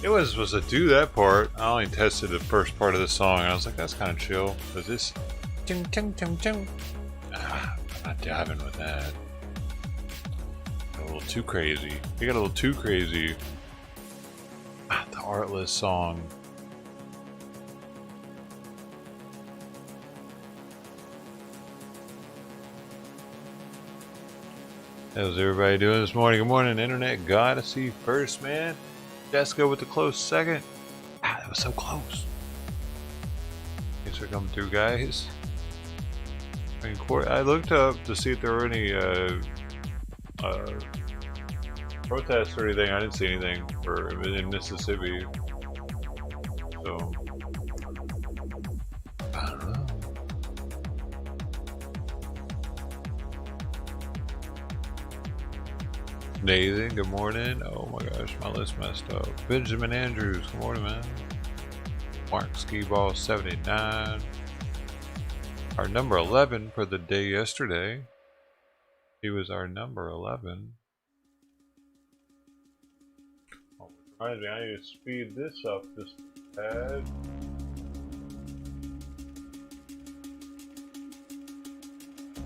It was supposed to do that part. I only tested the first part of the song, and I was like, that's kind of chill. But this, chung chung chung chung. I'm not diving with that. Got a little too crazy. You got a little too crazy. The Artless song. How's everybody doing this morning? Good morning, Internet God. I see you first, man. Jessica with the close second. That was so close. Thanks for coming through, guys. I looked up to see if there were any protests or anything. I didn't see anything in Mississippi. So I don't know. Nathan, good morning. Oh my gosh, my list messed up. Benjamin Andrews, good morning, man. Mark Skiball 79. Our number 11 for the day yesterday. He was our number 11. Oh, reminds me, I need to speed this up just a tad.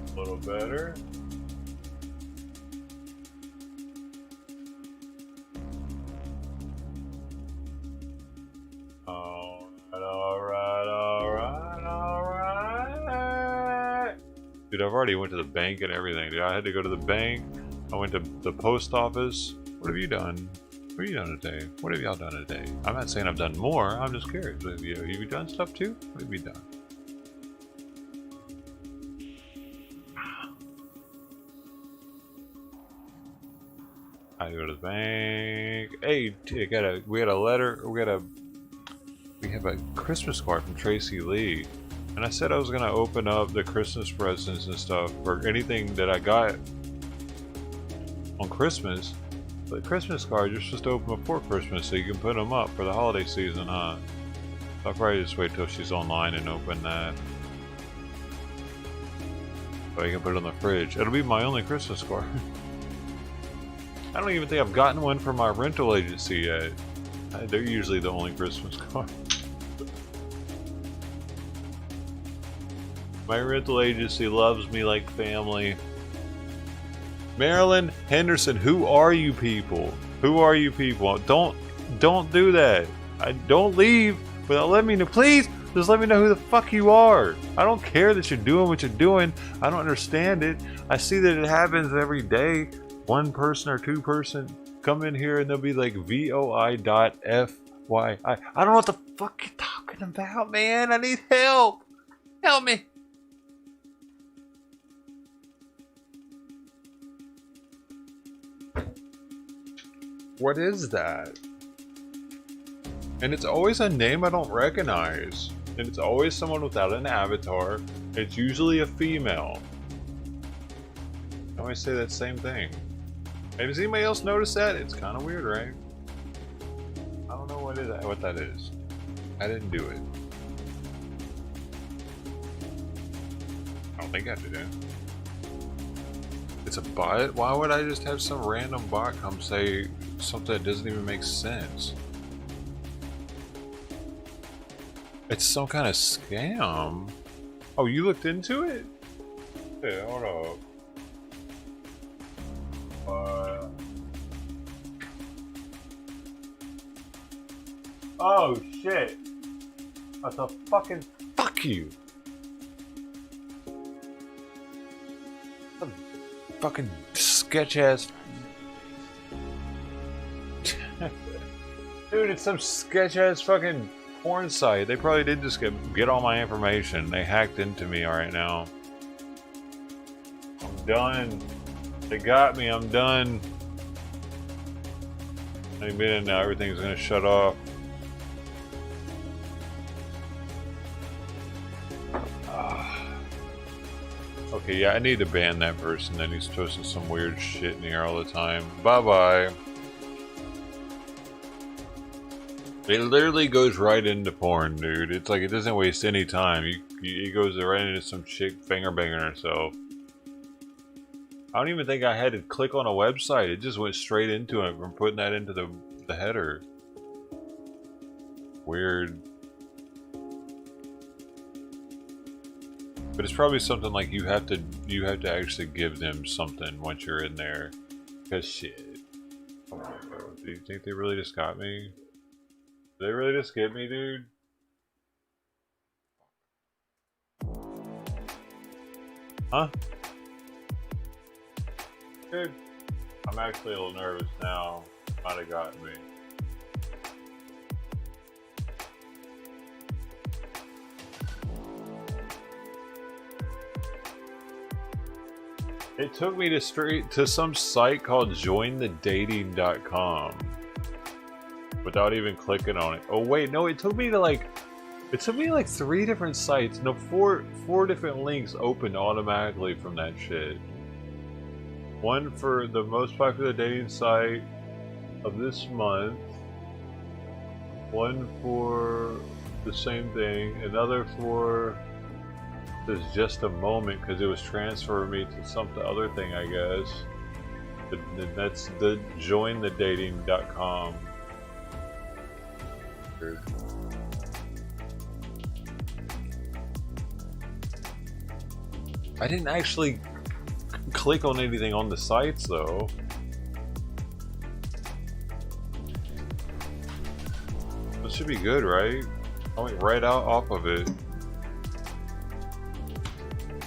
A little better. Alright. Dude, I've already went to the bank and everything. Dude, I had to go to the bank. I went to the post office. What have you done? What have you done today? What have y'all done today? I'm not saying I've done more. I'm just curious. Have you done stuff too? What have you done? I go to the bank. Hey, we had a letter. We have a Christmas card from Tracy Lee, and I said I was gonna open up the Christmas presents and stuff for anything that I got on Christmas. But the Christmas card, you're supposed to open before Christmas so you can put them up for the holiday season, huh? I'll probably just wait till she's online and open that. So I can put it on the fridge. It'll be my only Christmas card. I don't even think I've gotten one from my rental agency yet. They're usually the only Christmas card. My rental agency loves me like family. Marilyn Henderson, who are you people? Who are you people? Don't do that. Don't leave without letting me know. Please, just let me know who the fuck you are. I don't care that you're doing what you're doing. I don't understand it. I see that it happens every day. One person or two person come in here and they'll be like VOI.FYI. I don't know what the fuck you're talking about, man. I need help. Help me. What is that? And it's always a name I don't recognize. And it's always someone without an avatar. It's usually a female. I always say that same thing. Hey, does anybody else notice that? It's kind of weird, right? I don't know what that is. I didn't do it. I don't think I did it. It's a bot? Why would I just have some random bot come say something that doesn't even make sense? It's some kind of scam. Oh, you looked into it? Yeah, hold up. Oh shit! That's a fucking fuck you! Some fucking sketch ass. Dude, it's some sketch ass fucking porn site. They probably did just get all my information. They hacked into me right now. I'm done. They got me. I'm done. Any minute now, everything's gonna shut off. Okay, yeah, I need to ban that person. Then he's posting some weird shit in here all the time. Bye-bye. It literally goes right into porn, dude. It's like it doesn't waste any time. It goes right into some chick finger banging herself. I don't even think I had to click on a website. It just went straight into it from putting that into the header. Weird. But it's probably something like you have to actually give them something once you're in there. Cause shit. Oh my god. Do you think they really just got me? Did they really just get me, dude? Huh? Dude, I'm actually a little nervous now. Might have gotten me. It took me to some site called jointhedating.com without even clicking on it. Oh wait, no, it took me to like 3 different sites. No, four different links opened automatically from that shit. One for the most popular dating site of this month. One for the same thing. Another for this just a moment because it was transferring me to some other thing, I guess. That's the jointhedating.com. I didn't actually click on anything on the sites though. That should be good, right? I went right out off of it.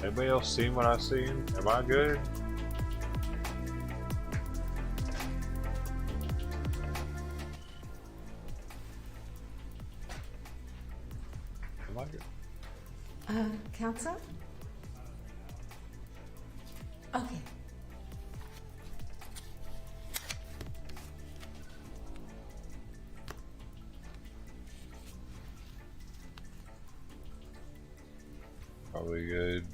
Anybody else seen what I seen? Am I good? Am I good? Counsel? Okay. Probably good.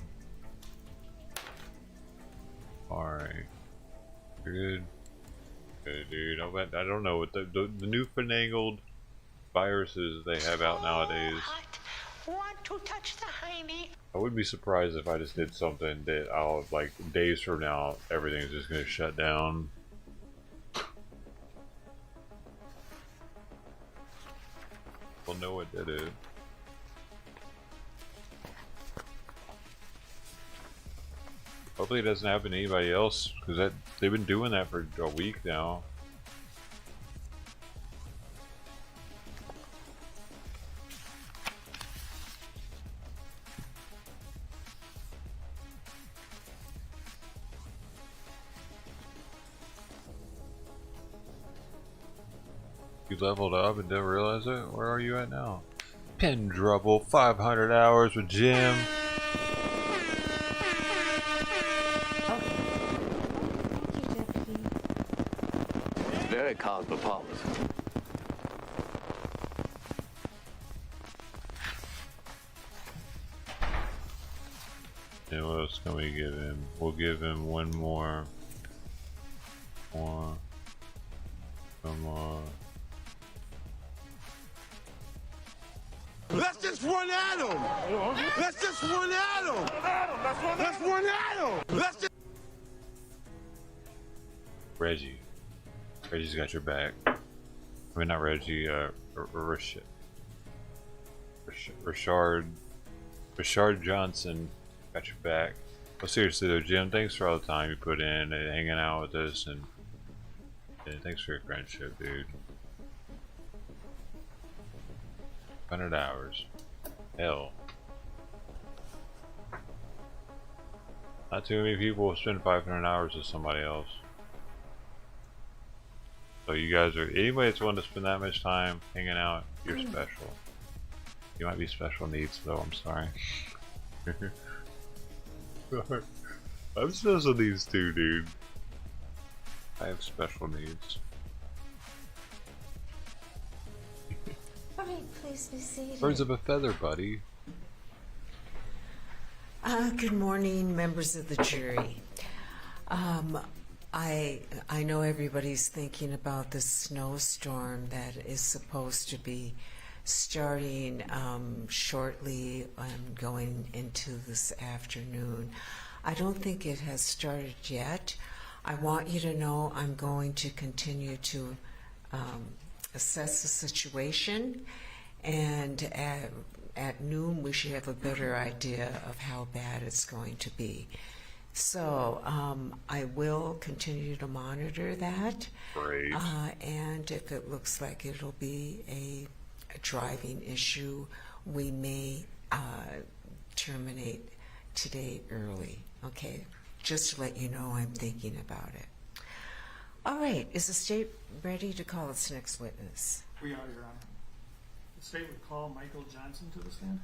Alright. You're good. Good, dude. I don't know what the new finagled viruses they have out nowadays. Want to touch the hiney? I wouldn't be surprised if I just did something that I'll, like, days from now, everything's just gonna shut down. We'll know what did it. Hopefully it doesn't happen to anybody else, because they've been doing that for a week now. You leveled up and didn't realize it? Where are you at now? Pin Drubble, 500 hours with Jim. Very cosmopolitan. And what else can we give him? We'll give him one more. One more. Let's just run at him! Let's just run at him! Let's run at him! Let's just... Reggie. Reggie's got your back. I mean, not Reggie, Rashard Johnson got your back. Well, seriously though, Jim, thanks for all the time you put in and hanging out with us, and thanks for your friendship, dude. 100 hours. Hell. Not too many people spend 500 hours with somebody else. So you guys are, anybody that's willing to spend that much time hanging out, you're special. You might be special needs though, I'm sorry. I'm special needs too, dude. I have special needs. Alright, please be seated. Birds of a feather, buddy. Good morning, members of the jury. I know everybody's thinking about the snowstorm that is supposed to be starting shortly and going into this afternoon. I don't think it has started yet. I want you to know I'm going to continue to assess the situation, and at noon we should have a better idea of how bad it's going to be. So I will continue to monitor that. Great. And if it looks like it'll be a driving issue, we may terminate today early. Okay, just to let you know I'm thinking about it. All right, is the state ready to call its next witness? We are, Your Honor. The state would call Michael Johnson to the stand.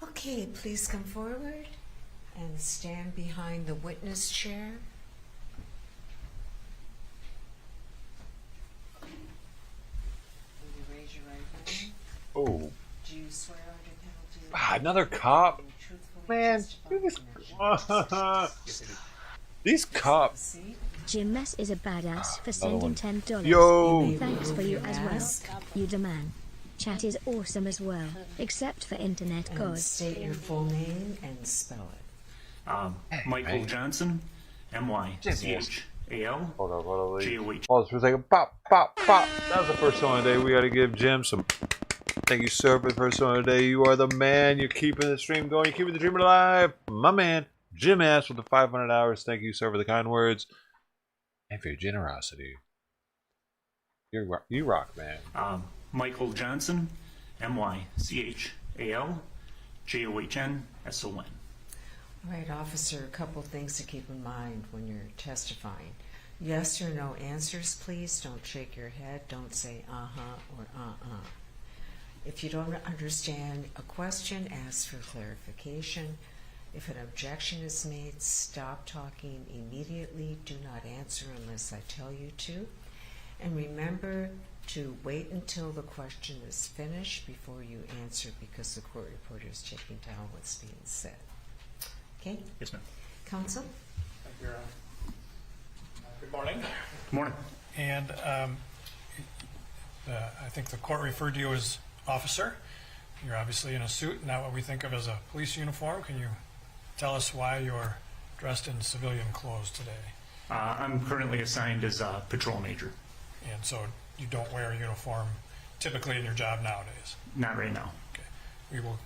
Okay, please come forward and stand behind the witness chair. Will you raise your right hand? Oh, Do you swear under penalty of another cop. perjury truthfully Man, testify you just- in the these cops. seat? Jim Mess is a badass for Another one. sending $10. Yo. Thanks for you Remove as your well. mask You the man. Chat is awesome as well, except for internet And God. state your full name and spell it. Michael Johnson, M-Y-C-H-A-L. Hold on, hold on. J-O-H. Pause for a second. Pop, pop, pop. That was the first song of the day. We got to give Jim some. Thank you, sir, for the first song of the day. You are the man. You're keeping the stream going. You're keeping the dream alive. My man, Jim Ass with the 500 hours. Thank you, sir, for the kind words and for your generosity. You rock, man. Michael Johnson, M-Y-C-H-A-L, J-O-H-N-S-O-N. All right, officer, a couple things to keep in mind when you're testifying. Yes or no answers, please. Don't shake your head. Don't say uh-huh or uh-uh. If you don't understand a question, ask for clarification. If an objection is made, stop talking immediately. Do not answer unless I tell you to. And remember to wait until the question is finished before you answer, because the court reporter is taking down what's being said. Okay? Yes, ma'am. Counsel? Thank you, Your Honor. Good morning. Good morning. And I think the court referred to you as officer. You're obviously in a suit, not what we think of as a police uniform. Can you tell us why you're dressed in civilian clothes today? I'm currently assigned as a patrol major. And so you don't wear a uniform typically in your job nowadays? Not right now. Okay. We will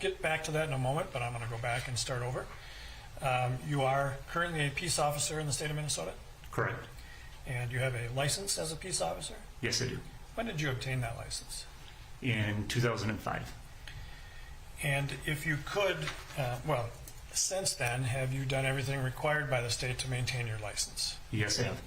get back to that in a moment, but I'm going to go back and start over. You are currently a peace officer in the state of Minnesota, Correct. and you have a license as a peace officer. Yes, I do. When did you obtain that license? In 2005. And if you could, since then, have you done everything required by the state to maintain your license? Yes, I have.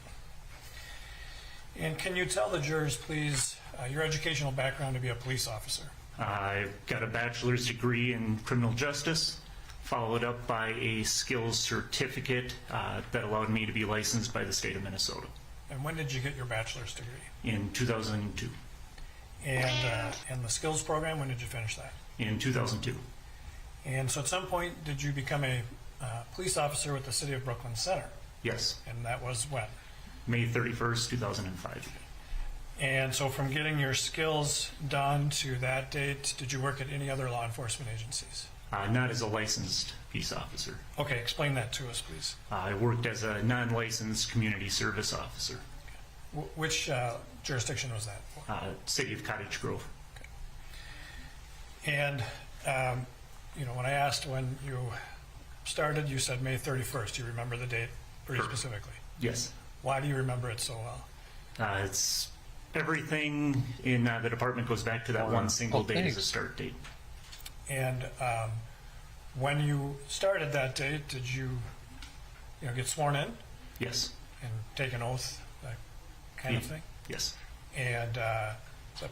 And can you tell the jurors, please, your educational background to be a police officer? I've got a bachelor's degree in criminal justice, followed up by a skills certificate that allowed me to be licensed by the state of Minnesota And when did you get your bachelor's degree? in 2002. And the skills program, when did you finish that? In 2002. And so at some point, did you become a police officer with the city of Brooklyn Center? Yes. And that was when? May 31st, 2005. And so from getting your skills done to that date, did you work at any other law enforcement agencies? Not as a licensed peace officer. Okay, explain that to us, please. I worked as a non-licensed community service officer. Which jurisdiction was that for? City of Cottage Grove. And, when I asked when you started, you said May 31st. Do you remember the date pretty specifically? Yes. Why do you remember it so well? It's everything in the department goes back to that one single date as a start date. And when you started that date, did you, get sworn in Yes. and take an oath, that kind of thing? Yes. And it's a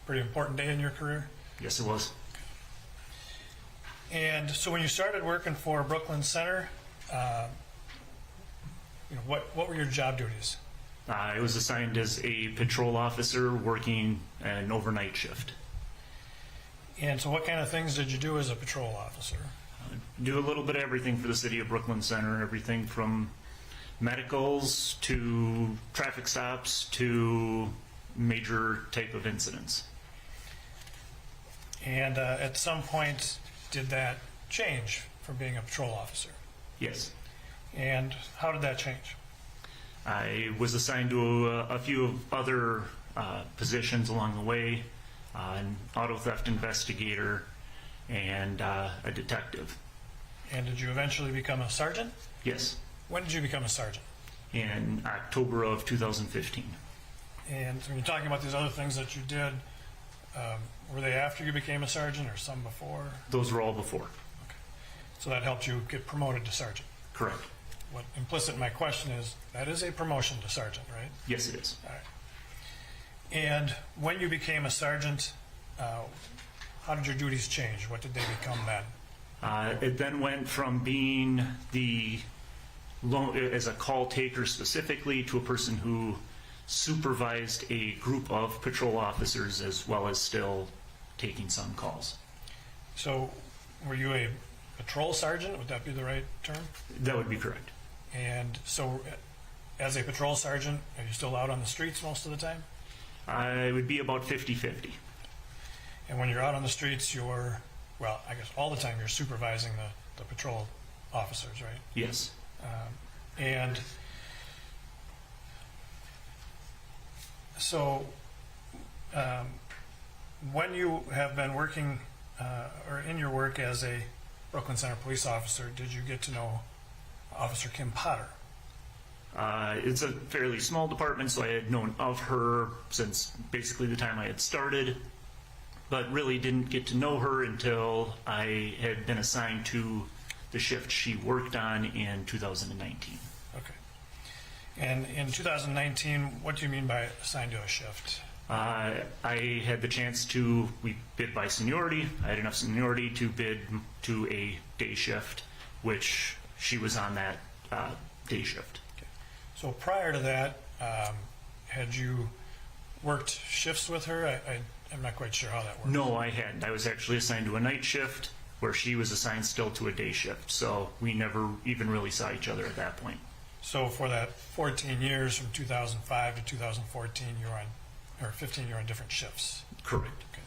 pretty important day in your career. Yes, it was. And so when you started working for Brooklyn Center, what were your job duties? I was assigned as a patrol officer working an overnight shift. And so what kind of things did you do as a patrol officer? Do a little bit of everything for the city of Brooklyn Center, everything from medicals to traffic stops to major type of incidents. And at some point, did that change from being a patrol officer? Yes. And how did that change? I was assigned to a few other positions along the way, an auto theft investigator and a detective. And did you eventually become a sergeant? Yes, When did you become a sergeant? in October of 2015. And when you're talking about these other things that you did, were they after you became a sergeant or some before? Those were all before. So that helped you get promoted to sergeant. Correct. What implicit in my question is, that is a promotion to sergeant, right? Yes, it is. All right. And when you became a sergeant, how did your duties change? What did they become then? It then went from being as a call taker specifically to a person who supervised a group of patrol officers as well as still taking some calls. So were you a patrol sergeant? Would that be the right term? That would be correct. And so as a patrol sergeant, are you still out on the streets most of the time? I would be about 50-50. And when you're out on the streets, you're, well, I guess all the time you're supervising the patrol officers, right? Yes. And so when you have been working or in your work as a Brooklyn Center police officer, did you get to know Officer Kim Potter? It's a fairly small department, so I had known of her since basically the time I had started, but really didn't get to know her until I had been assigned to the shift she worked on in 2019. Okay. And in 2019, what do you mean by assigned to a shift? I had the chance we bid by seniority. I had enough seniority to bid to a day shift, which she was on that day shift. Okay. So prior to that, had you worked shifts with her? I'm not quite sure how that works. No, I hadn't. I was actually assigned to a night shift where she was assigned still to a day shift. So we never even really saw each other at that point. So for that 14 years, from 2005 to 2014, you were on, or 15, you were on different shifts. Correct. Okay.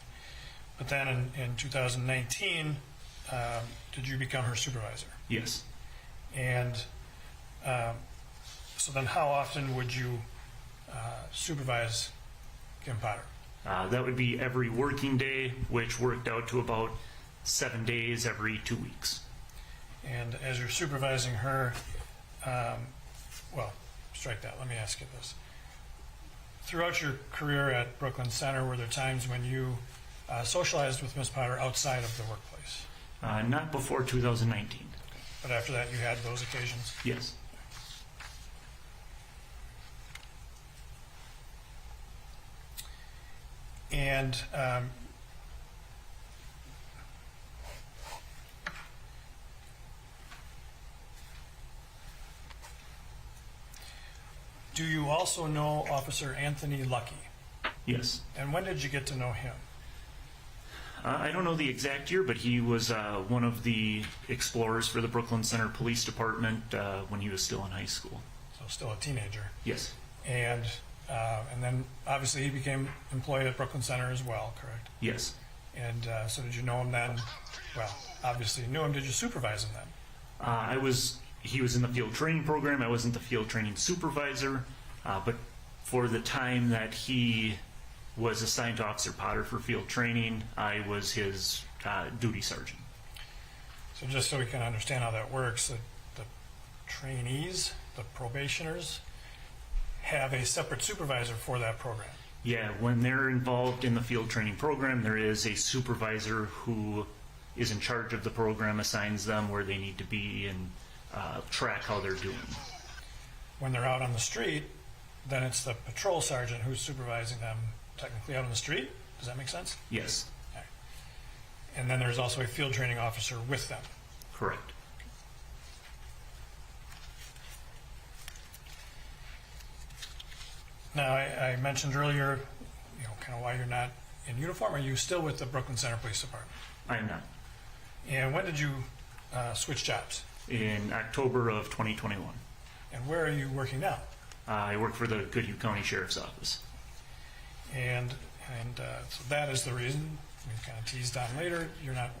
But then in 2019, did you become her supervisor? Yes. And so then how often would you supervise Kim Potter? That would be every working day, which worked out to about 7 days every 2 weeks. And as you're supervising her, well, strike that. Let me ask you this. Throughout your career at Brooklyn Center, were there times when you socialized with Ms. Potter outside of the workplace? Not before 2019. But after that, you had those occasions? Yes. And do you also know Officer Anthony Lucky? Yes. And when did you get to know him? I don't know the exact year, but he was one of the explorers for the Brooklyn Center Police Department when he was still in high school. So still a teenager. Yes. And then obviously he became employed at Brooklyn Center as well, correct? Yes. And so did you know him then? Well, obviously you knew him. Did you supervise him then? He was in the field training program. I wasn't the field training supervisor, but for the time that he was assigned to Officer Potter for field training, I was his duty sergeant. So just so we can understand how that works, the trainees, the probationers, have a separate supervisor for that program. Yeah, when they're involved in the field training program, there is a supervisor who is in charge of the program, assigns them where they need to be, and track how they're doing. When they're out on the street, then it's the patrol sergeant who's supervising them technically out on the street. Does that make sense? Yes. All right. And then there's also a field training officer with them. Correct. Now, I mentioned earlier, kind of why you're not in uniform. Are you still with the Brooklyn Center Police Department? I am not. And when did you switch jobs? In October of 2021. And where are you working now? I work for the Goodhue County Sheriff's Office. And so that is the reason we kind of teased on later, you're not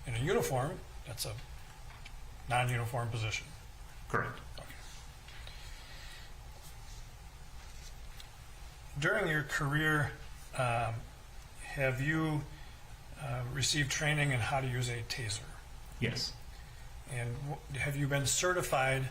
in a uniform. That's a non-uniform position. Correct. Okay. During your career, have you received training in how to use a taser? Yes. And have you been certified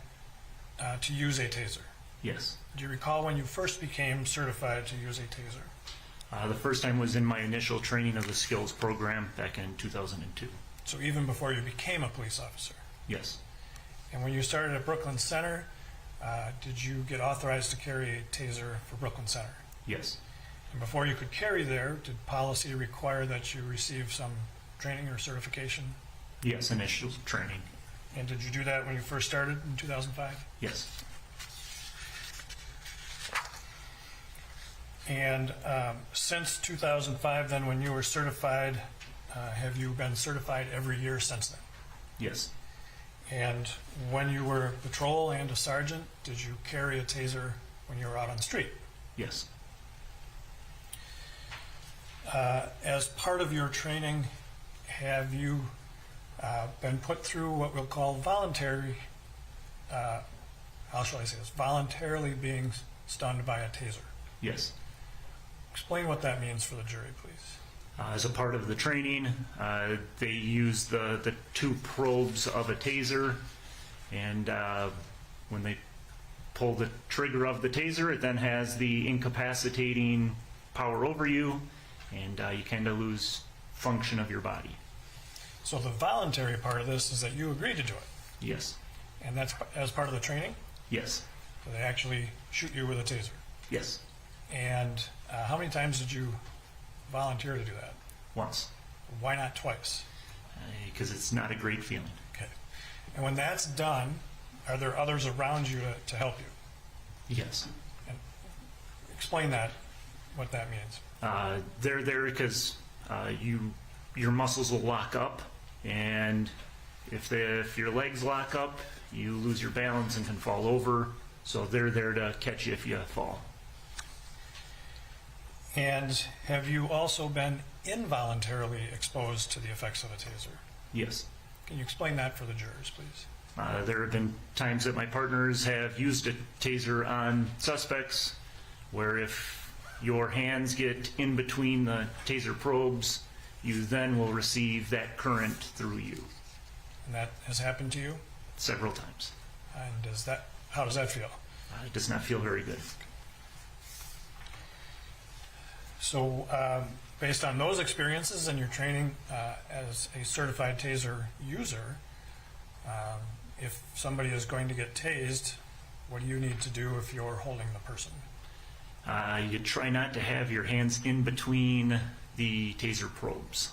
to use a taser? Yes. Do you recall when you first became certified to use a taser? The first time was in my initial training of the skills program back in 2002. So even before you became a police officer? Yes. And when you started at Brooklyn Center, did you get authorized to carry a taser for Brooklyn Center? Yes. And before you could carry there, did policy require that you receive some training or certification? Yes, initial training. And did you do that when you first started in 2005? Yes. And since 2005, then, when you were certified, have you been certified every year since then? Yes. And when you were patrol and a sergeant, did you carry a taser when you were out on the street? Yes. As part of your training, have you been put through what we'll call voluntary, how shall I say this, voluntarily being stunned by a taser? Yes. Explain what that means for the jury, please. As a part of the training, they use the two probes of a taser, and when they pull the trigger of the taser, it then has the incapacitating power over you, and you kind of lose function of your body. So the voluntary part of this is that you agreed to do it, Yes. and that's as part of the training? Yes. So they actually shoot you with a taser. Yes. And how many times did you volunteer to do that? Once. Why not twice? Because it's not a great feeling. Okay. And when that's done, are there others around you to help you? Yes. And explain that, what that means. They're there because your muscles will lock up, and if your legs lock up, you lose your balance and can fall over. So they're there to catch you if you fall. And have you also been involuntarily exposed to the effects of a taser? Yes. Can you explain that for the jurors, please? There have been times that my partners have used a taser on suspects where if your hands get in between the taser probes, you then will receive that current through you. And that has happened to you? Several times. And how does that feel? It does not feel very good. So based on those experiences and your training as a certified taser user, if somebody is going to get tased, what do you need to do if you're holding the person? You try not to have your hands in between the taser probes.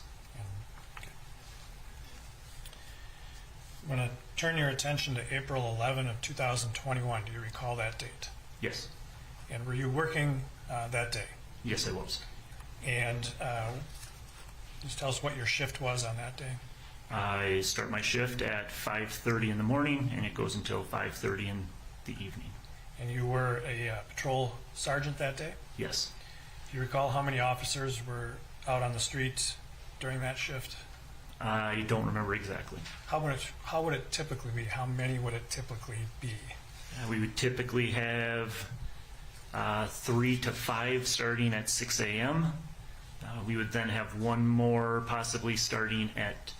I'm going to turn your attention to April 11 of 2021. Do you recall that date? Yes. And were you working that day? Yes, I was. And just tell us what your shift was on that day. I start my shift at 5:30 in the morning, and it goes until 5:30 in the evening. And you were a patrol sergeant that day? Yes. Do you recall how many officers were out on the streets during that shift? I don't remember exactly. How would it typically be? How many would it typically be? We would typically have 3 to 5 starting at 6 a.m. We would then have one more possibly starting at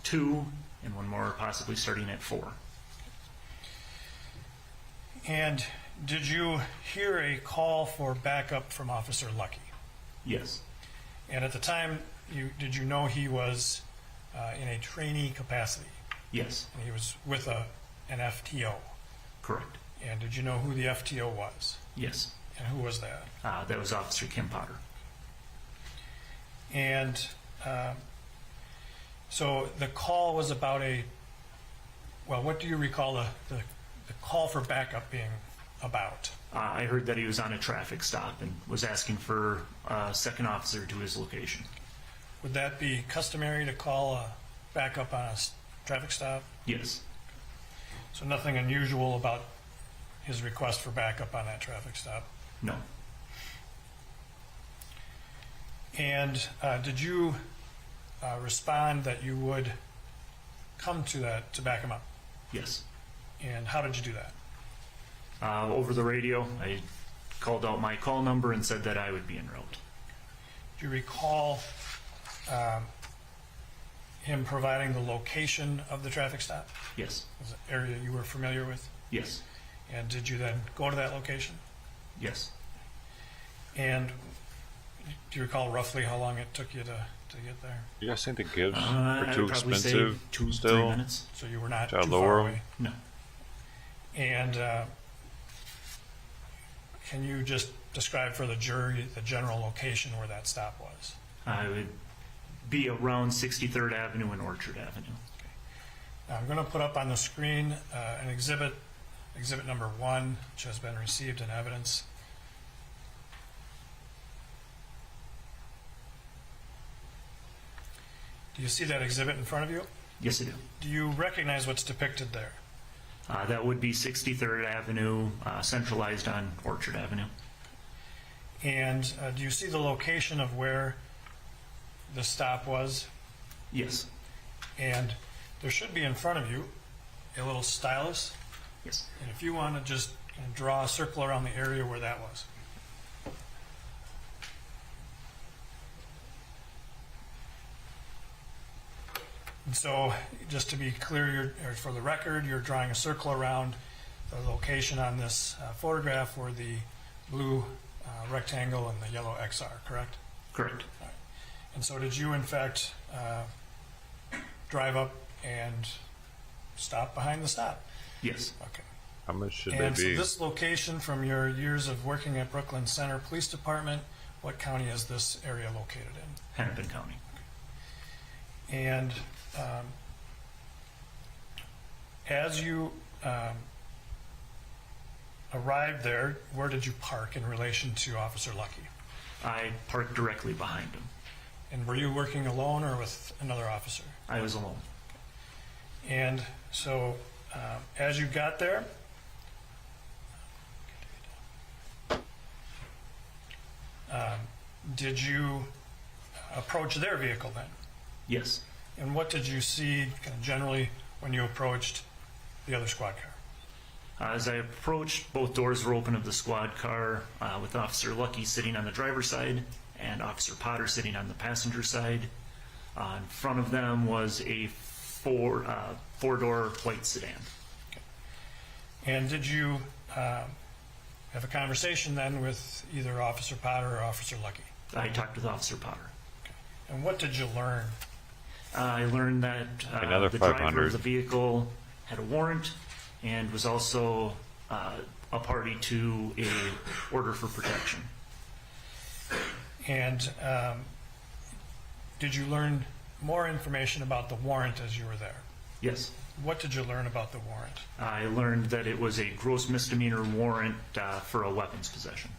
2 and one more possibly starting at 4. And did you hear a call for backup from Officer Lucky? Yes. And at the time, did you know he was in a trainee capacity? Yes. And he was with an FTO? Correct. And did you know who the FTO was? Yes. And who was that? That was Officer Kim Potter. And so the call was about what do you recall the call for backup being about? I heard that he was on a traffic stop and was asking for a second officer to his location. Would that be customary to call a backup on a traffic stop? Yes. So nothing unusual about his request for backup on that traffic stop? No. And did you respond that you would come to that to back him up? Yes. And how did you do that? Over the radio, I called out my call number and said that I would be en route. Do you recall him providing the location of the traffic stop? Yes. Was it an area you were familiar with? Yes. And did you then go to that location? Yes. And do you recall roughly how long it took you to get there? You guys think the gifts I are too would probably say expensive 2-3 still? minutes. So you were not Should I too lower far 'em? away. No. And can you just describe for the jury the general location where that stop was? I would be around 63rd Avenue and Orchard Avenue. Now, I'm going to put up on the screen an exhibit number 1, which has been received in evidence. Do you see that exhibit in front of you? Yes, I do. Do you recognize what's depicted there? That would be 63rd Avenue, centralized on Orchard Avenue. And do you see the location of where the stop was? Yes. And there should be in front of you a little stylus. Yes. And if you want to just kind of draw a circle around the area where that was. And so, just to be clear, or for the record, you're drawing a circle around the location on this photograph where the blue rectangle and the yellow X are, correct? Correct. And so did you, in fact, drive up and stop behind the stop? Yes. Okay. How much should And they so be? this location, from your years of working at Brooklyn Center Police Department, what county is this area located in? Hennepin County. And as you arrived there, where did you park in relation to Officer Lucky? I parked directly behind him. And were you working alone or with another officer? I was alone. And so as you got there, did you approach their vehicle then? Yes. And what did you see kind of generally when you approached the other squad car? As I approached, both doors were open of the squad car, with Officer Lucky sitting on the driver's side and Officer Potter sitting on the passenger side. In front of them was a four-door white sedan. And did you have a conversation then with either Officer Potter or Officer Lucky? I talked with Officer Potter. And what did you learn? I learned that Another the driver 500. of the vehicle had a warrant and was also a party to a order for protection. And did you learn more information about the warrant as you were there? Yes. What did you learn about the warrant? I learned that it was a gross misdemeanor warrant for a weapons possession.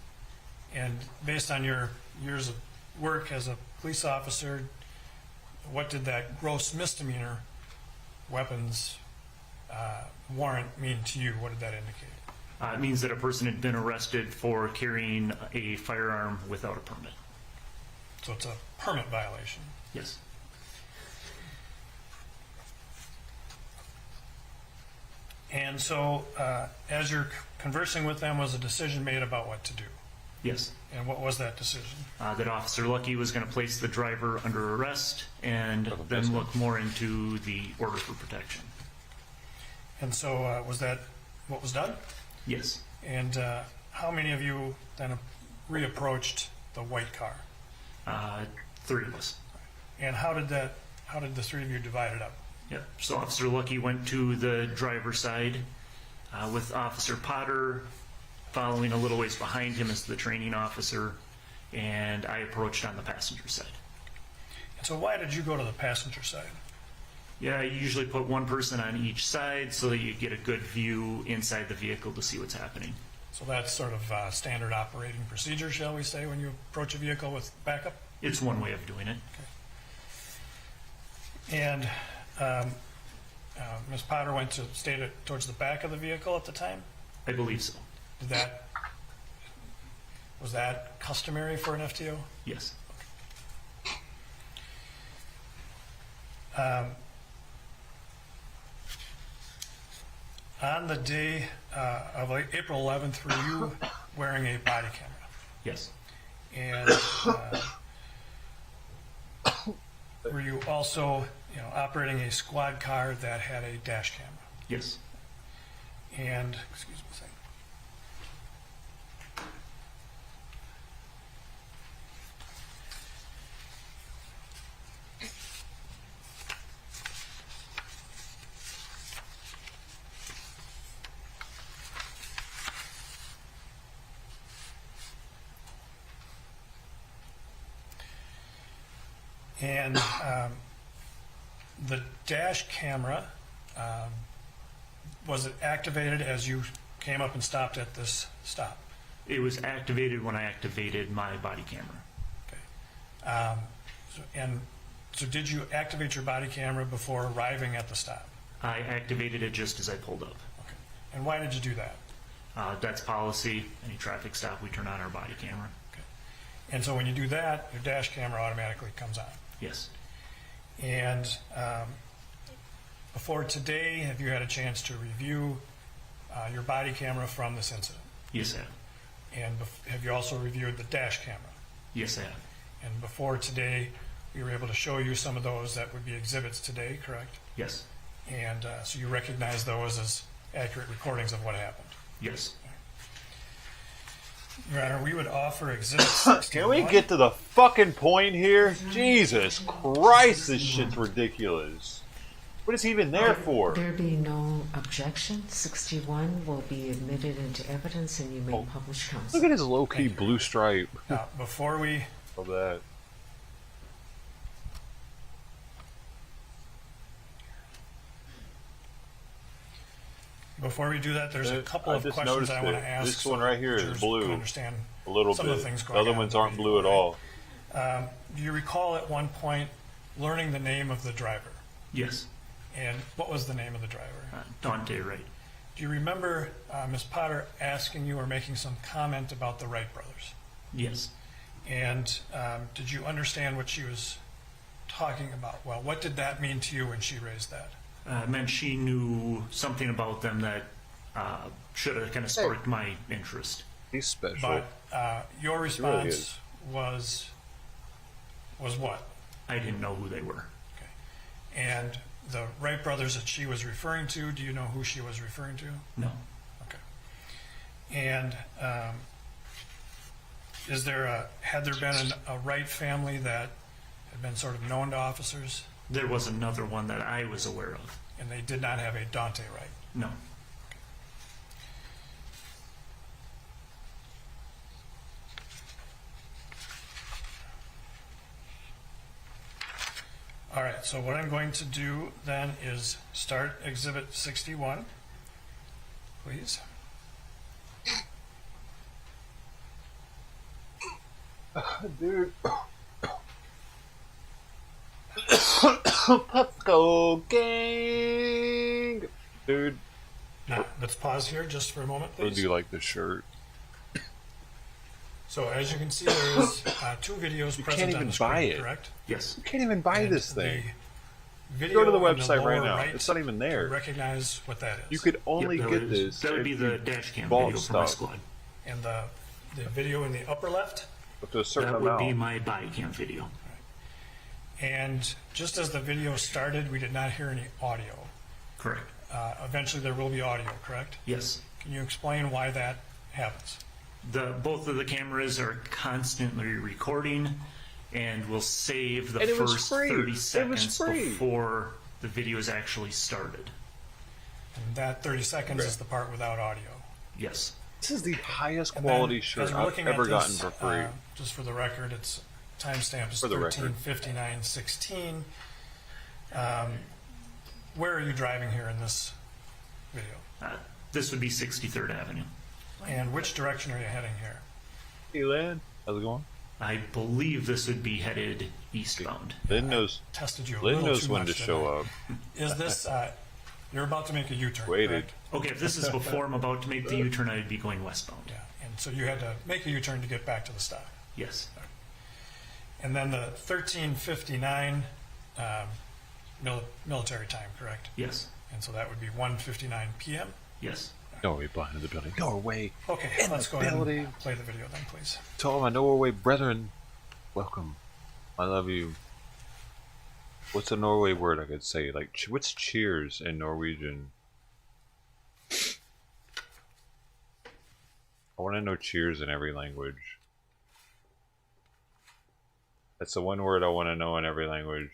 And based on your years of work as a police officer, what did that gross misdemeanor weapons warrant mean to you? What did that indicate? It means that a person had been arrested for carrying a firearm without a permit. So it's a permit violation. Yes. And so as you're conversing with them, was a decision made about what to do? Yes. And what was that decision? That Officer Lucky was going to place the driver under arrest and then look more into the order for protection. And so was that what was done? Yes. And how many of you then reapproached the white car? 3 of us. And how did the three of you divide it up? Yep. So Officer Lucky went to the driver's side with Officer Potter following a little ways behind him as the training officer, and I approached on the passenger side. And so why did you go to the passenger side? Yeah, you usually put one person on each side so that you get a good view inside the vehicle to see what's happening. So that's sort of standard operating procedure, shall we say, when you approach a vehicle with backup? It's one way of doing it. Okay. And Ms. Potter went to stay towards the back of the vehicle at the time? I believe so. Was that customary for an FTO? Yes. On the day of April 11th, were you wearing a body camera? Yes. And were you also, operating a squad car that had a dash camera? Yes. And, excuse me a second. And the dash camera, was it activated as you came up and stopped at this stop? It was activated when I activated my body camera. Okay. So did you activate your body camera before arriving at the stop? I activated it just as I pulled up. Okay. And why did you do that? That's policy. Any traffic stop, we turn on our body camera. Okay. And so when you do that, your dash camera automatically comes on. Yes. And before today, have you had a chance to review your body camera from this incident? Yes, I have. And have you also reviewed the dash camera? Yes, I have. And before today, we were able to show you some of those that would be exhibits today, correct? Yes. And so you recognize those as accurate recordings of what happened? Yes. Your Honor, we would offer exhibits 61. Can we get to the fucking point here? Jesus Christ, this shit's ridiculous. What is he even there for? There be no objection. 61 will be admitted into evidence, and you may publish counsel. Look at his low-key blue stripe. Now, before we Love that. do that, there's a couple I of just questions noticed I want it. to ask. This one right here is jurors blue. can understand A little some bit. of the things The going other on ones in the aren't video, blue at all. Do you recall at one point learning the name of the driver? Yes. And what was the name of the driver? Duante, Wright. Do you remember Ms. Potter asking you or making some comment about the Wright brothers? Yes. And did you understand what she was talking about? Well, what did that mean to you when she raised that? It meant she knew something about them that should have kind of sparked my interest. He's special. But your response was what? I didn't know who they were. Okay. And the Wright brothers that she was referring to, do you know who she was referring to? No. Okay. And had there been a Wright family that had been sort of known to officers? There was another one that I was aware of. And they did not have a Duante Wright? No. All right, so what I'm going to do then is start Exhibit 61, please. Dude. Puffco gang. Dude. Now, let's pause here just for a moment, Or please. do you like the shirt? So as you can see, there is 2 videos present even on the screen, buy it. correct? Yes. You can't even buy And this thing. the video Go to the in website right lower now. right, It's not even there. recognize what that is. You could only Yep, get this. That would be if the you dash cam bought video for my stuff squad. And the video in the upper left. up to a certain That would amount. be my body cam video. And just as the video started, we did not hear any audio. Correct. Eventually there will be audio, correct? Yes. Can you explain why that happens? Both of the cameras are constantly recording and will save the And it was first free. 30 It was seconds free. before the video is actually started. And that 30 seconds is the part without audio. Yes. This is the highest And then, quality as shirt we're I've looking at ever this, gotten for free. Just for the record, its timestamp is For the record. 13:59:16. Where are you driving here in this video? This would be 63rd Avenue. And which direction are you heading here? Hey, Lynn. How's it going? I believe this would be headed eastbound. Lynn knows. Tested you a Lynn little knows too when much, to show didn't up. I? Is this, you're about to make a U-turn, Waited. correct? Okay, if this is before I'm about to make the U-turn, I'd be going westbound. Yeah, and so you had to make a U-turn to get back to the stop. Yes. And then the 13:59 military time, correct? Yes. And so that would be 1:59 p.m. Yes. Norway behind the building. Norway. Okay, let's go ahead and play the video then, please. To all my Norway brethren, welcome. I love you. What's a Norway word I could say? Like, what's cheers in Norwegian? I want to know cheers in every language. That's the one word I want to know in every language.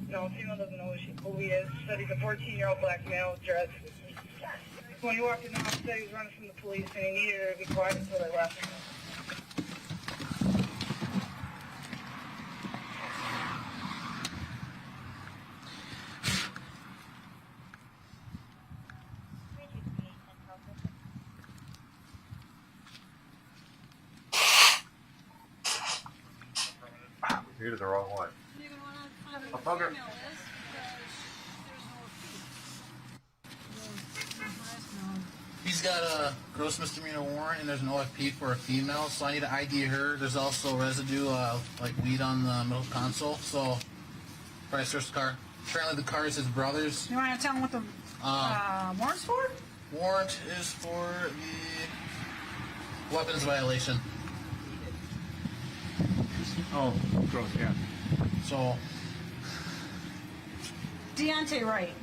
No, female doesn't know who he is. Said he's a 14-year-old black male with dreads. When he walked in the house, said he was running from the police and he needed her to be quiet until they left. You're to the wrong one. A bugger. He's got a gross misdemeanor warrant, and there's an OFP for a female, so I need to ID her. There's also residue like weed on the middle console, so probably search the car. Apparently the car is his brother's. You want to tell him what the warrant's for? Warrant is for the weapons violation. Oh, gross, yeah. So, Duante Wright.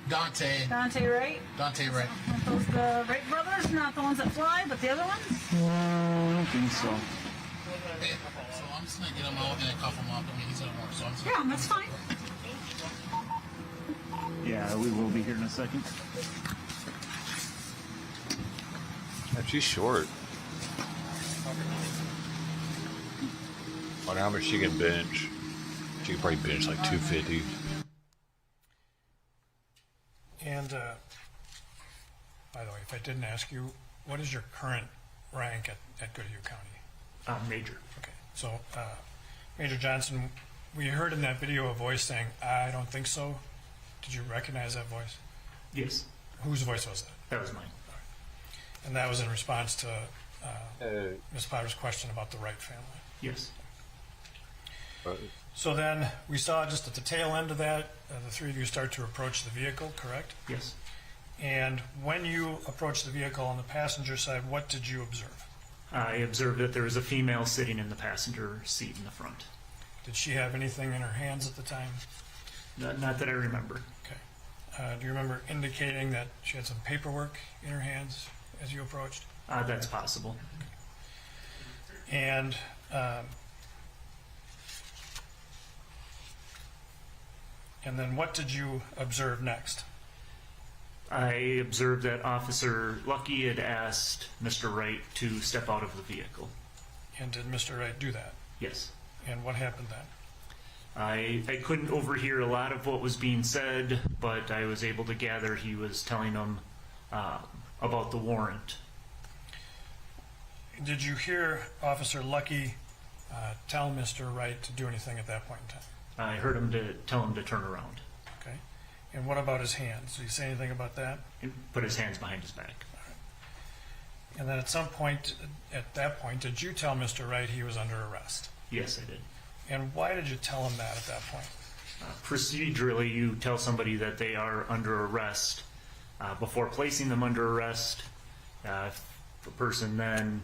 Duante Wright? Duante Wright. Aren't those the Wright brothers? Not the ones that fly, but the other ones? I don't think so. Okay, so I'm just going to get him out and cuff him up. I mean, he's at work, so I'm just Yeah, that's fine. Yeah, we will be here in a second. She's short. Wonder how much she can bench. She can probably bench like 250. And by the way, if I didn't ask you, what is your current rank at Goodhue County? Major. Okay, so Major Johnson, we heard in that video a voice saying, "I don't think so." Did you recognize that voice? Yes. Whose voice was that? That was mine. And that was in response to Ms. Potter's question about the Wright family. Yes. So then we saw just at the tail end of that, the three of you start to approach the vehicle, correct? Yes. And when you approached the vehicle on the passenger side, what did you observe? I observed that there was a female sitting in the passenger seat in the front. Did she have anything in her hands at the time? Not that I remember. Okay. Do you remember indicating that she had some paperwork in her hands as you approached? That's possible. And then what did you observe next? I observed that Officer Lucky had asked Mr. Wright to step out of the vehicle. And did Mr. Wright do that? Yes. And what happened then? I couldn't overhear a lot of what was being said, but I was able to gather he was telling them about the warrant. Did you hear Officer Lucky tell Mr. Wright to do anything at that point in time? I heard him to tell him to turn around. Okay. And what about his hands? Did he say anything about that? He put his hands behind his back. All right. And then at some point, at that point, did you tell Mr. Wright he was under arrest? Yes, I did. And why did you tell him that at that point? Procedurally, you tell somebody that they are under arrest before placing them under arrest. If the person then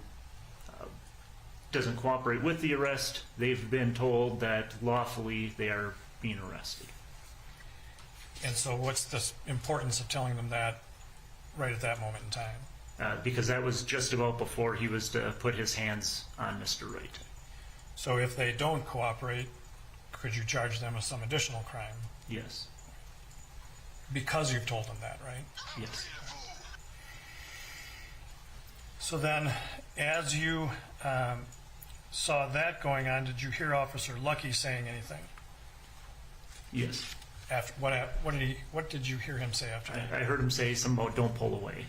doesn't cooperate with the arrest, they've been told that lawfully they are being arrested. And so what's the importance of telling them that right at that moment in time? Because that was just about before he was to put his hands on Mr. Wright. So if they don't cooperate, could you charge them with some additional crime? Yes. Because you've told them that, right? Yes. So then, as you saw that going on, did you hear Officer Lucky saying anything? Yes. After what did you hear him say after that? I heard him say something about don't pull away.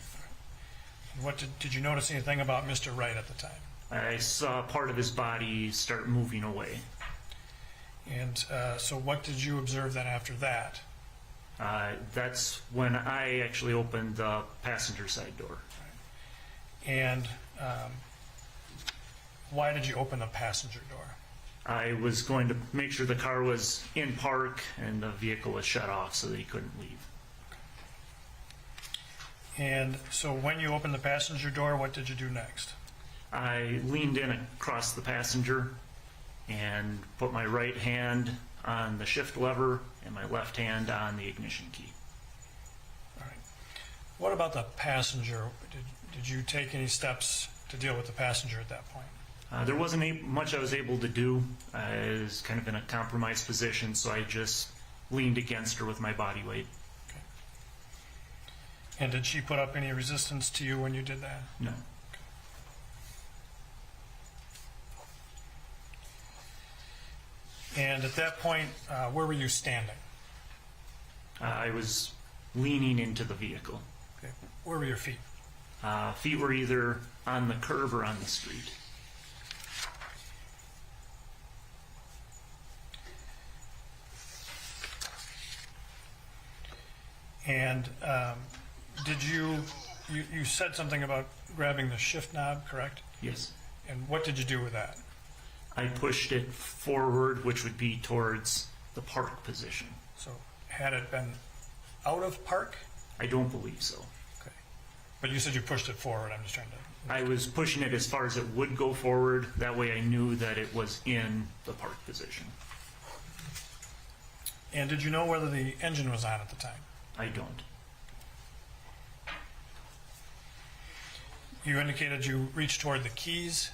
What did you notice anything about Mr. Wright at the time? I saw part of his body start moving away. And so what did you observe then after that? That's when I actually opened the passenger side door. And why did you open the passenger door? I was going to make sure the car was in park and the vehicle was shut off so that he couldn't leave. And so when you opened the passenger door, what did you do next? I leaned in across the passenger and put my right hand on the shift lever and my left hand on the ignition key. All right. What about the passenger? Did you take any steps to deal with the passenger at that point? There wasn't much I was able to do. I was kind of in a compromised position, so I just leaned against her with my body weight. Okay. And did she put up any resistance to you when you did that? No. And at that point, where were you standing? I was leaning into the vehicle. Okay. Where were your feet? Feet were either on the curb or on the street. And did you said something about grabbing the shift knob, correct? Yes. And what did you do with that? I pushed it forward, which would be towards the park position. So had it been out of park? I don't believe so. Okay. But you said you pushed it forward. I'm just trying to... I was pushing it as far as it would go forward. That way I knew that it was in the park position. And did you know whether the engine was on at the time? I don't. You indicated you reached toward the keys,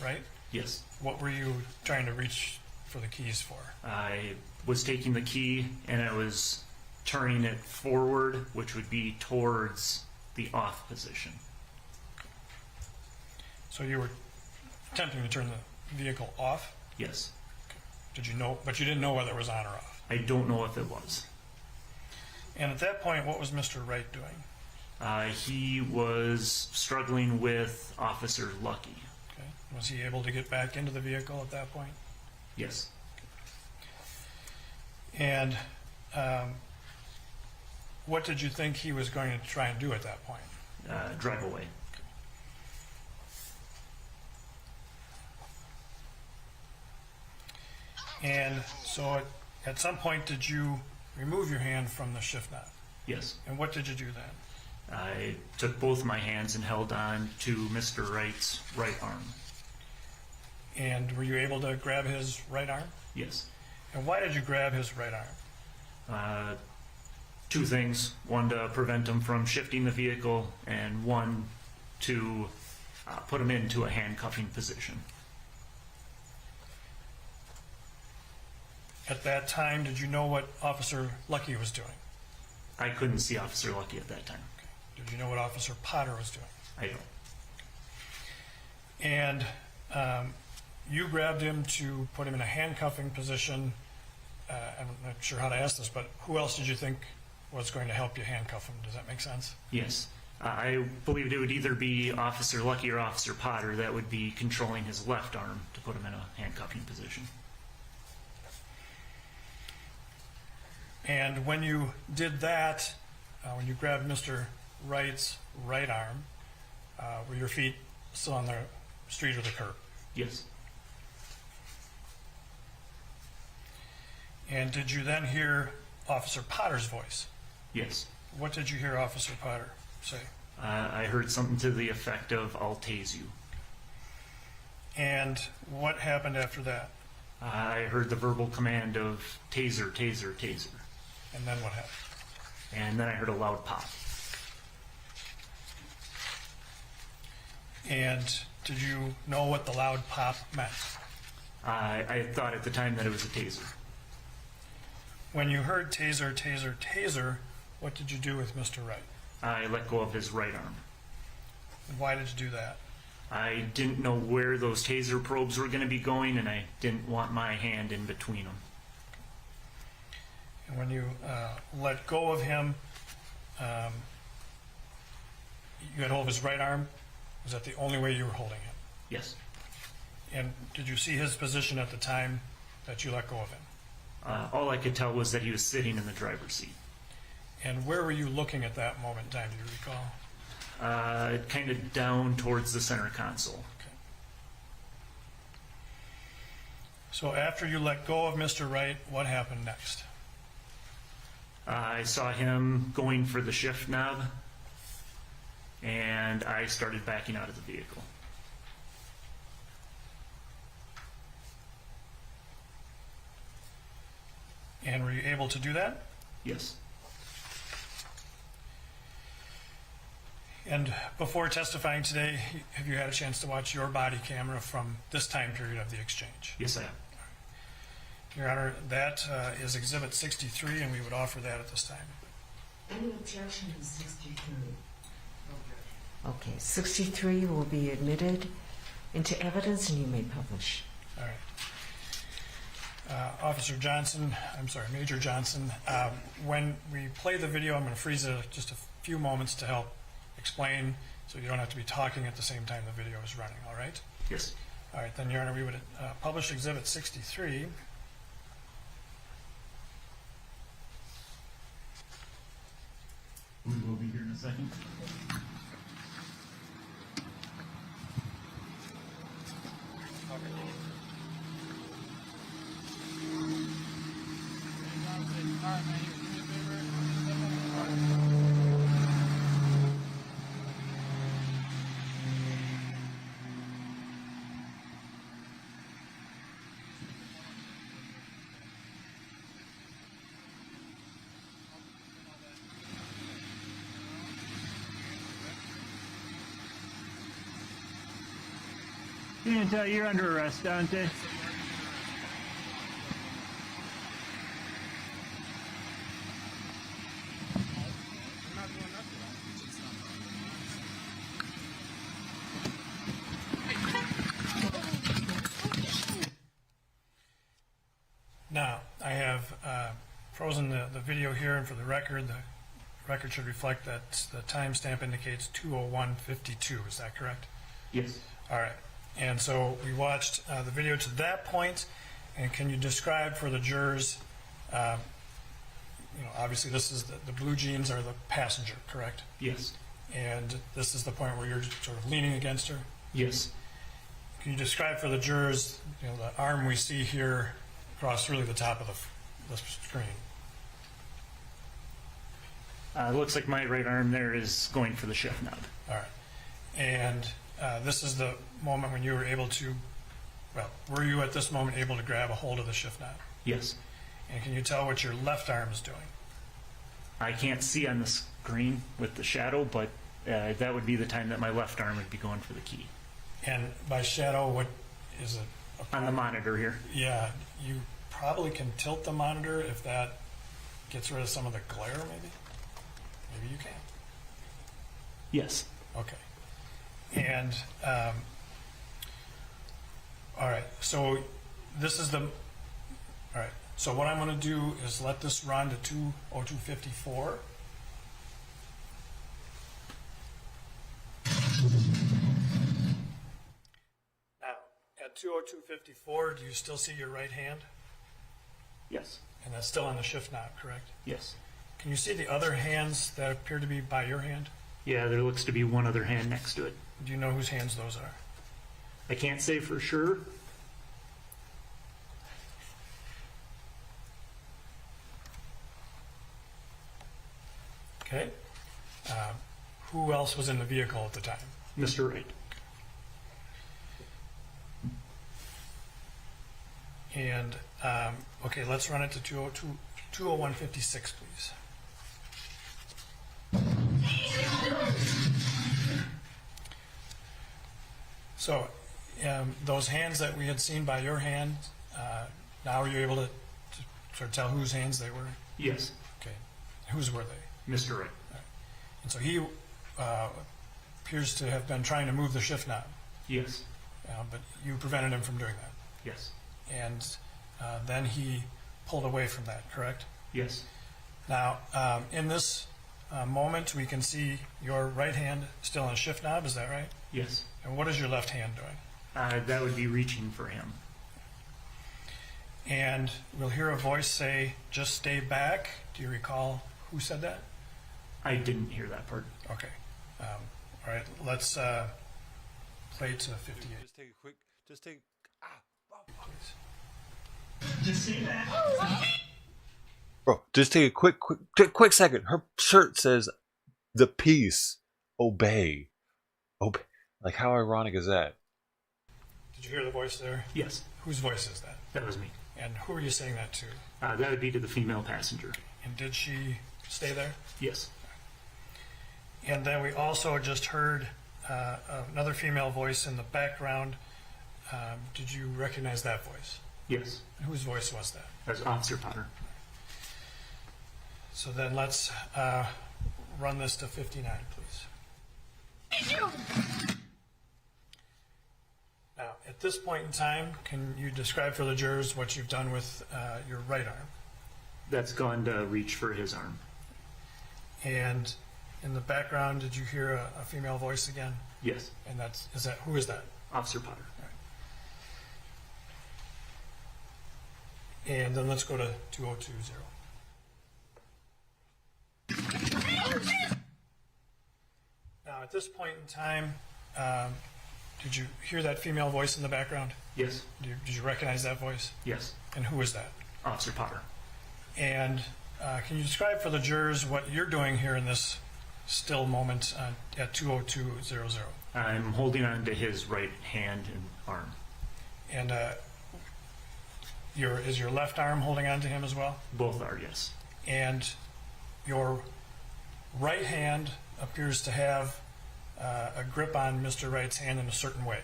right? Yes. What were you trying to reach for the keys for? I was taking the key and I was turning it forward, which would be towards the off position. So you were attempting to turn the vehicle off? Yes. Did you know, but you didn't know whether it was on or off? I don't know if it was. And at that point, what was Mr. Wright doing? He was struggling with Officer Lucky. Okay. Was he able to get back into the vehicle at that point? Yes. And what did you think he was going to try and do at that point? Drive away. And so at some point, did you remove your hand from the shift knob? Yes. And what did you do then? I took both my hands and held on to Mr. Wright's right arm. And were you able to grab his right arm? Yes. And why did you grab his right arm? Two things. One, to prevent him from shifting the vehicle, and one, to put him into a handcuffing position. At that time, did you know what Officer Lucky was doing? I couldn't see Officer Lucky at that time. Okay. Did you know what Officer Potter was doing? I don't. And you grabbed him to put him in a handcuffing position. I'm not sure how to ask this, but who else did you think was going to help you handcuff him? Does that make sense? Yes. I believed it would either be Officer Lucky or Officer Potter that would be controlling his left arm to put him in a handcuffing position. And when you did that, when you grabbed Mr. Wright's right arm, were your feet still on the street or the curb? Yes. And did you then hear Officer Potter's voice? Yes. What did you hear Officer Potter say? I heard something to the effect of, "I'll tase you." And what happened after that? I heard the verbal command of taser, taser, taser. And then what happened? And then I heard a loud pop. And did you know what the loud pop meant? I thought at the time that it was a taser. When you heard taser, taser, taser, what did you do with Mr. Wright? I let go of his right arm. And why did you do that? I didn't know where those taser probes were going to be going, and I didn't want my hand in between them. And when you let go of him, you had hold of his right arm. Was that the only way you were holding him? Yes. And did you see his position at the time that you let go of him? All I could tell was that he was sitting in the driver's seat. And where were you looking at that moment in time? Do you recall? Kind of down towards the center console. Okay. So after you let go of Mr. Wright, what happened next? I saw him going for the shift knob, and I started backing out of the vehicle. And were you able to do that? Yes. And before testifying today, have you had a chance to watch your body camera from this time period of the exchange? Yes, I have. Your Honor, that is Exhibit 63, and we would offer that at this time. Any objection to 63? Okay, 63 will be admitted into evidence and you may publish. All right. Officer Johnson, I'm sorry, Major Johnson, when we play the video, I'm going to freeze it just a few moments to help explain so you don't have to be talking at the same time the video is running, all right? Yes. All right, then, Your Honor, we would publish Exhibit 63. We will be here in a second. You're under arrest, Duante. Now, I have frozen the video here, and for the record should reflect that the timestamp indicates 2:01:52. Is that correct? Yes. All right. And so we watched the video to that point, and can you describe for the jurors, obviously this is the blue jeans are the passenger, correct? Yes. And this is the point where you're sort of leaning against her? Yes. Can you describe for the jurors, the arm we see here across really the top of the screen? It looks like my right arm there is going for the shift knob. All right. And this is the moment when you were able to, were you at this moment able to grab a hold of the shift knob? Yes. And can you tell what your left arm is doing? I can't see on the screen with the shadow, but that would be the time that my left arm would be going for the key. And by shadow, what is it? On the monitor here. Yeah, you probably can tilt the monitor if that gets rid of some of the glare, maybe? Maybe you can. Yes. Okay. And, all right, so this is all right, so what I'm going to do is let this run to 2:02:54. Now, at 2:02:54, do you still see your right hand? Yes. And that's still on the shift knob, correct? Yes. Can you see the other hands that appear to be by your hand? Yeah, there looks to be one other hand next to it. Do you know whose hands those are? I can't say for sure. Okay. Who else was in the vehicle at the time? Mr. Wright. And, okay, let's run it to 2:01:56, please. So, those hands that we had seen by your hand, now are you able to sort of tell whose hands they were? Yes. Okay. Whose were they? Mr. Wright. Right. And so he appears to have been trying to move the shift knob. Yes. But you prevented him from doing that. Yes. And then he pulled away from that, correct? Yes. Now, in this moment, we can see your right hand still on a shift knob, is that right? Yes. And what is your left hand doing? That would be reaching for him. And we'll hear a voice say, "Just stay back." Do you recall who said that? I didn't hear that part. Okay. All right, let's play to 58. Just take a quick, Please. Just say that. Bro, just take a quick second. Her shirt says, "The peace, obey." Obey. Like, how ironic is that? Did you hear the voice there? Yes, Whose voice is that? that was me. And who are you saying that to? That would be to the female passenger. And did she stay there? Yes. And then we also just heard another female voice in the background. Did you recognize that voice? Yes. And whose voice was that? That was Officer Potter. So then let's run this to 59, please. Now, at this point in time, can you describe for the jurors what you've done with your right arm? That's gone to reach for his arm. And in the background, did you hear a female voice again? Yes. And who is that? Officer Potter. And then let's go to 2020. Now, at this point in time, did you hear that female voice in the background? Yes. Did you recognize that voice? Yes. And who was that? Officer Potter. And can you describe for the jurors what you're doing here in this still moment at 20200? I'm holding on to his right hand and arm. And is your left arm holding on to him as well? Both are, yes. And your right hand appears to have a grip on Mr. Wright's hand in a certain way.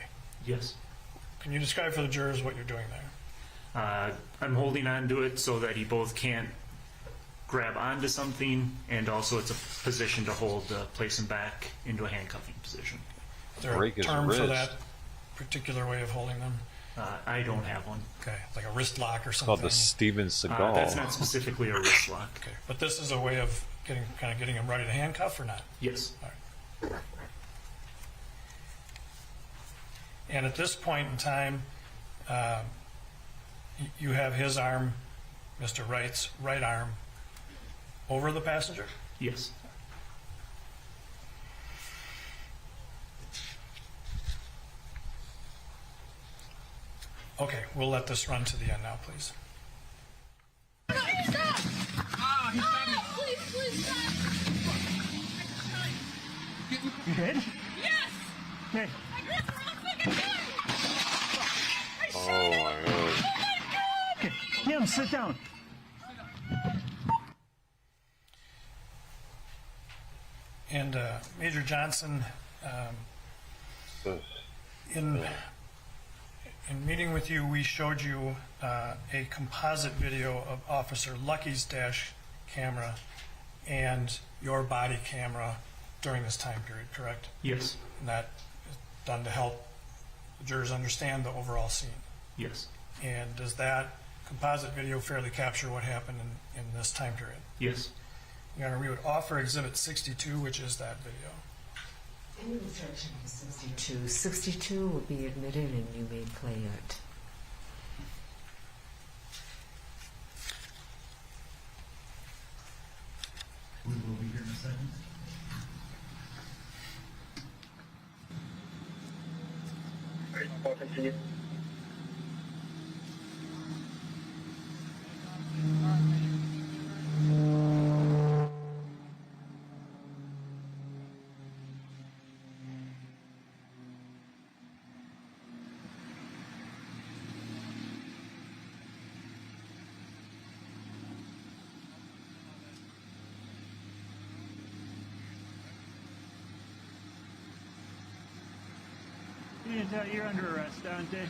Yes. Can you describe for the jurors what you're doing there? I'm holding on to it so that he both can't grab onto something, and also it's a position to hold, place him back into a handcuffing position. Is there a term for that particular way of holding them? I don't have one. Okay, like a wrist lock or something? Called the Steven Seagal. That's not specifically a wrist lock. Okay, but this is a way of getting him ready to handcuff or not? Yes. All right. And at this point in time, you have his arm, Mr. Wright's right arm, over the passenger? Yes. Okay, we'll let this run to the end now, please. You good? Yes! Okay. Oh my god. Okay. Kim, sit down. And Major Johnson, in meeting with you, we showed you a composite video of Officer Lucky's dash camera and your body camera during this time period, correct? Yes. And that is done to help the jurors understand the overall scene. Yes. And does that composite video fairly capture what happened in this time period? Yes. Your Honor, we would offer Exhibit 62, which is that video. Any instruction to 62. 62 will be admitted and you may play it. We will be here in a second. Talking to you. You're under arrest, Duante.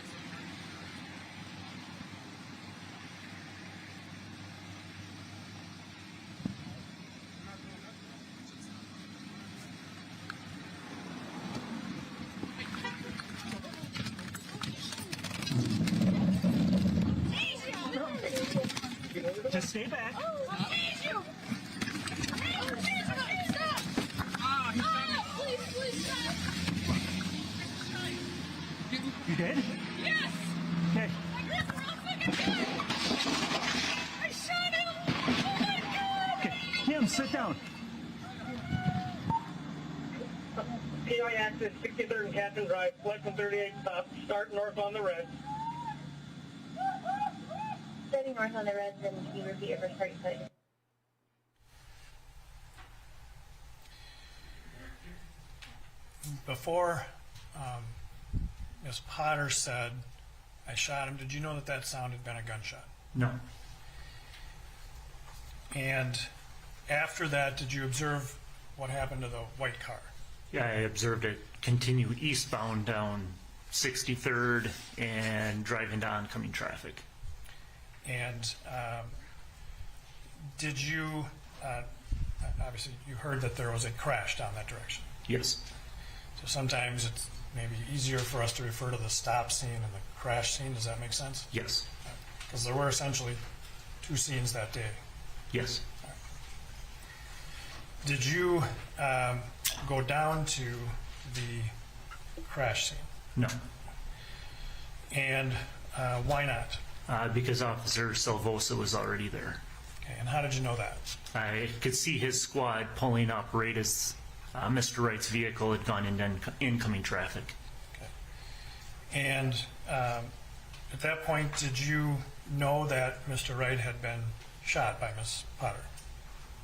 Just stay back. You did? Yes! Okay. I shot him! Oh my god! Okay. Kim, sit down. PI access 63rd and Captain Drive, flight from 38 stop, start north on the red. Setting north on the reds, and can you repeat your first part, please? Before Ms. Potter said, I shot him, did you know that that sound had been a gunshot? No. And after that, did you observe what happened to the white car? Yeah, I observed it continue eastbound down 63rd and drive into oncoming traffic. And did you, obviously you heard that there was a crash down that direction. Yes. So sometimes it's maybe easier for us to refer to the stop scene and the crash scene. Does that make sense? Yes. Because there were essentially two scenes that day. Yes. Did you go down to the crash scene? No. And why not? Because Officer Salvosa was already there. Okay, and how did you know that? I could see his squad pulling up right as Mr. Wright's vehicle had gone into incoming traffic. Okay. And at that point, did you know that Mr. Wright had been shot by Ms. Potter?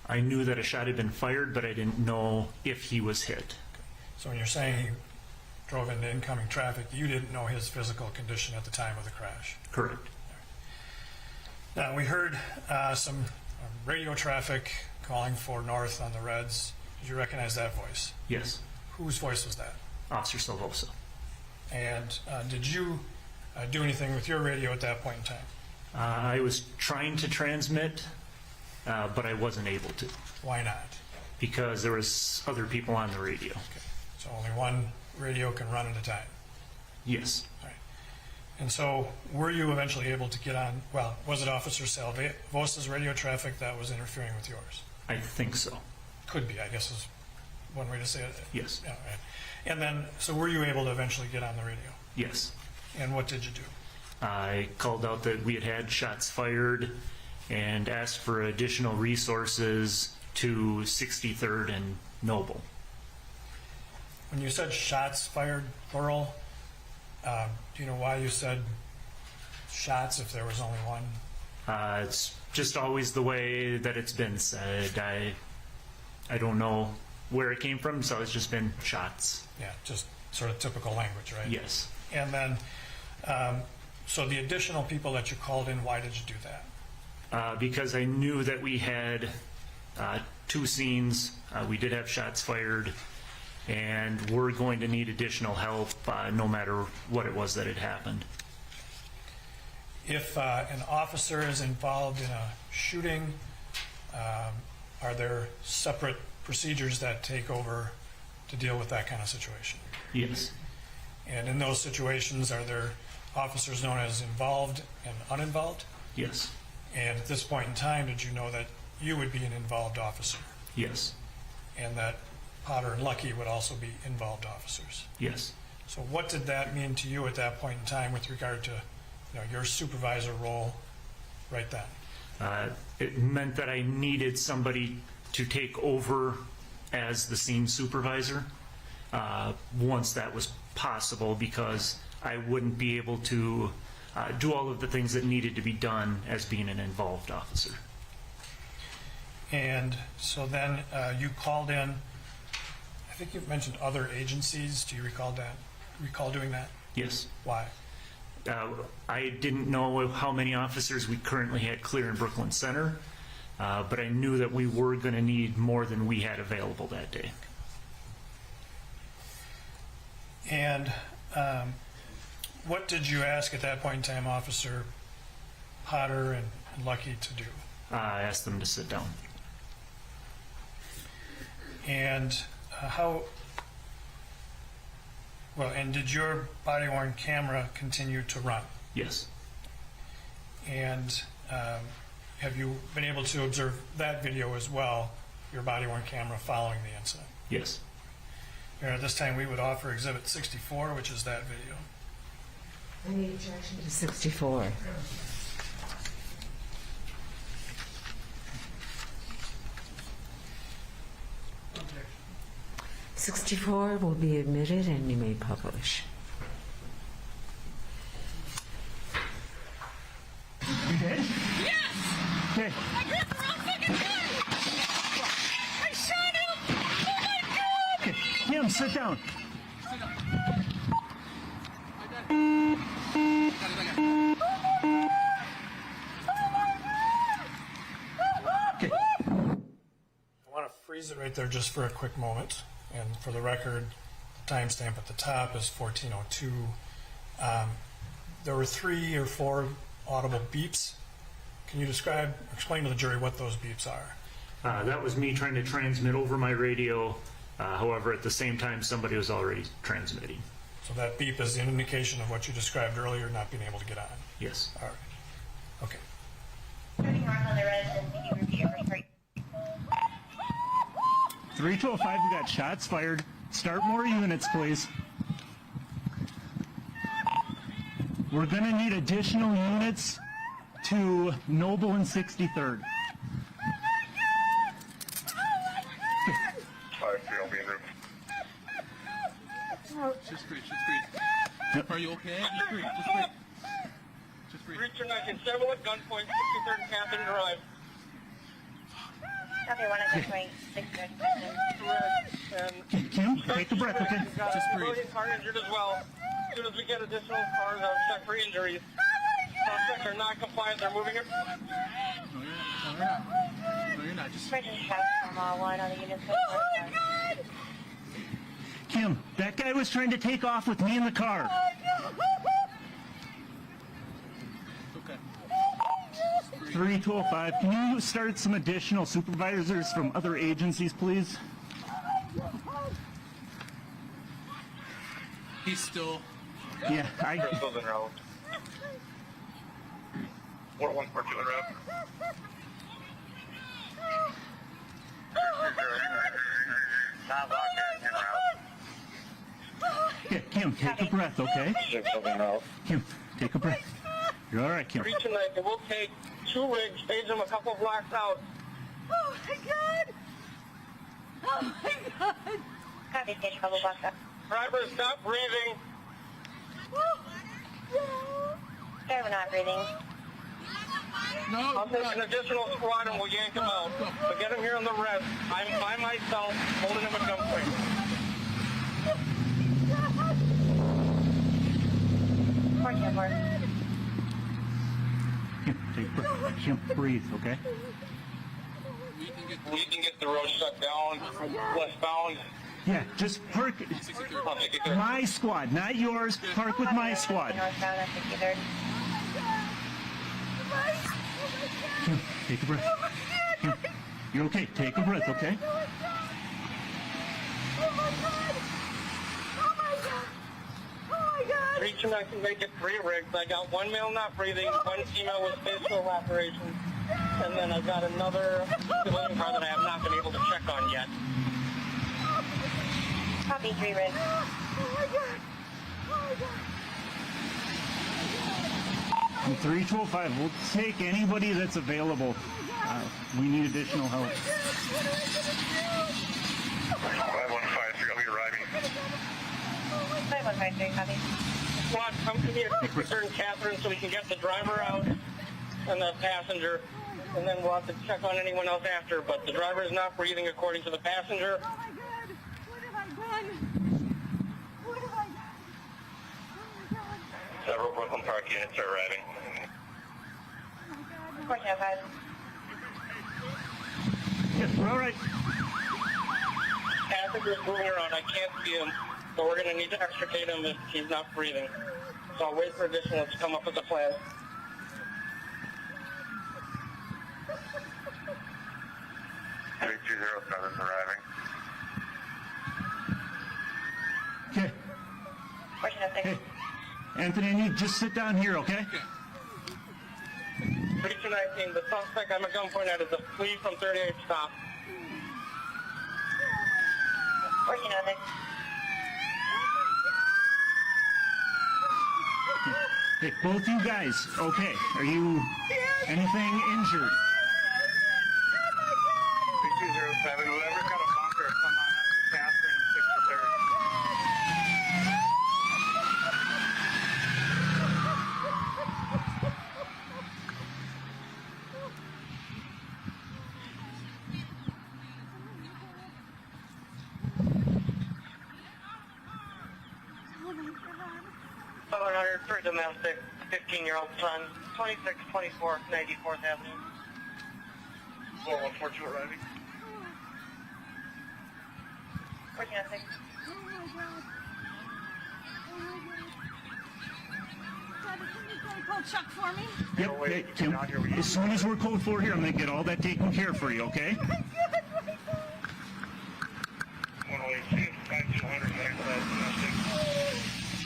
I knew that a shot had been fired, but I didn't know if he was hit. Okay. So when you're saying he drove into incoming traffic, you didn't know his physical condition at the time of the crash? Correct. Now, we heard some radio traffic calling for north on the reds. Did you recognize that voice? Yes. Whose voice was that? Officer Salvosa. And did you do anything with your radio at that point in time? I was trying to transmit, but I wasn't able to. Why not? Because there was other people on the radio. Okay. So only one radio can run at a time? Yes. All right. And so were you eventually able to get on, well, was it Officer Salvosa's radio traffic that was interfering with yours? I think so. Could be, I guess is one way to say it. Yes. Yeah, right. And then, so were you able to eventually get on the radio? Yes. And what did you do? I called out that we had had shots fired and asked for additional resources to 63rd and Noble. When you said shots fired, plural, do you know why you said shots if there was only one? It's just always the way that it's been said. I don't know where it came from, so it's just been shots. Yeah, just sort of typical language, right? Yes. And then, so the additional people that you called in, why did you do that? Because I knew that we had two scenes. We did have shots fired, and we're going to need additional help no matter what it was that had happened. If an officer is involved in a shooting, are there separate procedures that take over to deal with that kind of situation? Yes. And in those situations, are there officers known as involved and uninvolved? Yes. And at this point in time, did you know that you would be an involved officer? Yes. And that Potter and Lucky would also be involved officers? Yes. So what did that mean to you at that point in time with regard to your supervisor role right then? It meant that I needed somebody to take over as the scene supervisor once that was possible, because I wouldn't be able to do all of the things that needed to be done as being an involved officer. And so then you called in, I think you mentioned other agencies. Do you recall doing that? Yes. Why? I didn't know how many officers we currently had clear in Brooklyn Center, but I knew that we were going to need more than we had available that day. And what did you ask at that point in time Officer Potter and Lucky to do? I asked them to sit down. And and did your body-worn camera continue to run? Yes. And have you been able to observe that video as well, your body-worn camera following the incident? Yes. And at this time, we would offer Exhibit 64, which is that video. Any objection to 64? 64 will be admitted and you may publish. You did? Okay. I grabbed the wrong fucking gun! I shot him! Oh my god! Okay. Kim, sit down. Okay. I want to freeze it right there just for a quick moment. And for the record, the timestamp at the top is 14:02. There were 3 or 4 audible beeps. Can you explain to the jury what those beeps are? That was me trying to transmit over my radio. However, at the same time, somebody was already transmitting. So that beep is an indication of what you described earlier, not being able to get on. Yes. All right. Okay. Turning north on the red, and can you repeat your first target? 3205, we got shots fired. Start more units, please. We're going to need additional units to Noble and 63rd. Just breathe. Are you okay? Just breathe. Just breathe. Reach your 1970 at gunpoint, 63rd Catherine Drive. Okay, 196.6. Kim, take a breath, okay? Just breathe. Car injured as well. As soon as we get additional cars, I'll check for injuries. Suspects are not compliant. They're moving it. No, you're not. Just Emergency shots from all 1 on the unit. Oh my god! Kim, that guy was trying to take off with me in the car. okay. 3205, can you start some additional supervisors from other agencies, please? He's still. Yeah, Crystals in route. 4142 in route. Not locked in route. Yeah, Kim, take a breath, okay? Kim, take a breath. You're all right, Kim. Reach tonight. It will take 2 rigs, stage them a couple blocks out. Oh my god! Oh my god! Copy, stage couple blocks up. Driver, stop breathing. Driver not breathing. I'll take an additional squad and we'll yank him out. But get him here on the rest. I'm by myself, holding him at gunpoint. Kim, take a breath. Kim, breathe, okay? We can get the road shut down, westbound. Yeah, just park. My squad, not yours. Park with my squad. Northbound on 63rd. Kim, take a breath. Kim, you're okay. Take a breath, okay? Oh my god! Oh my god! Oh my god! Reach him, I can make it 3 rigs. I got 1 male not breathing, 1 female with facial lacerations, and then I've got another civilian car that I have not been able to check on yet. Copy, 3 rigs. Oh my god! Oh my god! From 3205, we'll take anybody that's available. We need additional help. 5153, I'll be arriving. 5153, copy. Squad, come to me at 63rd Catherine so we can get the driver out and the passenger, and then we'll have to check on anyone else after. But the driver is not breathing according to the passenger. Oh my god! What have I done? What have I done? Oh my god! Several Brooklyn Park units are arriving. 1405. Yes, we're all right. Passenger's moving around. I can't see him, so we're going to need to extricate him if he's not breathing. So I'll wait for additional to come up with a plan. is arriving. Okay. Hey, Anthony, I need just sit down here, okay? 3219, the suspect I'm at gunpoint at is a flee from 38 stop. Working on it. Hey, both you guys, okay? Are you anything injured? 3207, whoever's got a bunker, come on up to Catherine 63rd. for domestic, 15-year-old son, 2624 94th Avenue. 414 arriving. For domestic. Oh my god. Oh my god. Daddy, can you go call Chuck for me? Yep. Hey, Kim, as soon as we're code 4 here, I'm going to get all that taken care of for you, okay? 108, 5200, domestic.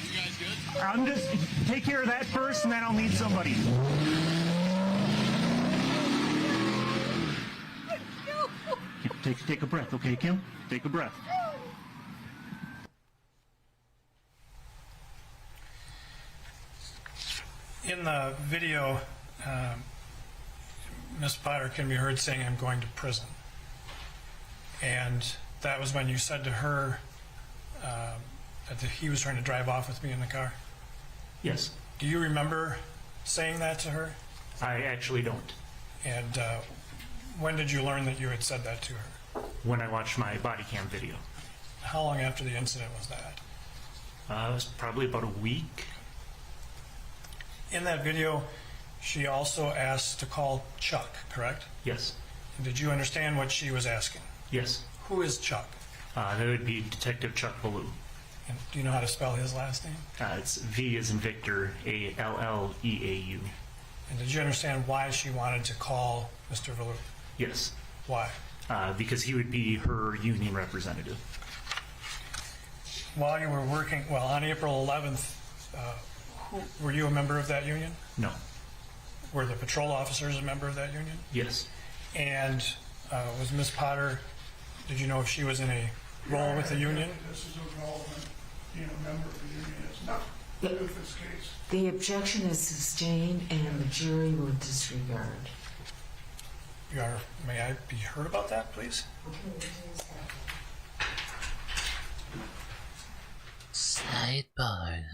You guys good? I'm just take care of that first, and then I'll need somebody. Kim, take a breath, okay, Kim? Take a breath. In the video, Miss Potter can be heard saying, "I'm going to prison." And that was when you said to her that he was trying to drive off with me in the car. Yes. Do you remember saying that to her? I actually don't. And when did you learn that you had said that to her? When I watched my body cam video. How long after the incident was that? It was probably about a week. In that video, she also asked to call Chuck, correct? Yes. And did you understand what she was asking? Yes. Who is Chuck? That would be Detective Chuck Ballou. And do you know how to spell his last name? It's V as in Victor, Alleeau. And did you understand why she wanted to call Mr. Ballou? Yes. Why? Because he would be her union representative. While you were working, well, on April 11th, were you a member of that union? No. Were the patrol officers a member of that union? Yes. And was Miss Potter, did you know if she was in a role with the union? This is irrelevant. Being a member of the union is not with this case. The objection is sustained and the jury will disregard. May I be heard about that, please? Sidebar.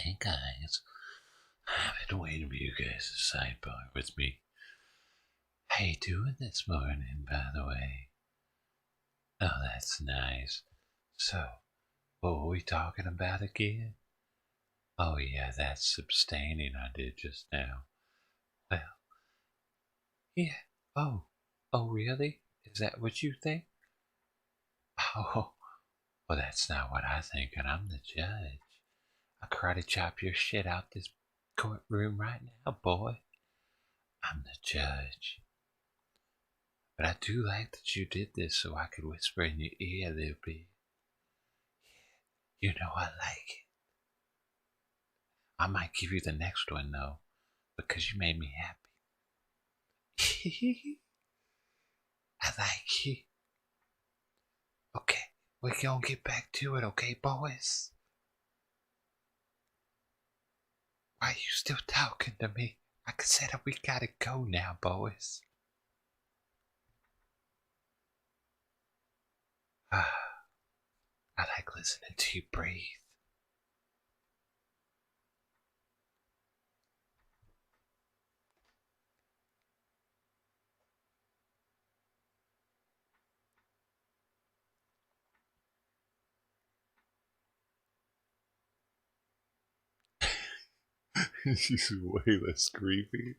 Hey guys, I've been waiting for you guys to sidebar with me. How you doing this morning, by the way? Oh, that's nice. So, what were we talking about again? Oh yeah, that's abstaining I did just now. Well, yeah. Oh really? Is that what you think? Oh, well, that's not what I think, and I'm the judge. I karate chop your shit out this courtroom right now, boy. I'm the judge. But I do like that you did this so I could whisper in your ear a little bit. Yeah, you know I like it. I might give you the next one, though, because you made me happy. I like you. Okay, we're gonna get back to it, okay, boys? Why are you still talking to me? I said we gotta go now, boys. I like listening to you breathe. She's way less creepy.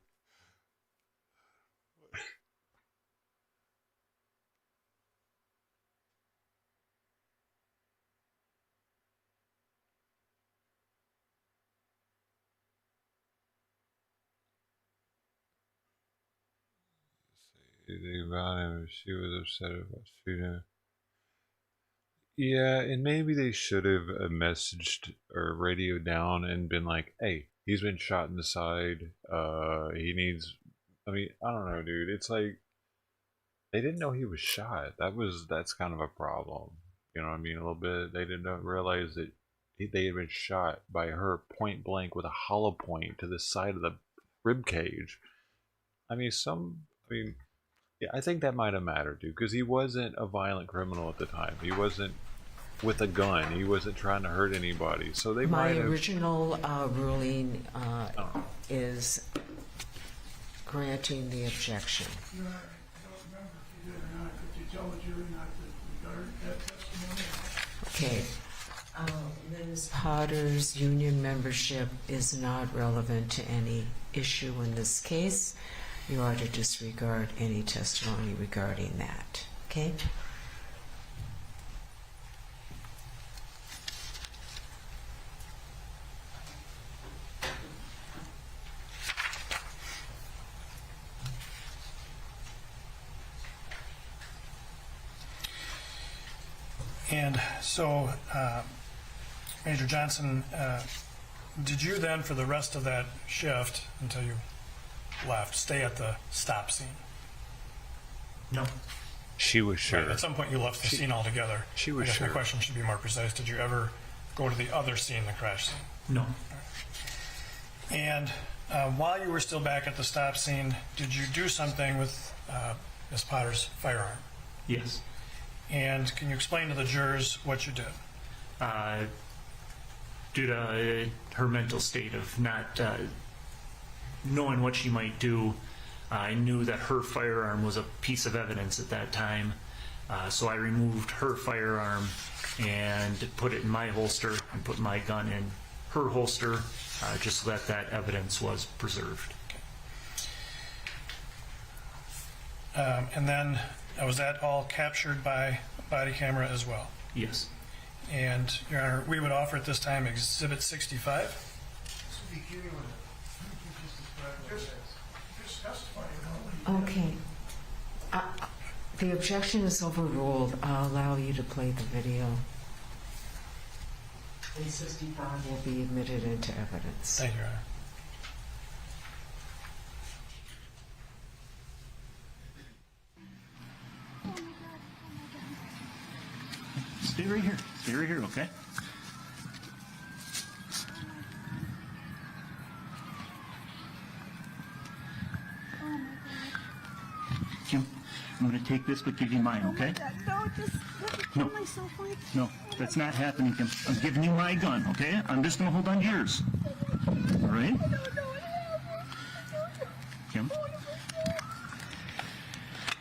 Anything about him? She was upset about shooting him. Yeah, and maybe they should have messaged or radioed down and been like, "Hey, he's been shot in the side. He needs." I mean, I don't know, dude. It's like they didn't know he was shot. That's kind of a problem. You know what I mean? A little bit. They didn't realize that they had been shot by her point blank with a hollow point to the side of the rib cage. I mean, yeah, I think that might have mattered, dude, because he wasn't a violent criminal at the time. He wasn't with a gun. He wasn't trying to hurt anybody. So they might have... My original ruling is granting the objection. I don't remember if you did or not. Could you tell the jury not to regard that testimony? Okay. Ms. Potter's union membership is not relevant to any issue in this case. You are to disregard any testimony regarding that. Okay? And so, Major Johnson, did you then, for the rest of that shift until you left, stay at the stop scene? No. She was sure. Right, at some point you left the scene altogether. She was I guess sure. my question should be more precise. Did you ever go to the other scene, the crash scene? No. And while you were still back at the stop scene, did you do something with Ms. Potter's firearm? Yes. And can you explain to the jurors what you did? Due to her mental state of not knowing what she might do, I knew that her firearm was a piece of evidence at that time, so I removed her firearm and put it in my holster and put my gun in her holster, just so that that evidence was preserved. And then was that all captured by body camera as well? Yes. And, Your Honor, we would offer at this time Exhibit 65. Okay. The objection is overruled. I'll allow you to play the video. And 65 will be admitted into evidence. Thank you, Your Honor. Stay right here. Stay right here, okay? Kim, I'm going to take this but give you mine, okay? No, just let me kill myself, Mike. No, that's not happening, Kim. I'm giving you my gun, okay? I'm just going to hold on to yours. All right? Kim?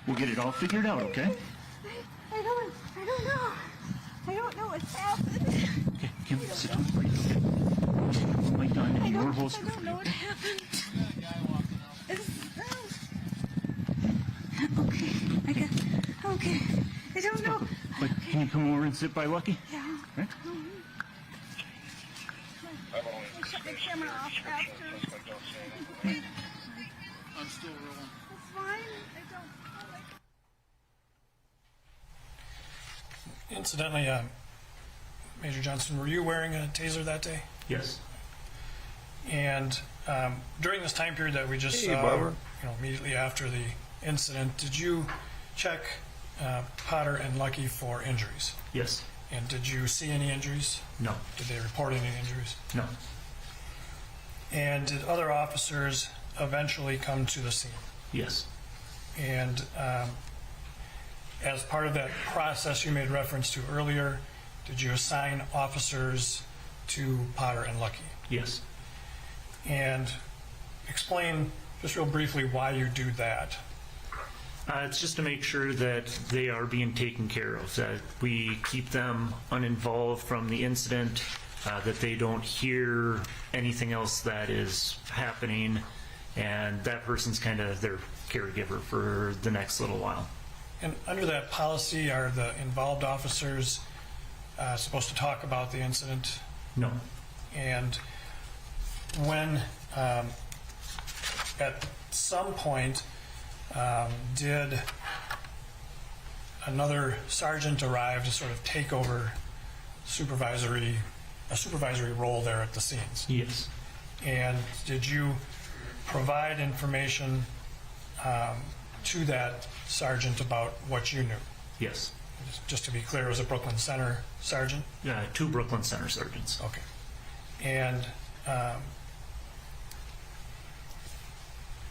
We'll get it all figured out, okay? I don't know. I don't know what's happened. Okay, Kim, sit down, please, okay? My gun in your holster. I don't know what happened. Okay. I don't know. Like, can you come over and sit by Lucky? Yeah. Right? I'll shut the camera off after. I'm still rolling. It's fine. I don't. Incidentally, Major Johnson, were you wearing a taser that day? Yes. And during this time period that we just saw, immediately after the incident, did you check Potter and Lucky for injuries? Yes. And did you see any injuries? No. Did they report any injuries? No. And did other officers eventually come to the scene? Yes. And as part of that process you made reference to earlier, did you assign officers to Potter and Lucky? Yes. And explain just real briefly why you do that. It's just to make sure that they are being taken care of, that we keep them uninvolved from the incident, that they don't hear anything else that is happening, and that person's kind of their caregiver for the next little while. And under that policy, are the involved officers supposed to talk about the incident? No. And when, at some point, did another sergeant arrive to sort of take over a supervisory role there at the scenes? Yes. And did you provide information to that sergeant about what you knew? Yes. Just to be clear, it was a Brooklyn Center sergeant? Yeah, 2 Brooklyn Center sergeants. Okay. And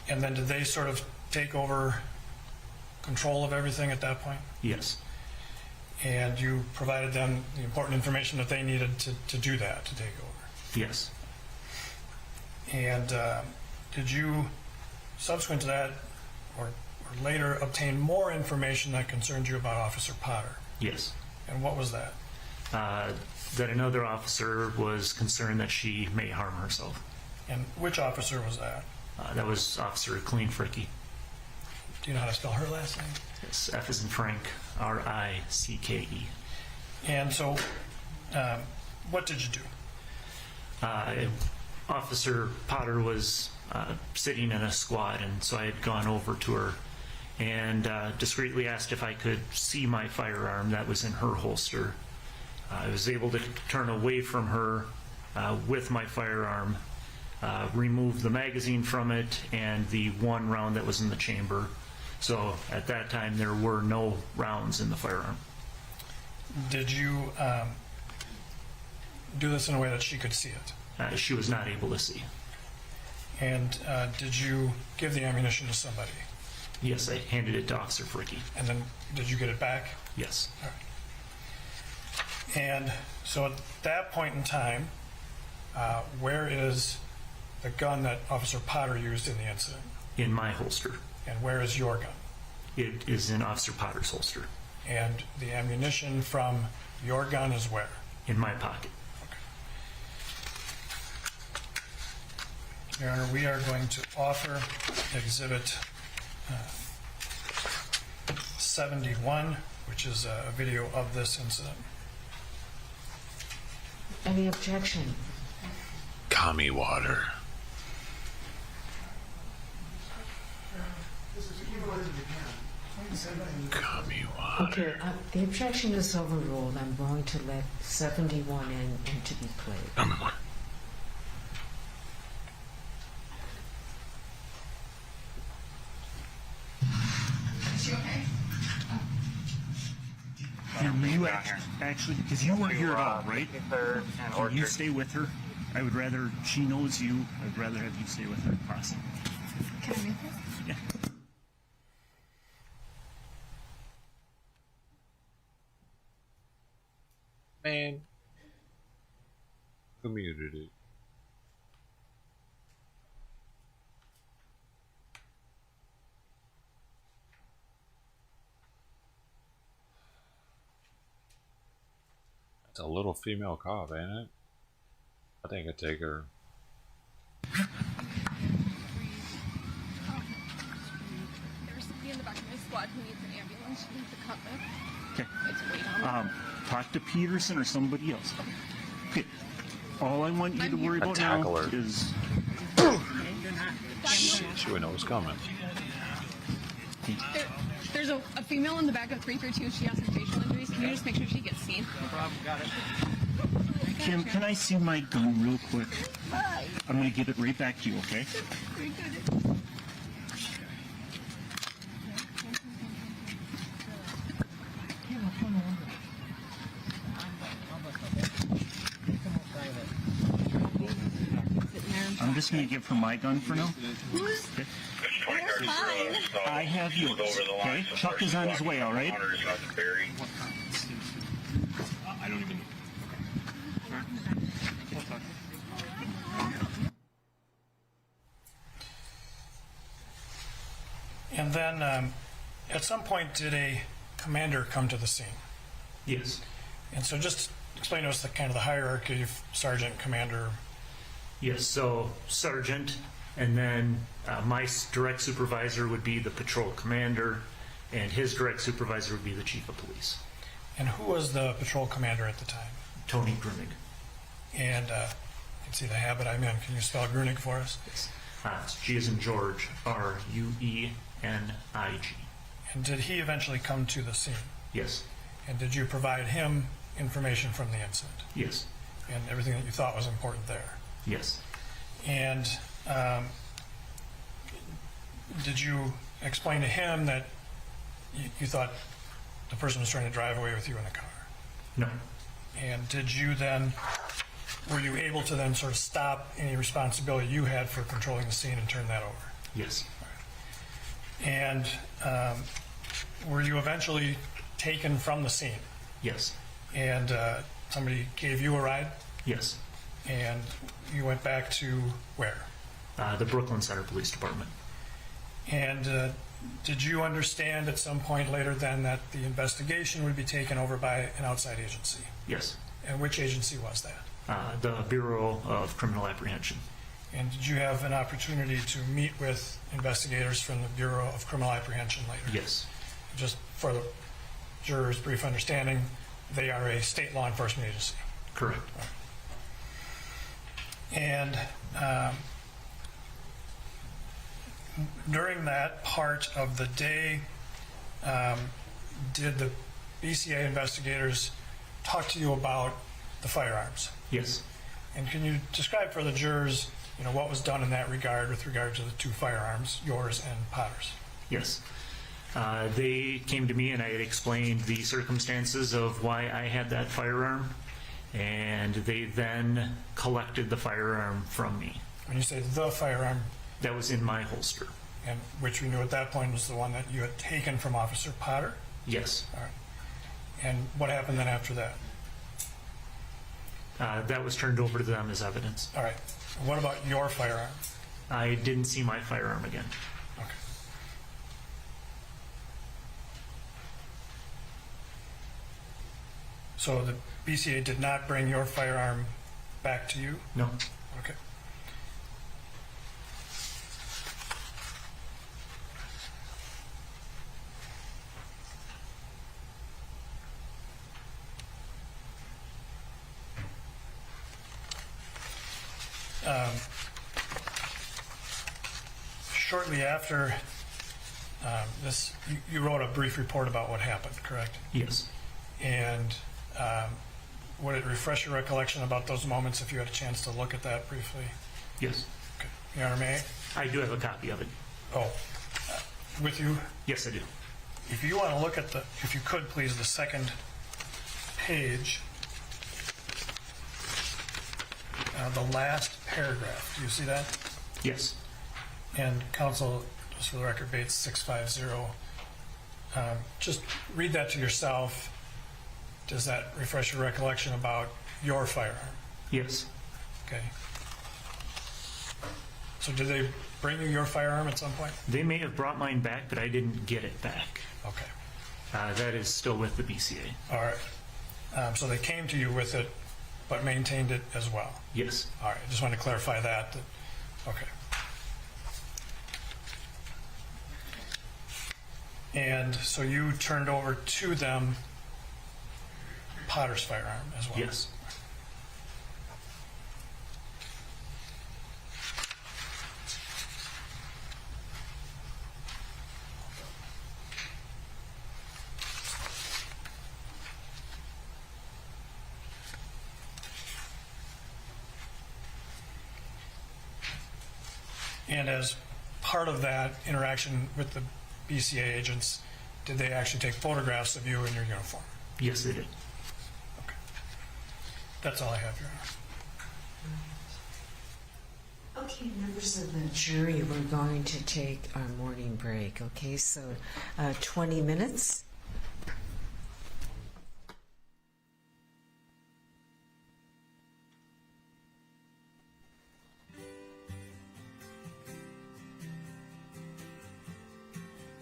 then did they sort of take over control of everything at that point? Yes. And you provided them the important information that they needed to do that, to take over? Yes. And did you, subsequent to that, or later, obtain more information that concerned you about Officer Potter? Yes. And what was that? that another officer was concerned that she may harm herself. And which officer was that? That was Officer Clean Fricky. Do you know how to spell her last name? Yes, F as in Frank, R-I-C-K-E. And so, what did you do? Officer Potter was sitting in a squad, and so I had gone over to her and discreetly asked if I could see my firearm that was in her holster. I was able to turn away from her with my firearm, remove the magazine from it and the one round that was in the chamber. So at that time there were no rounds in the firearm. Did you do this in a way that she could see it? She was not able to see. And did you give the ammunition to somebody? Yes, I handed it to Officer Fricky. And then did you get it back? Yes. All right. And so at that point in time, where is the gun that Officer Potter used in the incident? In my holster. And where is your gun? It is in Officer Potter's holster. And the ammunition from your gun is where? In my pocket. Your Honor, we are going to offer Exhibit 71, which is a video of this incident. Any objection? Kami water. Kami water. Okay, the objection is overruled. I'm going to let 71 in to be played. Kami water. Were you actually, because you weren't here at all, right? Can you stay with her? I would rather, she knows you, I'd rather have you stay with her if possible. Can I make this? Yeah. Man. Community. It's a little female cop, ain't it? I think I'd take her. There was somebody in the back of my squad who needs an ambulance. She needs a cut lift. Okay. It's wait on. Talk to Peterson or somebody else. Okay. All I want you to worry about now is... She would know what's coming. There's a female in the back of 332. She has some facial injuries. Can you just make sure she gets seen? No problem. Got it. Kim, can I see my gun real quick? I'm going to give it right back to you, okay? Very good. I'm just going to give her my gun for now. Okay. I have yours. Okay? Chuck is on his way, all right? I don't even... And then, at some point, did a commander come to the scene? Yes. And so just explain to us the kind of the hierarchy of sergeant, commander. Yes, so sergeant, and then my direct supervisor would be the patrol commander, and his direct supervisor would be the chief of police. And who was the patrol commander at the time? Tony Grunig. And you can see the habit I'm in. Can you spell Grunig for us? G as in George, R-U-E-N-I-G. And did he eventually come to the scene? Yes. And did you provide him information from the incident? Yes. And everything that you thought was important there? Yes. And did you explain to him that you thought the person was trying to drive away with you in the car? No. And did you then, were you able to then sort of stop any responsibility you had for controlling the scene and turn that over? Yes. And were you eventually taken from the scene? Yes. And somebody gave you a ride? Yes. And you went back to where? The Brooklyn Center Police Department. And Did you understand at some point later then that the investigation would be taken over by an outside agency? Yes. And which agency was that? The Bureau of Criminal Apprehension. And did you have an opportunity to meet with investigators from the Bureau of Criminal Apprehension later? Yes. Just for the jurors' brief understanding, they are a state law enforcement agency. Correct. And during that part of the day, did the BCA investigators talk to you about the firearms? Yes. And can you describe for the jurors, what was done in that regard with regard to the two firearms, yours and Potter's? Yes. They came to me and I had explained the circumstances of why I had that firearm, and they then collected the firearm from me. When you say the firearm? That was in my holster. And which we knew at that point was the one that you had taken from Officer Potter? Yes. All right. And what happened then after that? That was turned over to them as evidence. All right. What about your firearm? I didn't see my firearm again. Okay. So the BCA did not bring your firearm back to you? No. Okay. Shortly after this, you wrote a brief report about what happened, correct? Yes. And would it refresh your recollection about those moments if you had a chance to look at that briefly? Yes. Okay. Your Honor, may I? I do have a copy of it. Oh, with you? Yes, I do. If you want to look at if you could please, the second page, the last paragraph. Do you see that? Yes. And counsel, just for the record, Bates 650. Just read that to yourself. Does that refresh your recollection about your firearm? Yes. Okay. So did they bring you your firearm at some point? They may have brought mine back, but I didn't get it back. Okay. That is still with the BCA. All right. So they came to you with it, but maintained it as well? Yes. All right. I just wanted to clarify that. Okay. And so you turned over to them Potter's firearm as well? Yes. And as part of that interaction with the BCA agents, did they actually take photographs of you in your uniform? Yes, they did. Okay. That's all I have, Your Honor. Okay, members of the jury, we're going to take our morning break. Okay, so 20 minutes.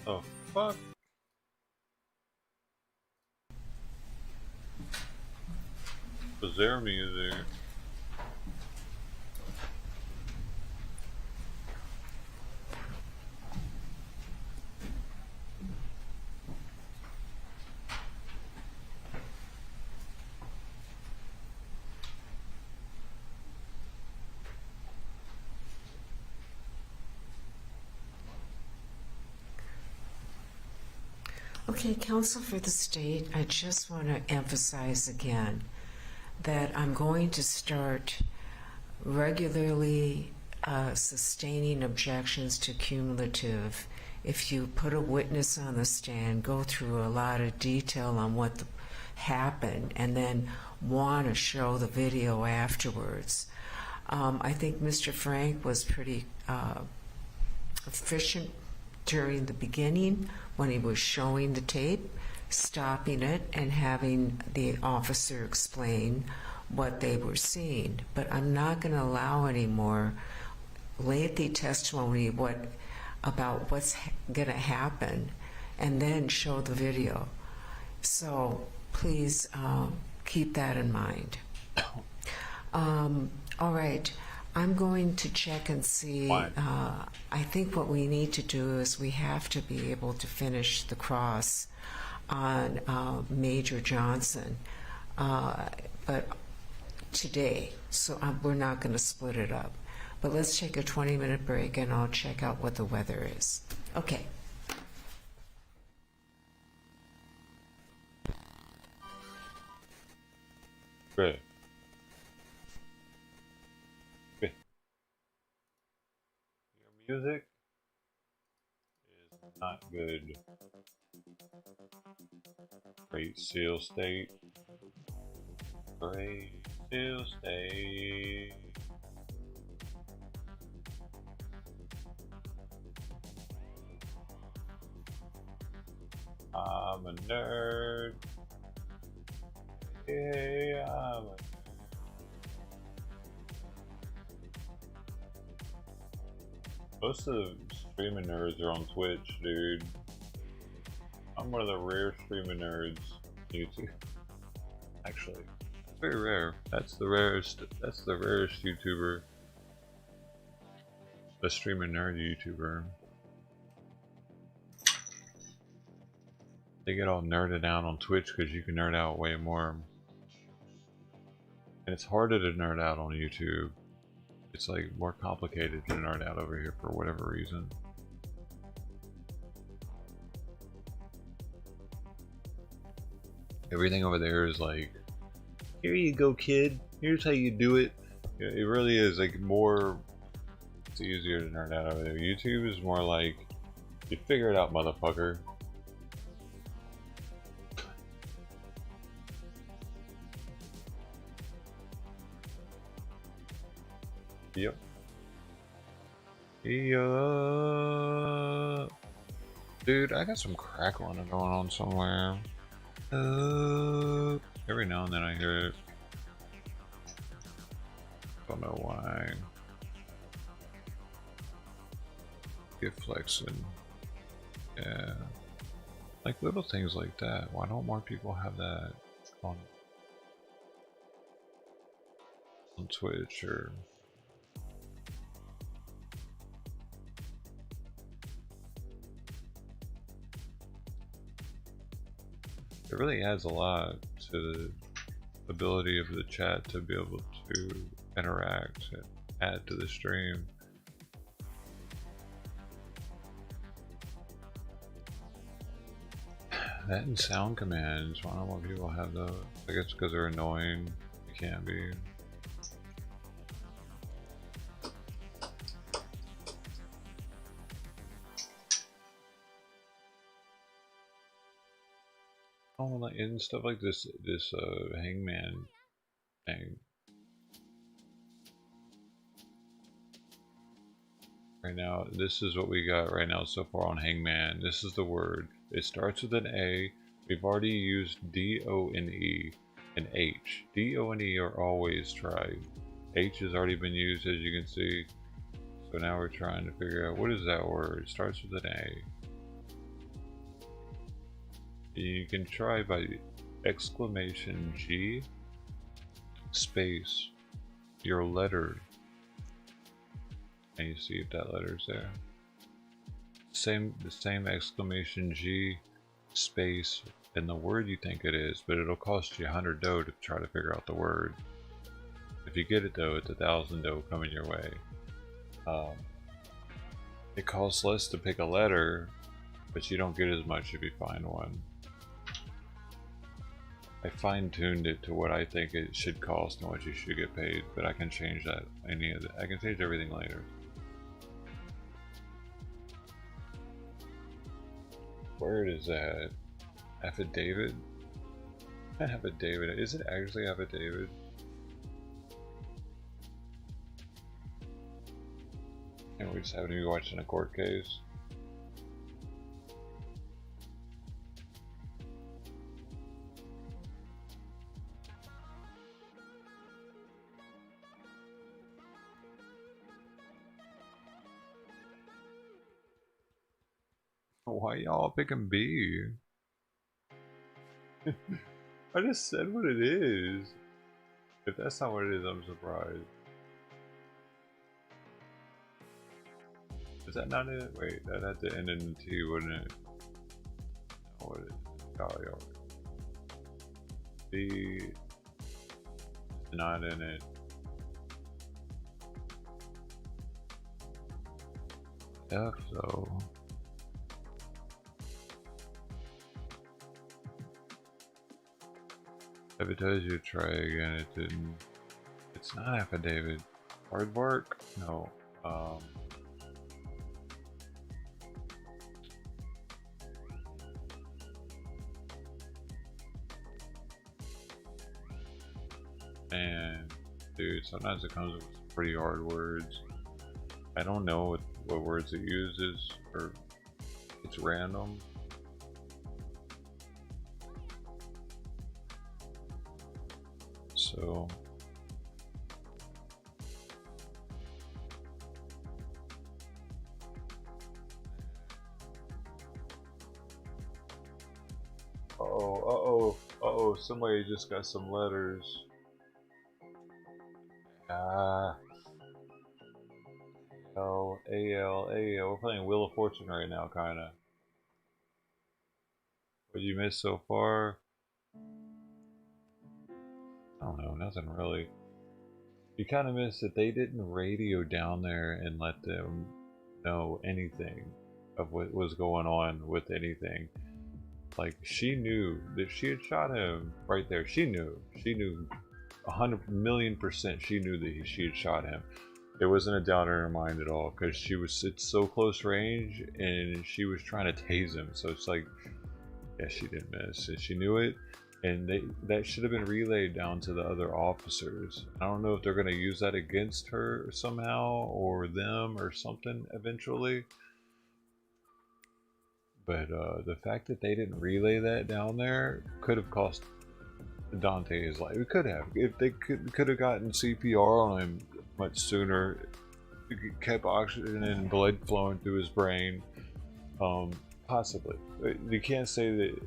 Oh, fuck. Was there music? Okay, counsel for the state, I just want to emphasize again that I'm going to start regularly sustaining objections to cumulative. If you put a witness on the stand, go through a lot of detail on what happened, and then want to show the video afterwards. I think Mr. Frank was pretty efficient during the beginning when he was showing the tape, stopping it and having the officer explain what they were seeing. But I'm not going to allow any more lengthy testimony what about what's going to happen and then show the video. So please keep that in mind. All right. I'm going to check and see. I think what we need to do is we have to be able to finish the cross on Major Johnson, but today. So we're not going to split it up. But let's take a 20-minute break and I'll check out what the weather is. Okay. Great. Your music is not good. Great Seal State. Great Seal State. I'm a nerd. Yeah, I'm a Most of the streaming nerds are on Twitch, dude. I'm one of the rare streaming nerds on YouTube. Actually, it's very rare. That's the rarest YouTuber. A streaming nerd YouTuber. They get all nerded out on Twitch because you can nerd out way more. And it's harder to nerd out on YouTube. It's like more complicated to nerd out over here for whatever reason. Everything over there is like, here you go, kid. Here's how you do it. It really is like more. It's easier to nerd out over there. YouTube is more like, you figure it out, motherfucker. Yep. Yeah. Dude, I got some crackling going on somewhere. Every now and then I hear it. Don't know why. Get flexing. Yeah. Like little things like that. Why don't more people have that on Twitch or... It really adds a lot to the ability of the chat to be able to interact and add to the stream. That and sound commands. Why don't more people have those? I guess because they're annoying. It can't be. Oh, like and stuff like this hangman thing. Right now, this is what we got right now so far on hangman. This is the word. It starts with an A. We've already used D-O-N-E and H. D-O and E are always tried. H has already been used, as you can see. So now we're trying to figure out what is that word. It starts with an A. You can try by exclamation G space your letter, and you see if that letter's there. The same exclamation G space and the word you think it is, but it'll cost you 100 dough to try to figure out the word. If you get it though, it's 1,000 dough coming your way. It costs less to pick a letter, but you don't get as much if you find one. I fine-tuned it to what I think it should cost and what you should get paid, but I can change that. I can change everything later. Word is that affidavit? Affidavit. Is it actually affidavit? And we just happen to be watching a court case. Why y'all picking B? I just said what it is. If that's not what it is, I'm surprised. Is that not it? Wait, that had to end in a T, wouldn't it? No, what is it? Oh, yeah. B is not in it. F though. If it tells you to try again, it didn't. It's not affidavit. Hard work? No. And dude, sometimes it comes with some pretty hard words. I don't know what words it uses, or it's random. So uh-oh, somebody just got some letters. We're playing Wheel of Fortune right now, kinda. What you missed so far? I don't know, nothing really. You kinda missed that they didn't radio down there and let them know anything of what was going on with anything. Like, she knew that she had shot him right there. She knew 100,000,000% she knew that she had shot him. There wasn't a doubt in her mind at all, because it's so close range and she was trying to tase him. So it's like, yeah, she didn't miss, and she knew it, and that should have been relayed down to the other officers. I don't know if they're going to use that against her somehow, or them, or something eventually. But the fact that they didn't relay that down there could have cost Duante his life. It could have. If they could have gotten CPR on him much sooner, kept oxygen and blood flowing through his brain, possibly. You can't say that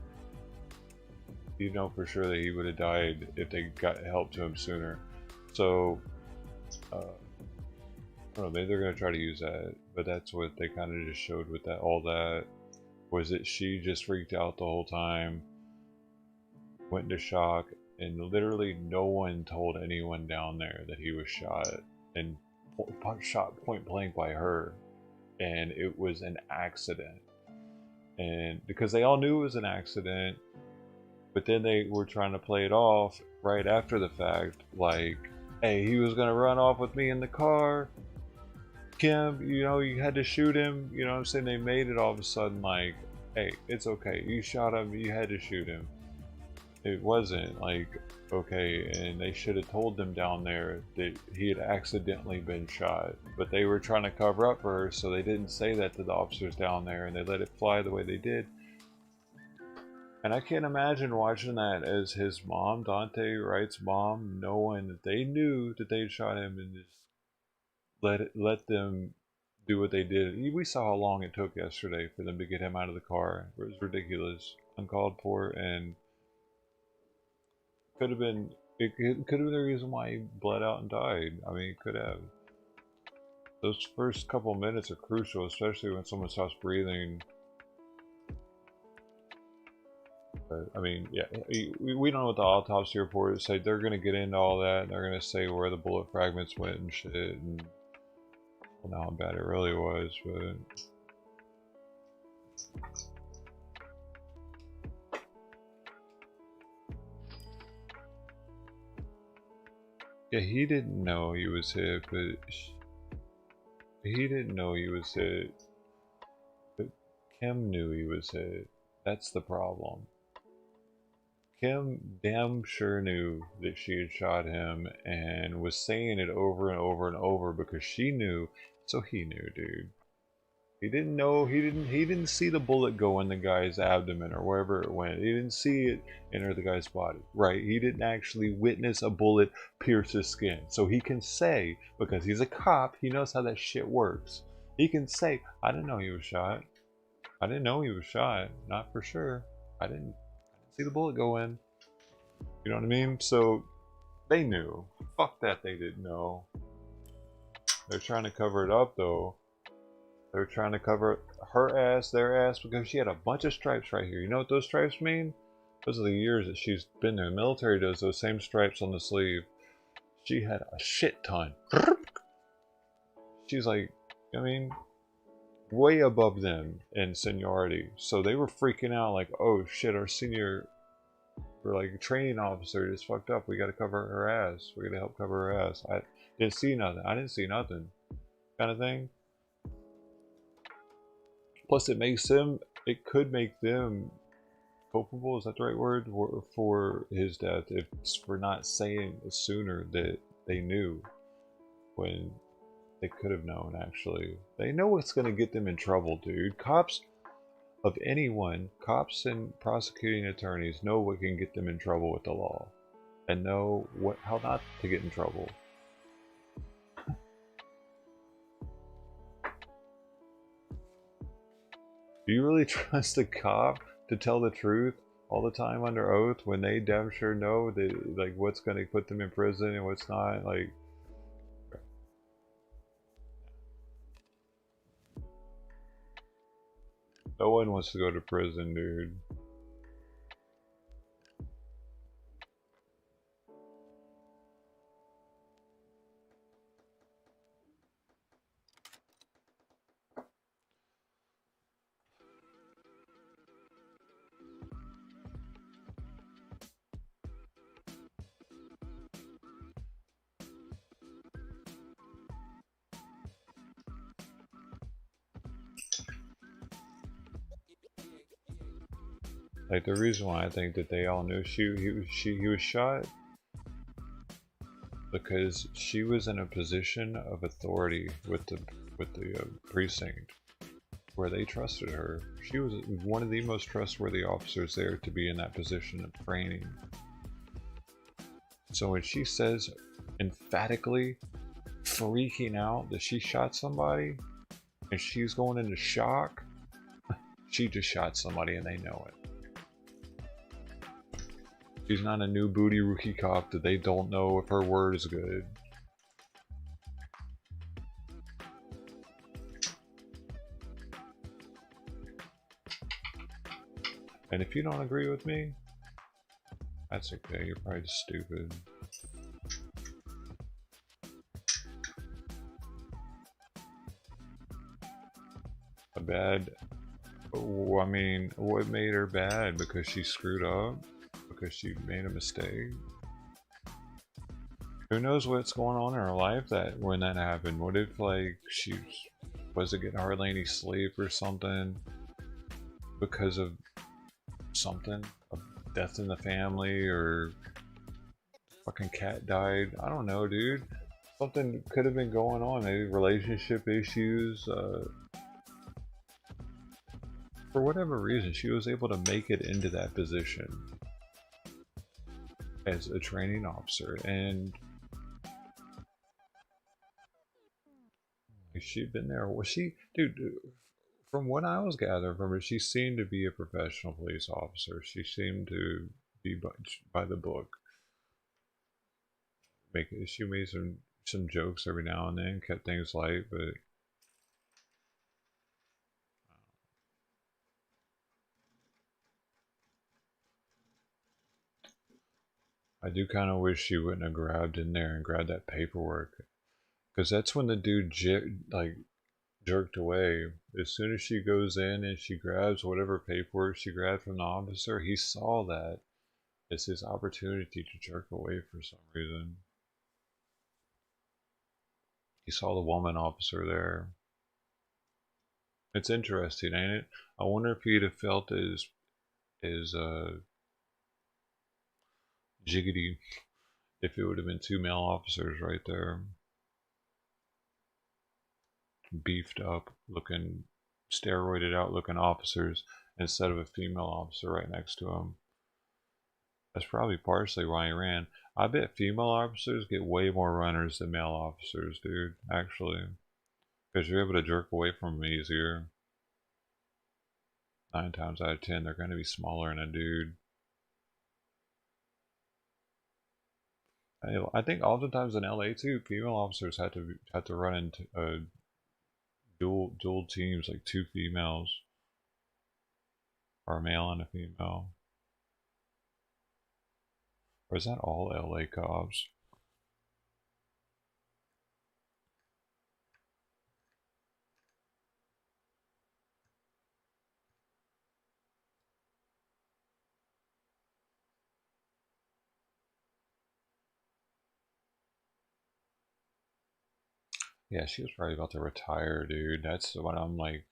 you know for sure that he would have died if they got help to him sooner. So I don't know, maybe they're going to try to use that, but that's what they kind of just showed with that. All that was that she just freaked out the whole time, went into shock, and literally no one told anyone down there that he was shot, and shot point blank by her, and it was an accident. And because they all knew it was an accident, but then they were trying to play it off right after the fact, like, hey, he was gonna run off with me in the car, Kim, you know, you had to shoot him, you know what I'm saying? They made it all of a sudden like, hey, it's okay, you shot him, you had to shoot him. It wasn't like, okay, and they should have told them down there that he had accidentally been shot, but they were trying to cover up for her, so they didn't say that to the officers down there, and they let it fly the way they did. And I can't imagine watching that as his mom, Duante Wright's mom, knowing that they knew that they shot him and just let them do what they did. We saw how long it took yesterday for them to get him out of the car. It was ridiculous, uncalled for, and could have been the reason why he bled out and died. I mean, it could have. Those first couple minutes are crucial, especially when someone stops breathing. But, I mean, yeah, we don't know what the autopsy report is. They're going to get into all that, and they're going to say where the bullet fragments went and shit, and I don't know how bad it really was, but yeah, he didn't know he was hit, but he didn't know he was hit, but Kim knew he was hit. That's the problem. Kim damn sure knew that she had shot him and was saying it over and over and over because she knew, so he knew, dude. He didn't know, he didn't see the bullet go in the guy's abdomen or wherever it went. He didn't see it enter the guy's body, right? He didn't actually witness a bullet pierce his skin. So he can say, because he's a cop, he knows how that shit works. He can say, I didn't know he was shot. I didn't know he was shot. Not for sure. I didn't see the bullet go in. You know what I mean? So they knew. Fuck that they didn't know. They're trying to cover it up though. They're trying to cover her ass, their ass, because she had a bunch of stripes right here. You know what those stripes mean? Those are the years that she's been there. The military does those same stripes on the sleeve. She had a shit ton. She's like, I mean, way above them in seniority. So they were freaking out like, oh shit, our senior, we're like, training officer just fucked up. We gotta cover her ass. We gotta help cover her ass. I didn't see nothing. I didn't see nothing. Kind of thing. Plus it makes them, it could make them culpable, is that the right word, for his death, if it's for not saying sooner that they knew when they could have known. Actually, they know what's going to get them in trouble, dude. Cops of anyone, cops and prosecuting attorneys know what can get them in trouble with the law and know how not to get in trouble. Do you really trust a cop to tell the truth all the time under oath when they damn sure know that, like, what's going to put them in prison and what's not? Like, no one wants to go to prison, dude. Like, the reason why I think that they all knew he was shot, because she was in a position of authority with the precinct where they trusted her. She was one of the most trustworthy officers there to be in that position of training. So when she says emphatically, freaking out that she shot somebody and she's going into shock, she just shot somebody and they know it. She's not a new booty rookie cop that they don't know if her word is good. And if you don't agree with me, that's okay, you're probably just stupid. I mean, what made her bad? Because she screwed up? Because she made a mistake? Who knows what's going on in her life that when that happened? What if, like, she wasn't getting hardly any sleep or something because of something, a death in the family, or fucking cat died? I don't know, dude. Something could have been going on. Maybe relationship issues. For whatever reason, she was able to make it into that position as a training officer, and she'd been there. Was she, dude? From what I was gathering from her, she seemed to be a professional police officer. She seemed to be by the book. She made some jokes every now and then, kept things light, but I do kind of wish she wouldn't have grabbed in there and grabbed that paperwork, because that's when the dude jerked away. As soon as she goes in and she grabs whatever paperwork she grabbed from the officer, he saw that as his opportunity to jerk away for some reason. He saw the woman officer there. It's interesting, ain't it? I wonder if he'd have felt as jiggity if it would have been two male officers right there, beefed up looking, steroided out looking officers, instead of a female officer right next to him. That's probably partially why he ran. I bet female officers get way more runners than male officers, dude, actually, because you're able to jerk away from them easier. 9 times out of 10, they're going to be smaller than a dude. I think oftentimes in LA too, female officers have to run into dual teams, like 2 females, or a male and a female. Or is that all LA cops? Yeah, she was probably about to retire, dude. That's what I'm like.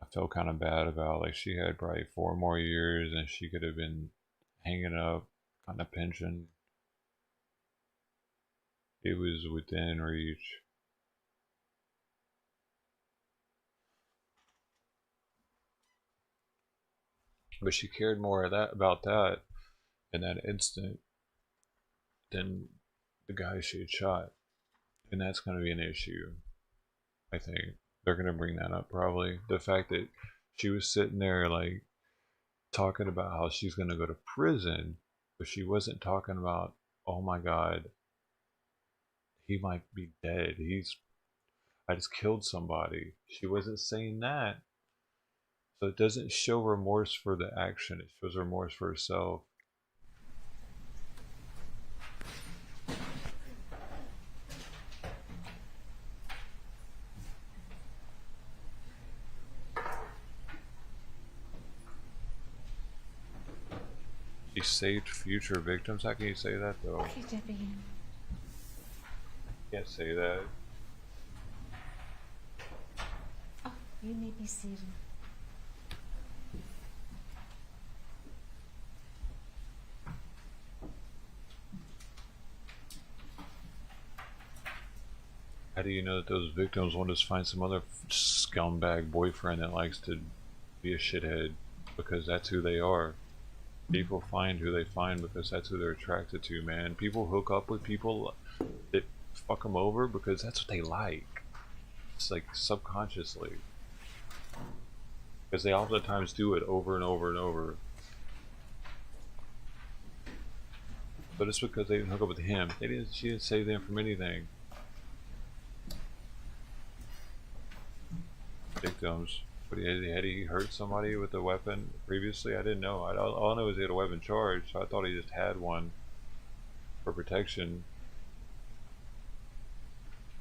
I felt kind of bad about. Like, she had probably 4 more years and she could have been hanging up on a pension. It was within reach. But she cared more about that in that instant than the guy she had shot. And that's going to be an issue. I think they're going to bring that up probably. The fact that she was sitting there like talking about how she's going to go to prison, but she wasn't talking about, oh my God, he might be dead. I just killed somebody. She wasn't saying that. So it doesn't show remorse for the action. It shows remorse for herself. She saved future victims. How can you say that though? Okay, Debbie. Can't say that. Oh, you may be seated. How do you know that those victims won't just find some other scumbag boyfriend that likes to be a shithead? Because that's who they are. People find who they find because that's who they're attracted to, man. People hook up with people that fuck them over because that's what they like. It's like subconsciously. Because they oftentimes do it over and over and over. But it's because they didn't hook up with him. She didn't save them from anything. Victims. But had he hurt somebody with a weapon previously? I didn't know. All I know is he had a weapon charge, so I thought he just had one for protection.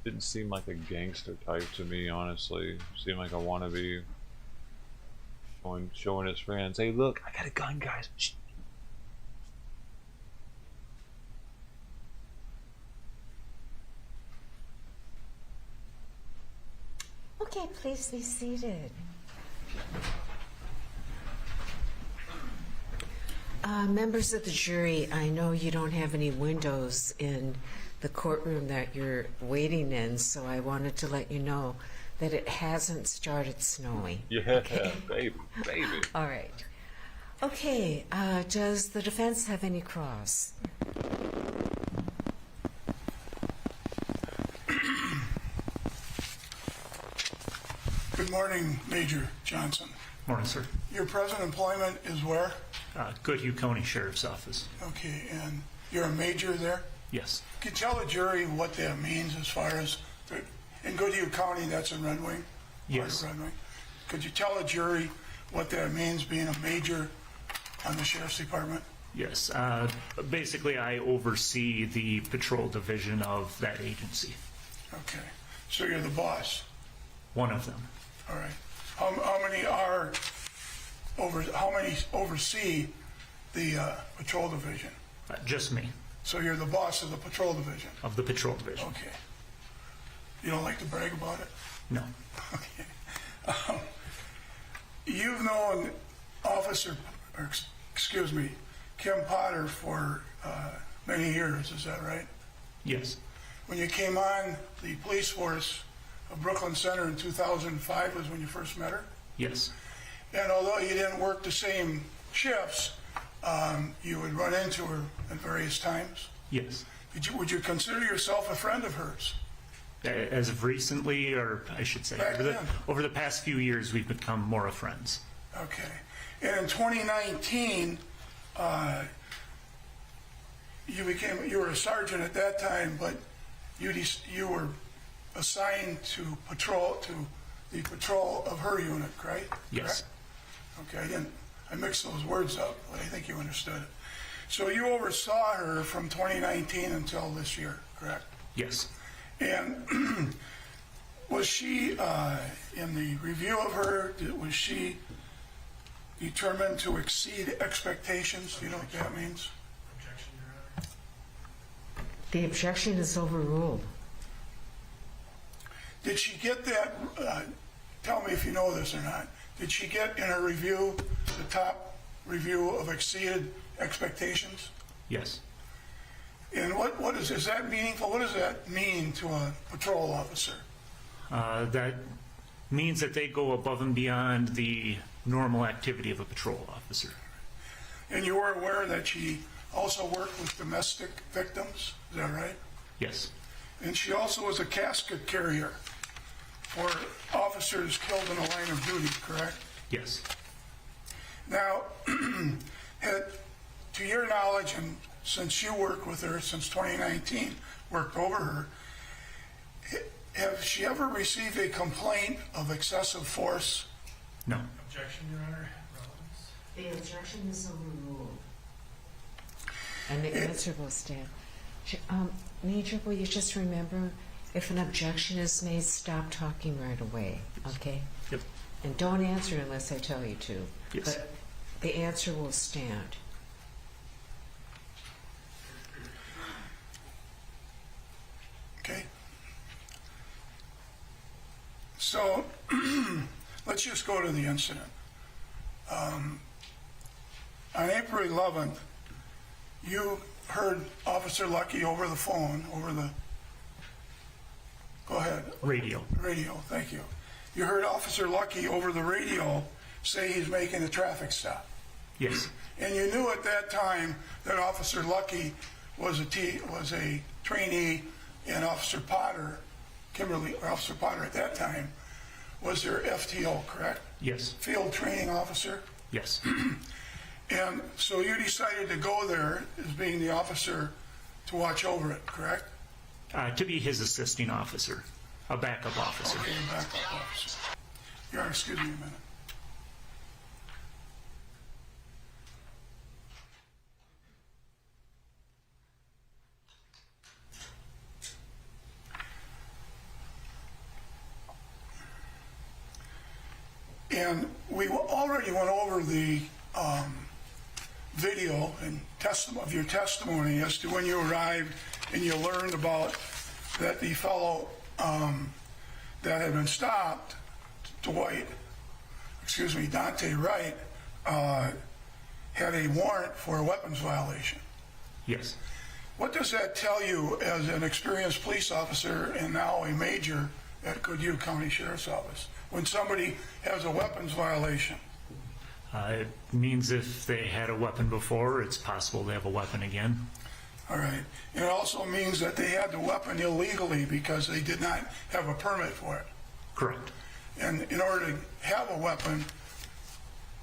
Didn't seem like a gangster type to me, honestly. Seemed like a wannabe. Showing his friends, hey look, I got a gun, guys. Shh. Okay, please be seated. Members of the jury, I know you don't have any windows in the courtroom that you're waiting in, so I wanted to let you know that it hasn't started snowing. Yeah, okay? baby. All right. Okay, does the defense have any cross? Good morning, Major Johnson. Morning, sir. Your present employment is where? Goodhue County Sheriff's Office. Okay, and you're a major there? Yes. Can you tell the jury what that means as far as, in Goodhue County, that's in Red Wing? Yes. Red Wing. Could you tell the jury what that means, being a major on the Sheriff's Department? Yes. Basically, I oversee the patrol division of that agency. Okay. So you're the boss? One of them. All right. How many oversee the patrol division? Just me. So you're the boss of the patrol division? Of the patrol division. Okay. You don't like to brag about it? No. Okay. You've known Kim Potter for many years, is that right? Yes. When you came on the police force of Brooklyn Center in 2005 was when you first met her? Yes. And although you didn't work the same shifts, you would run into her at various times? Yes. Would you consider yourself a friend of hers? As of recently, or I should say, over the past few years, we've become more of friends. Okay. And in 2019, you were a sergeant at that time, but you were assigned to the patrol of her unit, right? Yes. Correct? Okay, I mixed those words up, but I think you understood it. So you oversaw her from 2019 until this year, correct? Yes. And was she, in the review of her, was she determined to exceed expectations? Do you know what that means? The objection is overruled. Did she get that, tell me if you know this or not, did she get in her review the top review of exceeded expectations? Yes. And what is that meaningful? What does that mean to a patrol officer? That means that they go above and beyond the normal activity of a patrol officer. And you were aware that she also worked with domestic victims, is that right? Yes. And she also was a casket carrier for officers killed in the line of duty, correct? Yes. Now, to your knowledge, and since you worked with her since 2019, worked over her, has she ever received a complaint of excessive force? No. Objection, Your Honor. The objection is overruled. And the answer will stand. Major, will you just remember, if an objection is made, stop talking right away, okay? Yep. And don't answer unless I tell you to. Yes. But the answer will stand. Okay. So, let's just go to the incident. On April 11th, you heard Officer Lucky over the phone, go ahead. Radio. Radio, thank you. You heard Officer Lucky over the radio say he's making a traffic stop. Yes. And you knew at that time that Officer Lucky was a trainee, and Officer Potter at that time, was their FTO, correct? Yes. Field Training Officer? Yes. And so you decided to go there as being the officer to watch over it, correct? To be his assisting officer, a backup officer. Okay, backup officer. Your Honor, excuse me a minute. And we already went over the video and of your testimony as to when you arrived and you learned about that the fellow that had been stopped, Duante Wright, had a warrant for a weapons violation. Yes. What does that tell you as an experienced police officer and now a major at Goodhue County Sheriff's Office when somebody has a weapons violation? It means if they had a weapon before, it's possible they have a weapon again. All right. And it also means that they had the weapon illegally because they did not have a permit for it. Correct. And in order to have a weapon,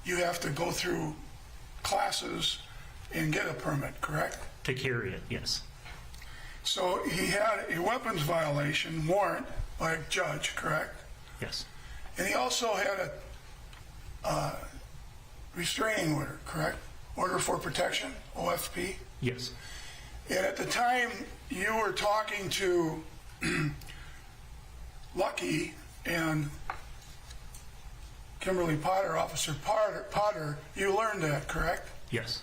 you have to go through classes and get a permit, correct? To carry it, yes. So he had a weapons violation warrant by a judge, correct? Yes. And he also had a restraining order, correct? Order for protection, OFP? Yes. And at the time you were talking to Lucky and Kimberly Potter, Officer Potter, you learned that, correct? Yes.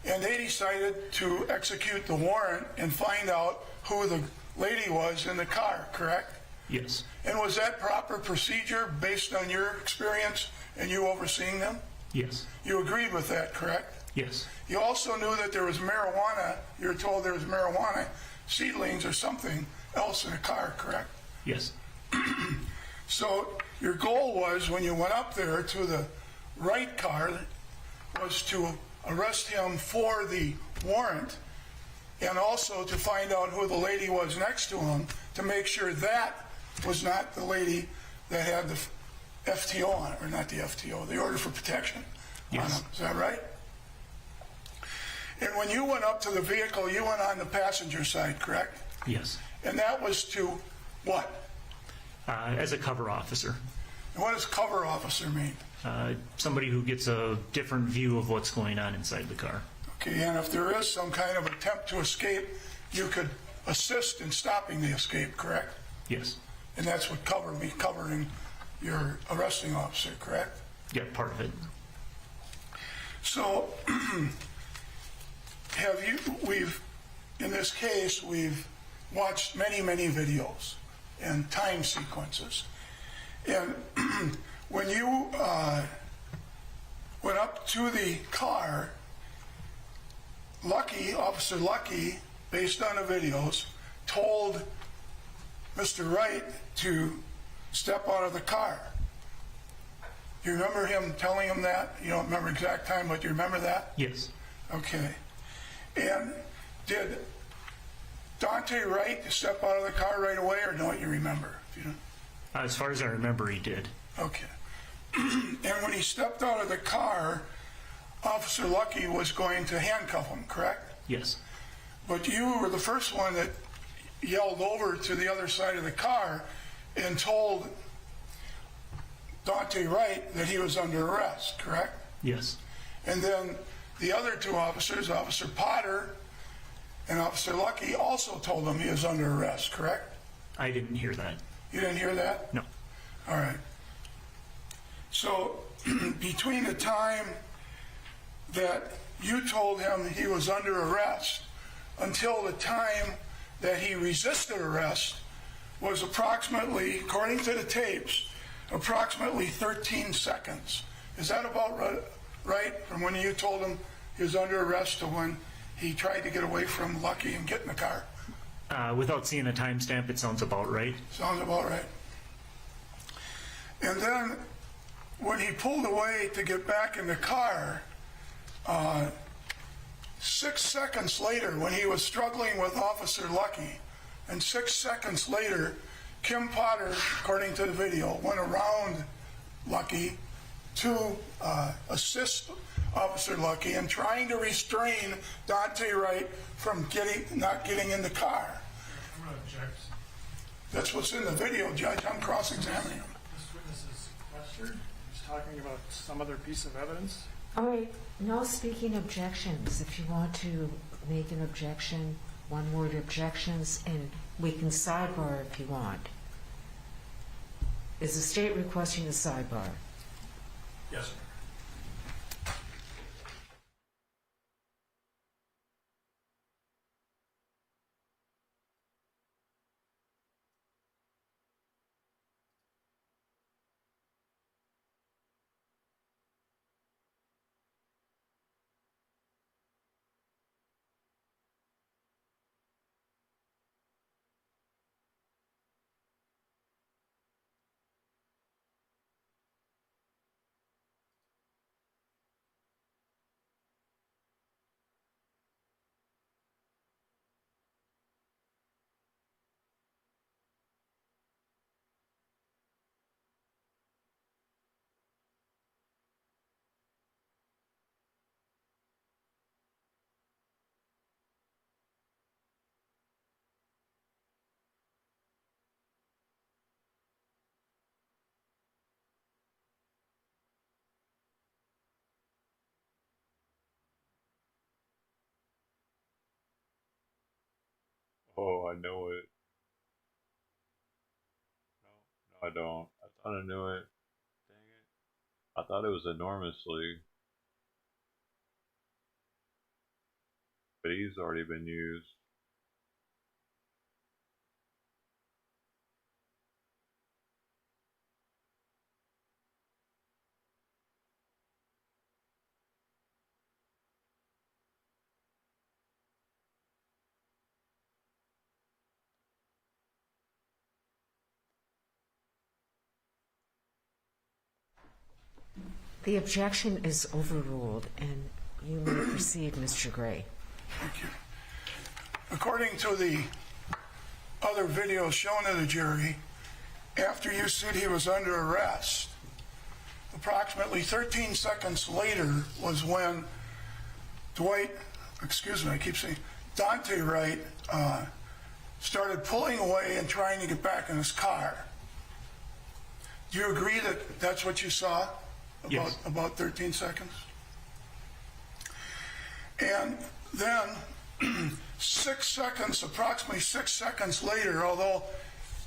And they decided to execute the warrant and find out who the lady was in the car, correct? Yes. And was that proper procedure based on your experience and you overseeing them? Yes. You agreed with that, correct? Yes. You also knew that there was marijuana, you were told there was marijuana seedlings or something else in the car, correct? Yes. So your goal was, when you went up there to the Wright car, was to arrest him for the warrant and also to find out who the lady was next to him to make sure that was not the lady that had the FTO on it, or not the FTO, the order for protection on Yes. him. Is that right? And when you went up to the vehicle, you went on the passenger side, correct? Yes. And that was to what? As a cover officer. And what does cover officer mean? Somebody who gets a different view of what's going on inside the car. Okay, and if there is some kind of attempt to escape, you could assist in stopping the escape, correct? Yes. And that's what covering your arresting officer, correct? Yeah, part of it. So, in this case, we've watched many, many videos and time sequences. And when you went up to the car, Officer Lucky, based on the videos, told Mr. Wright to step out of the car. You remember him telling him that? You don't remember exact time, but you remember that? Yes. Okay. And did Duante Wright step out of the car right away, or don't you remember? If you don't. As far as I remember, he did. Okay. And when he stepped out of the car, Officer Lucky was going to handcuff him, correct? Yes. But you were the first one that yelled over to the other side of the car and told Duante Wright that he was under arrest, correct? Yes. And then the other two officers, Officer Potter and Officer Lucky, also told him he was under arrest, correct? I didn't hear that. You didn't hear that? No. All right. So between the time that you told him he was under arrest until the time that he resisted arrest was approximately, according to the tapes, approximately 13 seconds. Is that about right? From when you told him he was under arrest to when he tried to get away from Lucky and get in the car? Without seeing a timestamp, it sounds about right. Sounds about right. And then when he pulled away to get back in the car, 6 seconds later, when he was struggling with Officer Lucky, and 6 seconds later, Kim Potter, according to the video, went around Lucky to assist Officer Lucky in trying to restrain Duante Wright from not getting in the car. I'm going to object. That's what's in the video, Judge. I'm cross-examining him. This witness is sequestered. He's talking about some other piece of evidence. All right, no speaking objections. If you want to make an objection, one-word objections, and we can sidebar if you want. Is the state requesting a sidebar? Yes, sir. Oh, I know it. No, I don't. I thought I knew it. Dang it. I thought it was enormously. But he's already been used. The objection is overruled, and you may proceed, Mr. Gray. Thank you. According to the other videos shown to the jury, after you said he was under arrest, approximately 13 seconds later was when Duante Wright started pulling away and trying to get back in his car. Do you agree that that's what you saw? Yes. About 13 seconds? And then 6 seconds, approximately 6 seconds later, although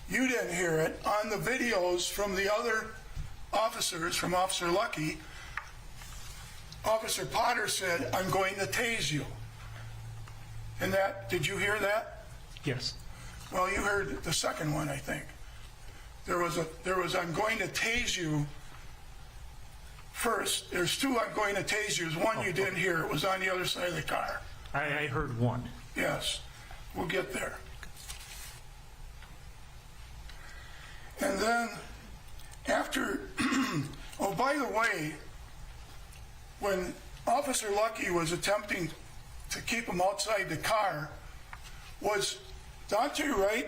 you didn't hear it, on the videos from the other officers, from Officer Lucky, Officer Potter said, "I'm going to tase you." And that, did you hear that? Yes. Well, you heard the second one, I think. There was "I'm going to tase you" first. There's two "I'm going to tase you." One you didn't hear. It was on the other side of the car. I heard one. Yes. We'll get there. And then after, oh, by the way, when Officer Lucky was attempting to keep him outside the car, was Duante Wright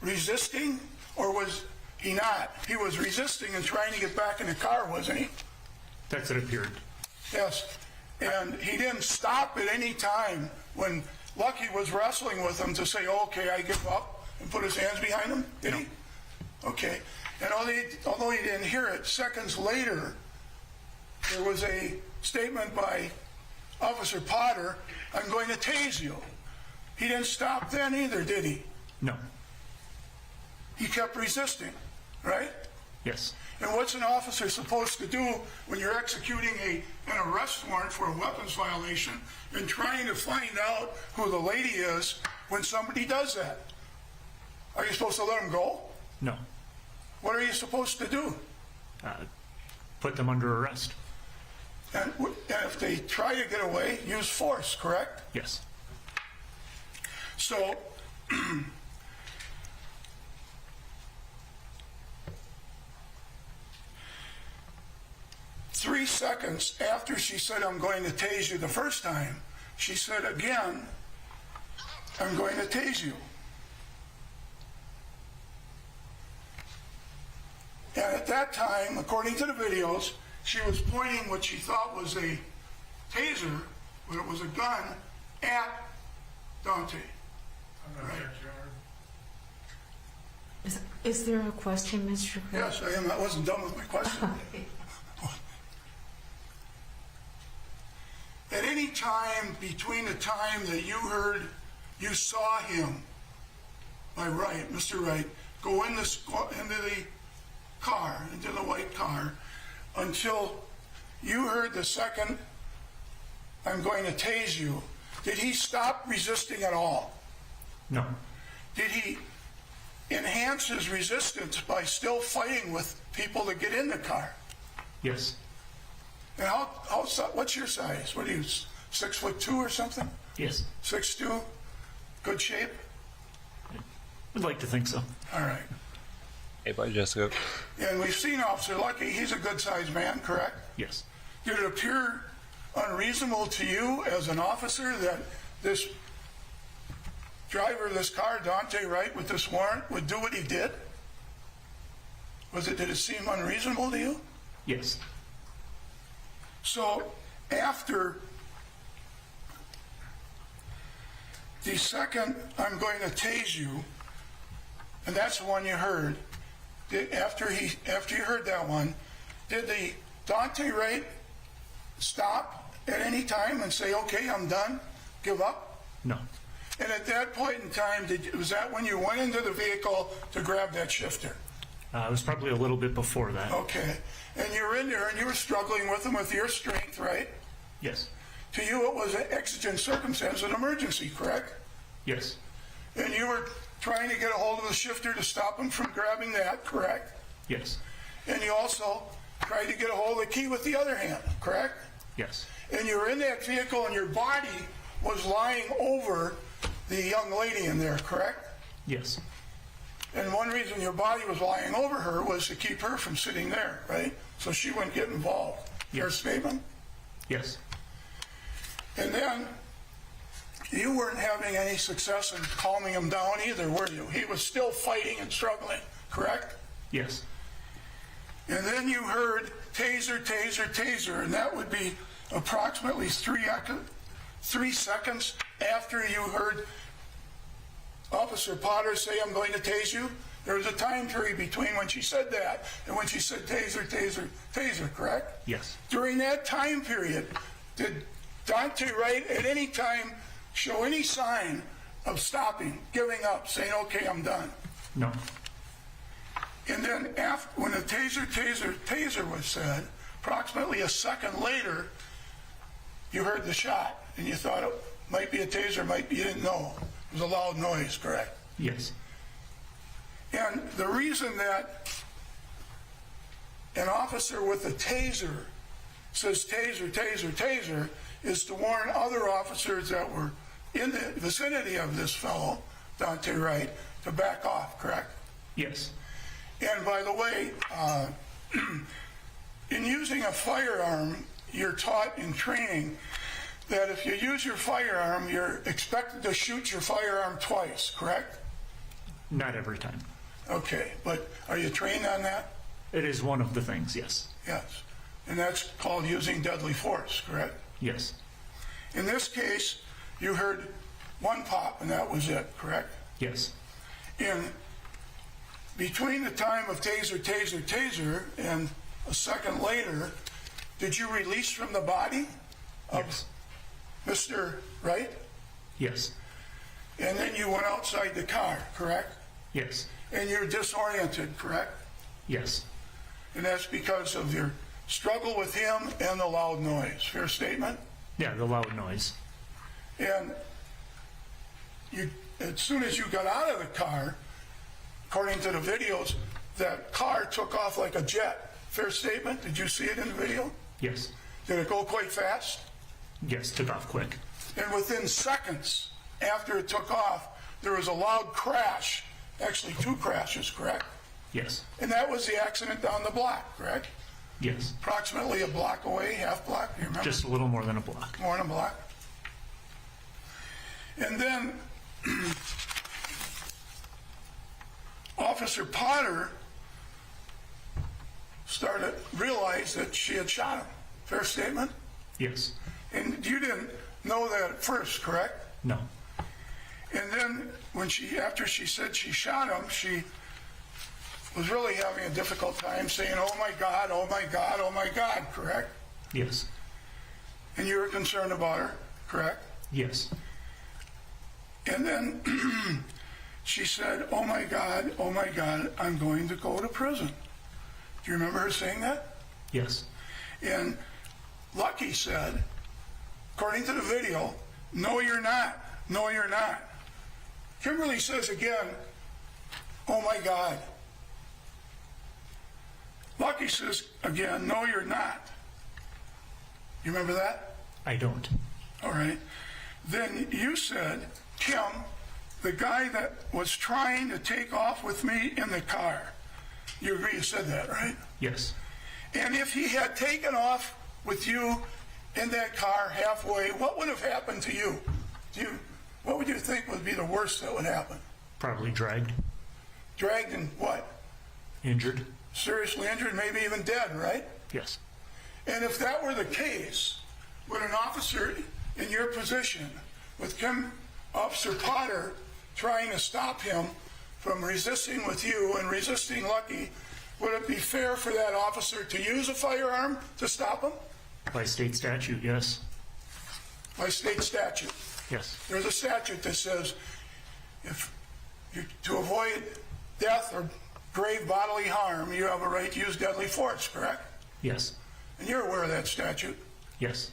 resisting, or was he not? He was resisting and trying to get back in the car, wasn't he? That's what it appeared. Yes. And he didn't stop at any time when Lucky was wrestling with him to say, "Okay, I give up," and put his hands behind him, did he? Okay. And although he didn't hear it, seconds later, there was a statement by Officer Potter, "I'm going to tase you." He didn't stop then either, did he? No. He kept resisting, right? Yes. And what's an officer supposed to do when you're executing an arrest warrant for a weapons violation and trying to find out who the lady is when somebody does that? Are you supposed to let them go? No. What are you supposed to do? Put them under arrest. And if they try to get away, use force, correct? Yes. So, 3 seconds after she said, "I'm going to tase you" the first time, she said again, "I'm going to tase you." And at that time, according to the videos, she was pointing what she thought was a taser, but it was a gun, at Duante. Right. Is there a question, Mr. Wright? Yes, I am. I wasn't done with my question. At any time between the time that you saw him, by Wright, Mr. Wright, go into the car, into the white car, until you heard the second, "I'm going to tase you," did he stop resisting at all? No. Did he enhance his resistance by still fighting with people to get in the car? Yes. And what's your size? What are you, 6'2" or something? Yes. 6'2"? Good shape? I'd like to think so. All right. Hey, bye, Jessica. And we've seen Officer Lucky. He's a good-sized man, correct? Yes. Did it appear unreasonable to you as an officer that this driver of this car, Duante Wright, with this warrant, would do what he did? Did it seem unreasonable to you? Yes. So after the second, "I'm going to tase you," and that's the one you heard, after you heard that one, did the Duante Wright stop at any time and say, "Okay, I'm done, give up"? No. And at that point in time, was that when you went into the vehicle to grab that shifter? It was probably a little bit before that. Okay. And you were in there and you were struggling with him with your strength, right? Yes. To you, it was an exigent circumstance, an emergency, correct? Yes. And you were trying to get a hold of the shifter to stop him from grabbing that, correct? Yes. And you also tried to get a hold of the key with the other hand, correct? Yes. And you were in that vehicle and your body was lying over the young lady in there, correct? Yes. And one reason your body was lying over her was to keep her from sitting there, right? So she wouldn't get involved. Your statement? Yes. And then you weren't having any success in calming him down either, were you? He was still fighting and struggling, correct? Yes. And then you heard taser, taser, taser, and that would be approximately 3 seconds after you heard Officer Potter say, "I'm going to tase you." There was a time period between when she said that and when she said taser, taser, taser, correct? Yes. During that time period, did Duante Wright at any time show any sign of stopping, giving up, saying, "Okay, I'm done"? No. And then after, when the taser, taser, taser was said, approximately a second later, you heard the shot, and you thought it might be a taser, might be, you didn't know. It was a loud noise, correct? Yes. And the reason that an officer with a taser says taser, taser, taser is to warn other officers that were in the vicinity of this fellow, Duante Wright, to back off, correct? Yes. And by the way, in using a firearm, you're taught in training that if you use your firearm, you're expected to shoot your firearm twice, correct? Not every time. Okay, but are you trained on that? It is one of the things, yes. Yes. And that's called using deadly force, correct? Yes. In this case, you heard one pop and that was it, correct? Yes. In between the time of taser, taser, taser and a second later, did you release from the body of Mr. Wright? Yes. And then you went outside the car, correct? Yes. And you're disoriented, correct? Yes. And that's because of your struggle with him and the loud noise. Fair statement? Yeah, the loud noise. And you, as soon as you got out of the car, according to the videos, that car took off like a jet. Fair statement? Did you see it in the video? Yes. Did it go quite fast? Yes, took off quick. And within seconds after it took off, there was a loud crash. Actually, 2 crashes, correct? Yes. And that was the accident down the block, correct? Yes. Approximately a block away, half block, you remember? Just a little more than a block. More than a block. And then Officer Potter realized that she had shot him. Fair statement? Yes. And you didn't know that at first, correct? No. And then after she said she shot him, she was really having a difficult time saying, "Oh my God, oh my God, oh my God," correct? Yes. And you were concerned about her, correct? Yes. And then she said, oh my God, I'm going to go to prison." Do you remember her saying that? Yes. And Lucky said, according to the video, "No, you're not. No, you're not." Kimberly says again, "Oh my God." Lucky says again, "No, you're not." You remember that? I don't. All right. Then you said, "Kim, the guy that was trying to take off with me in the car." You agree you said that, right? Yes. And if he had taken off with you in that car halfway, what would have happened to you? What would you think would be the worst that would happen? Probably dragged. Dragged and what? Injured. Seriously injured, maybe even dead, right? Yes. And if that were the case, would an officer in your position, with Officer Potter trying to stop him from resisting with you and resisting Lucky, would it be fair for that officer to use a firearm to stop him? By state statute, yes. By state statute. Yes. There's a statute that says to avoid death or grave bodily harm, you have a right to use deadly force, correct? Yes. And you're aware of that statute? Yes.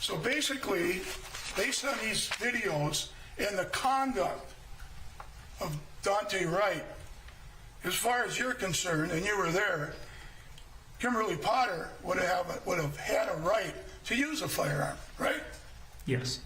So basically, based on these videos and the conduct of Duante Wright, as far as you're concerned, and you were there, Kimberly Potter would have had a right to use a firearm, right? Yes.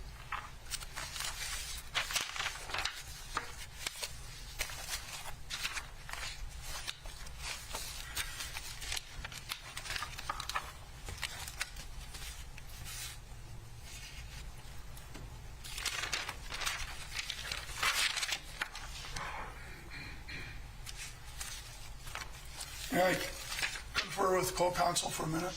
May I confer with co-counsel for a minute?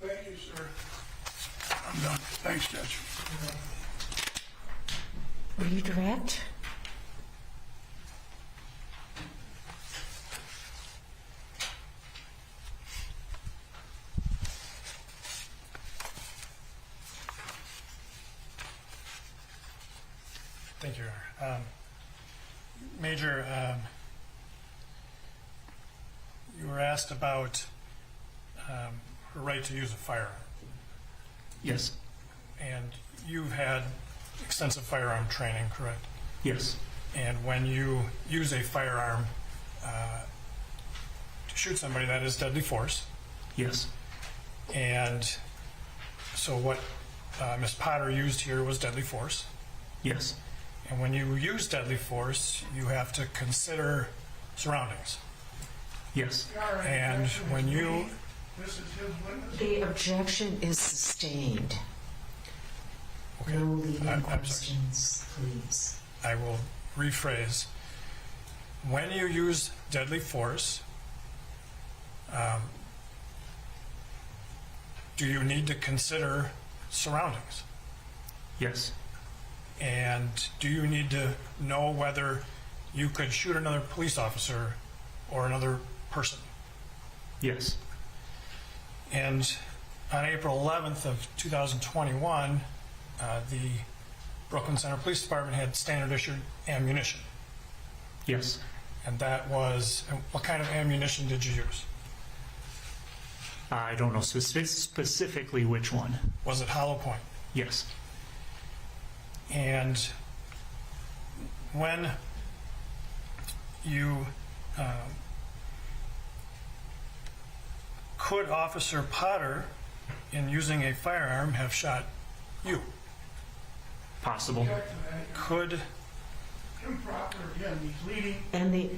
Thank you, sir. I'm done. Thanks, Judge. Were you direct? Thank you, Your Honor. Major, you were asked about her right to use a firearm. Yes. And you've had extensive firearm training, correct? Yes. And when you use a firearm to shoot somebody, that is deadly force. Yes. And so what Ms. Potter used here was deadly force. Yes. And when you use deadly force, you have to consider surroundings. Yes. And when you... The objection is sustained. Okay. No leading I'm questions, please. I will rephrase. When you use deadly force, do you need to consider surroundings? Yes. And do you need to know whether you could shoot another police officer or another person? Yes. And on April 11th of 2021, the Brooklyn Center Police Department had standard issued ammunition. Yes. And that was, what kind of ammunition did you use? I don't know specifically which one. Was it hollow point? Yes. And when you could Officer Potter, in using a firearm, have shot you? Possible. Could Improper, again, he's leading. And the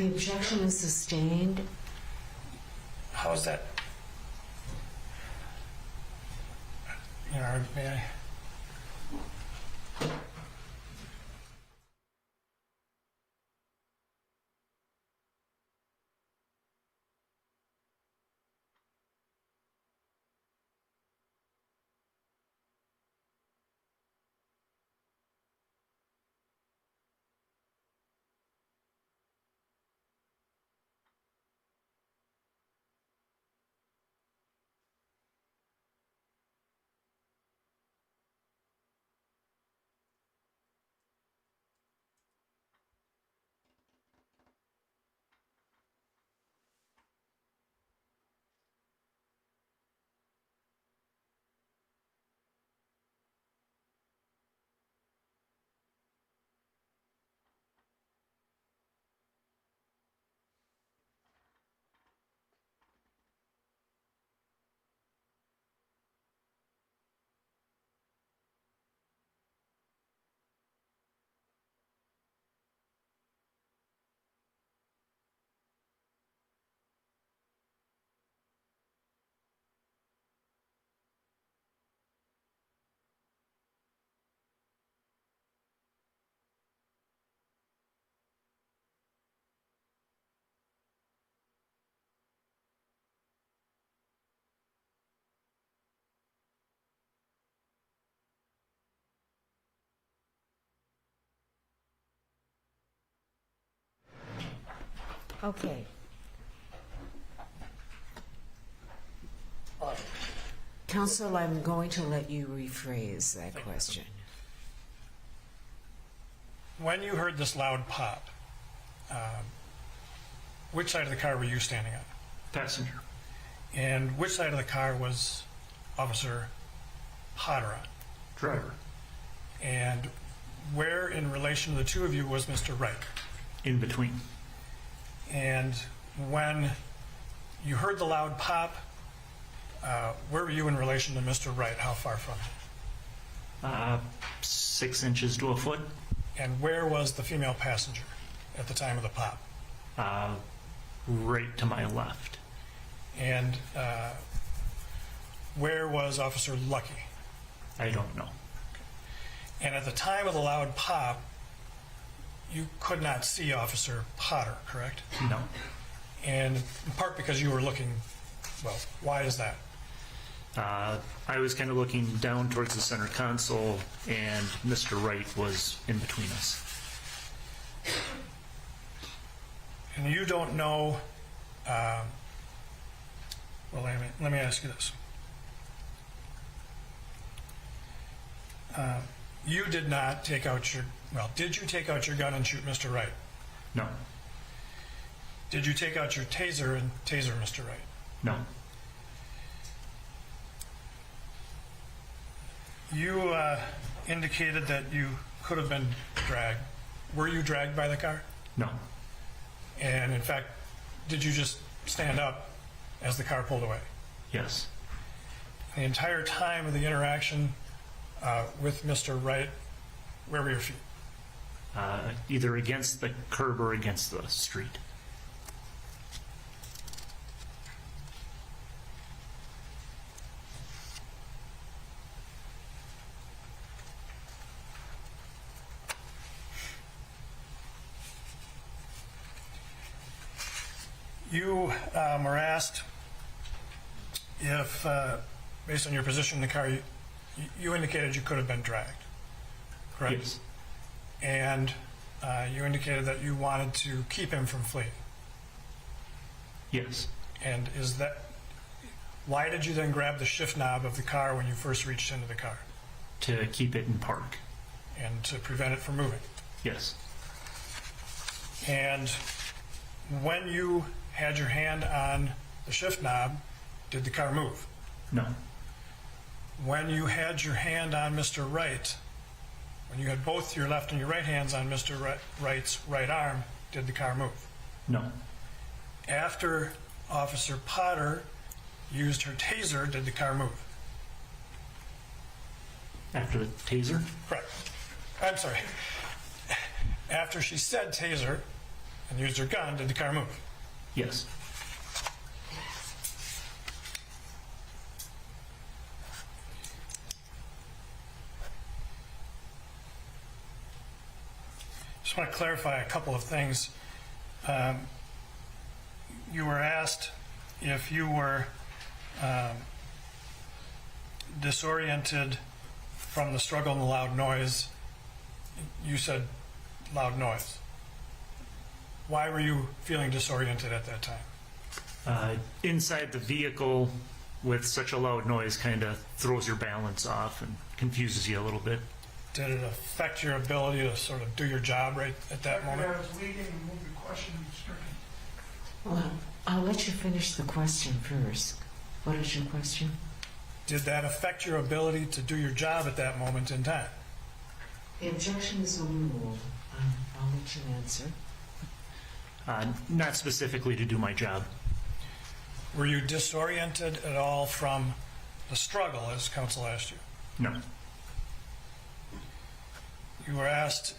objection is sustained. How is that? You know, may I? Okay. Counsel, I'm going to let you rephrase that question. When you heard this loud pop, which side of the car were you standing on? Passenger. And which side of the car was Officer Potter on? Driver. And where in relation to the two of you was Mr. Wright? In between. And when you heard the loud pop, where were you in relation to Mr. Wright? How far from him? 6 inches to a foot. And where was the female passenger at the time of the pop? Right to my left. And where was Officer Lucky? I don't know. And at the time of the loud pop, you could not see Officer Potter, correct? No. And in part because you were looking, well, why is that? I was kind of looking down towards the center console, and Mr. Wright was in between us. And you don't know, well, let me ask you this. You did not take out your, well, did you take out your gun and shoot Mr. Wright? No. Did you take out your taser and taser Mr. Wright? No. You indicated that you could have been dragged. Were you dragged by the car? No. And in fact, did you just stand up as the car pulled away? Yes. The entire time of the interaction with Mr. Wright, where were your feet? Either against the curb or against the street. You were asked if, based on your position in the car, you indicated you could have been dragged, correct? Yes. And you indicated that you wanted to keep him from fleeing. Yes. And is that, why did you then grab the shift knob of the car when you first reached into the car? To keep it in park. And to prevent it from moving? Yes. And when you had your hand on the shift knob, did the car move? No. When you had your hand on Mr. Wright, when you had both your left and your right hands on Mr. Wright's right arm, did the car move? No. After Officer Potter used her taser, did the car move? After the taser? Correct. I'm sorry. After she said taser and used her gun, did the car move? Yes. Just want to clarify a couple of things. You were asked if you were disoriented from the struggle and the loud noise. You said loud noise. Why were you feeling disoriented at that time? Inside the vehicle with such a loud noise kind of throws your balance off and confuses you a little bit. Did it affect your ability to sort of do your job right at that moment? I was leading and moved the question stricken. Well, I'll let you finish the question first. What is your question? Did that affect your ability to do your job at that moment in time? The objection is overruled. I'll let you answer. Not specifically to do my job. Were you disoriented at all from the struggle, as counsel asked you? No. You were asked,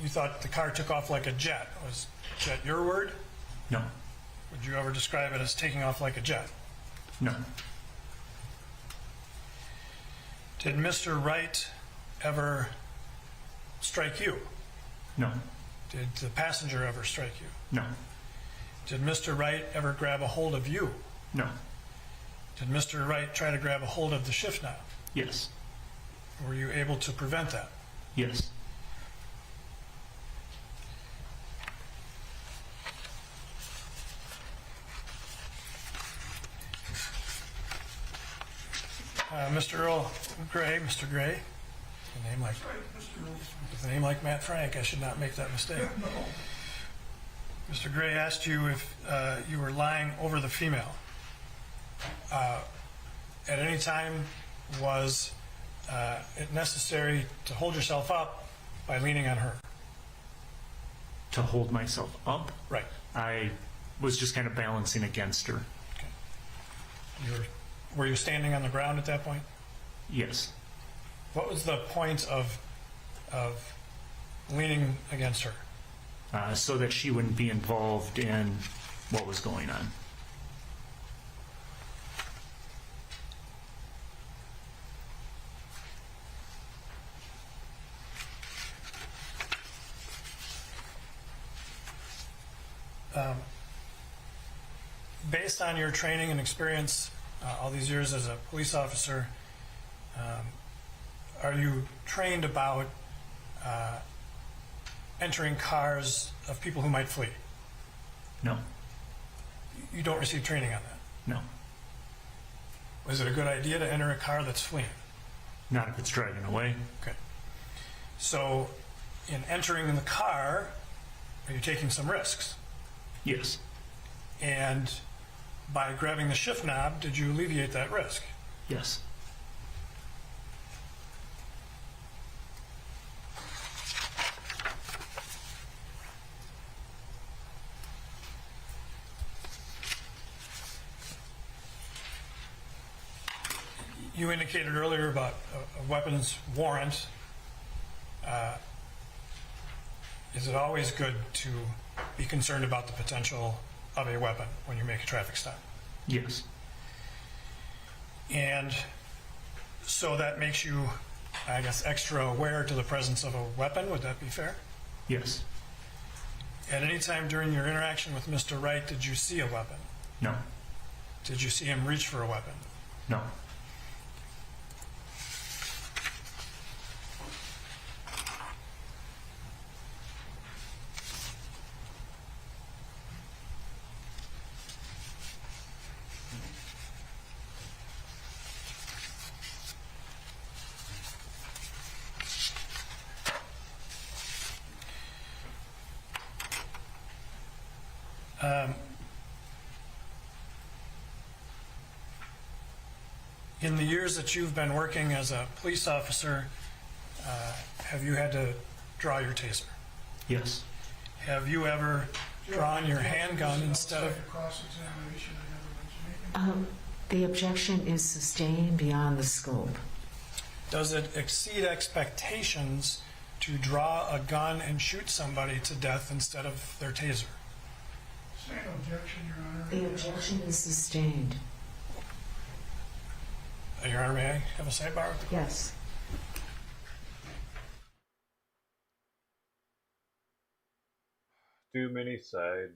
you thought the car took off like a jet. Was jet your word? No. Would you ever describe it as taking off like a jet? No. Did Mr. Wright ever strike you? No. Did the passenger ever strike you? No. Did Mr. Wright ever grab a hold of you? No. Did Mr. Wright try to grab a hold of the shift knob? Yes. Were you able to prevent that? Yes. Mr. Earl Gray, Mr. Gray, with a name like Matt Frank, I should not make that mistake. Mr. Gray asked you if you were lying over the female. At any time, was it necessary to hold yourself up by leaning on her? To hold myself up? Right. I was just kind of balancing against her. Okay. Were you standing on the ground at that point? Yes. What was the point of leaning against her? So that she wouldn't be involved in what was going on. Based on your training and experience all these years as a police officer, are you trained about entering cars of people who might flee? No. You don't receive training on that? No. Was it a good idea to enter a car that's fleeing? Not if it's driving away. Okay. So, in entering the car, are you taking some risks? Yes. And by grabbing the shift knob, did you alleviate that risk? Yes. You indicated earlier about a weapons warrant. Is it always good to be concerned about the potential of a weapon when you make a traffic stop? Yes. And so that makes you, I guess, extra aware to the presence of a weapon. Would that be fair? Yes. At any time during your interaction with Mr. Wright, did you see a weapon? No. Did you see him reach for a weapon? No. In the years that you've been working as a police officer, have you had to draw your taser? Yes. Have you ever drawn your handgun instead of... The objection is sustained beyond the scope. Does it exceed expectations to draw a gun and shoot somebody to death instead of their taser? Same objection, Your Honor. The objection is sustained. Your Honor, may I have a sidebar with the court? Yes. Too many sidebars.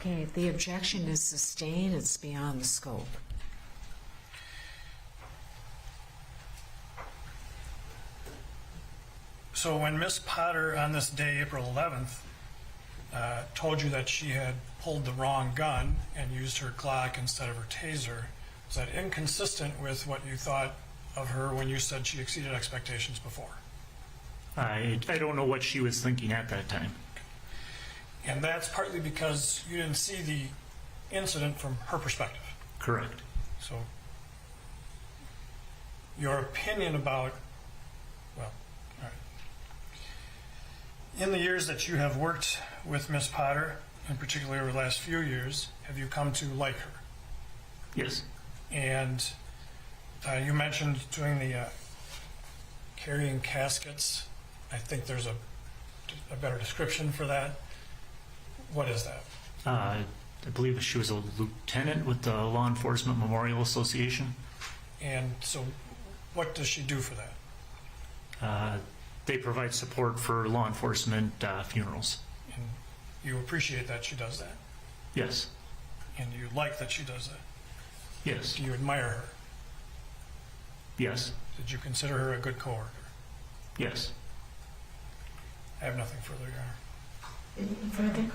Okay, if the objection is sustained, it's beyond the scope. So when Miss Potter on this day, April 11th, told you that she had pulled the wrong gun and used her Glock instead of her taser, was that inconsistent with what you thought of her when you said she exceeded expectations before? I don't know what she was thinking at that time. And that's partly because you didn't see the incident from her perspective. Correct. So your opinion about, well, all right. In the years that you have worked with Miss Potter, and particularly over the last few years, have you come to like her? Yes. And you mentioned doing the carrying caskets. I think there's a better description for that. What is that? I believe she was a lieutenant with the Law Enforcement Memorial Association. And so what does she do for that? They provide support for law enforcement funerals. And you appreciate that she does that? Yes. And you like that she does that? Yes. Do you admire her? Yes. Did you consider her a good coworker? Yes. I have nothing further, Your Honor. Anything further?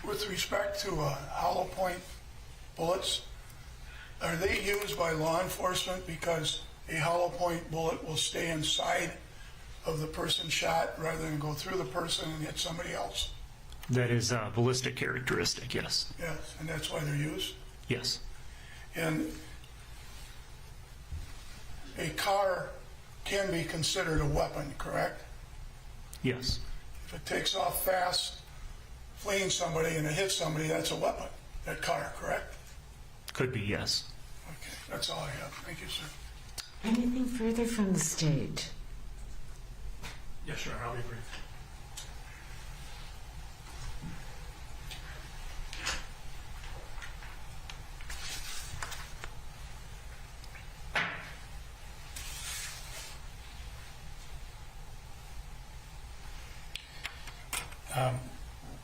With respect to hollow point bullets, are they used by law enforcement because a hollow point bullet will stay inside of the person shot rather than go through the person and hit somebody else? That is a ballistic characteristic, yes. Yes, and that's why they're used? Yes. And a car can be considered a weapon, correct? Yes. If it takes off fast, fleeing somebody, and it hits somebody, that's a weapon, that car, correct? Could be, yes. Okay, that's all I have. Thank you, sir. Anything further from the state? Yes, sure. I'll be brief.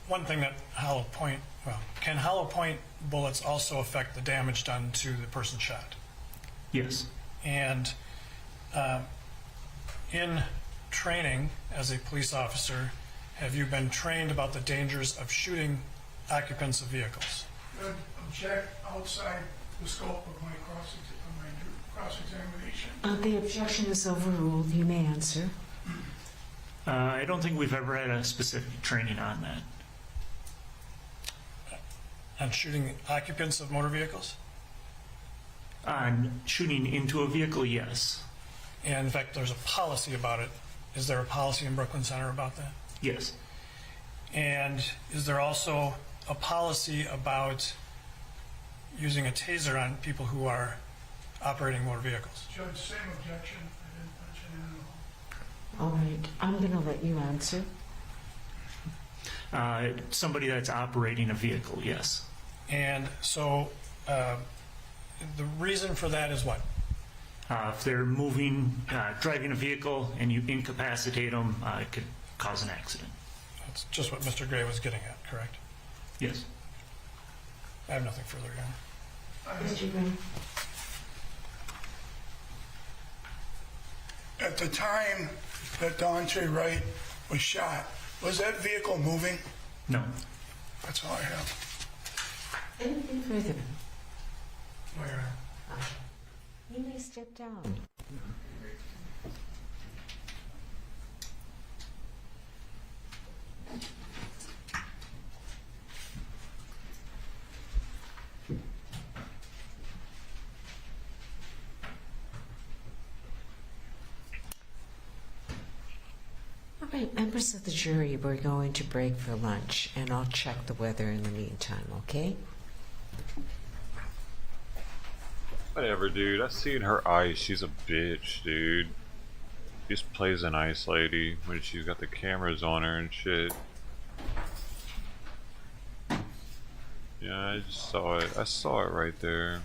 One thing that can hollow point bullets also affect the damage done to the person shot? Yes. And in training as a police officer, have you been trained about the dangers of shooting occupants of vehicles? Good. Object outside the scope of my cross-examination. The objection is overruled. You may answer. I don't think we've ever had a specific training on that. On shooting occupants of motor vehicles? On shooting into a vehicle, yes. And in fact, there's a policy about it. Is there a policy in Brooklyn Center about that? Yes. And is there also a policy about using a taser on people who are operating motor vehicles? Judge, same objection. I didn't mention it at all. All right. I'm going to let you answer. Somebody that's operating a vehicle, yes. And so the reason for that is what? If they're driving a vehicle and you incapacitate them, it could cause an accident. That's just what Mr. Gray was getting at, correct? Yes. I have nothing further, Your Honor. Mr. Gray. At the time that Duante Wright was shot, was that vehicle moving? No. That's all I have. Anything further? No, Your Honor. You may step down. All right, members of the jury, we're going to break for lunch, and I'll check the weather in the meantime, okay? Whatever, dude. I see in her eyes she's a bitch, dude. She just plays a nice lady when she's got the cameras on her and shit. Yeah, I just saw it. I saw it right there.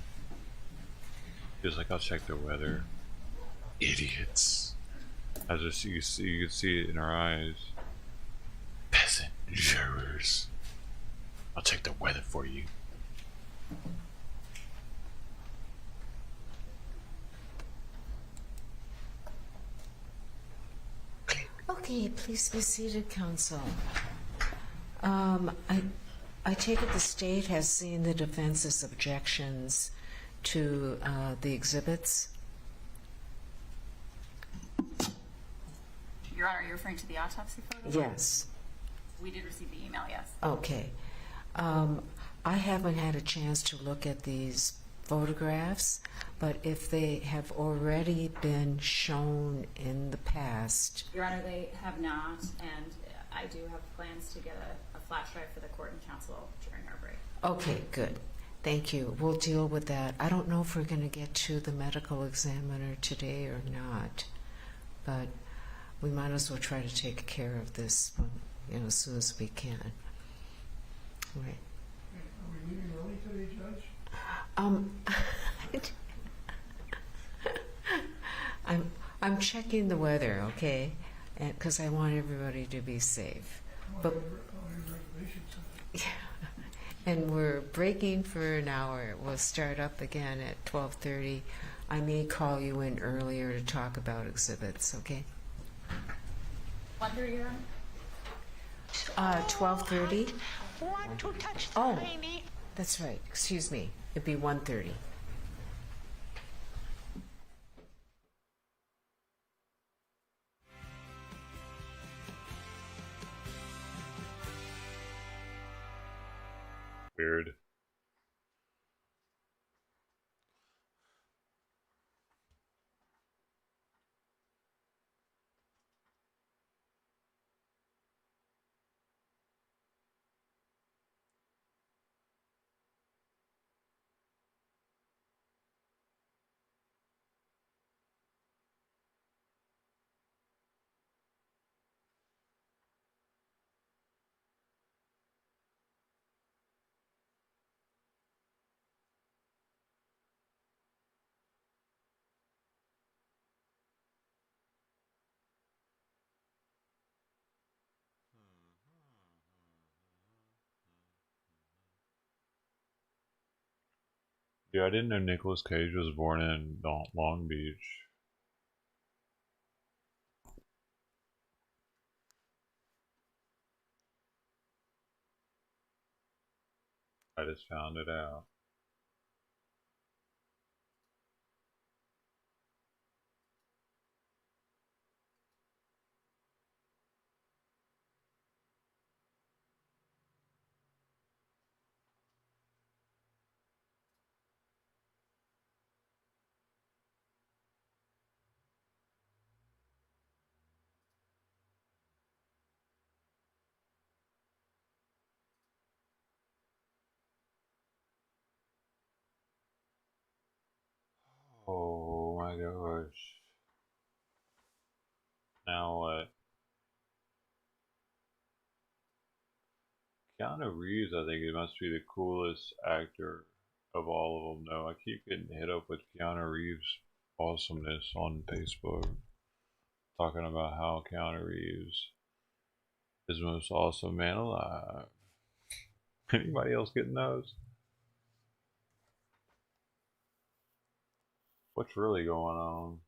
Just like, I'll check the weather. Idiots. I just you can see it in her eyes. Peasant jurors. I'll check the weather for you. Okay, please be seated, counsel. I take it the state has seen the defense's objections to the exhibits. Your Honor, you're referring to the autopsy photos? Yes. We did receive the email, yes. Okay. I haven't had a chance to look at these photographs, but if they have already been shown in the past. Your Honor, they have not, and I do have plans to get a flash drive for the court and counsel during our break. Okay, good. Thank you. We'll deal with that. I don't know if we're going to get to the medical examiner today or not, but we might as well try to take care of this, as soon as we can. Right. Are we leaving early today, Judge? I'm checking the weather, okay, because I want everybody to be safe. But and we're breaking for an hour. We'll start up again at 12:30. I may call you in earlier to talk about exhibits, okay? 1:30, Your Honor? 12:30. Want to touch the Oh, tiny? that's right. Excuse me. It'd be 1:30. Weird. Yeah, I didn't know Nicolas Cage was born in Long Beach. I just found it out. Oh my gosh. Now what? Keanu Reeves, I think he must be the coolest actor of all of them, though. I keep getting hit up with Keanu Reeves' awesomeness on Facebook, talking about how Keanu Reeves is the most awesome man alive. Anybody else getting those? What's really going on?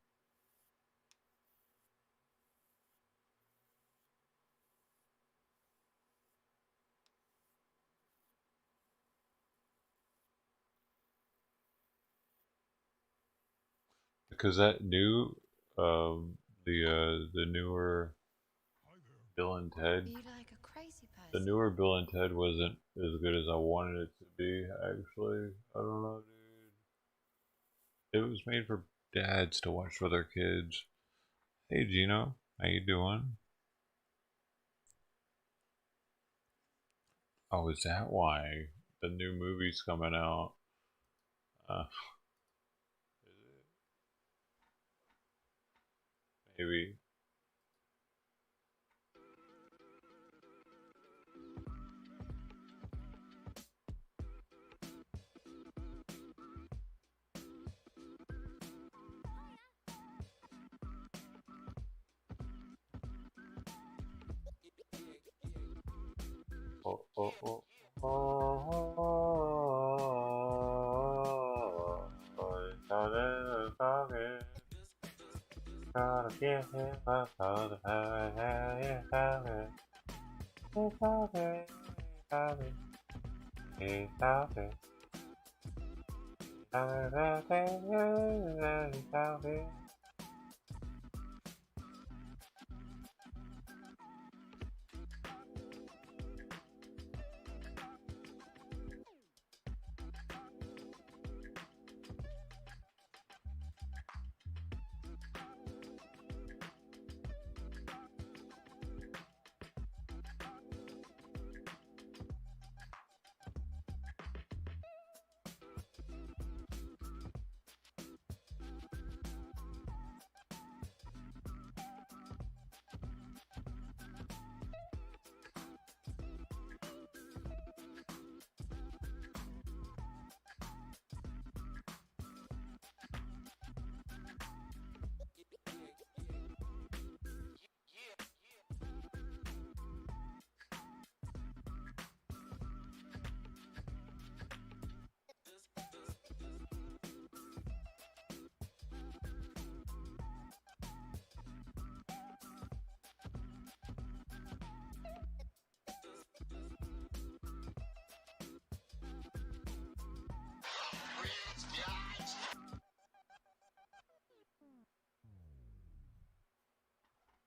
Because that new, the newer Bill and Ted, the newer Bill and Ted wasn't as good as I wanted it to be. Actually, I don't know, dude. It was made for dads to watch with their kids. Hey, Gino, how you doing? Oh, is that why the new movie's coming out? Maybe. Gotta get him up on the high,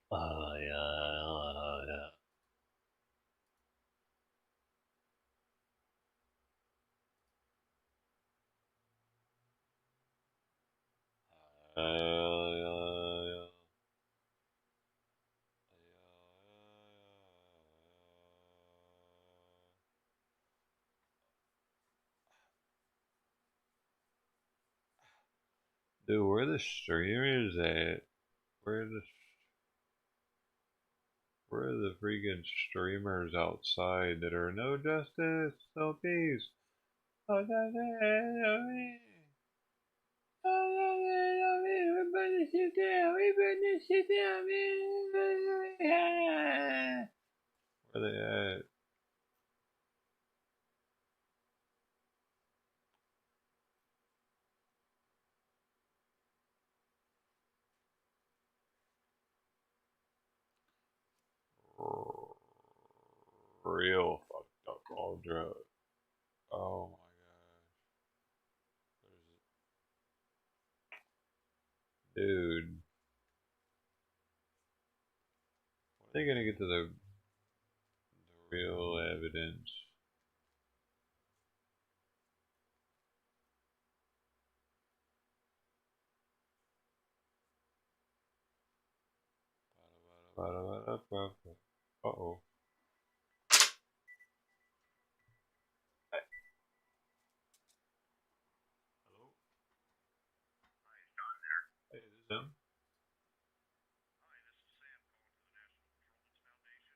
oh yeah, oh yeah. Dude, where the streamers at? Where are the freaking streamers outside that are no justice, no peace? No justice, no peace. We burn this shit down. We burn this shit down, man. Where they at? Real fucked up all drugs. Oh my gosh. Dude. When are they gonna get to the real evidence? Uh-oh. Hey, is this him? I'm sorry, I'm not interested, man, but thanks for calling.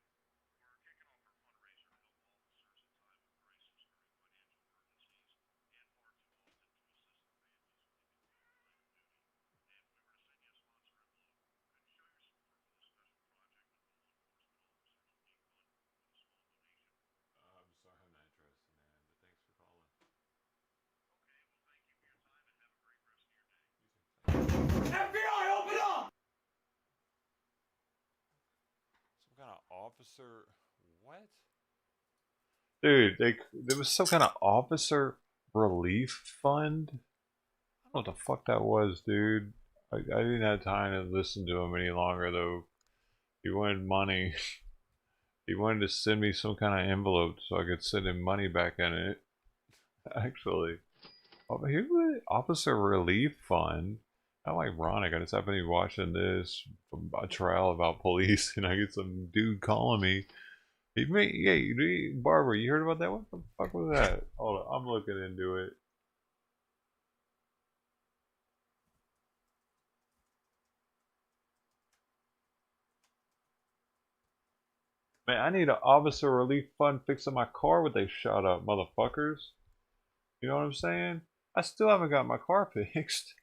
FBI, open up! Some kind of officer. What? Dude, there was some kind of officer relief fund. I don't know what the fuck that was, dude. I didn't have time to listen to him any longer, though. He wanted money. He wanted to send me some kind of envelope so I could send him money back in it. Actually. Oh, here's the Officer Relief Fund. How ironic. I just happened to be watching this a trial about police, and I get some dude calling me. Hey, Barbara, you heard about that? What the fuck was that? Hold on, I'm looking into it. Man, I need an Officer Relief Fund fixing my car when they shot up, motherfuckers. You know what I'm saying? I still haven't got my car fixed.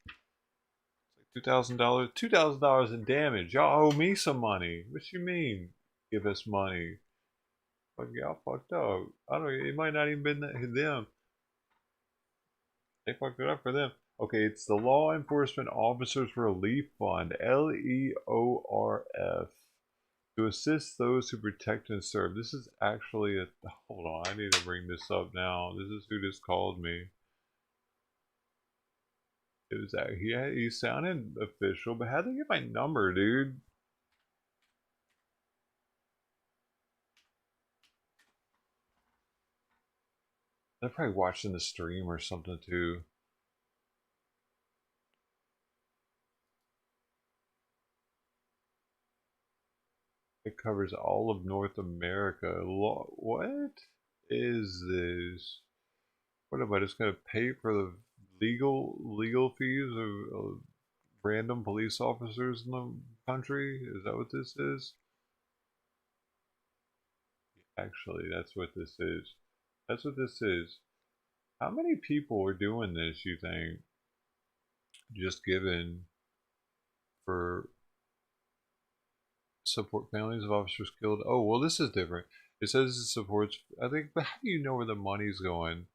It's like $2,000. $2,000 in damage. Y'all owe me some money. What you mean? Give us money. Fucking y'all fucked up. I don't. It might not even been them. They fucked it up for them. Okay, it's the Law Enforcement Officers Relief Fund, LEORF, to assist those who protect and serve. This is actually a. Hold on, I need to bring this up now. This is who just called me. It was that he sounded official, but how'd they get my number, dude? They're probably watching the stream or something too. It covers all of North America. What is this? What am I just gonna pay for the legal fees of random police officers in the country? Is that what this is? Actually, that's what this is. That's what this is. How many people are doing this, you think? Just given for support families of officers killed. Oh, well, this is different. It says it supports, I think, but how do you know where the money's going?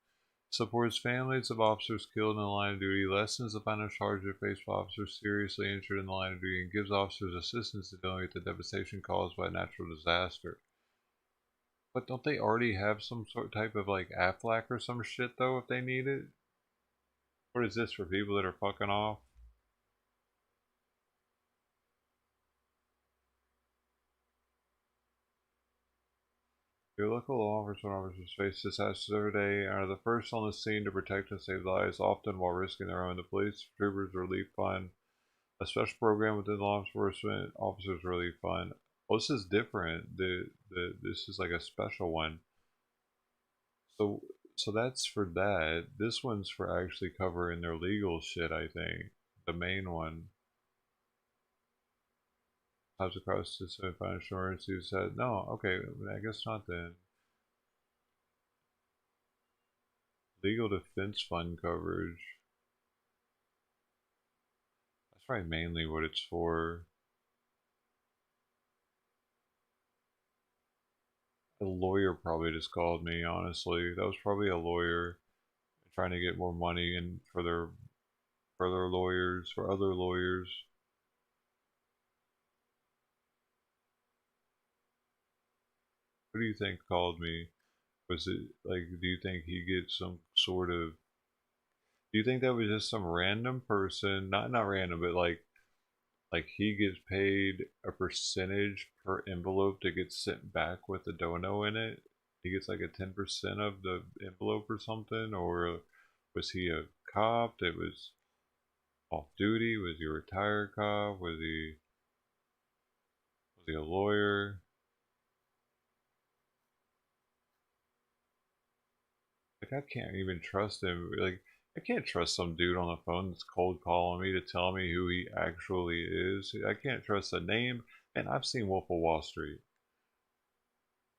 Supports families of officers killed in the line of duty, lessens the financial charges faced by officers seriously injured in the line of duty, and gives officers assistance in dealing with the devastation caused by natural disaster. But don't they already have some sort type of like AFLAC or some shit though if they need it? What is this for people that are fucking off? Your local law enforcement officers face disasters every day and are the first on the scene to protect and save lives, often while risking their own. The Police Troopers Relief Fund, a special program within the Law Enforcement Officers Relief Fund. Well, this is different. This is like a special one. So that's for that. This one's for actually covering their legal shit, I think. The main one. How's it cost to find insurance? You said no. Okay, I guess not then. Legal defense fund coverage. That's probably mainly what it's for. A lawyer probably just called me, honestly. That was probably a lawyer trying to get more money in for their lawyers, for other lawyers. Who do you think called me? Was it like, do you think he gets some sort of, do you think that was just some random person, not random, but like he gets paid a percentage per envelope that gets sent back with the dono in it? He gets like a 10% of the envelope or something? Or was he a cop that was off duty? Was he a retired cop? Was he a lawyer? Like, I can't even trust him. Like, I can't trust some dude on the phone that's cold calling me to tell me who he actually is. I can't trust the name. And I've seen Wolf of Wall Street.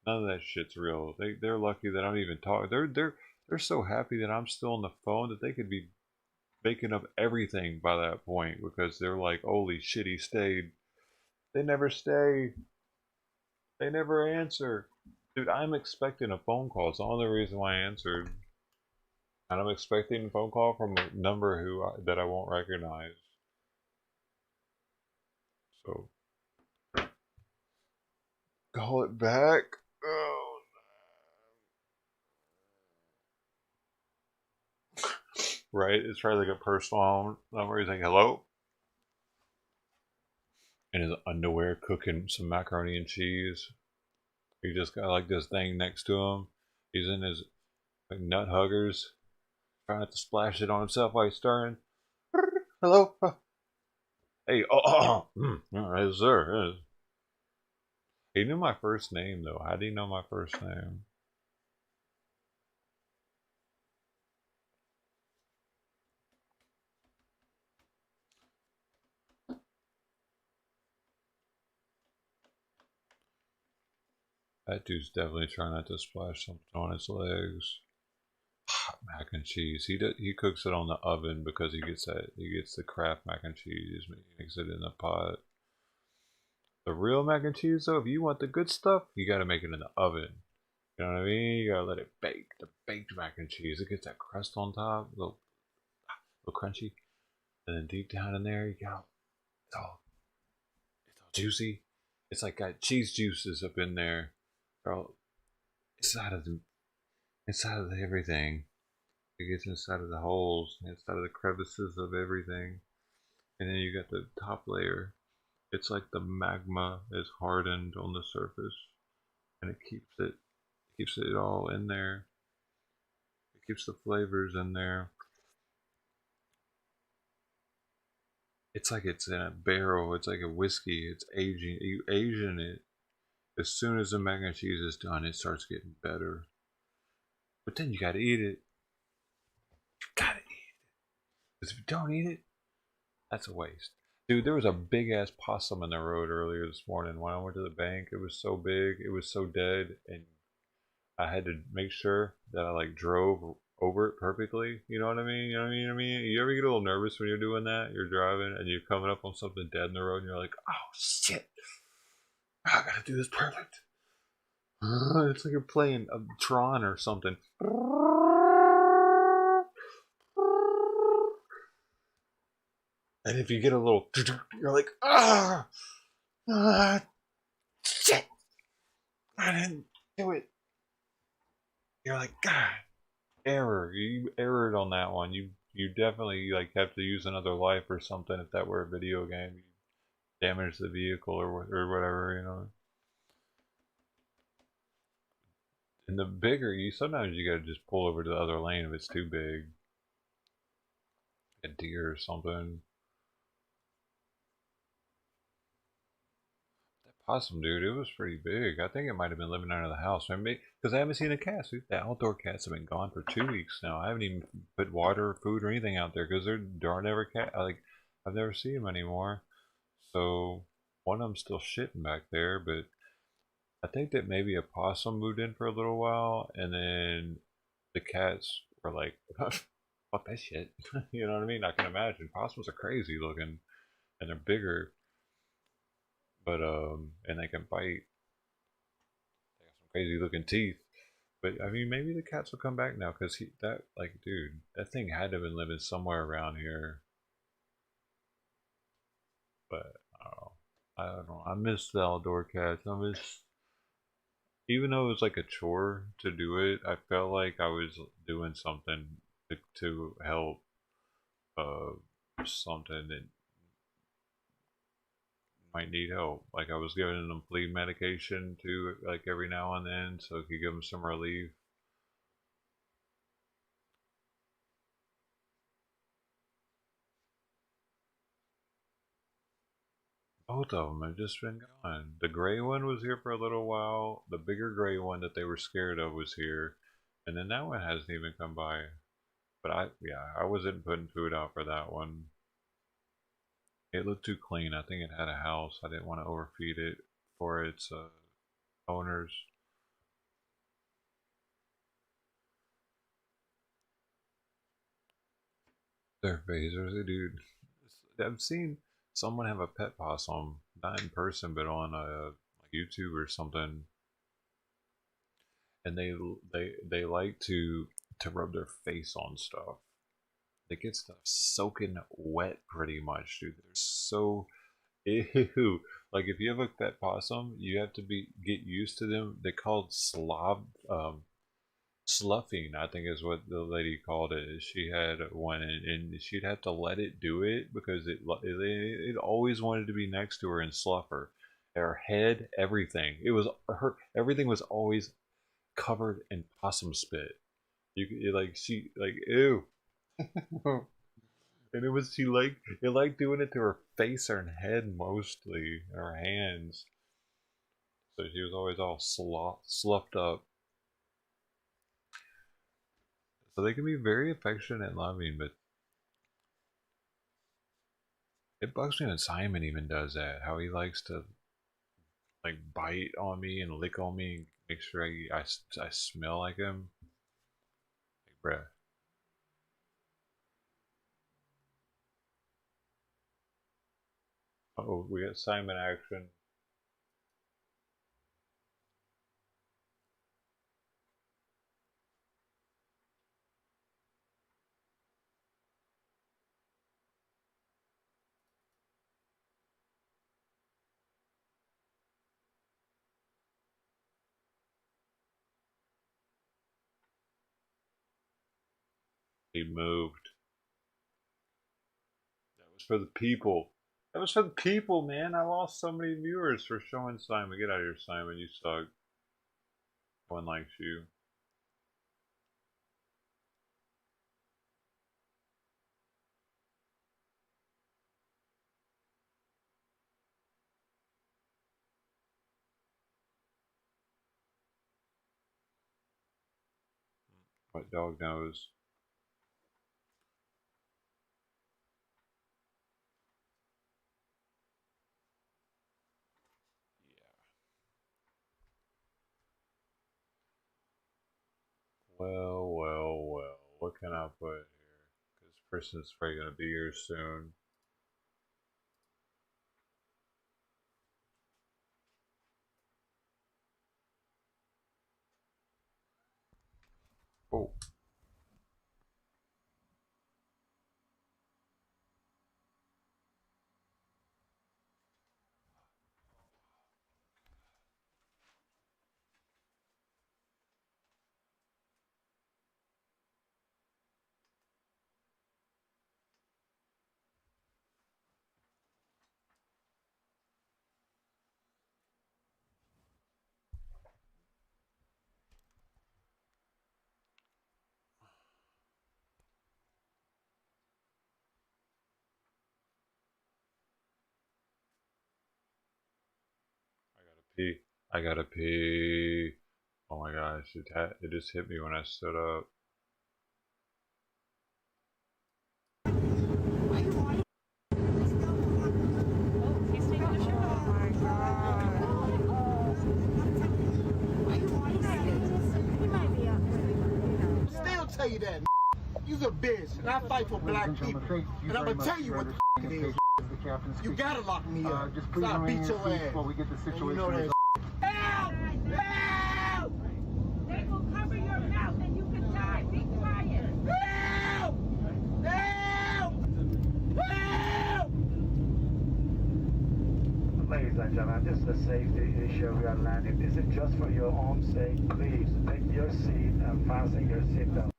None of that shit's real. They're lucky that I'm even talking. They're so happy that I'm still on the phone that they could be making up everything by that point because they're like, holy shit, he stayed. They never stay. They never answer. Dude, I'm expecting a phone call. It's the only reason why I answered. And I'm expecting a phone call from a number that I won't recognize. So, call it back. Oh, right? It's probably like a personal number. He's like, hello? In his underwear cooking some macaroni and cheese. He just got like this thing next to him. He's in his like, nut huggers. Trying not to splash it on himself while he's stirring. Hello? Hey, yes, sir. Yes. He knew my first name, though. How do you know my first name? That dude's definitely trying not to splash something on his legs. Hot mac and cheese. He cooks it on the oven because he gets the Kraft mac and cheese. He makes it in the pot. The real mac and cheese, though, if you want the good stuff, you got to make it in the oven. You know what I mean? You gotta let it bake. The baked mac and cheese. It gets that crust on top, little crunchy, and then deep down in there, you got it's all juicy. It's like got cheese juices up in there, bro. Inside of everything. It gets inside of the holes, inside of the crevices of everything, and then you got the top layer. It's like the magma is hardened on the surface, and it keeps it all in there. It keeps the flavors in there. It's like it's in a barrel. It's like a whiskey. It's aging. You Asian it. As soon as the mac and cheese is done, it starts getting better. But then you gotta eat it. You gotta eat it. Because if you don't eat it, that's a waste. Dude, there was a big ass possum in the road earlier this morning when I went to the bank. It was so big, it was so dead, and I had to make sure that I like drove over it perfectly. You know what I mean? You know what I mean? You ever get a little nervous when you're doing that? You're driving and you're coming up on something dead in the road, and you're like, "Oh shit, I gotta do this perfect." It's like you're playing a Tron or something. And if you get a little, you're like, shit, I didn't do it. You're like, God, error. You errored on that one. You definitely like have to use another life or something if that were a video game. You damage the vehicle or whatever, you know. And the bigger you, sometimes you gotta just pull over to the other lane if it's too big. A deer or something. Possum, dude, it was pretty big. I think it might have been living under the house. Maybe because I haven't seen the cats. The outdoor cats have been gone for 2 weeks now. I haven't even put water, or food, or anything out there because they're darn never cat. Like I've never seen them anymore. So one of them's still shitting back there, but I think that maybe a possum moved in for a little while, and then the cats were like, "Fuck that shit." You know what I mean? I can imagine possums are crazy looking, and they're bigger. But and they can bite. They got some crazy looking teeth. But I mean, maybe the cats will come back now because dude, that thing had to have been living somewhere around here. But I don't know. I miss the outdoor cats. I miss, even though it was like a chore to do it, I felt like I was doing something to help something that might need help. Like I was giving them flea medication too, like every now and then, so it could give them some relief. Both of them have just been gone. The gray one was here for a little while. The bigger gray one that they were scared of was here, and then that one hasn't even come by. But I wasn't putting food out for that one. It looked too clean. I think it had a house. I didn't want to overfeed it for its owners. They're phasers, dude. I've seen someone have a pet possum, not in person, but on YouTube or something, and they like to rub their face on stuff. They get stuff soaking wet, pretty much, dude. They're so ew. Like if you have a pet possum, you have to get used to them. They called sloughing, I think is what the lady called it. She had one, and she'd have to let it do it because it always wanted to be next to her and slough her. Her head, everything. It was her. Everything was always covered in possum spit. She like ew. And it liked doing it to her face or head mostly, her hands. So she was always all sloughed up. So they can be very affectionate and loving, but it bugs me when Simon even does that. How he likes to like bite on me and lick on me and make sure I smell like him. Like, bruh. Oh, we got Simon action. He moved. That was for the people. That was for the people, man. I lost so many viewers for showing Simon. Get out of here, Simon. You suck. No one likes you. What dog knows? Well, well, well. What can I put here? Because Kristen's probably going to be here soon. Oh. Pee. I gotta pee. Oh my gosh, it just hit me when I stood up. Still tell you that. You's a bitch, and I fight for black people. And I'm gonna tell you what the it is. You gotta lock me up. Just Cause I'll beat your ass. before we get the situation. You know that. Help! Help! They will cover your mouth and you can die. Be quiet. Help! Help! Help! Ladies and gentlemen, this is a safety issue we are landing. Is it just for your own sake? Please take your seat and fasten your seatbelt.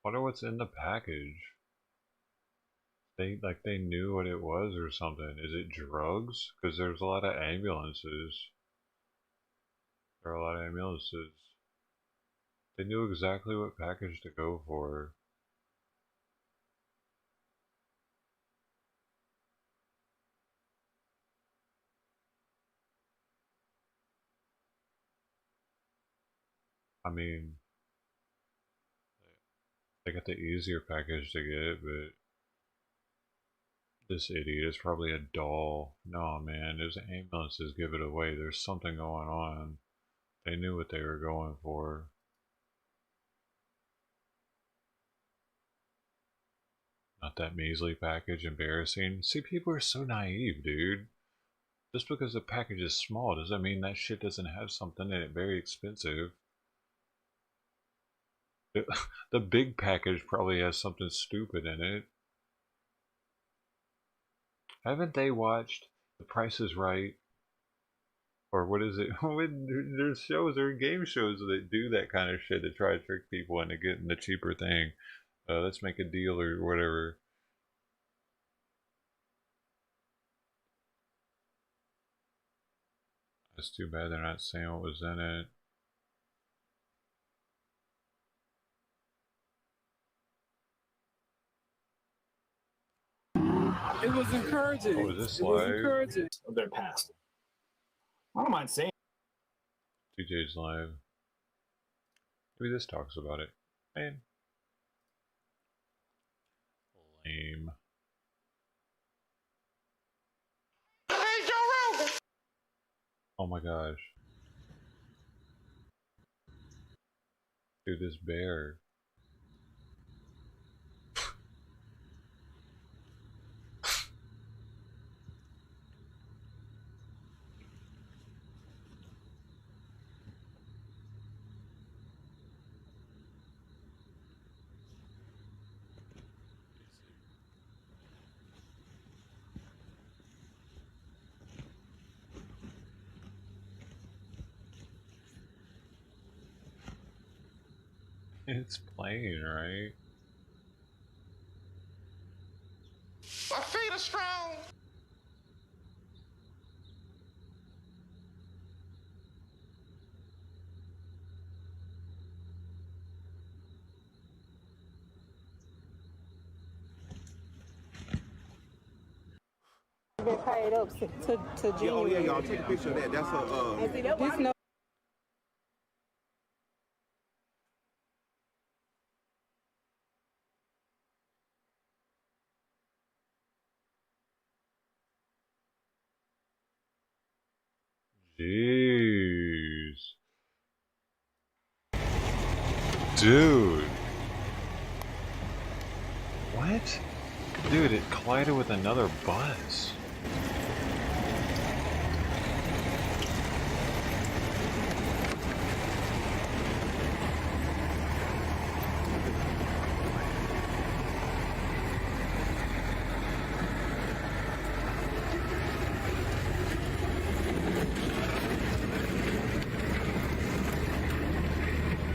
Wonder what's in the package. They knew what it was or something. Is it drugs? Because there's a lot of ambulances. There are a lot of ambulances. They knew exactly what package to go for. I mean, they got the easier package to get, but this idiot is probably a doll. No, man, those ambulances give it away. There's something going on. They knew what they were going for. Not that measly package, embarrassing. See, people are so naive, dude. Just because the package is small doesn't mean that shit doesn't have something in it very expensive. The big package probably has something stupid in it. Haven't they watched The Price is Right? Or what is it? When there's shows or game shows that do that kind of shit to try to trick people into getting the cheaper thing. Let's make a deal or whatever. It's too bad they're not saying what was in it. It was encouraging. What was this It was live? encouraging. They're past. I don't mind saying. TJ's live. Maybe this talks about it. Man. Lame. Hey, Joe Rogan. Oh my gosh. Dude, this bear. It's playing, right? My feet are strong. Been paid up to January. Yeah, oh yeah, y'all take a picture of that. That's a And see, this no. Jeez. Dude. What? Dude, it collided with another bus.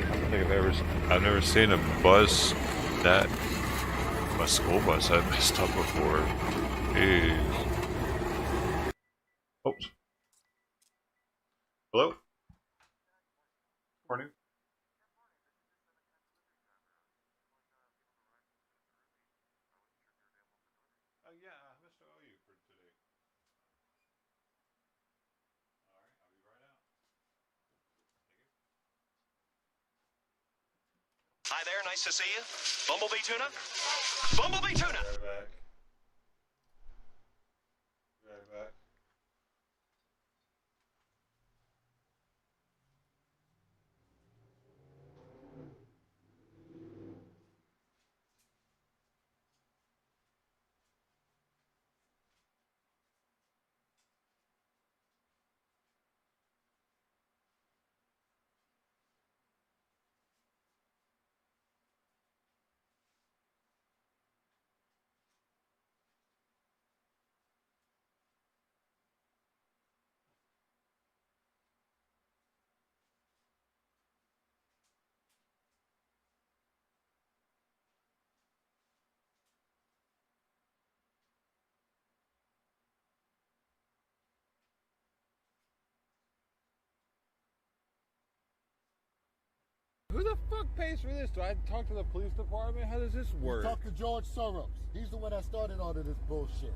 I don't think I've never seen a bus that a school bus that messed up before. Jeez. Oh. Hello? Morning. Yeah, how much do I owe you for today? Alright, I'll be right out. Hi there, nice to see you. Bumblebee tuna? Bumblebee tuna! Right back. Right back. case for this? Do I talk to the police department? How does this work? Talk to George Soros. He's the one that started all of this bullshit.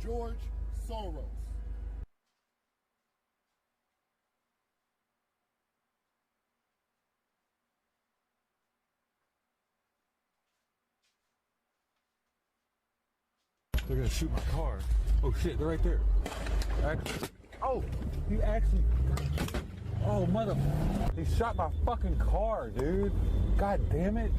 George Soros. They're gonna shoot my car. Oh shit, they're right there. Oh, he actually. Oh, mother. He shot my fucking car, dude. God damn it.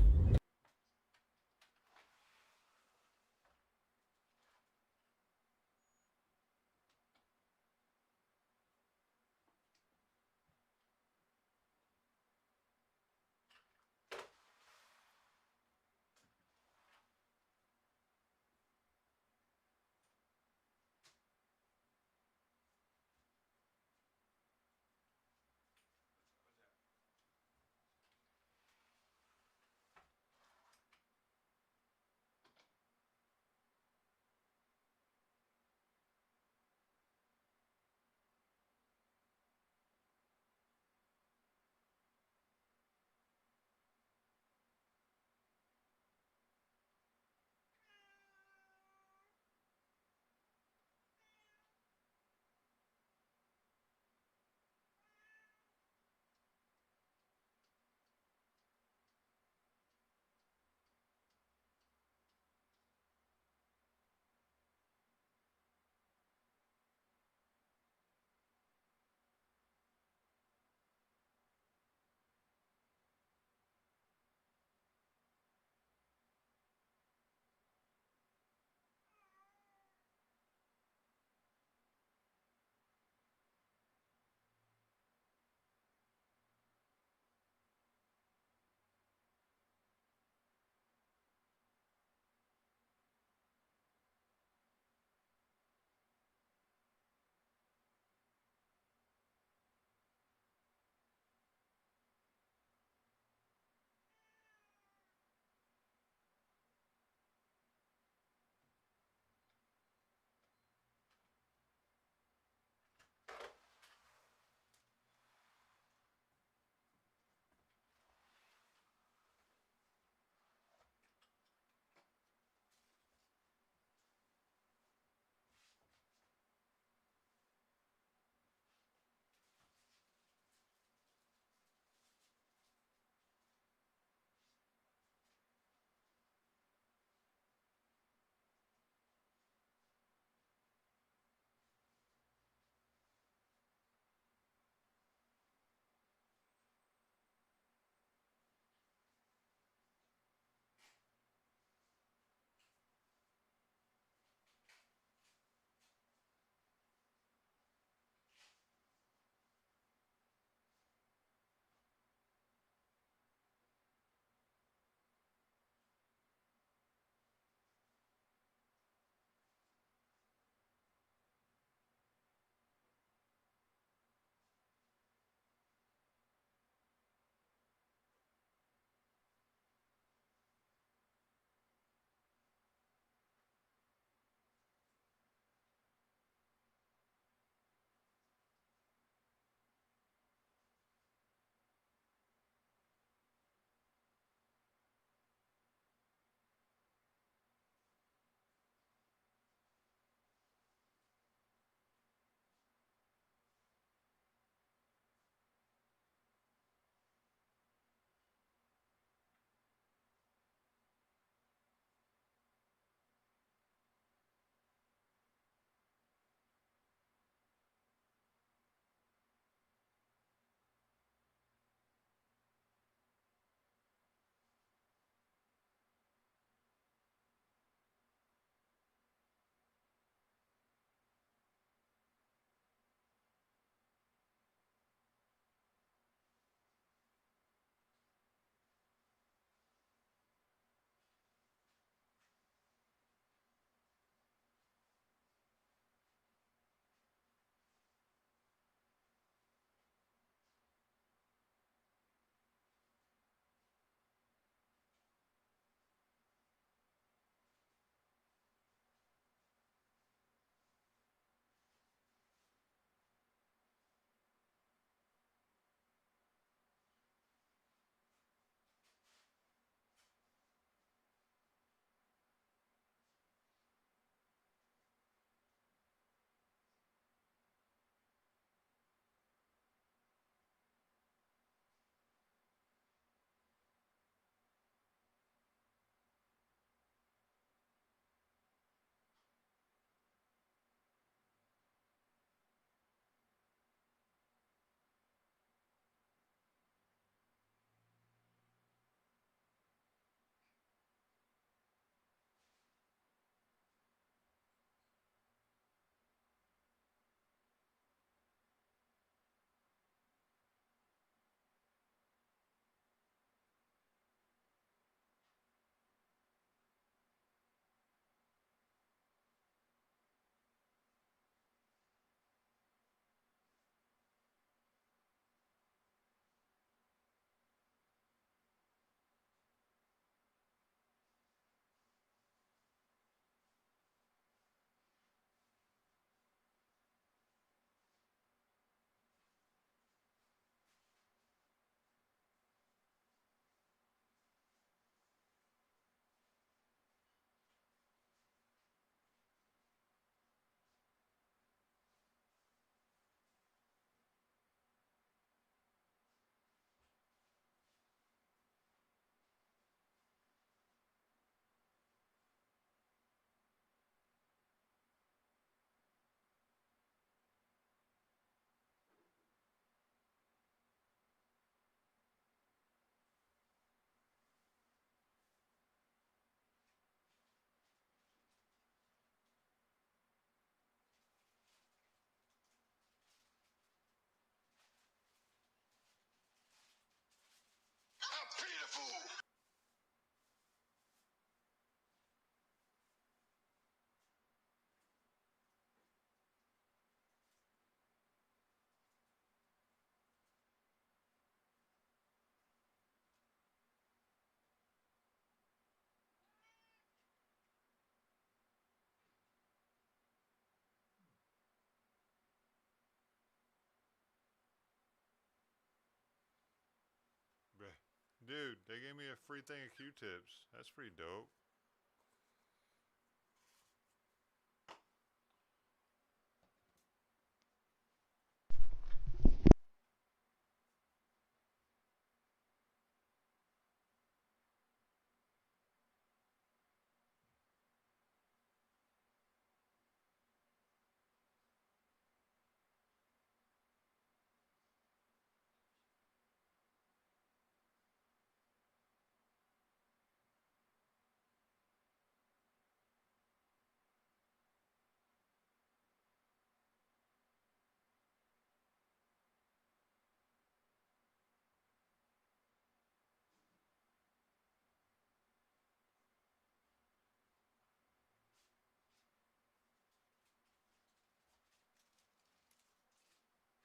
Dude, they gave me a free thing of Q-tips. That's pretty dope.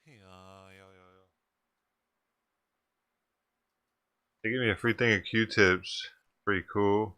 Yeah. They gave me a free thing of Q-tips. Pretty cool.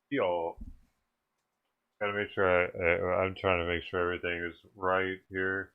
Yo, gotta make sure I'm trying to make sure everything is right here.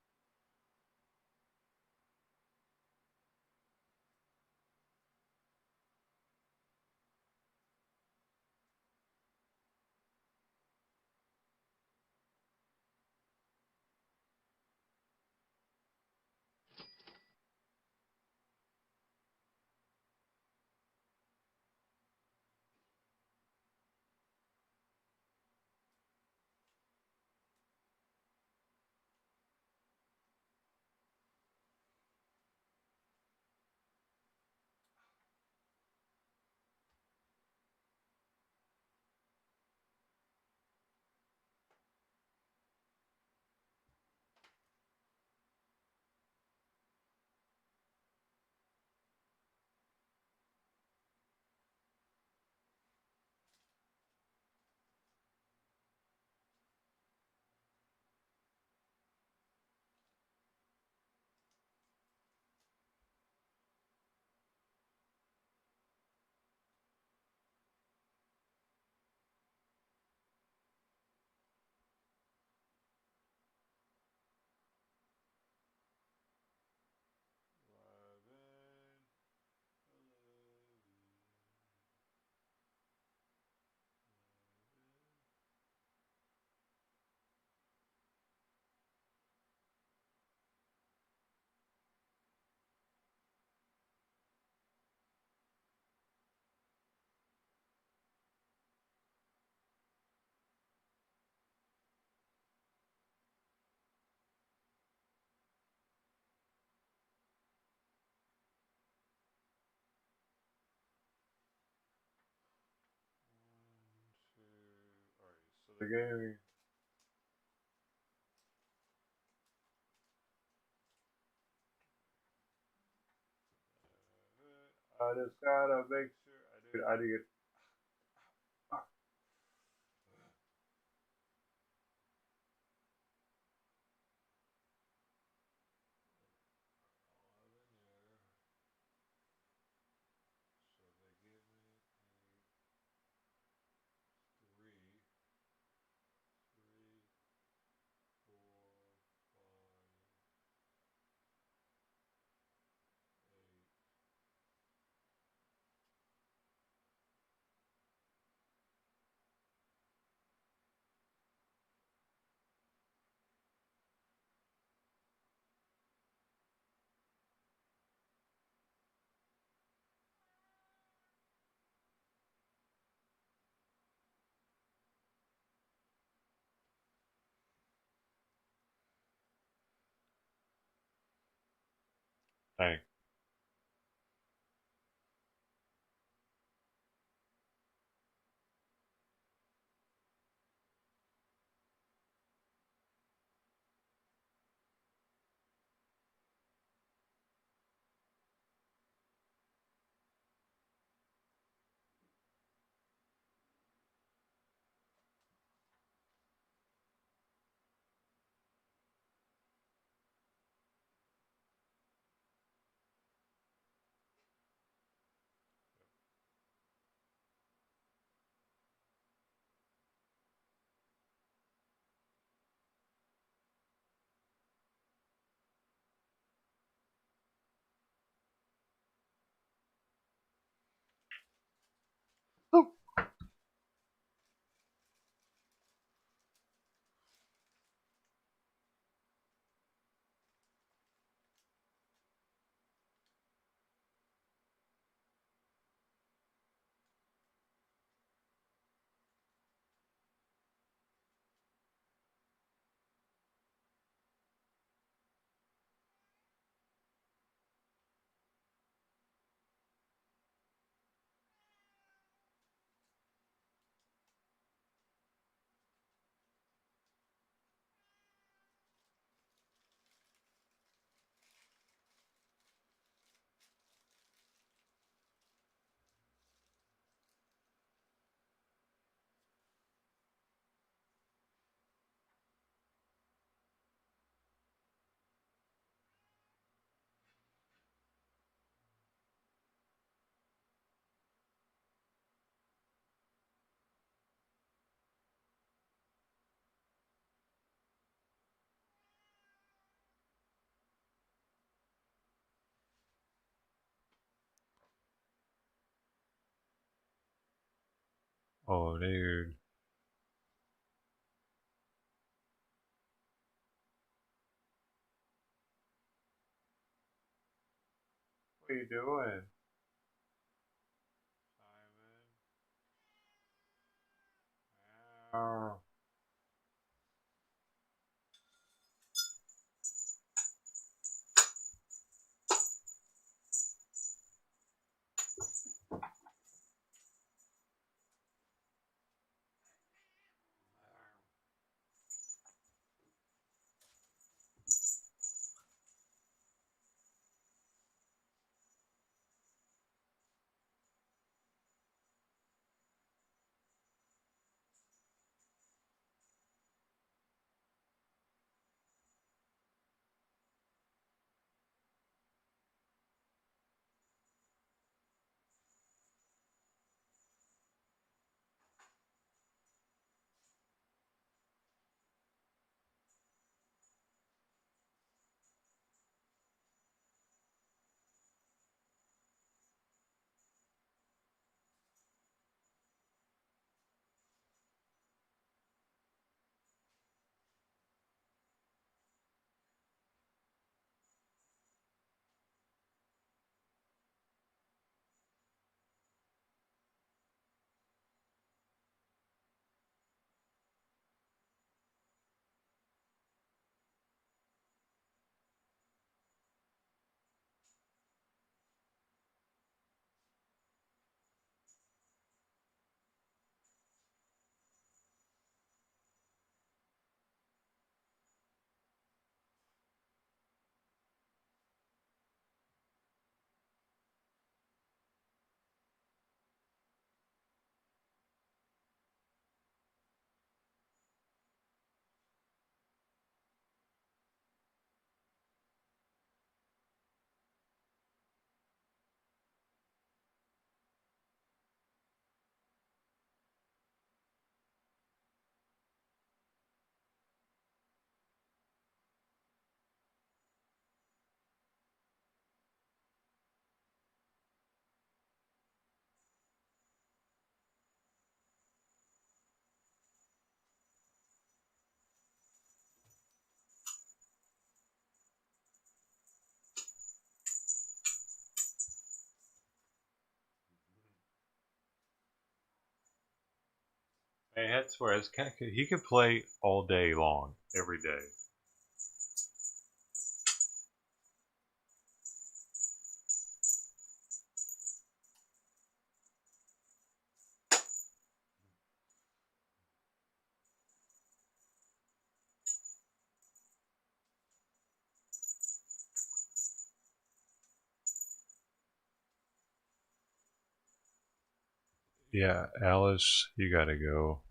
Alright, so the game. I just gotta make sure. I did get. So they give me a 3, 4, 5, 8. Dang. Oh, dude. What are you doing? Simon. Hey, I swear, this cat he could play all day long, every day. Yeah, Alice, you gotta go.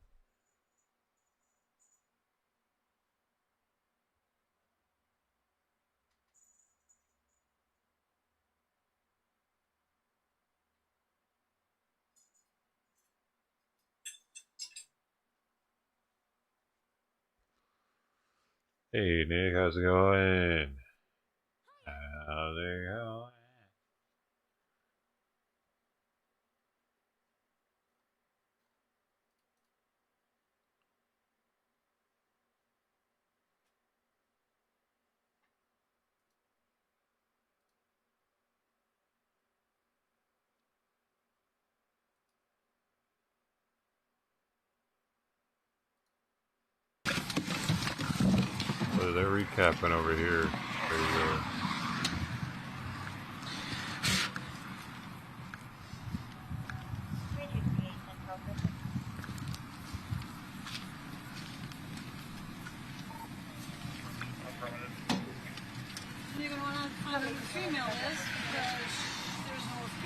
Hey, Nick, how's it going? How's it going? So they're recapping over here. There you go. You're going to want to find who the female is because there's no OFP.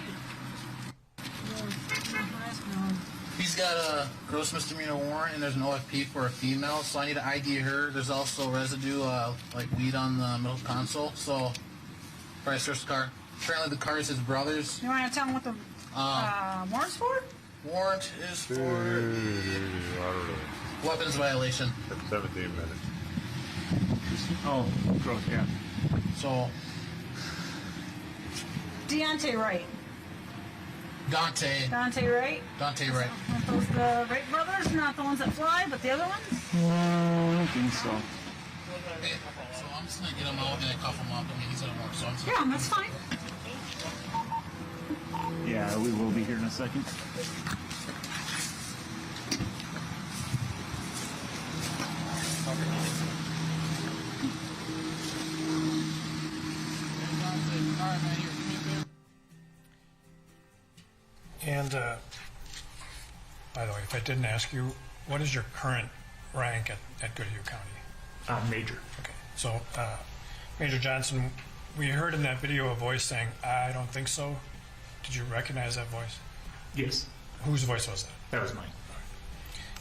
He's got a gross misdemeanor warrant, and there's an OFP for a female, so I need to ID her. There's also residue, like weed on the middle console, so probably search the car. Apparently the car is his brother's. You want to tell him what the warrant's for? Warrant is for weapons violation. That's 17 minutes. Oh, gross, yeah. So. Duante Wright. Duante. Duante Wright? Duante Wright. Aren't those the Wright brothers? Not the ones that fly, but the other ones? I don't think so. Okay, so I'm just gonna get him out and I cuff him up. I mean, he's gonna work, so I'm just Yeah, that's fine. Yeah, we will be here in a second. And by the way, if I didn't ask you, what is your current rank at Goodhue County? Major. Okay, so Major Johnson, we heard in that video a voice saying, "I don't think so." Did you recognize that voice? Yes. Whose voice was that? That was mine.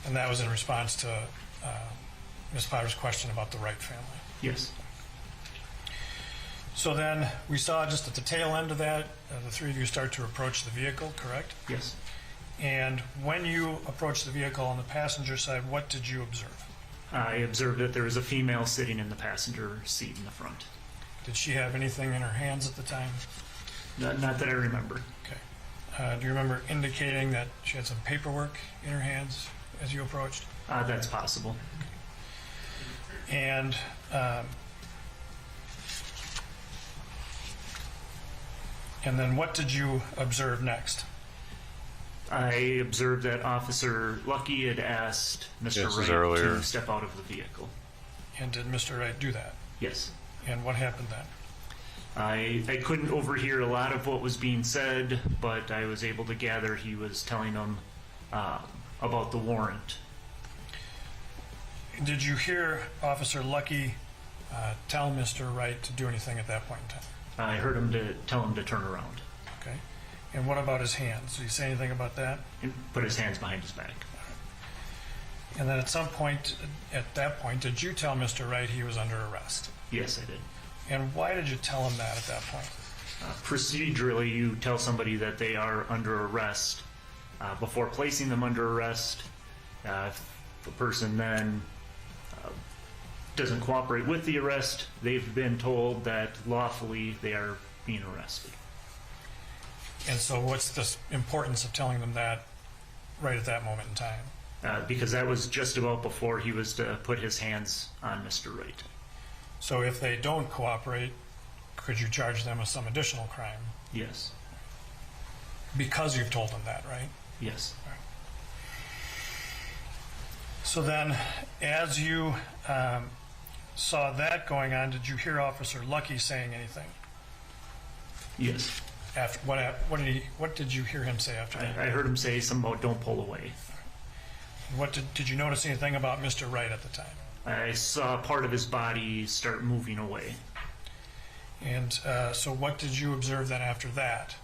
And that was in response to Ms. Potter's question about the Wright family. Yes. So then we saw just at the tail end of that, the three of you start to approach the vehicle, correct? Yes. And when you approached the vehicle on the passenger side, what did you observe? I observed that there was a female sitting in the passenger seat in the front. Did she have anything in her hands at the time? Not that I remember. Okay. Do you remember indicating that she had some paperwork in her hands as you approached? That's possible. And then what did you observe next? I observed that Officer Lucky had asked Mr. Wright to step out of the vehicle. And did Mr. Wright do that? Yes. And what happened then? I couldn't overhear a lot of what was being said, but I was able to gather he was telling them about the warrant. Did you hear Officer Lucky tell Mr. Wright to do anything at that point in time? I heard him tell him to turn around. Okay. And what about his hands? Did he say anything about that? He put his hands behind his back. And then at some point, at that point, did you tell Mr. Wright he was under arrest? Yes, I did. And why did you tell him that at that point? Procedurally, you tell somebody that they are under arrest before placing them under arrest. If the person then doesn't cooperate with the arrest, they've been told that lawfully they are being arrested. And so what's the importance of telling them that right at that moment in time? Because that was just about before he was to put his hands on Mr. Wright. So if they don't cooperate, could you charge them with some additional crime? Yes. Because you've told them that, right? Yes. Right. So then, as you saw that going on, did you hear Officer Lucky saying anything? Yes. After what did you hear him say after that? I heard him say something about "don't pull away." What did you notice anything about Mr. Wright at the time? I saw part of his body start moving away. And so what did you observe then after that?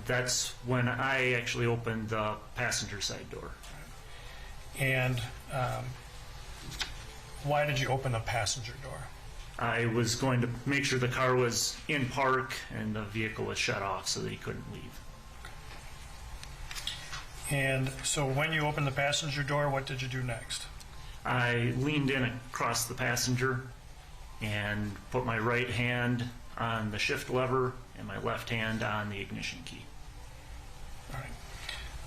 That's when I actually opened the passenger side door. And why did you open the passenger door? I was going to make sure the car was in park and the vehicle was shut off so that he couldn't leave. And so when you opened the passenger door, what did you do next? I leaned in across the passenger and put my right hand on the shift lever and my left hand on the ignition key. All right.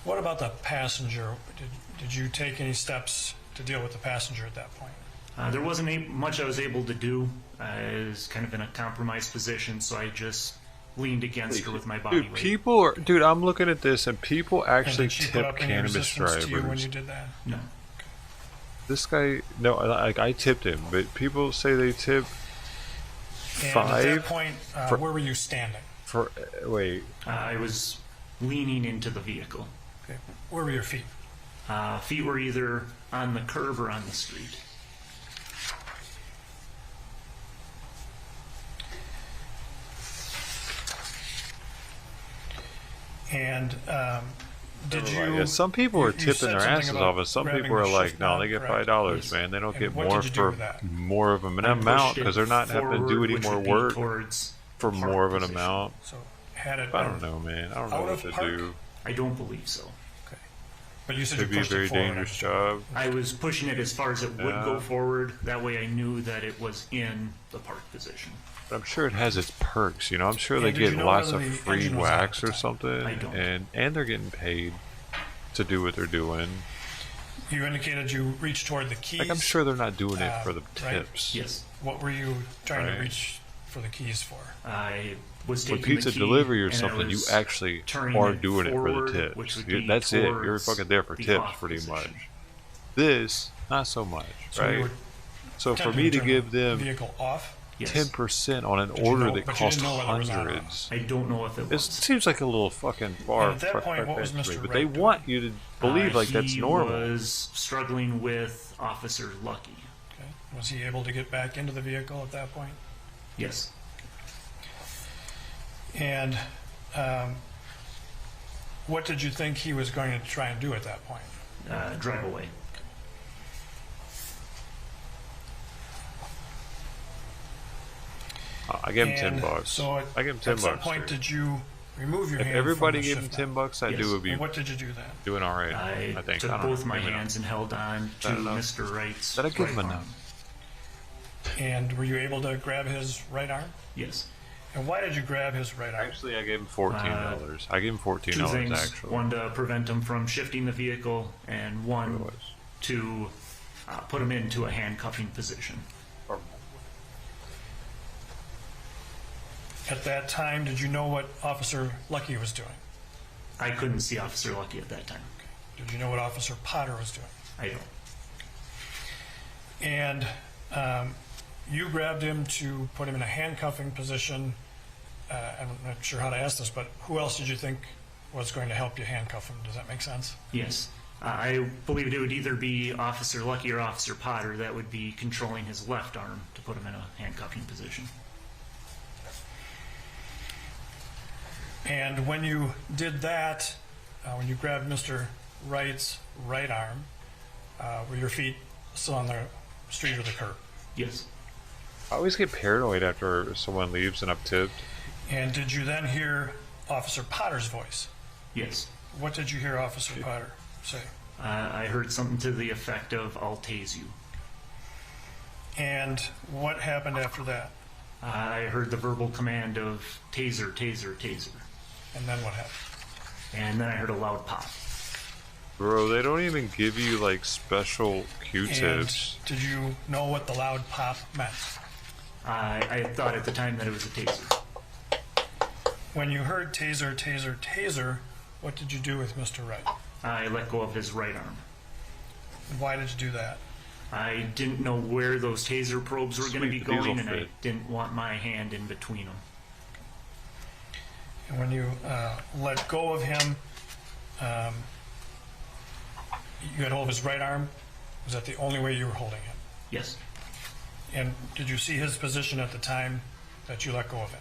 What about the passenger? Did you take any steps to deal with the passenger at that point? There wasn't much I was able to do. I was kind of in a compromised position, so I just leaned against her with my body weight. Dude, I'm looking at this, and people actually And did she put tip up any cannabis resistance to you when drivers. you did that? No. This guy, no, I tipped him, but people say they tip And $5. at that point, where were you standing? Wait. I was leaning into the vehicle. Okay. Where were your feet? Feet were either on the curb or on the street. And did you? Yeah, some people are you tipping said their something asses about off, and some grabbing people the are like, shift no, knob, they get correct? $5, man. They don't And get what more did you do for with that? more of an I amount pushed it because they're not having to do forward, any which more would be work towards for park more of an position. amount. So had it. I don't know, man. I don't know out what of to park? do. I don't believe so. Okay. But you said It'd you be a pushed it very forward. dangerous job. I was pushing it as far as it would Yeah. go forward. That way I knew that it was in the park position. But I'm sure it has its perks, you know. I'm sure Yeah, they did you get know lots whether of the free engine was on at wax the or time? something, I don't. and they're getting paid to do what they're doing. You indicated you reached toward the keys. Like I'm sure they're not doing it for the right? tips. Yes. What were you trying Right. to reach for the keys for? I was With taking pizza the key delivery or and I something, you was actually turning are it doing it for forward, the tips. which would You- be That's it. You're towards fucking there for the tips, off pretty position. much. This, not so much, So you right? were So for attempting me to to turn give the them vehicle off. Yes. 10% on an But you order know- that but you costs didn't know whether it was on or off. hundreds. I don't know if it It was. seems like a little fucking far. And at that point, what was far-fetched to me, Mr. But Wright they doing? want you to believe like that's He normal. was struggling with Officer Lucky. Okay. Was he able to get back into the vehicle at that point? Yes. And what did you think he was going to try and do at that point? Drive away. I gave him And $10. So I gave him $10. at some point, dude. did you remove your If hand everybody from the gave him shift knob? $10, I Yes. do would be And what did you do then? doing all right. I, I think. took I don't both know. my Maybe not. hands and held on to That enough? Mr. Wright's Did I give him right enough? arm. And were you able to grab his right arm? Yes. And why did you grab his right arm? Actually, I gave him $14. I gave him Two $14 things. actually. One to prevent him from shifting the vehicle, and one What it was. to put him into a handcuffing position. At that time, did you know what Officer Lucky was doing? I couldn't see Officer Lucky at that time. Did you know what Officer Potter was doing? I don't. And you grabbed him to put him in a handcuffing position. I'm not sure how to ask this, but who else did you think was going to help you handcuff him? Does that make sense? Yes. I believe it would either be Officer Lucky or Officer Potter that would be controlling his left arm to put him in a handcuffing position. And when you did that, when you grabbed Mr. Wright's right arm, were your feet still on the street or the curb? Yes. I always get paranoid after someone leaves and I've tipped. And did you then hear Officer Potter's voice? Yes. What did you hear Officer Potter say? I heard something to the effect of, "I'll tase you." And what happened after that? I heard the verbal command of taser, taser, taser. And then what happened? And then I heard a loud pop. Bro, they don't even give you like special Q-tips. And did you know what the loud pop meant? I thought at the time that it was a taser. When you heard taser, taser, taser, what did you do with Mr. Wright? I let go of his right arm. And why did you do that? I didn't know where those taser probes were going to be Sweet, the diesel going, and I fit. didn't want my hand in between them. And when you let go of him, you had hold of his right arm. Was that the only way you were holding him? Yes. And did you see his position at the time that you let go of him?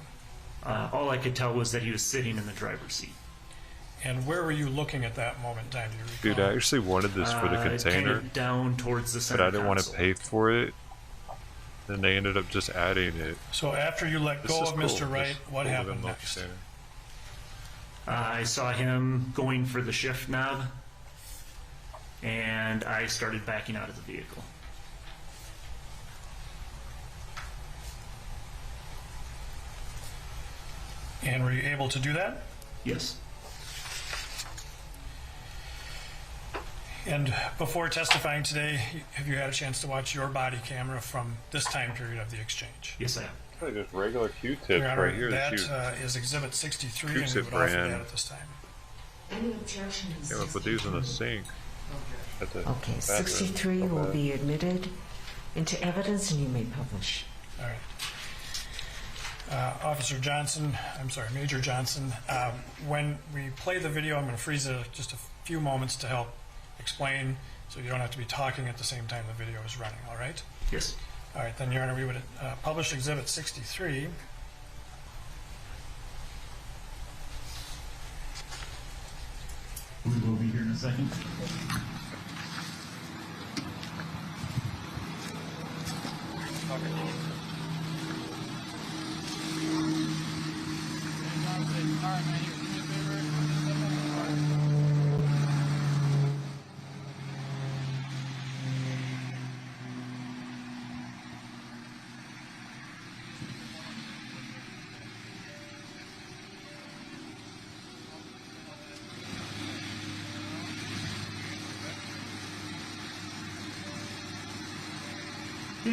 All I could tell was that he was sitting in the driver's seat. And where were you looking at that moment in time? Do you recall? Dude, I actually wanted this for the Kind container, of down towards the but center I didn't want to console. pay for it. Then they ended up just adding it. So after you let This go is of cool. Mr. Wright, This what cool happened little next? container. I saw him going for the shift knob, and I started backing out of the vehicle. And were you able to do that? Yes. And before testifying today, have you had a chance to watch your body camera from this time period of the exchange? Yes, I have. Probably just regular Q-tips Your Honor, right here. that That you is Exhibit 63, and we Q-tip would offer brand. that at this time. Any objections? Yeah, put these in the sink. At the Okay, bathroom. 63 Not will bad. be admitted into evidence and you may publish. All right. Officer Johnson, I'm sorry, Major Johnson, when we play the video, I'm going to freeze it just a few moments to help explain, so you don't have to be talking at the same time the video is running, all right? Yes. All right, then, Your Honor, we would publish Exhibit 63. We will be here in a second.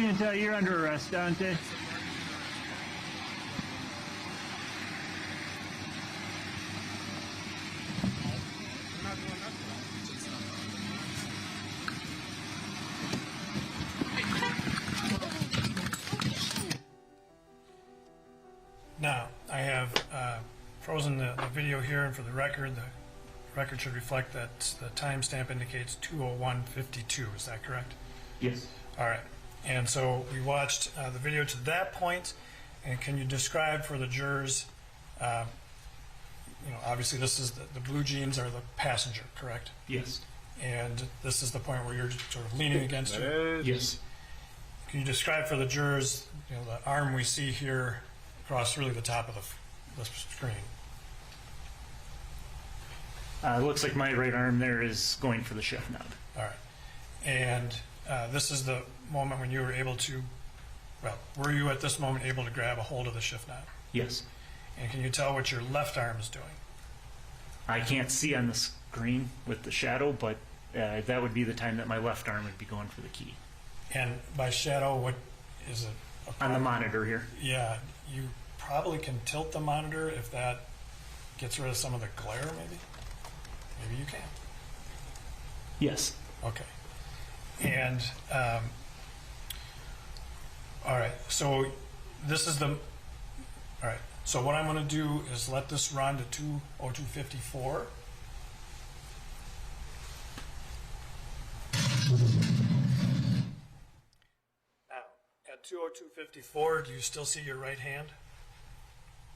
until you're under arrest, Duante. Now, I have frozen the video here, and for the record should reflect that the timestamp indicates 2:01:52. Is that correct? Yes. All right. And so we watched the video to that point, and can you describe for the jurors, obviously this is the blue jeans are the passenger, correct? Yes. And this is the point where you're sort of leaning against her? Yes. Can you describe for the jurors, the arm we see here across really the top of the screen? It looks like my right arm there is going for the shift knob. All right. And this is the moment when you were able to, were you at this moment able to grab a hold of the shift knob? Yes. And can you tell what your left arm is doing? I can't see on the screen with the shadow, but that would be the time that my left arm would be going for the key. And by shadow, what is it? On the monitor here. Yeah, you probably can tilt the monitor if that gets rid of some of the glare, maybe? Maybe you can. Yes. Okay. And, all right, so this is all right, so what I'm going to do is let this run to 2:02:54. Now, at 2:02:54, do you still see your right hand?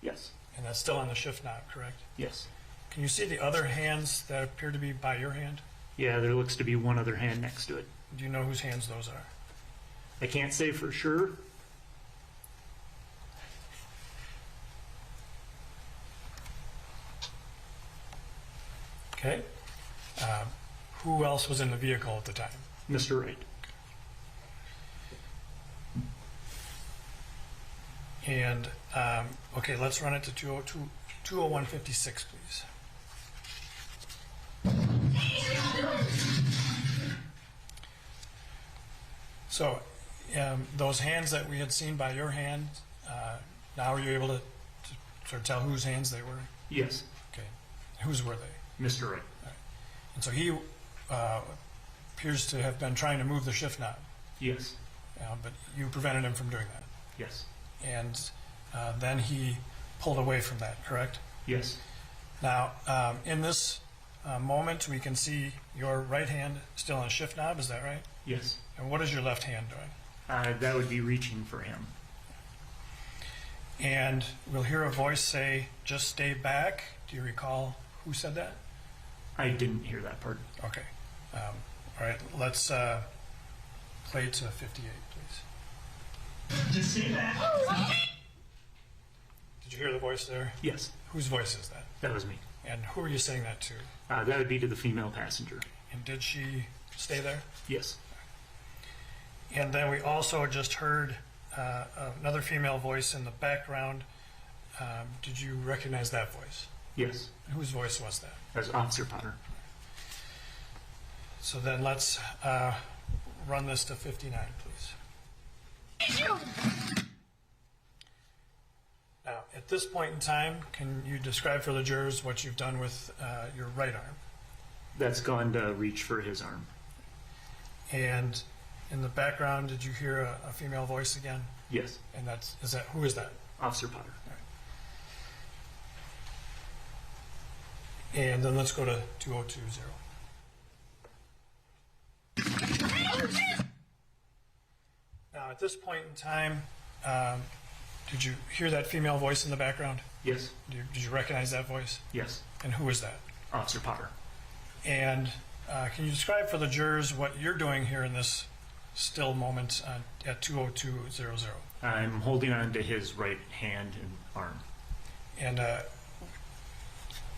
Yes. And that's still on the shift knob, correct? Yes. Can you see the other hands that appear to be by your hand? Yeah, there looks to be one other hand next to it. Do you know whose hands those are? I can't say for sure. Okay. Who else was in the vehicle at the time? Mr. Wright. And, okay, let's run it to 2:01:56, please. So, those hands that we had seen by your hand, now are you able to sort of tell whose hands they were? Yes. Okay. Whose were they? Mr. Wright. Right. And so he appears to have been trying to move the shift knob. Yes. But you prevented him from doing that. Yes. And then he pulled away from that, correct? Yes. Now, in this moment, we can see your right hand still on the shift knob, is that right? Yes. And what is your left hand doing? That would be reaching for him. And we'll hear a voice say, "Just stay back." Do you recall who said that? I didn't hear that part. Okay. All right, let's play to 58, please. Just stay back. Did you hear the voice there? Yes. Whose voice is that? That was me. And who are you saying that to? That would be to the female passenger. And did she stay there? Yes. And then we also just heard another female voice in the background. Did you recognize that voice? Yes. Whose voice was that? That was Officer Potter. So then let's run this to 59, please. Now, at this point in time, can you describe for the jurors what you've done with your right arm? That's gone to reach for his arm. And in the background, did you hear a female voice again? Yes. And who is that? Officer Potter. And then let's go to 2:02:0. Now, at this point in time, did you hear that female voice in the background? Yes. Did you recognize that voice? Yes. And who is that? Officer Potter. And can you describe for the jurors what you're doing here in this still moment at 2:02:00? I'm holding on to his right hand and arm. And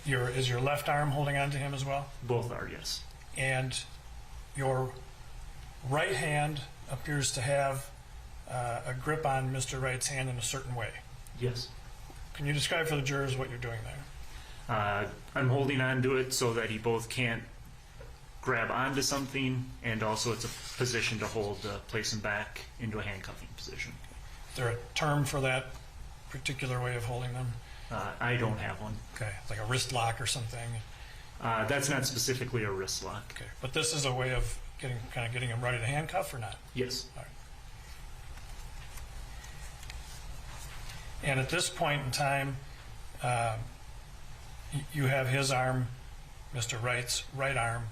is your left arm holding on to him as well? Both are, yes. And your right hand appears to have a grip on Mr. Wright's hand in a certain way. Yes. Can you describe for the jurors what you're doing there? I'm holding on to it so that he both can't grab onto something, and also it's a position to hold, place him back into a handcuffing position. Is there a term for that particular way of holding them? I don't have one. Okay, like a wrist lock or something? That's not specifically a wrist lock. Okay, but this is a way of getting him ready to handcuff or not? Yes. All right. And at this point in time, you have his arm, Mr. Wright's right arm,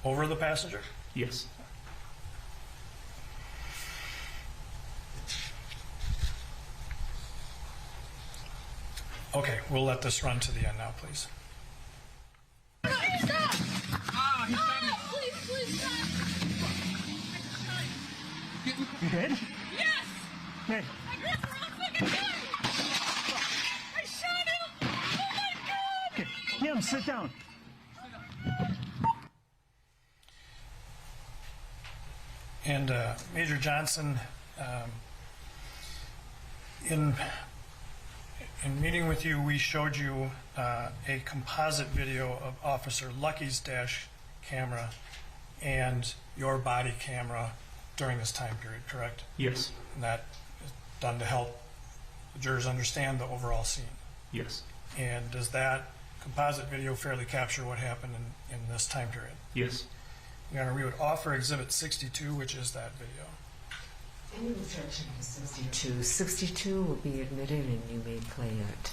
over the passenger? Yes. Okay, we'll let this run to the end now, please. Stop! Please, please stop! You dead? Yes! Hey. I grabbed the wrong fucking gun! I shot him! Oh my god! Okay, Jim, sit down. And Major Johnson, in meeting with you, we showed you a composite video of Officer Lucky's dash camera and your body camera during this time period, correct? Yes. And that is done to help the jurors understand the overall scene. Yes. And does that composite video fairly capture what happened in this time period? Yes. Your Honor, we would offer Exhibit 62, which is that video. Any objection to 62? 62 will be admitted and you may play it.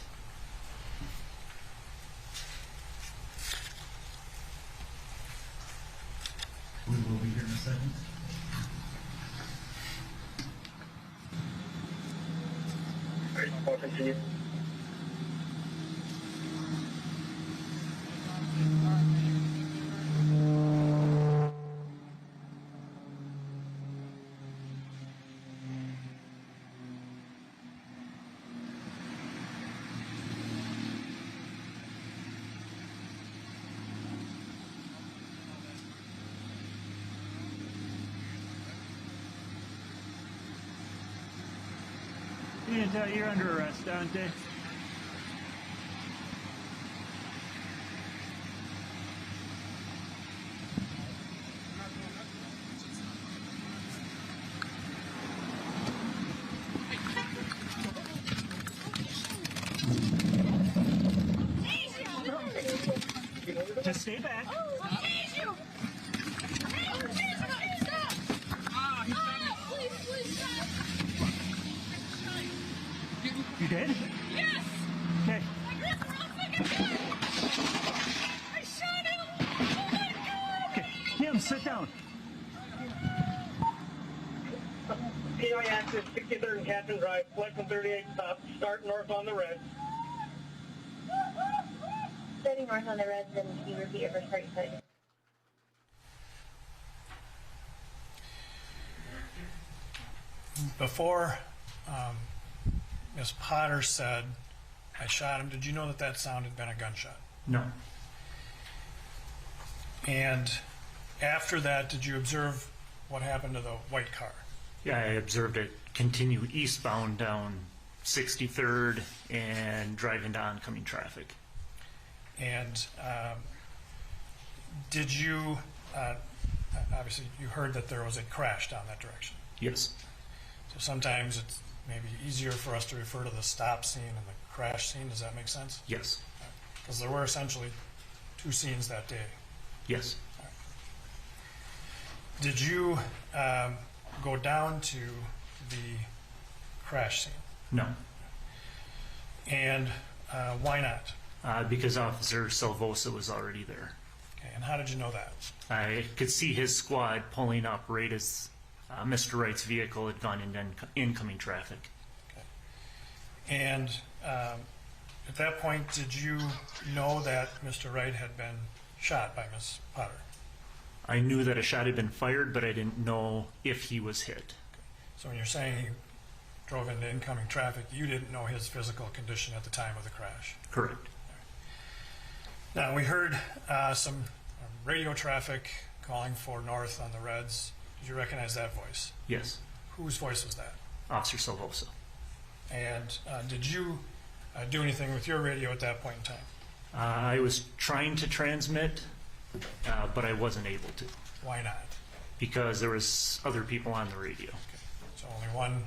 We will be here in a second. I'll continue. You're under arrest, Duante. Just stay back. You dead? Yes! Okay. I grabbed the wrong fucking gun! I shot him! Oh my god! Okay, Jim, sit down. PI access 63rd and Catherine Drive, flight from 38 stop, start north on the red. Starting north on the red, then can you repeat your first part you said? Before Ms. Potter said, I shot him, did you know that that sound had been a gunshot? No. And after that, did you observe what happened to the white car? Yeah, I observed it continue eastbound down 63rd and drive into oncoming traffic. And did you, obviously you heard that there was a crash down that direction. Yes. So sometimes it's maybe easier for us to refer to the stop scene and the crash scene. Does that make sense? Yes. Because there were essentially two scenes that day. Yes. Did you go down to the crash scene? No. And why not? Because Officer Salvosa was already there. Okay, and how did you know that? I could see his squad pulling up right as Mr. Wright's vehicle had gone into incoming traffic. Okay. And at that point, did you know that Mr. Wright had been shot by Ms. Potter? I knew that a shot had been fired, but I didn't know if he was hit. Okay. So when you're saying he drove into incoming traffic, you didn't know his physical condition at the time of the crash? Correct. Now, we heard some radio traffic calling for north on the reds. Did you recognize that voice? Yes. Whose voice was that? Officer Salvosa. And did you do anything with your radio at that point in time? I was trying to transmit, but I wasn't able to Why not? because there was other people on the radio. So only one.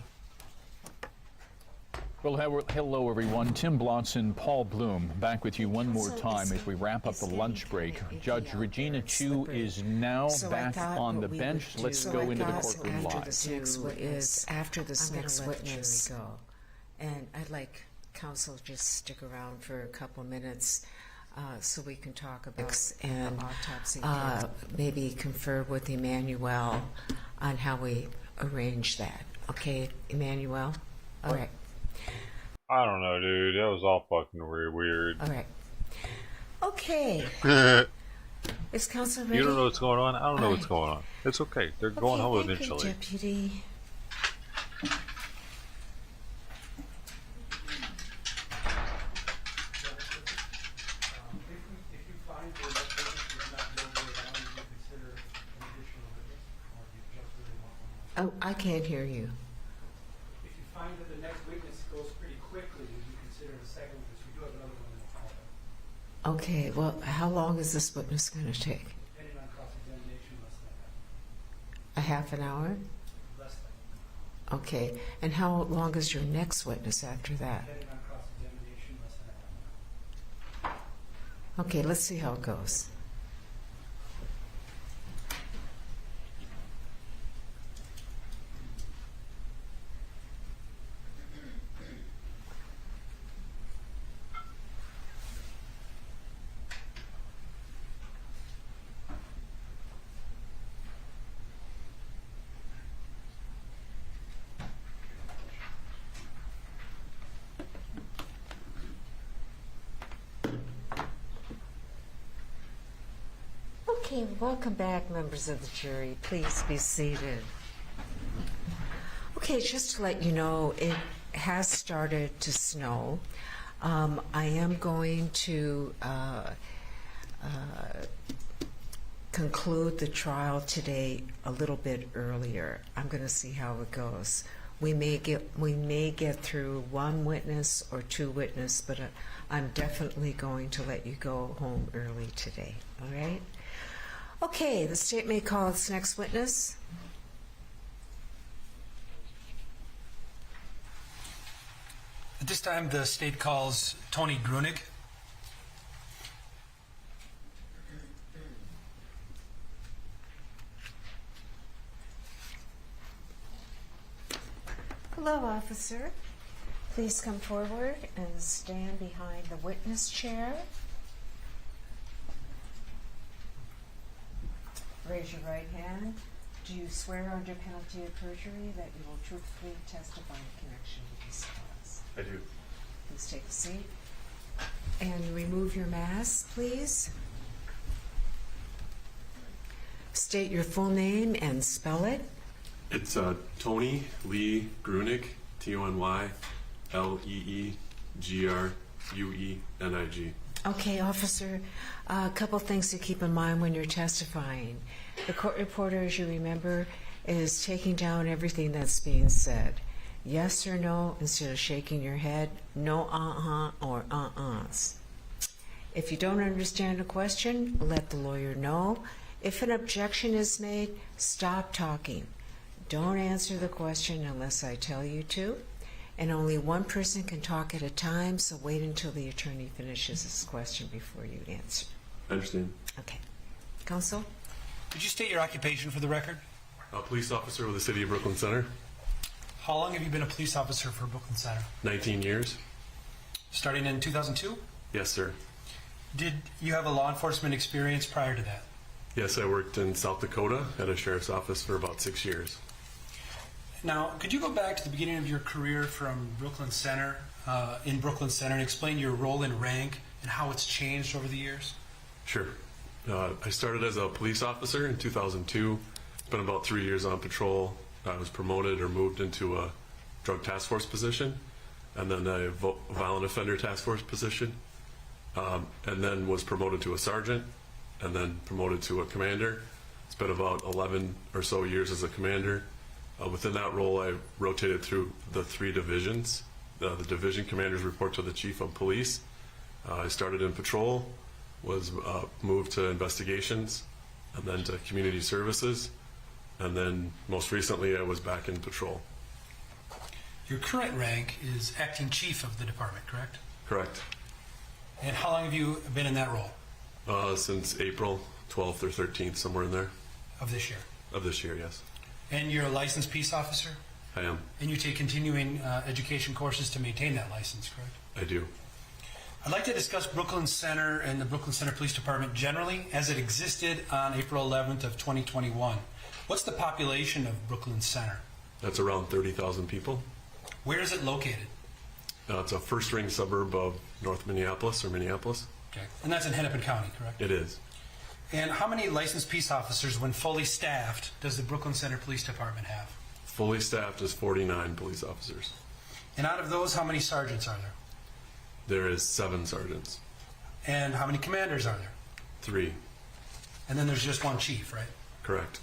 Well, hello, everyone. Tim Blotson, Paul Bloom, back with you one more time as we wrap up the lunch break. Judge Regina Chu is now back on the bench. Let's go into the courtroom live. After this next witness go, and I'd like counsel just stick around for a couple minutes so we can talk about and autopsy, maybe confer with Emmanuel on how we arrange that. Okay, Emmanuel? All right. I don't know, dude. That was all fucking weird. All right. Okay. Is counsel ready? You don't know what's going on? I don't know what's going on. It's okay. They're going home thank eventually. You, Deputy. Oh, I can't hear you. If you find that the next witness goes pretty quickly, would you consider the second witness? We do have another one in the file. Okay, well, how long is this witness going to take? Depending on cross-examination, less than A half an hour? less than Okay, and how long is your next witness after that? depending on cross-examination, less than a half an hour. Okay, let's see how it goes. Okay, welcome back, members of the jury. Please be seated. Okay, just to let you know, it has started to snow. I am going to conclude the trial today a little bit earlier. I'm going to see how it goes. We may get through one witness or two witnesses, but I'm definitely going to let you go home early today. All right? Okay, the state may call its next witness. At this time, the state calls Tony Grunig. Hello, officer. Please come forward and stand behind the witness chair. Raise your right hand. Do you swear under penalty of perjury that you will truthfully testify in connection with this cause? I do. Please take a seat. And remove your mask, please. State your full name and spell it. It's Tony Lee Grunig, TonyLeegruenig. Okay, officer, a couple things to keep in mind when you're testifying. The court reporter, as you remember, is taking down everything that's being said. Yes or no, instead of shaking your head, no or uh-uhs. If you don't understand a question, let the lawyer know. If an objection is made, stop talking. Don't answer the question unless I tell you to. And only one person can talk at a time, so wait until the attorney finishes his question before you answer. I understand. Okay. Counsel? Could you state your occupation for the record? A police officer with the City of Brooklyn Center. How long have you been a police officer for Brooklyn Center? 19 years. Starting in 2002? Yes, sir. Did you have a law enforcement experience prior to that? Yes, I worked in South Dakota at a sheriff's office for about 6 years. Now, could you go back to the beginning of your career from Brooklyn Center, in Brooklyn Center, and explain your role and rank and how it's changed over the years? Sure. I started as a police officer in 2002. Spent about 3 years on patrol. I was promoted or moved into a drug task force position, and then a violent offender task force position, and then was promoted to a sergeant, and then promoted to a commander. Spent about 11 or so years as a commander. Within that role, I rotated through the 3 divisions. The division commanders report to the chief of police. I started in patrol, was moved to investigations, and then to community services, and then most recently I was back in patrol. Your current rank is acting chief of the department, correct? Correct. And how long have you been in that role? Since April 12th or 13th, somewhere in there. Of this year? Of this year, yes. And you're a licensed peace officer? I am. And you take continuing education courses to maintain that license, correct? I do. I'd like to discuss Brooklyn Center and the Brooklyn Center Police Department generally as it existed on April 11th of 2021. What's the population of Brooklyn Center? That's around 30,000 people. Where is it located? It's a first-ring suburb of North Minneapolis or Minneapolis. Okay. And that's in Hennepin County, correct? It is. And how many licensed peace officers, when fully staffed, does the Brooklyn Center Police Department have? Fully staffed is 49 police officers. And out of those, how many sergeants are there? There is 7 sergeants. And how many commanders are there? 3. And then there's just one chief, right? Correct.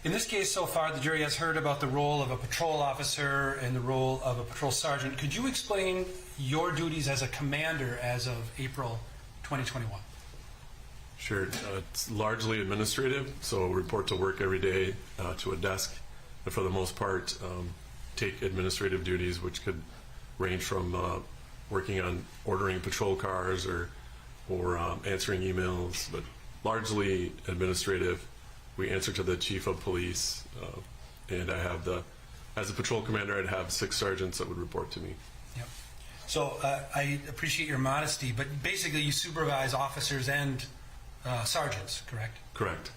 In this case so far, the jury has heard about the role of a patrol officer and the role of a patrol sergeant. Could you explain your duties as a commander as of April 2021? Sure. It's largely administrative, so report to work every day to a desk, but for the most part, take administrative duties, which could range from working on ordering patrol cars or answering emails, but largely administrative. We answer to the chief of police, and I have as a patrol commander, I'd have 6 sergeants that would report to me. Yep. So I appreciate your modesty, but basically you supervise officers and sergeants, correct? Correct.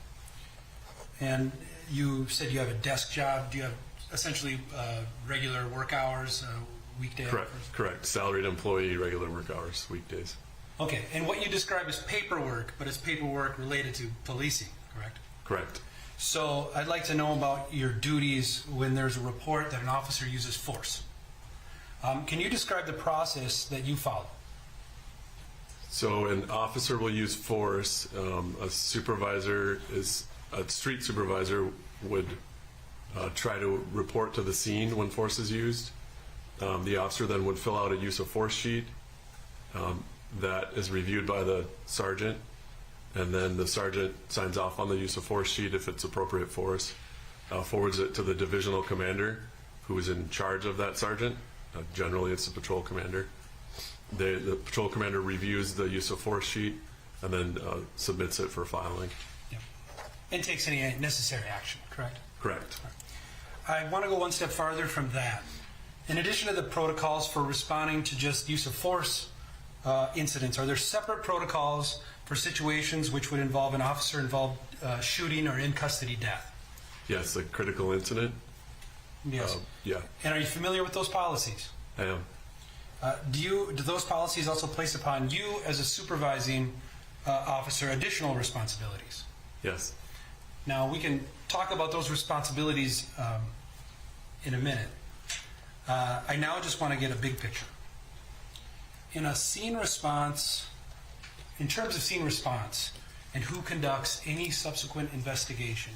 And you said you have a desk job. Do you have essentially regular work hours, weekday Correct. hours? Correct. Salaried employee, regular work hours, weekdays. Okay. And what you describe as paperwork, but it's paperwork related to policing, correct? Correct. So I'd like to know about your duties when there's a report that an officer uses force. Can you describe the process that you follow? So an officer will use force. A street supervisor would try to report to the scene when force is used. The officer then would fill out a use of force sheet that is reviewed by the sergeant, and then the sergeant signs off on the use of force sheet if it's appropriate force, forwards it to the divisional commander who is in charge of that sergeant. Generally it's the patrol commander. The patrol commander reviews the use of force sheet and then submits it for filing. Yep. And takes any necessary action, correct? Correct. I want to go one step farther from that. In addition to the protocols for responding to just use of force incidents, are there separate protocols for situations which would involve an officer-involved shooting or in-custody death? Yes, a critical incident. Yes. Yeah. And are you familiar with those policies? I am. Do those policies also place upon you as a supervising officer additional responsibilities? Yes. Now, we can talk about those responsibilities in a minute. I now just want to get a big picture. In a scene response, in terms of scene response and who conducts any subsequent investigation,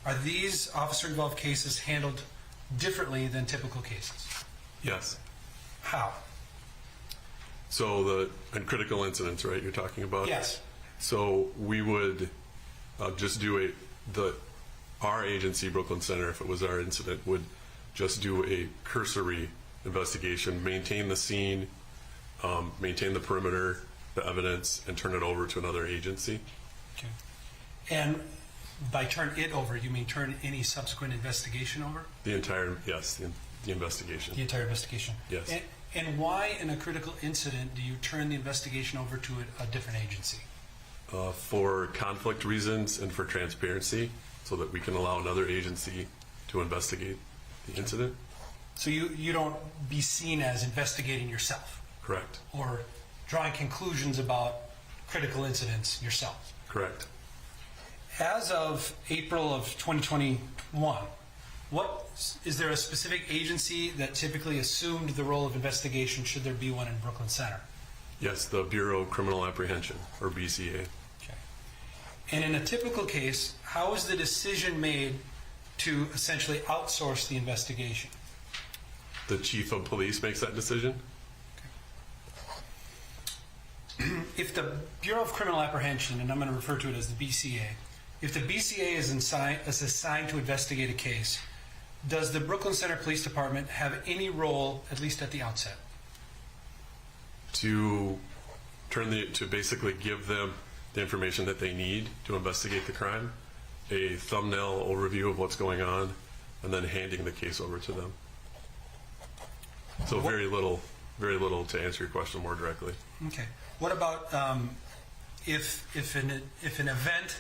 are these officer-involved cases handled differently than typical cases? Yes. How? So and critical incidents, right, you're talking about? Yes. So we would just do our agency, Brooklyn Center, if it was our incident, would just do a cursory investigation, maintain the scene, maintain the perimeter, the evidence, and turn it over to another agency. Okay. And by turn it over, you mean turn any subsequent investigation over? The entire, yes, the investigation. The entire investigation. Yes. And why, in a critical incident, do you turn the investigation over to a different agency? For conflict reasons and for transparency, so that we can allow another agency to investigate the incident. So you don't be seen as investigating yourself? Correct. Or drawing conclusions about critical incidents yourself? Correct. As of April of 2021, is there a specific agency that typically assumed the role of investigation, should there be one in Brooklyn Center? Yes, the Bureau of Criminal Apprehension, or BCA. Okay. And in a typical case, how is the decision made to essentially outsource the investigation? The chief of police makes that decision. Okay. if the Bureau of Criminal Apprehension, and I'm going to refer to it as the BCA, if the BCA is assigned to investigate a case, does the Brooklyn Center Police Department have any role, at least at the outset? To basically give them the information that they need to investigate the crime, a thumbnail overview of what's going on, and then handing the case over to them. So very little to answer your question more directly. Okay. What about if an event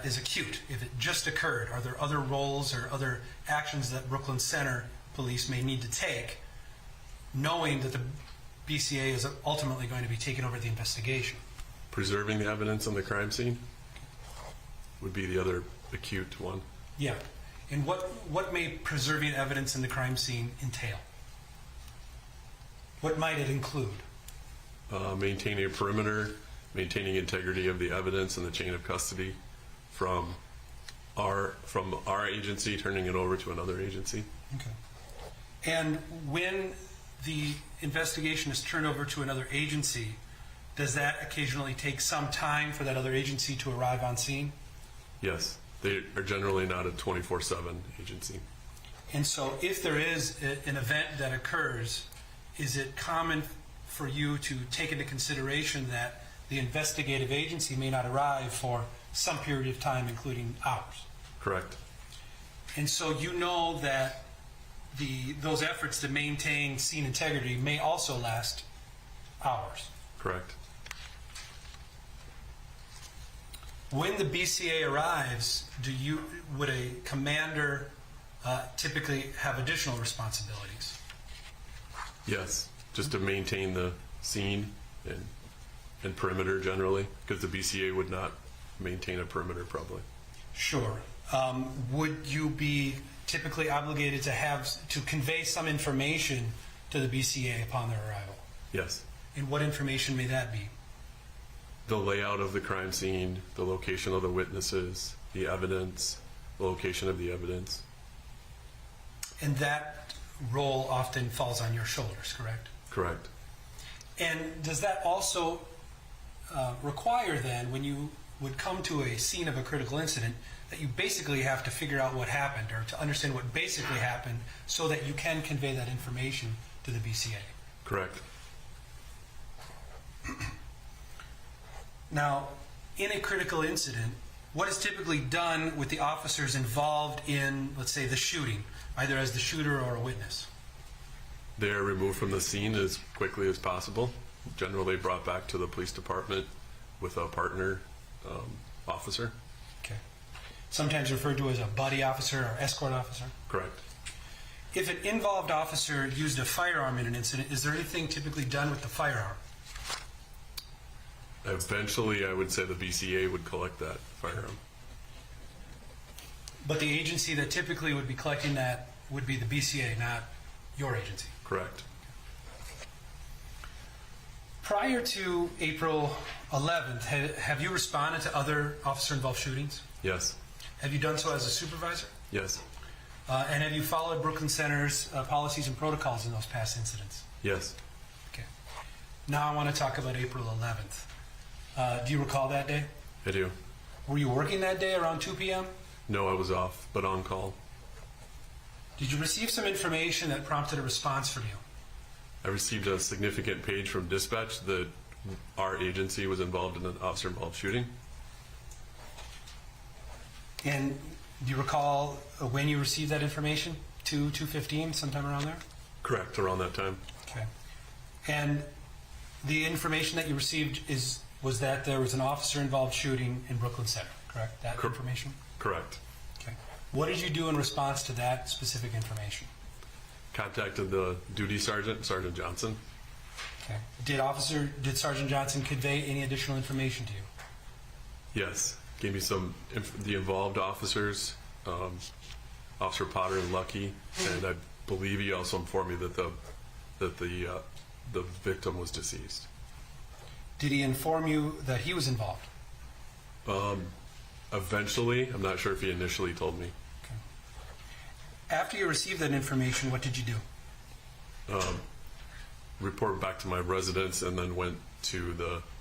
is acute, if it just occurred? Are there other roles or other actions that Brooklyn Center Police may need to take, knowing that the BCA is ultimately going to be taking over the investigation? Preserving the evidence on the crime scene would be the other acute one. Yeah. And what may preserving evidence in the crime scene entail? What might it include? Maintaining a perimeter, maintaining integrity of the evidence and the chain of custody from our agency, turning it over to another agency. Okay. And when the investigation is turned over to another agency, does that occasionally take some time for that other agency to arrive on scene? Yes. They are generally not a 24/7 agency. And so if there is an event that occurs, is it common for you to take into consideration that the investigative agency may not arrive for some period of time, including hours? Correct. And so you know that those efforts to maintain scene integrity may also last hours. Correct. When the BCA arrives, would a commander typically have additional responsibilities? Yes, just to maintain the scene and perimeter generally, because the BCA would not maintain a perimeter probably. Sure. Would you be typically obligated to convey some information to the BCA upon their arrival? Yes. And what information may that be? The layout of the crime scene, the location of the witnesses, the evidence, the location of the evidence. And that role often falls on your shoulders, correct? Correct. And does that also require then, when you would come to a scene of a critical incident, that you basically have to figure out what happened or to understand what basically happened so that you can convey that information to the BCA? Correct. Now, in a critical incident, what is typically done with the officers involved in, let's say, the shooting, either as the shooter or a witness? They are removed from the scene as quickly as possible, generally brought back to the police department with a partner officer. Okay. Sometimes referred to as a buddy officer or escort officer? Correct. If an involved officer used a firearm in an incident, is there anything typically done with the firearm? Eventually, I would say the BCA would collect that firearm. But the agency that typically would be collecting that would be the BCA, not your agency? Correct. Prior to April 11th, have you responded to other officer-involved shootings? Yes. Have you done so as a supervisor? Yes. And have you followed Brooklyn Center's policies and protocols in those past incidents? Yes. Okay. Now I want to talk about April 11th. Do you recall that day? I do. Were you working that day around 2 p.m.? No, I was off, but on call. Did you receive some information that prompted a response from you? I received a significant page from dispatch that our agency was involved in an officer-involved shooting. And do you recall when you received that information? 2:15, sometime around there? Correct, around that time. Okay. And the information that you received was that there was an officer-involved shooting in Brooklyn Center, correct? That information? Correct. Okay. What did you do in response to that specific information? Contacted the duty sergeant, Sergeant Johnson. Okay. Did Sergeant Johnson convey any additional information to you? Yes. Gave me the involved officers, Officer Potter and Lucky, and I believe he also informed me that the victim was deceased. Did he inform you that he was involved? Eventually. I'm not sure if he initially told me. Okay. After you received that information, what did you do? reported back to my residence and then went to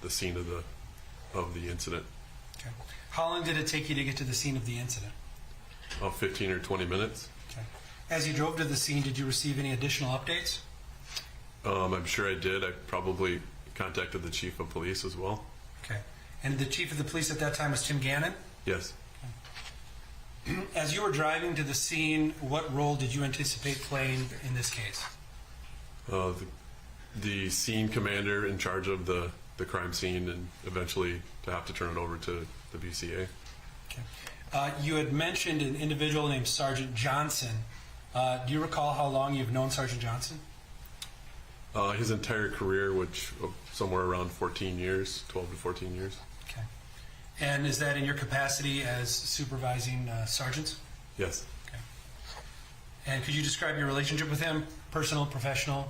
the scene of the incident. Okay. How long did it take you to get to the scene of the incident? 15 or 20 minutes. Okay. As you drove to the scene, did you receive any additional updates? I'm sure I did. I probably contacted the chief of police as well. Okay. And the chief of the police at that time was Tim Gannon? Yes. As you were driving to the scene, what role did you anticipate playing in this case? The scene commander in charge of the crime scene, and eventually to have to turn it over to the BCA. Okay. You had mentioned an individual named Sergeant Johnson. Do you recall how long you've known Sergeant Johnson? His entire career, which somewhere around 14 years, 12 to 14 years. Okay. And is that in your capacity as supervising sergeants? Yes. Okay. And could you describe your relationship with him? Personal, professional?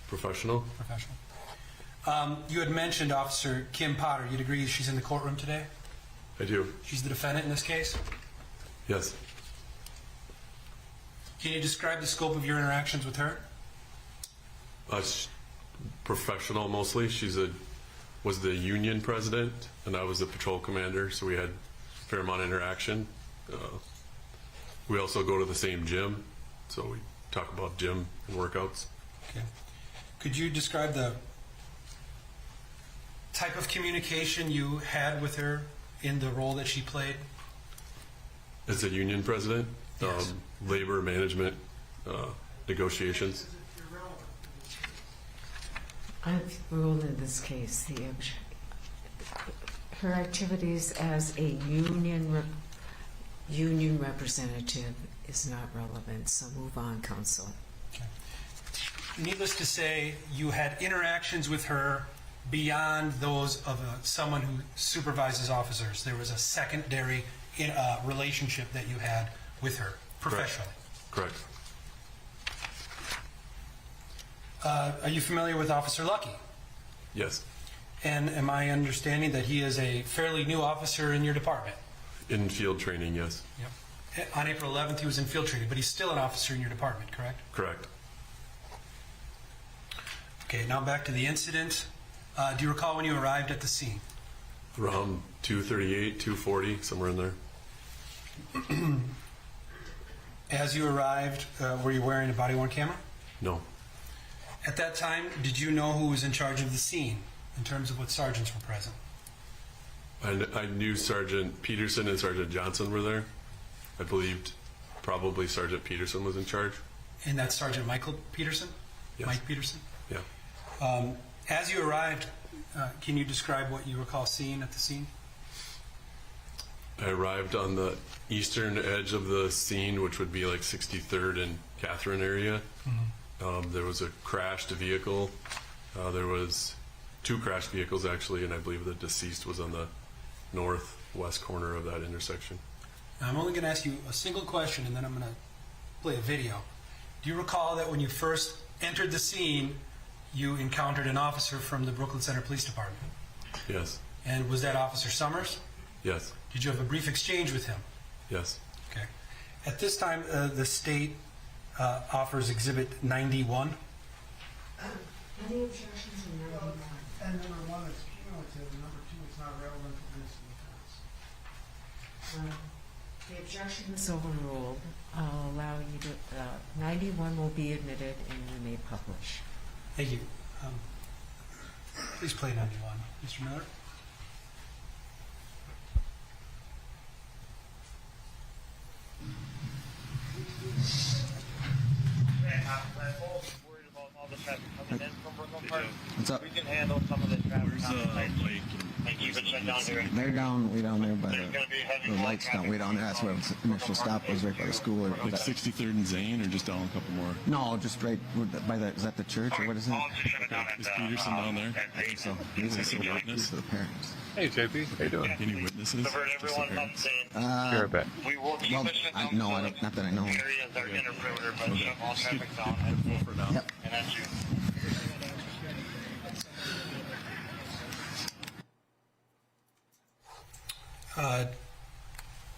Professional. Professional. You had mentioned Officer Kim Potter. You'd agree she's in the courtroom today? I do. She's the defendant in this case? Yes. Can you describe the scope of your interactions with her? Professional mostly. Was the union president, and I was the patrol commander, so we had a fair amount of interaction. We also go to the same gym, so we talk about gym and workouts. Okay. Could you describe the type of communication you had with her in the role that she played? As a union president, yes. Labor management, negotiations. I've ruled in this case her activities as a union representative is not relevant, so move on, counsel. Okay. Needless to say, you had interactions with her beyond those of someone who supervises officers. There was a secondary relationship that you had with her professionally. Correct. Are you familiar with Officer Lucky? Yes. And am I understanding that he is a fairly new officer in your department? In field training, yes. Yep. On April 11th, he was in field training, but he's still an officer in your department, correct? Correct. Okay, now back to the incident. Do you recall when you arrived at the scene? Around 2:38, 2:40, somewhere in there. As you arrived, were you wearing a body-worn camera? No. At that time, did you know who was in charge of the scene in terms of what sergeants were present? I knew Sergeant Peterson and Sergeant Johnson were there. I believed probably Sergeant Peterson was in charge. And that's Sergeant Michael Peterson? Yes. Mike Peterson? Yeah. As you arrived, can you describe what you recall seeing at the scene? I arrived on the eastern edge of the scene, which would be like 63rd and Catherine area. Mm-hmm. There was a crashed vehicle. There was 2 crashed vehicles, actually, and I believe the deceased was on the northwest corner of that intersection. Now, I'm only going to ask you a single question, and then I'm going to play a video. Do you recall that when you first entered the scene, you encountered an officer from the Brooklyn Center Police Department? Yes. And was that Officer Summers? Yes. Did you have a brief exchange with him? Yes. Okay. At this time, the state offers Exhibit 91. Any objections in 91? And number 1 is cumulative, and number 2 is not relevant to this offense. The objection is overruled. I'll allow you to, 91 will be admitted and you may publish. Thank you. Please play 91. Mr. Miller? What's up? We can handle some of the traffic. Like even down here. They're down, way down there by the lights down, way down there. That's where the initial stop was, right by the school. Or like 63rd and Zane, or just down a couple more? No, just right by the, is that the church, or what is it? Okay. Is Peterson down there? I think so. Is this a witness? To the parents. Hey, JP. How you doing? Any witnesses? Just the parents? Sure, bet. We will keep well, no, I don't, not that I know. areas are inner perimeter, but shut all traffic down. Yep. And that's you.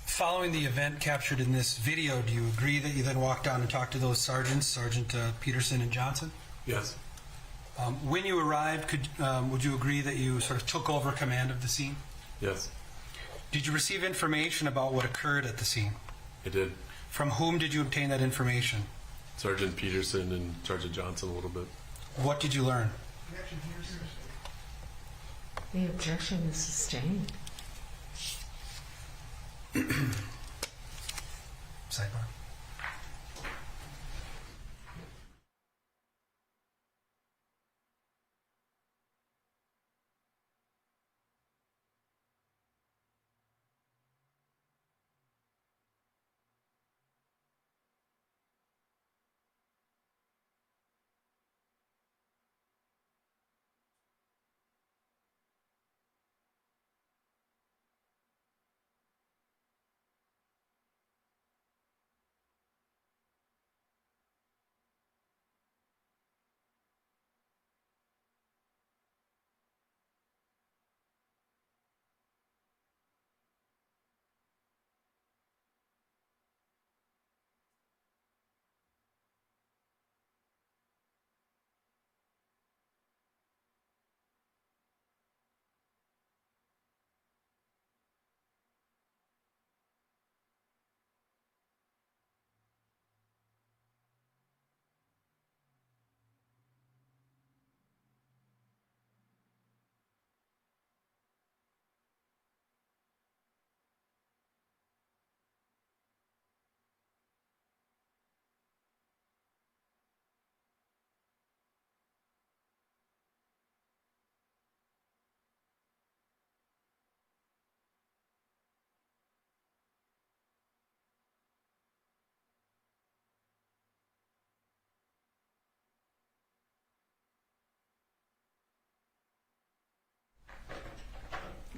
Following the event captured in this video, do you agree that you then walked down and talked to those sergeants, Sergeant Peterson and Johnson? Yes. When you arrived, would you agree that you sort of took over command of the scene? Yes, Did you receive information about what occurred at the scene? I did. From whom did you obtain that information? Sergeant Peterson and Sergeant Johnson a little bit. What did you learn? The objection is sustained. Sidebar.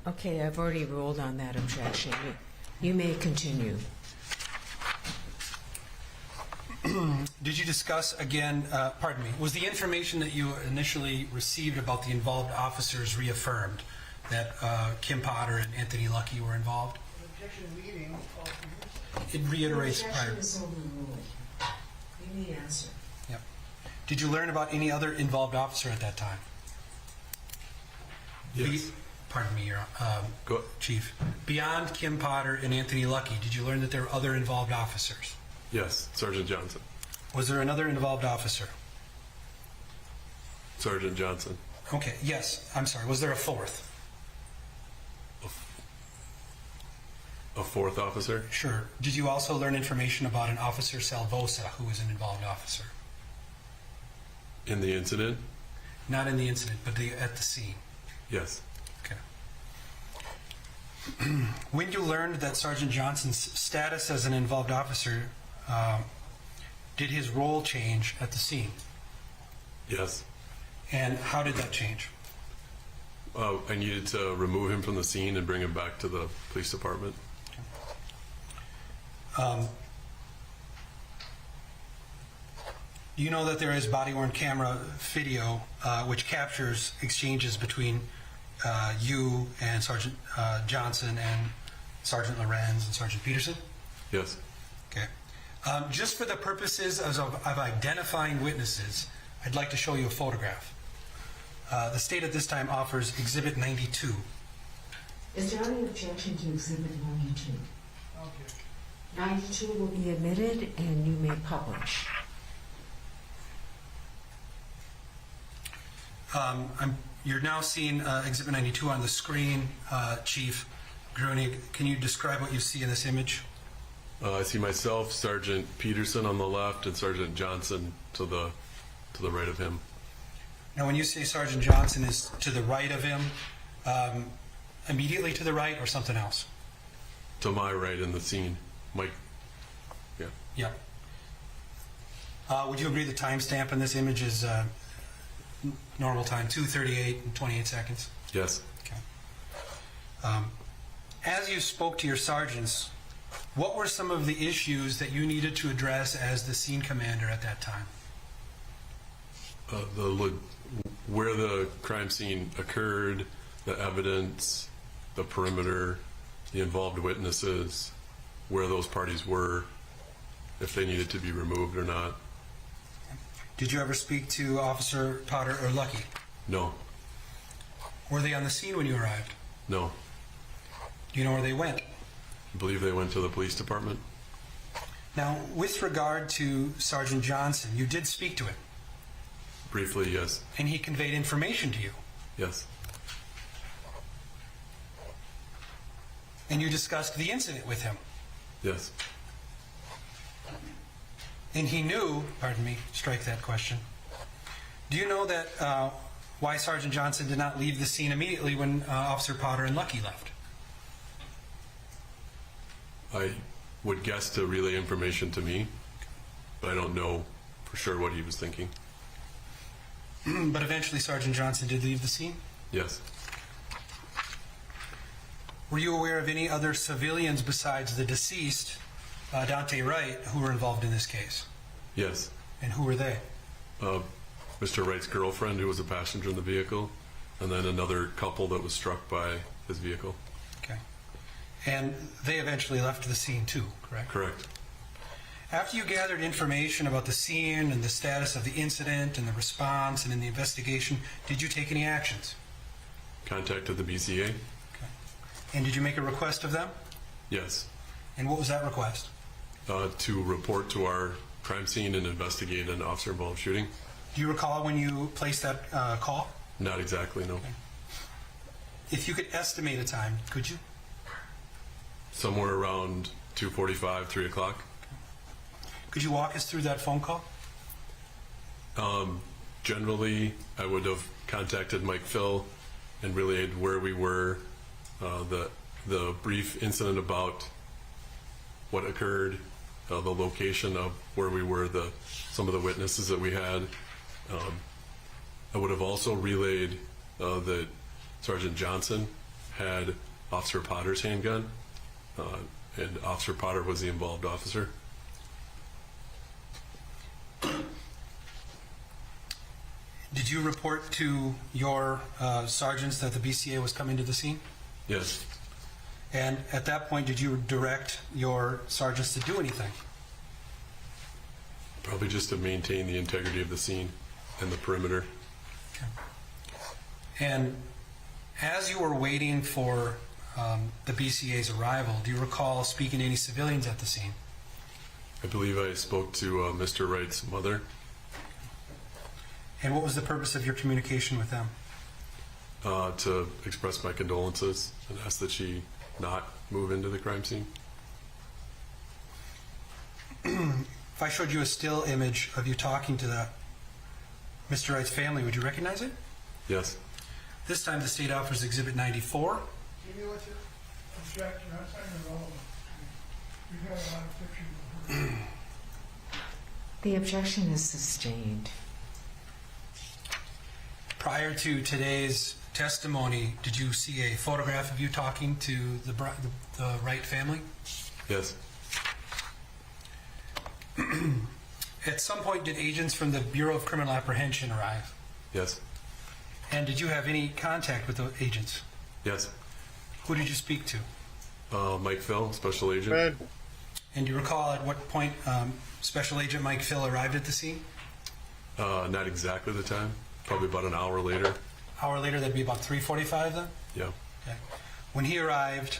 Okay, I've already ruled on that objection. You may continue. Did you discuss again, pardon me, was the information that you initially received about the involved officers reaffirmed, that Kim Potter and Anthony Lucky were involved? It reiterates prior. Objection is overruled. You may answer. Yep. Did you learn about any other involved officer at that time? Yes. Pardon me, Your Go. Chief. Beyond Kim Potter and Anthony Lucky, did you learn that there were other involved officers? Yes, Sergeant Johnson. Was there another involved officer? Sergeant Johnson. Okay, yes. I'm sorry. Was there a fourth? A fourth officer? Sure. Did you also learn information about an Officer Salvosa, who was an involved officer? In the incident? Not in the incident, but at the scene. Yes. Okay. When you learned that Sergeant Johnson's status as an involved officer, did his role change at the scene? Yes. And how did that change? I needed to remove him from the scene and bring him back to the police department. You know that there is body-worn camera video which captures exchanges between you and Sergeant Johnson and Sergeant Lorenz and Sergeant Peterson? Yes. Okay. Just for the purposes of identifying witnesses, I'd like to show you a photograph. The state at this time offers Exhibit 92. Is there any objection to Exhibit 92? Okay. 92 will be admitted and you may publish. You're now seeing Exhibit 92 on the screen. Chief Grunig, can you describe what you see in this image? I see myself, Sergeant Peterson on the left, and Sergeant Johnson to the right of him. Now, when you say Sergeant Johnson is to the right of him, immediately to the right or something else? To my right in the scene. Yeah. Yep. Would you agree the timestamp in this image is normal time, 2:38 and 28 seconds? Yes. Okay. As you spoke to your sergeants, what were some of the issues that you needed to address as the scene commander at that time? Where the crime scene occurred, the evidence, the perimeter, the involved witnesses, where those parties were, if they needed to be removed or not. Did you ever speak to Officer Potter or Lucky? No. Were they on the scene when you arrived? No. Do you know where they went? I believe they went to the police department. Now, with regard to Sergeant Johnson, you did speak to him. Briefly, yes. And he conveyed information to you. Yes. And you discussed the incident with him. Yes. And he knew, pardon me, strike that question. Do you know that why Sergeant Johnson did not leave the scene immediately when Officer Potter and Lucky left? I would guess to relay information to me, but I don't know for sure what he was thinking. But eventually Sergeant Johnson did leave the scene? Yes. Were you aware of any other civilians besides the deceased, Duante Wright, who were involved in this case? Yes. And who were they? Mr. Wright's girlfriend, who was a passenger in the vehicle, and then another couple that was struck by his vehicle. Okay. And they eventually left the scene too, correct? Correct. After you gathered information about the scene and the status of the incident and the response and in the investigation, did you take any actions? Contacted the BCA? Okay. And did you make a request of them? Yes. And what was that request? To report to our crime scene and investigate an officer-involved shooting. Do you recall when you placed that call? Not exactly, no. Okay. If you could estimate a time, could you? Somewhere around 2:45, 3 o'clock. Could you walk us through that phone call? Generally, I would have contacted Mike Phil and relayed where we were, the brief incident about what occurred, the location of where we were, some of the witnesses that we had. I would have also relayed that Sergeant Johnson had Officer Potter's handgun, and Officer Potter was the involved officer. Did you report to your sergeants that the BCA was coming to the scene? Yes. And at that point, did you direct your sergeants to do anything? Probably just to maintain the integrity of the scene and the perimeter. Okay. And as you were waiting for the BCA's arrival, do you recall speaking to any civilians at the scene? I believe I spoke to Mr. Wright's mother. And what was the purpose of your communication with them? To express my condolences and ask that she not move into the crime scene. If I showed you a still image of you talking to that Mr. Wright's family, would you recognize it? Yes. This time the state offers Exhibit 94. Give me what you objection. I'm saying it all. We've got a lot of pictures. The objection is sustained. Prior to today's testimony, did you see a photograph of you talking to the Wright family? Yes. At some point, did agents from the Bureau of Criminal Apprehension arrive? Yes. And did you have any contact with the agents? Yes. Who did you speak to? Mike Phil, Special Agent. Red. And do you recall at what point Special Agent Mike Phil arrived at the scene? Not exactly the time. Probably about an hour later. Hour later, that'd be about 3:45 then? Yeah. Okay. When he arrived,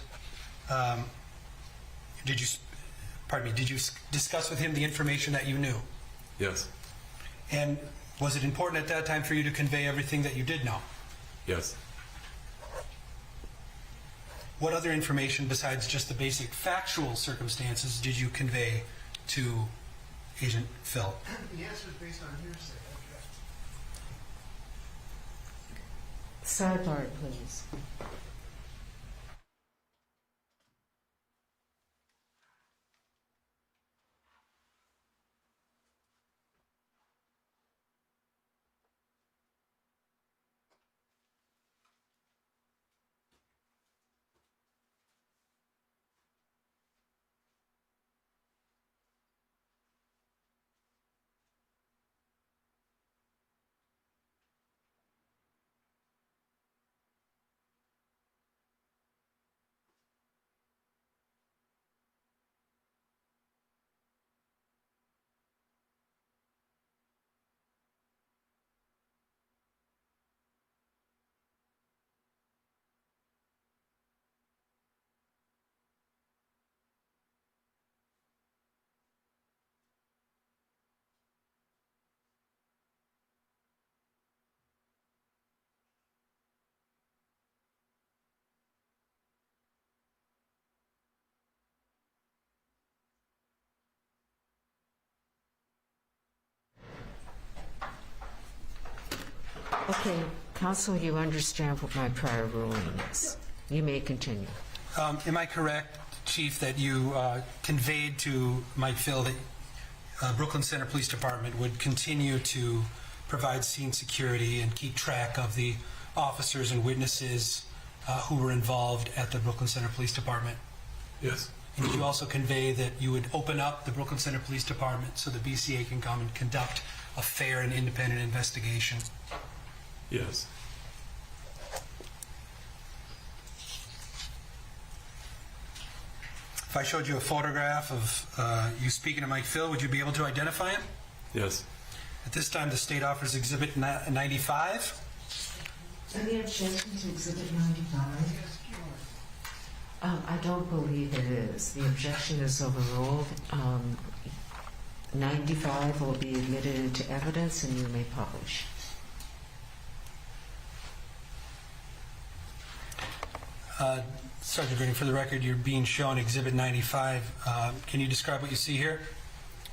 did you discuss with him the information that you knew? Yes. And was it important at that time for you to convey everything that you did know? Yes. What other information besides just the basic factual circumstances did you convey to Agent Phil? The answer is based on hearsay. Sidebar, please. Okay, counsel, you understand what my prior ruling is. You may continue. Am I correct, Chief, that you conveyed to Mike Phil that Brooklyn Center Police Department would continue to provide scene security and keep track of the officers and witnesses who were involved at the Brooklyn Center Police Department? Yes. And did you also convey that you would open up the Brooklyn Center Police Department so the BCA can come and conduct a fair and independent investigation? Yes. If I showed you a photograph of you speaking to Mike Phil, would you be able to identify him? Yes. At this time, the state offers Exhibit 95. Any objection to Exhibit 95? I don't believe it is. The objection is overruled. 95 will be admitted into evidence and you may publish. Sergeant Green, for the record, you're being shown Exhibit 95. Can you describe what you see here?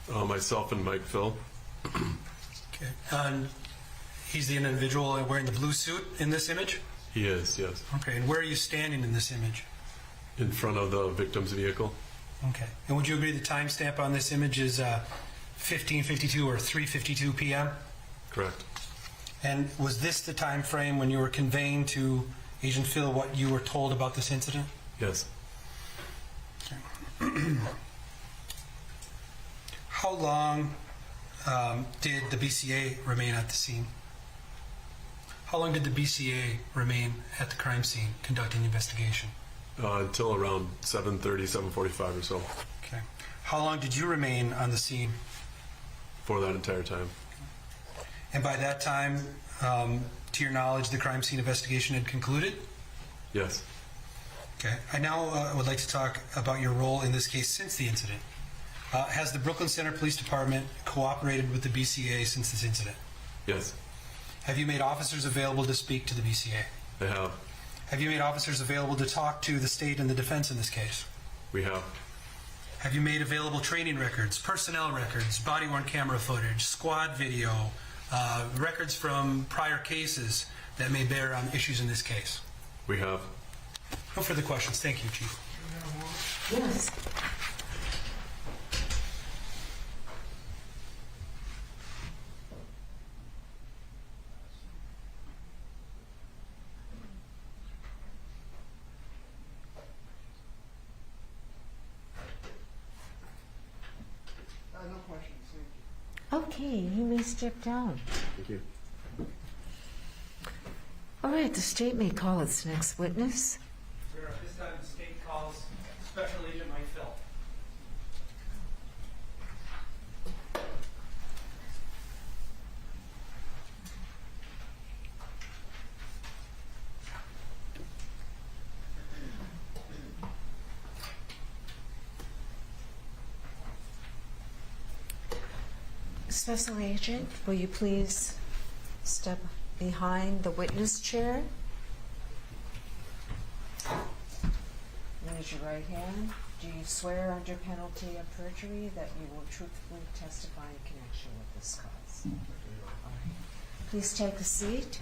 Myself and Mike Phil. Okay. He's the individual wearing the blue suit in this image? He is, yes. Okay, and where are you standing in this image? In front of the victim's vehicle. Okay. And would you agree the timestamp on this image is 15:52 or 3:52 p.m.? Correct. And was this the time frame when you were conveying to Agent Phil what you were told about this incident? Yes. Okay. How long did the BCA remain at the scene? How long did the BCA remain at the crime scene conducting the investigation? Until around 7:30, 7:45 or so. Okay. How long did you remain on the scene? For that entire time. And by that time, to your knowledge, the crime scene investigation had concluded? Yes. Okay. I now would like to talk about your role in this case since the incident. Has the Brooklyn Center Police Department cooperated with the BCA since this incident? Yes. Have you made officers available to speak to the BCA? They have. Have you made officers available to talk to the state and the defense in this case? We have. Have you made available training records, personnel records, body-worn camera footage, squad video, records from prior cases that may bear on issues in this case? We have. No further questions. Thank you, Chief. Yes. No questions, thank you. Okay, you may step down. Thank you. All right, the state may call its next witness. At this time, the state calls Special Agent Mike Phil. Special Agent, will you please step behind the witness chair? Raise your right hand. Do you swear under penalty of perjury that you will truthfully testify in connection with this cause? All right. Please take a seat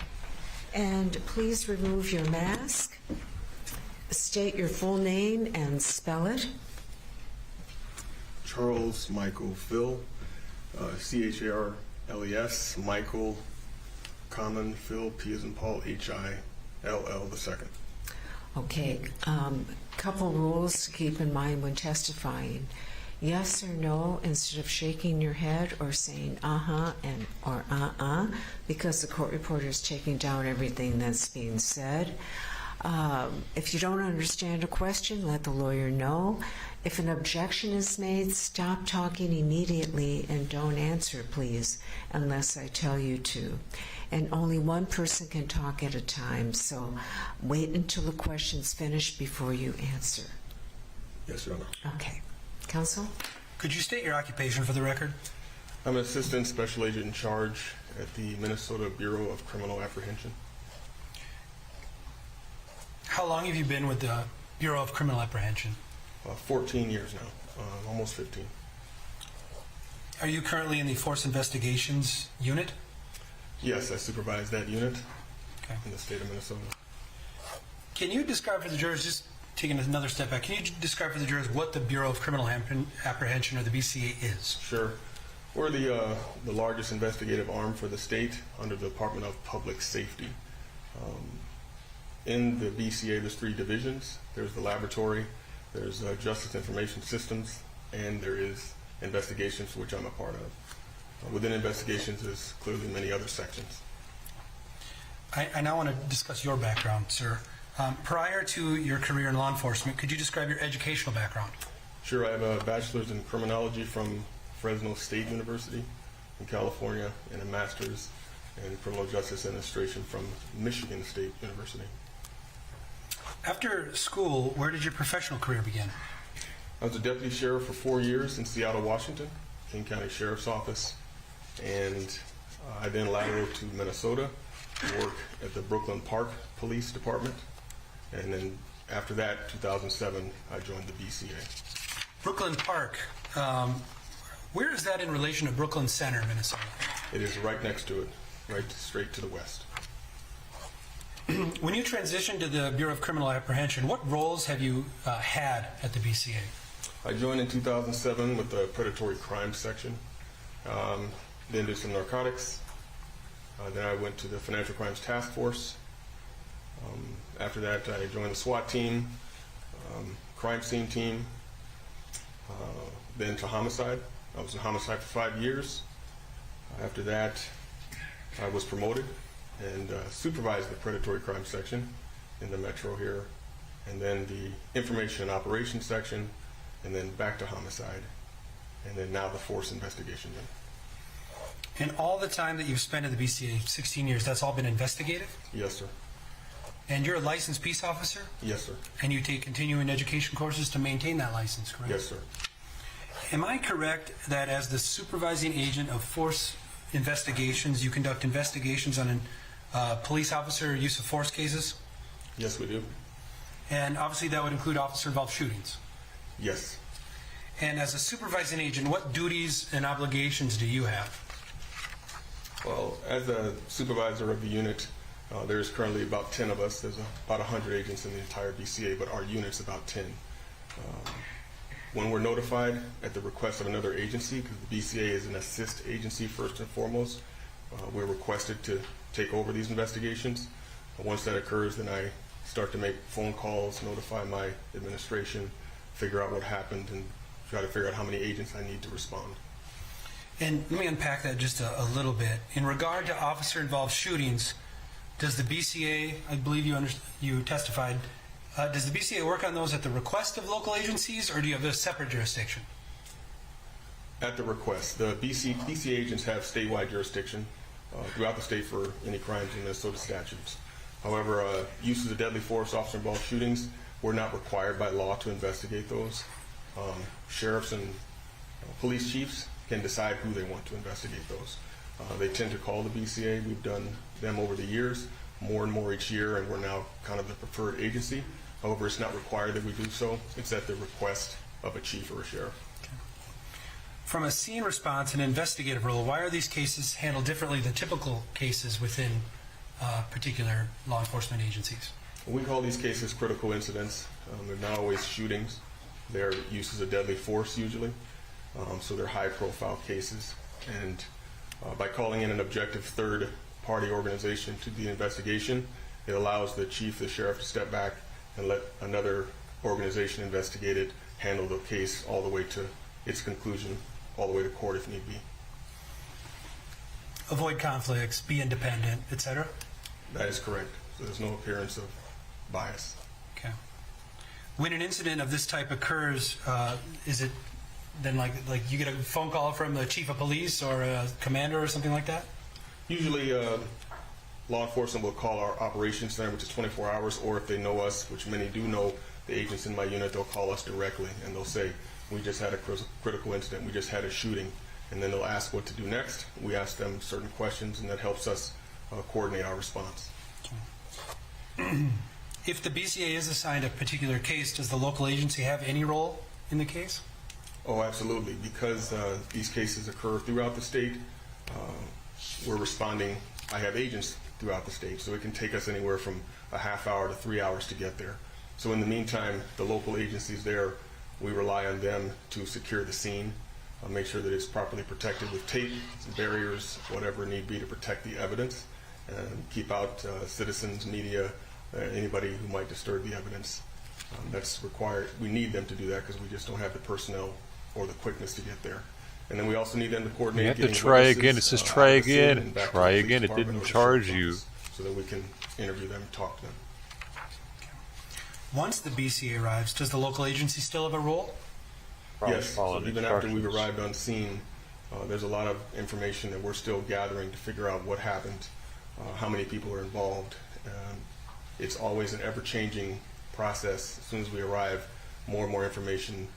and please remove your mask. State your full name and spell it. Charles Michael Phil, C-H-A-R-L-E-S, Michael, common, Phil, P as in Paul, H-I-L-L the second. Okay, couple rules to keep in mind when testifying. Yes or no instead of shaking your head or saying uh-huh and or uh-uh, because the court reporter is taking down everything that's being said. If you don't understand a question, let the lawyer know. If an objection is made, stop talking immediately and don't answer, please, unless I tell you to. And only one person can talk at a time, so wait until the question's finished before you answer. Yes, Your Honor. Okay. Counsel? Could you state your occupation for the record? I'm an assistant special agent in charge at the Minnesota Bureau of Criminal Apprehension. How long have you been with the Bureau of Criminal Apprehension? 14 years now, almost 15. Are you currently in the Force Investigations Unit? Yes, I supervise that unit in the state of Minnesota. Can you describe for the jurors, just taking another step back, can you describe for the jurors what the Bureau of Criminal Apprehension, or the BCA, is? Sure. We're the largest investigative arm for the state under the Department of Public Safety. In the BCA, there's 3 divisions. There's the laboratory, there's Justice Information Systems, and there is investigations, which I'm a part of. Within investigations, there's clearly many other sections. I now want to discuss your background, sir. Prior to your career in law enforcement, could you describe your educational background? Sure, I have a bachelor's in criminology from Fresno State University in California and a master's in criminal justice administration from Michigan State University. After school, where did your professional career begin? I was a deputy sheriff for 4 years in Seattle, Washington, King County Sheriff's Office, and I then lateraled to Minnesota to work at the Brooklyn Park Police Department, and then after that, 2007, I joined the BCA. Brooklyn Park, where is that in relation to Brooklyn Center, Minnesota? It is right next to it, right straight to the west. When you transitioned to the Bureau of Criminal Apprehension, what roles have you had at the BCA? I joined in 2007 with the predatory crime section, then did some narcotics, then I went to the Financial Crimes Task Force. After that, I joined the SWAT team, crime scene team, then to homicide. I was in homicide for 5 years. After that, I was promoted and supervised the predatory crime section in the metro here, and then the information and operations section, and then back to homicide, and then now the force investigation unit. And all the time that you've spent in the BCA, 16 years, that's all been investigative? Yes, sir. And you're a licensed peace officer? Yes, sir. And you take continuing education courses to maintain that license, correct? Yes, sir. Am I correct that as the supervising agent of force investigations, you conduct investigations on police officer use of force cases? Yes, we do. And obviously that would include officer-involved shootings? Yes. And as a supervising agent, what duties and obligations do you have? Well, as a supervisor of the unit, there's currently about 10 of us. There's about 100 agents in the entire BCA, but our unit's about 10. When we're notified at the request of another agency, because the BCA is an assist agency first and foremost, we're requested to take over these investigations. Once that occurs, then I start to make phone calls, notify my administration, figure out what happened, and try to figure out how many agents I need to respond. And let me unpack that just a little bit. In regard to officer-involved shootings, does the BCA, I believe you testified, does the BCA work on those at the request of local agencies, or do you have a separate jurisdiction? At the request. The BCA agents have statewide jurisdiction throughout the state for any crimes in Minnesota statutes. However, uses of deadly force, officer-involved shootings, we're not required by law to investigate those. Sheriffs and police chiefs can decide who they want to investigate those. They tend to call the BCA. We've done them over the years, more and more each year, and we're now kind of the preferred agency. However, it's not required that we do so. It's at the request of a chief or a sheriff. From a scene response and investigative role, why are these cases handled differently than typical cases within particular law enforcement agencies? We call these cases critical incidents. They're not always shootings. They're uses of deadly force usually. So they're high-profile cases. And by calling in an objective third-party organization to the investigation, it allows the chief, the sheriff, to step back and let another organization investigate it, handle the case all the way to its conclusion, all the way to court if need be. Avoid conflicts, be independent, etc.? That is correct. So there's no appearance of bias. Okay. When an incident of this type occurs, is it then like you get a phone call from the chief of police or a commander or something like that? Usually law enforcement will call our operations center, which is 24 hours, or if they know us, which many do know the agents in my unit, they'll call us directly and they'll say, we just had a critical incident, we just had a shooting, and then they'll ask what to do next. We ask them certain questions, and that helps us coordinate our response. If the BCA is assigned a particular case, does the local agency have any role in the case? Oh, absolutely. Because these cases occur throughout the state, we're responding I have agents throughout the state, so it can take us anywhere from a half hour to 3 hours to get there. So in the meantime, the local agencies there, we rely on them to secure the scene, make sure that it's properly protected with tape, barriers, whatever need be to protect the evidence, and keep out citizens, media, anybody who might disturb the evidence. That's required. We need them to do that because we just don't have the personnel or the quickness to get there. And then we also need them to coordinate. You have to try again. It says try again. Try again. It didn't charge you. So that we can interview them and talk to them. Once the BCA arrives, does the local agency still have a role? Yes. So even after we've arrived on scene, there's a lot of information that we're still gathering to figure out what happened, how many people are involved. It's always an ever-changing process. As soon as we arrive, more and more information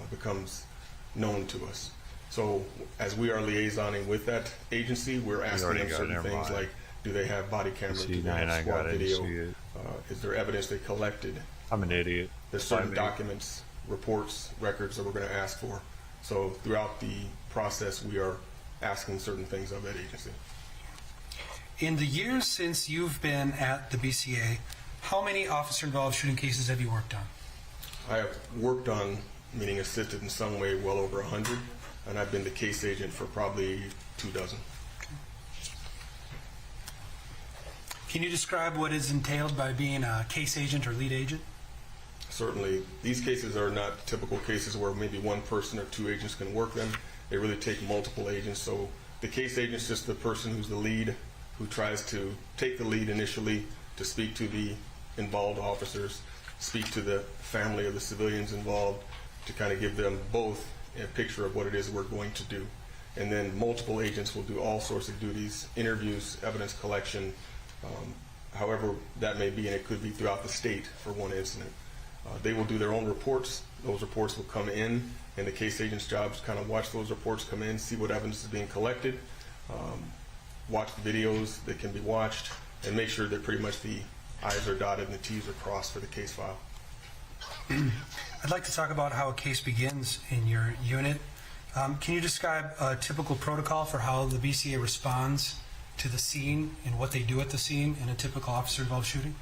becomes known to us. So as we are liaisoning with that agency, we're asking them certain things like, do they have body cameras? Do they have squad video? Is there evidence they collected? I'm an idiot. There's certain documents, reports, records that we're going to ask for. So throughout the process, we are asking certain things of that agency. In the years since you've been at the BCA, how many officer-involved shooting cases have you worked on? I have worked on, meaning assisted in some way, well over 100, and I've been the case agent for probably 24. Can you describe what is entailed by being a case agent or lead agent? Certainly. These cases are not typical cases where maybe one person or two agents can work them. They really take multiple agents. So the case agent is just the person who's the lead, who tries to take the lead initially to speak to the involved officers, speak to the family of the civilians involved, to kind of give them both a picture of what it is we're going to do. And then multiple agents will do all sorts of duties, interviews, evidence collection, however that may be, and it could be throughout the state for one incident. They will do their own reports. Those reports will come in, and the case agent's job is kind of watch those reports come in, see what evidence is being collected, watch the videos that can be watched, and make sure that pretty much the I's are dotted and the T's are crossed for the case file. I'd like to talk about how a case begins in your unit. Can you describe a typical protocol for how the BCA responds to the scene and what they do at the scene in a typical officer-involved shooting?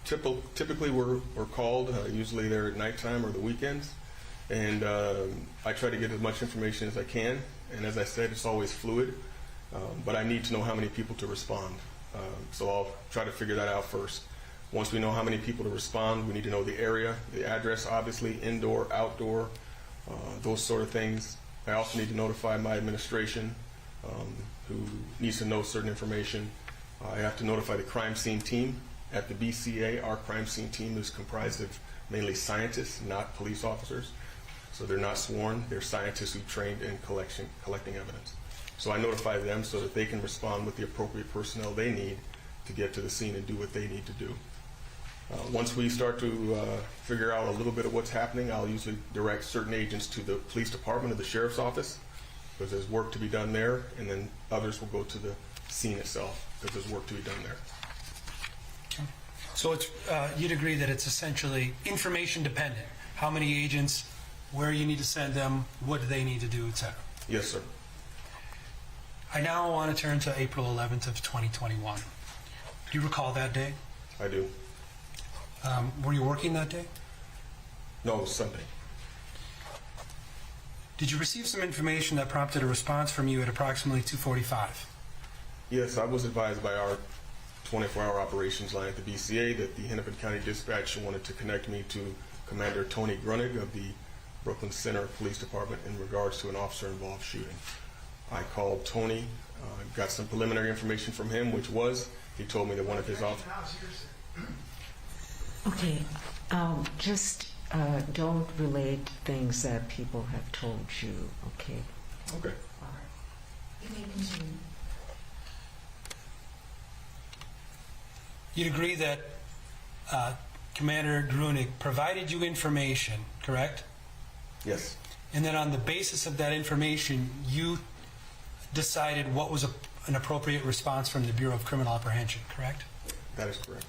Typically we're called, usually they're at nighttime or the weekends, and I try to get as much information as I can, and as I said, it's always fluid, but I need to know how many people to respond, so I'll try to figure that out first. Once we know how many people to respond, we need to know the area, the address, obviously, indoor, outdoor, those sort of things. I also need to notify my administration, who needs to know certain information. I have to notify the crime scene team. At the BCA, our crime scene team is comprised of mainly scientists, not police officers. So they're not sworn, they're scientists who trained in collecting evidence. So I notify them so that they can respond with the appropriate personnel they need to get to the scene and do what they need to do. Once we start to figure out a little bit of what's happening, I'll usually direct certain agents to the police department or the sheriff's office, because there's work to be done there, and then others will go to the scene itself, because there's work to be done there. So it's, you'd agree that it's essentially information dependent. How many agents, where you need to send them, what do they need to do, etc. Yes, sir. I now want to turn to April 11th of 2021. Do you recall that day? I do. Were you working that day? No, it was Sunday. Did you receive some information that prompted a response from you at approximately 2:45? Yes, I was advised by our 24-hour operations line at the BCA that the Hennepin County Dispatch wanted to connect me to Commander Tony Grunig of the Brooklyn Center Police Department in regards to an officer-involved shooting. I called Tony, got some preliminary information from him, which was, he told me that one of his officers... Okay, just don't relate things that people have told you, okay? Okay. All right. You may continue. You'd agree that Commander Grunig provided you information, correct? Yes. And then on the basis of that information, you decided what was an appropriate response from the Bureau of Criminal Apprehension, correct? That is correct.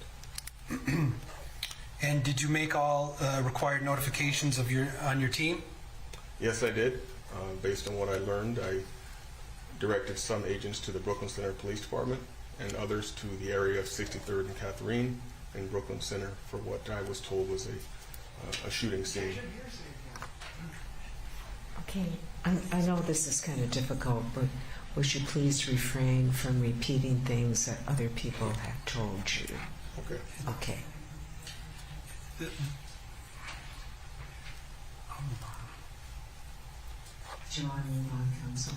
And did you make all required notifications of on your team? Yes, I did. Based on what I learned, I directed some agents to the Brooklyn Center Police Department and others to the area of 63rd and Catherine in Brooklyn Center for what I was told was a shooting scene. Okay, I know this is kind of difficult, but would you please refrain from repeating things that other people have told you? Okay. Okay. Do you want to move on, counsel?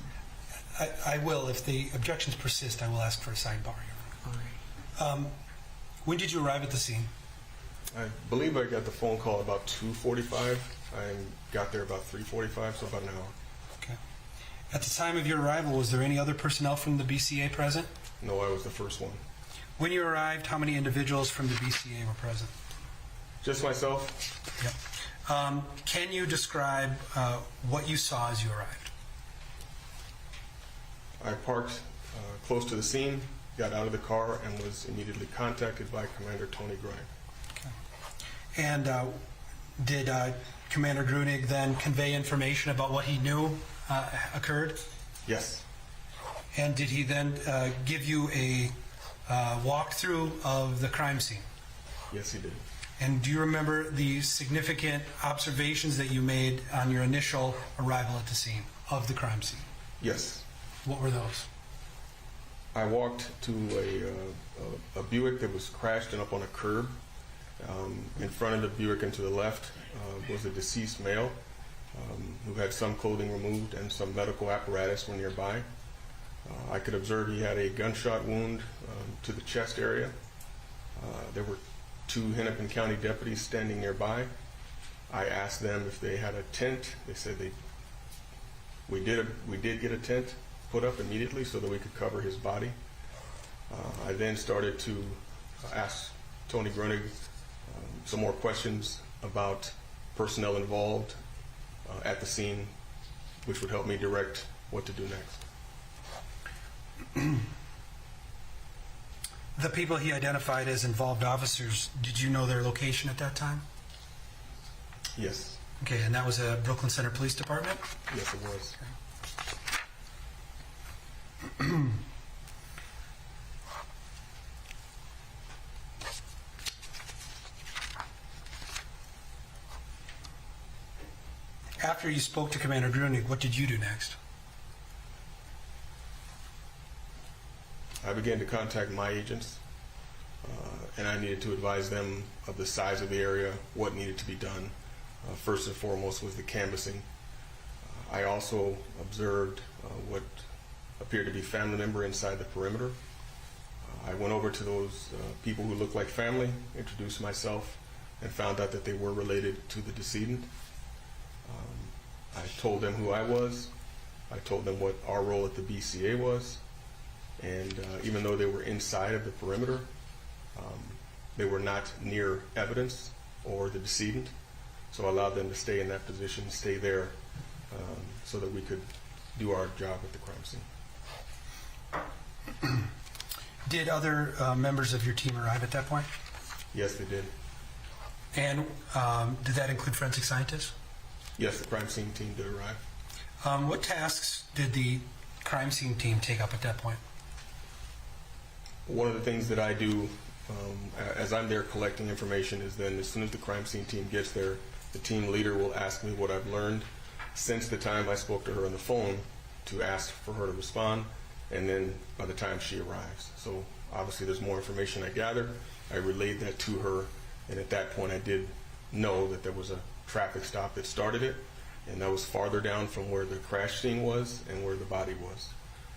I will. If the objections persist, I will ask for a sidebar. All right. When did you arrive at the scene? I believe I got the phone call about 2:45. I got there about 3:45, so about an hour. Okay. At the time of your arrival, was there any other personnel from the BCA present? No, I was the first one. When you arrived, how many individuals from the BCA were present? Just myself. Yep. Can you describe what you saw as you arrived? I parked close to the scene, got out of the car, and was immediately contacted by Commander Tony Grunig. Okay. And did Commander Grunig then convey information about what he knew occurred? Yes. And did he then give you a walkthrough of the crime scene? Yes, he did. And do you remember the significant observations that you made on your initial arrival at the scene of the crime scene? Yes. What were those? I walked to a Buick that was crashed and up on a curb. In front of the Buick and to the left was a deceased male who had some clothing removed and some medical apparatus were nearby. I could observe he had a gunshot wound to the chest area. There were 2 Hennepin County deputies standing nearby. I asked them if they had a tent. They said we did get a tent put up immediately so that we could cover his body. I then started to ask Tony Grunig some more questions about personnel involved at the scene, which would help me direct what to do next. The people he identified as involved officers, did you know their location at that time? Yes. Okay, and that was a Brooklyn Center Police Department? Yes, it was. After you spoke to Commander Grunig, what did you do next? I began to contact my agents, and I needed to advise them of the size of the area, what needed to be done. First and foremost was the canvassing. I also observed what appeared to be family member inside the perimeter. I went over to those people who looked like family, introduced myself, and found out that they were related to the decedent. I told them who I was. I told them what our role at the BCA was. And even though they were inside of the perimeter, they were not near evidence or the decedent. So I allowed them to stay in that position, stay there, so that we could do our job at the crime scene. Did other members of your team arrive at that point? Yes, they did. And did that include forensic scientists? Yes, the crime scene team did arrive. What tasks did the crime scene team take up at that point? One of the things that I do as I'm there collecting information is then as soon as the crime scene team gets there, the team leader will ask me what I've learned since the time I spoke to her on the phone to ask for her to respond, and then by the time she arrives. So obviously there's more information I gather. I relayed that to her, and at that point I did know that there was a traffic stop that started it, and that was farther down from where the crash scene was and where the body was.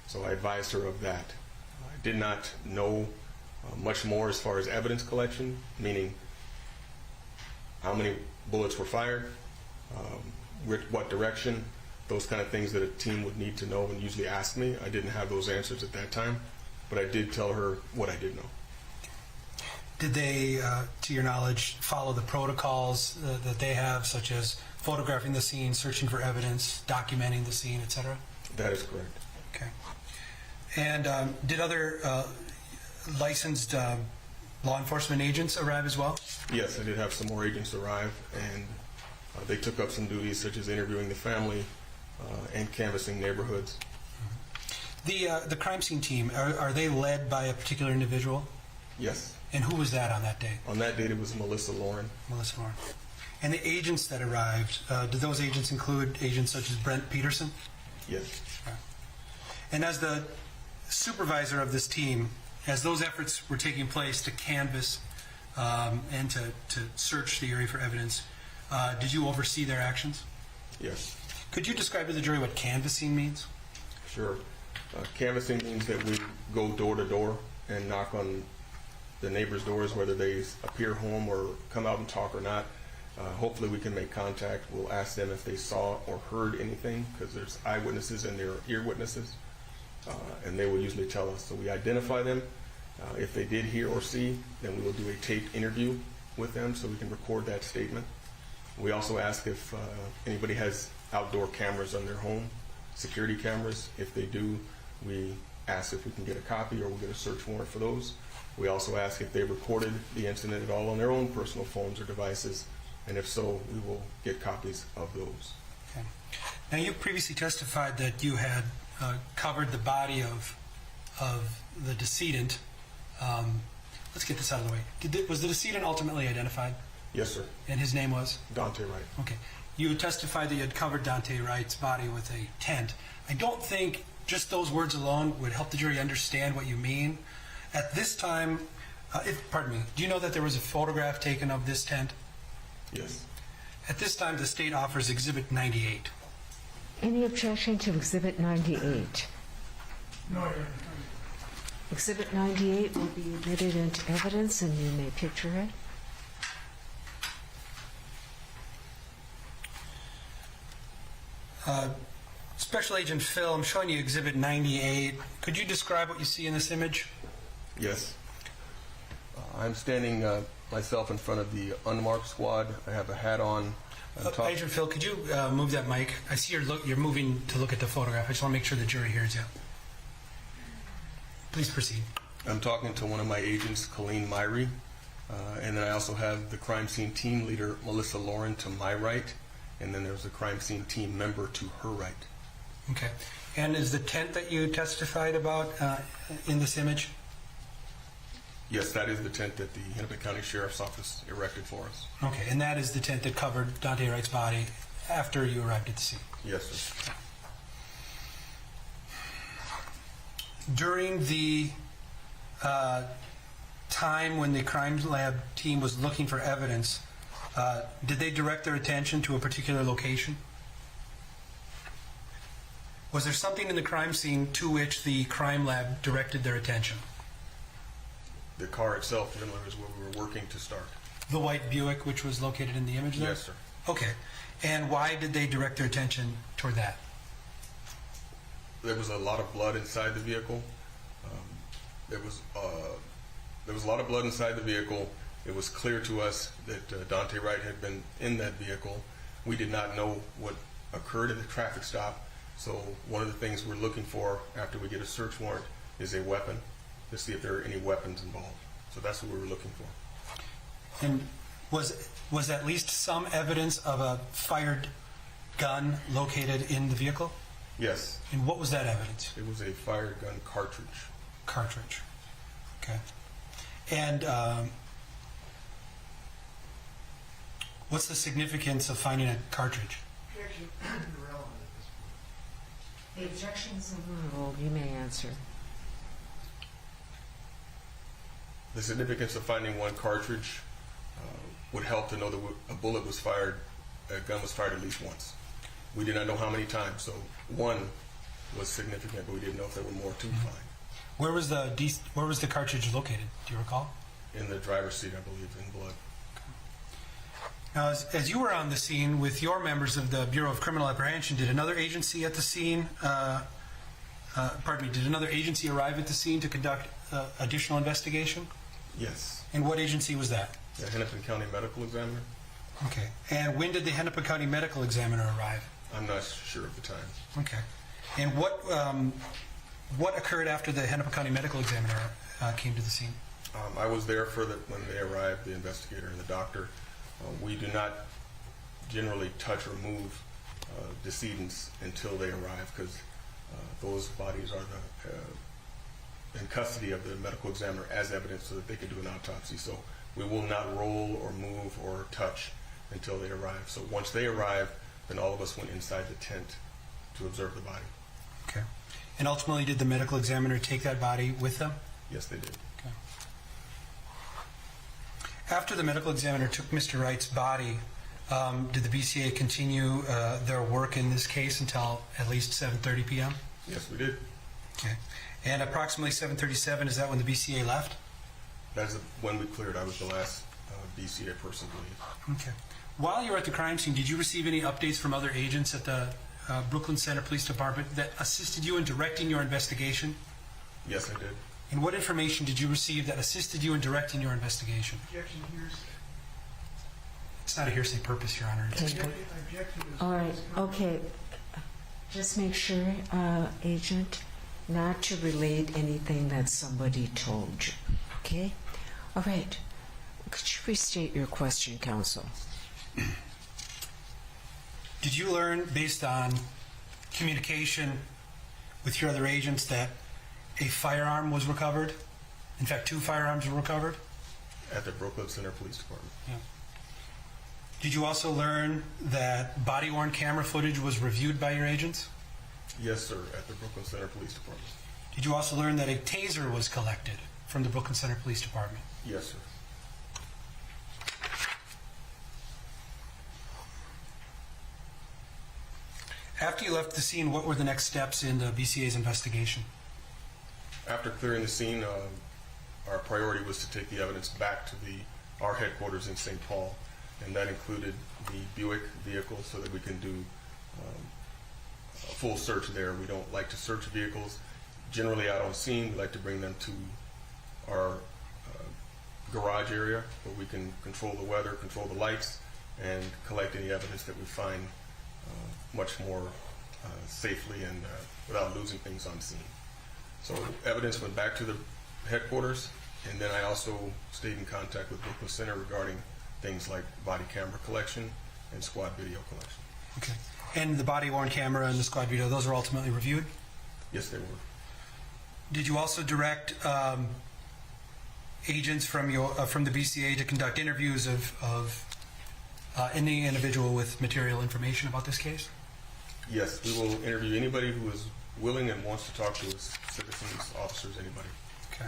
So I advised her of that. I did not know much more as far as evidence collection, meaning how many bullets were fired, what direction, those kind of things that a team would need to know and usually ask me. I didn't have those answers at that time, but I did tell her what I did know. Did they, to your knowledge, follow the protocols that they have, such as photographing the scene, searching for evidence, documenting the scene, etc.? That is correct. Okay. And did other licensed law enforcement agents arrive as well? Yes, I did have some more agents arrive, and they took up some duties such as interviewing the family and canvassing neighborhoods. The crime scene team, are they led by a particular individual? Yes. And who was that on that day? On that date, it was Melissa Lauren. Melissa Lauren. And the agents that arrived, did those agents include agents such as Brent Peterson? Yes. Okay. And as the supervisor of this team, as those efforts were taking place to canvass and to search the area for evidence, did you oversee their actions? Yes. Could you describe to the jury what canvassing means? Sure. Canvassing means that we go door to door and knock on the neighbors' doors, whether they appear home or come out and talk or not. Hopefully we can make contact. We'll ask them if they saw or heard anything, because there's eyewitnesses and there are ear witnesses, and they will usually tell us. So we identify them. If they did hear or see, then we will do a taped interview with them so we can record that statement. We also ask if anybody has outdoor cameras on their home, security cameras. If they do, we ask if we can get a copy or we'll get a search warrant for those. We also ask if they recorded the incident at all on their own personal phones or devices, and if so, we will get copies of those. Okay. Now, you previously testified that you had covered the body of the decedent. Let's get this out of the way. Was the decedent ultimately identified? Yes, sir. And his name was? Duante Wright. Okay. You testified that you had covered Duante Wright's body with a tent. I don't think just those words alone would help the jury understand what you mean. At this time, pardon me, do you know that there was a photograph taken of this tent? Yes. At this time, the state offers Exhibit 98. Any objection to Exhibit 98? No. Exhibit 98 will be admitted into evidence, and you may picture it. Special Agent Phil, I'm showing you Exhibit 98. Could you describe what you see in this image? Yes. I'm standing myself in front of the unmarked squad. I have a hat on. Agent Phil, could you move that mic? I see you're moving to look at the photograph. I just want to make sure the jury hears you. Please proceed. I'm talking to one of my agents, Colleen Myrie, and then I also have the crime scene team leader, Melissa Lauren, to my right, and then there's a crime scene team member to her right. Okay. And is the tent that you testified about in this image? Yes, that is the tent that the Hennepin County Sheriff's Office erected for us. Okay, and that is the tent that covered Duante Wright's body after you arrived at the scene? Yes, sir. During the time when the crime lab team was looking for evidence, did they direct their attention to a particular location? Was there something in the crime scene to which the crime lab directed their attention? The car itself, generally, is where we were working to start. The white Buick, which was located in the image there? Yes, sir. Okay. And why did they direct their attention toward that? There was a lot of blood inside the vehicle. There was a lot of blood inside the vehicle. It was clear to us that Duante Wright had been in that vehicle. We did not know what occurred at the traffic stop. So one of the things we're looking for after we get a search warrant is a weapon, to see if there are any weapons involved. So that's what we were looking for. And was at least some evidence of a fired gun located in the vehicle? Yes. And what was that evidence? It was a fired gun cartridge. Cartridge. Okay. And what's the significance of finding a cartridge? The objection is overruled. You may answer. The significance of finding one cartridge would help to know that a bullet was fired, a gun was fired at least once. We did not know how many times, so one was significant, but we didn't know if there were more to find. Where was the cartridge located? Do you recall? In the driver's seat, I believe, in blood. Now, as you were on the scene with your members of the Bureau of Criminal Apprehension, did another agency at the scene, did another agency arrive at the scene to conduct additional investigation? Yes. And what agency was that? The Hennepin County Medical Examiner. Okay. And when did the Hennepin County Medical Examiner arrive? I'm not sure of the time. Okay. And what occurred after the Hennepin County Medical Examiner came to the scene? I was there when they arrived, the investigator and the doctor. We do not generally touch or move decedents until they arrive, because those bodies are in custody of the medical examiner as evidence so that they can do an autopsy. So we will not roll or move or touch until they arrive. So once they arrive, then all of us went inside the tent to observe the body. Okay. And ultimately, did the medical examiner take that body with them? Yes, they did. Okay. After the medical examiner took Mr. Wright's body, did the BCA continue their work in this case until at least 7:30 p.m.? Yes, we did. Okay. And approximately 7:37, is that when the BCA left? That's when we cleared. I was the last BCA person to leave. Okay. While you were at the crime scene, did you receive any updates from other agents at the Brooklyn Center Police Department that assisted you in directing your investigation? Yes, I did. And what information did you receive that assisted you in directing your investigation? Objection hearsay. It's not a hearsay purpose, Your Honor. All right, okay. Just make sure, Agent, not to relate anything that somebody told you, okay? All right. Could you restate your question, counsel? Did you learn, based on communication with your other agents, that a firearm was recovered? In fact, 2 firearms were recovered? At the Brooklyn Center Police Department. Yeah. Did you also learn that body-worn camera footage was reviewed by your agents? Yes, sir, at the Brooklyn Center Police Department. Did you also learn that a taser was collected from the Brooklyn Center Police Department? Yes, sir. After you left the scene, what were the next steps in the BCA's investigation? After clearing the scene, our priority was to take the evidence back to our headquarters in St. Paul, and that included the Buick vehicle so that we can do a full search there. We don't like to search vehicles generally out on scene. We like to bring them to our garage area where we can control the weather, control the lights, and collect any evidence that we find much more safely and without losing things on scene. So evidence went back to the headquarters, and then I also stayed in contact with Brooklyn Center regarding things like body camera collection and squad video collection. Okay. And the body-worn camera and the squad video, those were ultimately reviewed? Yes, they were. Did you also direct agents from the BCA to conduct interviews of any individual with material information about this case? Yes, we will interview anybody who is willing and wants to talk to us, citizens, officers, anybody. Okay.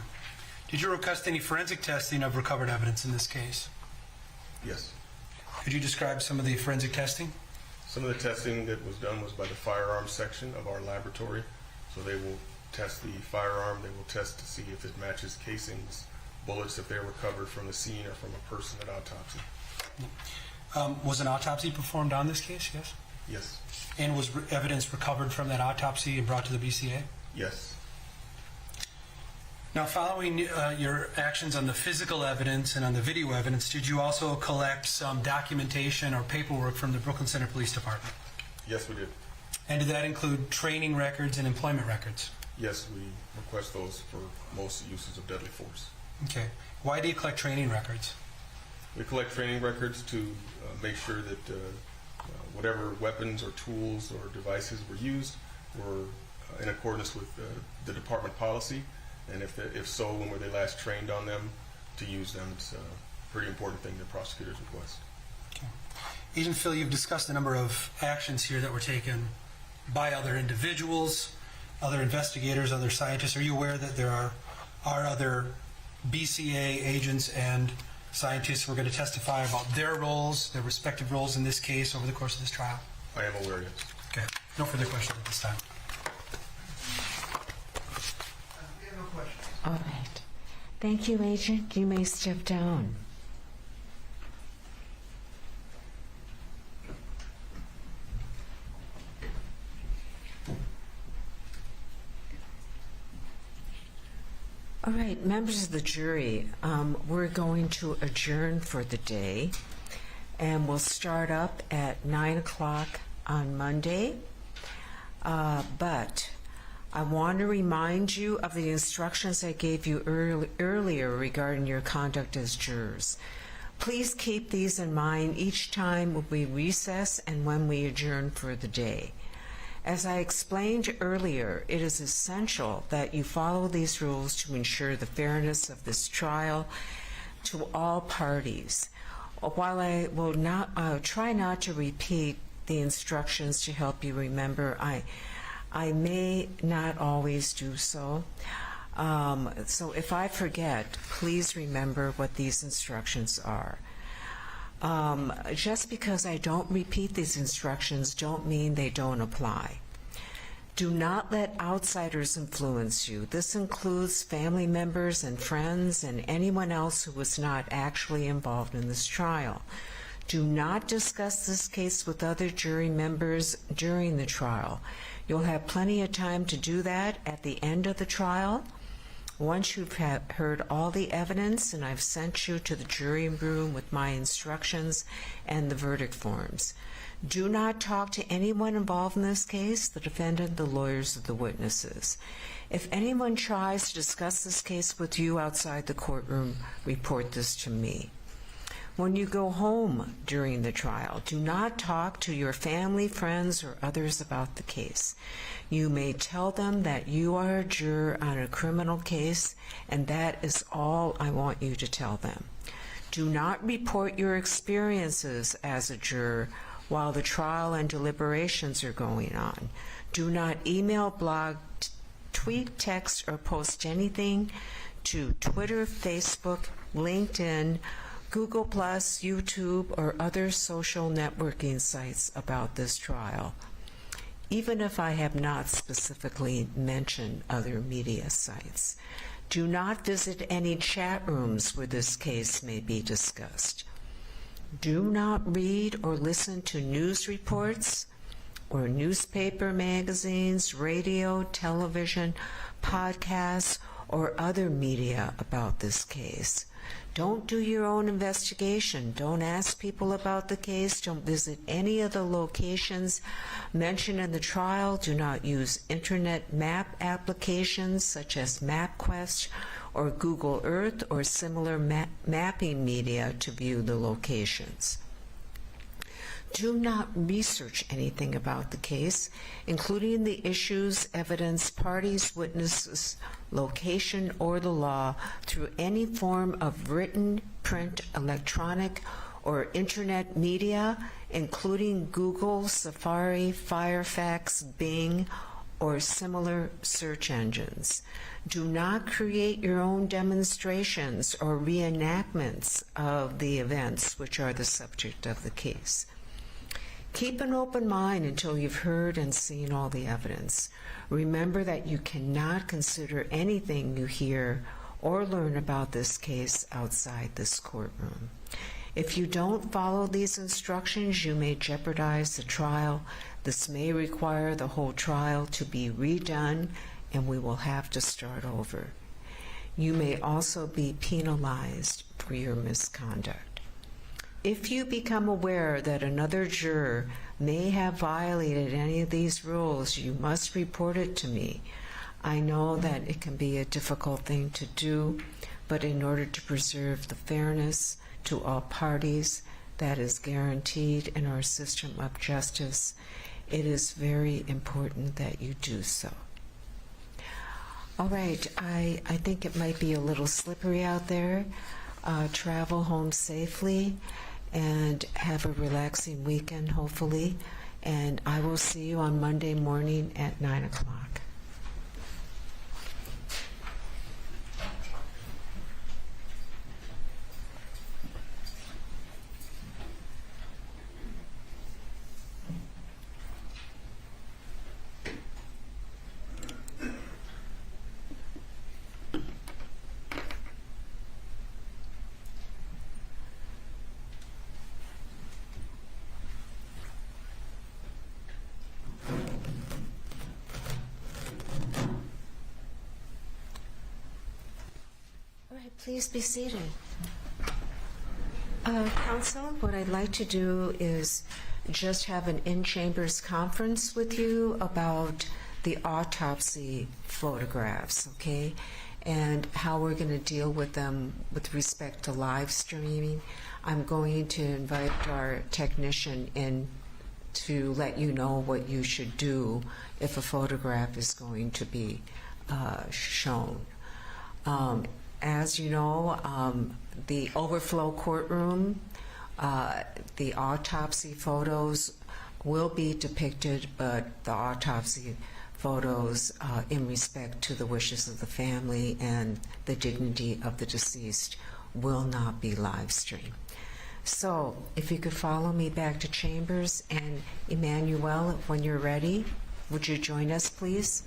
Did you request any forensic testing of recovered evidence in this case? Yes. Could you describe some of the forensic testing? Some of the testing that was done was by the firearms section of our laboratory. So they will test the firearm, they will test to see if it matches casings, bullets, if they're recovered from the scene or from a person at autopsy. Was an autopsy performed on this case, yes? Yes. And was evidence recovered from that autopsy and brought to the BCA? Yes. Now, following your actions on the physical evidence and on the video evidence, did you also collect some documentation or paperwork from the Brooklyn Center Police Department? Yes, we did. And did that include training records and employment records? Yes, we request those for most uses of deadly force. Okay. Why do you collect training records? We collect training records to make sure that whatever weapons or tools or devices were used were in accordance with the department policy, and if so, when were they last trained on them to use them. It's a pretty important thing that prosecutors request. Okay. Agent Phil, you've discussed a number of actions here that were taken by other individuals, other investigators, other scientists. Are you aware that there are other BCA agents and scientists who are going to testify about their roles, their respective roles in this case over the course of this trial? I am aware, yes. Okay. No further questions at this time. We have no questions. All right. Thank you, Agent. You may step down. All right, members of the jury, we're going to adjourn for the day, and we'll start up at 9 o'clock on Monday. But I want to remind you of the instructions I gave you earlier regarding your conduct as jurors. Please keep these in mind each time when we recess and when we adjourn for the day. As I explained earlier, it is essential that you follow these rules to ensure the fairness of this trial to all parties. While I will not try not to repeat the instructions to help you remember, I may not always do so. So if I forget, please remember what these instructions are. Just because I don't repeat these instructions don't mean they don't apply. Do not let outsiders influence you. This includes family members and friends and anyone else who was not actually involved in this trial. Do not discuss this case with other jury members during the trial. You'll have plenty of time to do that at the end of the trial. Once you've heard all the evidence and I've sent you to the jury room with my instructions and the verdict forms. Do not talk to anyone involved in this case, the defendant, the lawyers, or the witnesses. If anyone tries to discuss this case with you outside the courtroom, report this to me. When you go home during the trial, do not talk to your family, friends, or others about the case. You may tell them that you are a juror on a criminal case, and that is all I want you to tell them. Do not report your experiences as a juror while the trial and deliberations are going on. Do not email, blog, tweet, text, or post anything to Twitter, Facebook, LinkedIn, Google+, YouTube, or other social networking sites about this trial, even if I have not specifically mentioned other media sites. Do not visit any chat rooms where this case may be discussed. Do not read or listen to news reports or newspaper, magazines, radio, television, podcasts, or other media about this case. Don't do your own investigation. Don't ask people about the case. Don't visit any of the locations mentioned in the trial. Do not use internet map applications such as MapQuest or Google Earth or similar mapping media to view the locations. Do not research anything about the case, including the issues, evidence, parties, witnesses, location, or the law, through any form of written, print, electronic, or internet media, including Google, Safari, Firefox, Bing, or similar search engines. Do not create your own demonstrations or reenactments of the events which are the subject of the case. Keep an open mind until you've heard and seen all the evidence. Remember that you cannot consider anything you hear or learn about this case outside this courtroom. If you don't follow these instructions, you may jeopardize the trial. This may require the whole trial to be redone, and we will have to start over. You may also be penalized for your misconduct. If you become aware that another juror may have violated any of these rules, you must report it to me. I know that it can be a difficult thing to do, but in order to preserve the fairness to all parties that is guaranteed in our system of justice, it is very important that you do so. All right, I think it might be a little slippery out there. Travel home safely and have a relaxing weekend, hopefully. And I will see you on Monday morning at 9 o'clock. Please be seated. Counsel, what I'd like to do is just have an in-chambers conference with you about the autopsy photographs, okay? And how we're going to deal with them with respect to live streaming. I'm going to invite our technician in to let you know what you should do if a photograph is going to be shown. As you know, the overflow courtroom, the autopsy photos will be depicted, but the autopsy photos in respect to the wishes of the family and the dignity of the deceased will not be live streamed. So if you could follow me back to chambers, and Emmanuel, when you're ready, would you join us, please?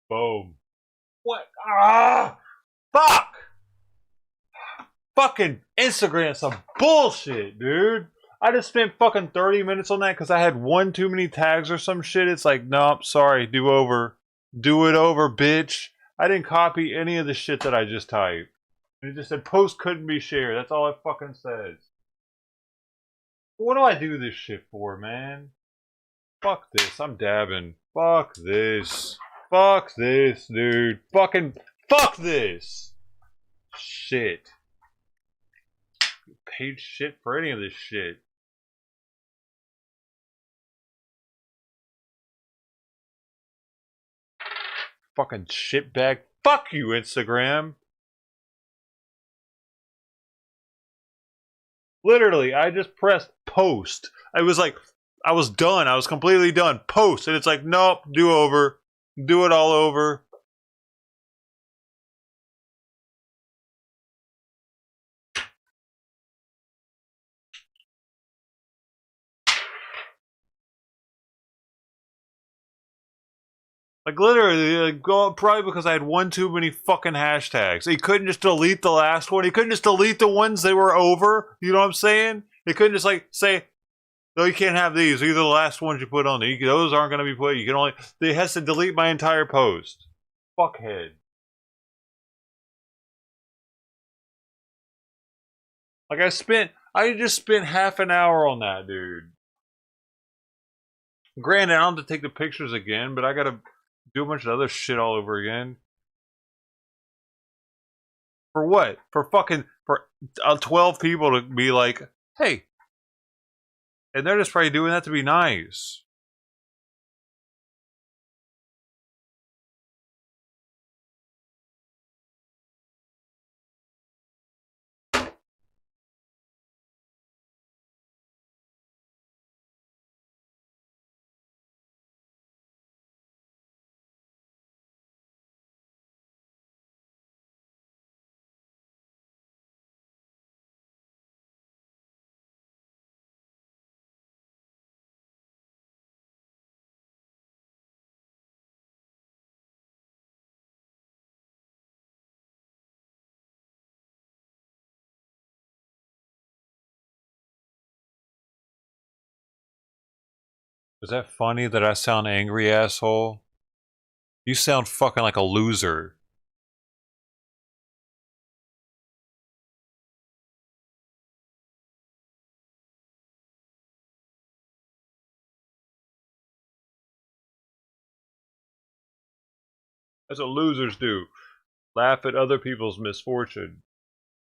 Boom. What? Ah! Fuck! fucking Instagram some bullshit, dude. I just spent fucking 30 minutes on that because I had one too many tags or some shit. It's like, nope, sorry, do over. Do it over, bitch. I didn't copy any of the shit that I just typed. It just said post couldn't be shared. That's all it fucking says. What do I do this shit for, man? Fuck this. I'm dabbing. Fuck this. Fuck this, dude. Fucking fuck this. Shit. Paid shit for any of this shit. Fucking shitbag. Fuck you, Instagram. Literally, I just pressed post. I was like, I was done. I was completely done. Post. And it's like, nope, do over. Do it all over. Like, literally, probably because I had one too many fucking hashtags. He couldn't just delete the last one. He couldn't just delete the ones that were over. You know what I'm saying? He couldn't just, like, say, no, you can't have these. These are the last ones you put on there. Those aren't going to be put. You can only... It has to delete my entire post. Fuckhead. Like, I just spent half an hour on that, dude. Granted, I don't have to take the pictures again, but I gotta do a bunch of other shit all over again. For what? For 12 people to be like, hey. And they're just probably doing that to be nice. Is that funny that I sound angry, asshole? You sound fucking like a loser. That's what losers do. Laugh at other people's misfortune.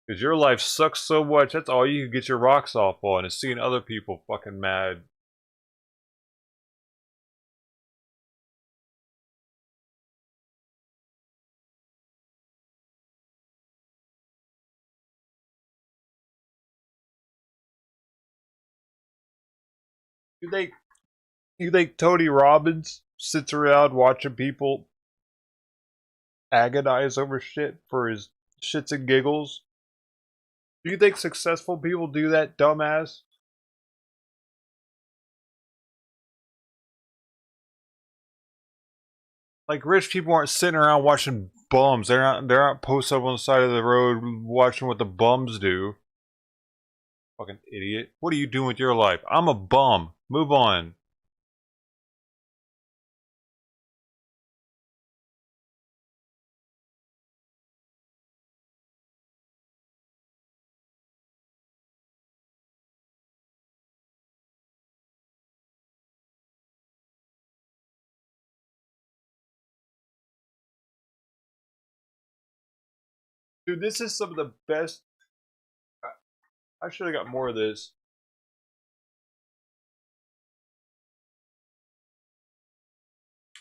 Because your life sucks so much, that's all you can get your rocks off on, is seeing other people fucking mad. You think Tony Robbins sits around watching people agonize over shit for his shits and giggles? Do you think successful people do that, dumbass? Like, rich people aren't sitting around watching bums. They're not posted up on the side of the road watching what the bums do. Fucking idiot. What are you doing with your life? I'm a bum. Move on. Dude, this is some of the best. I should have got more of this.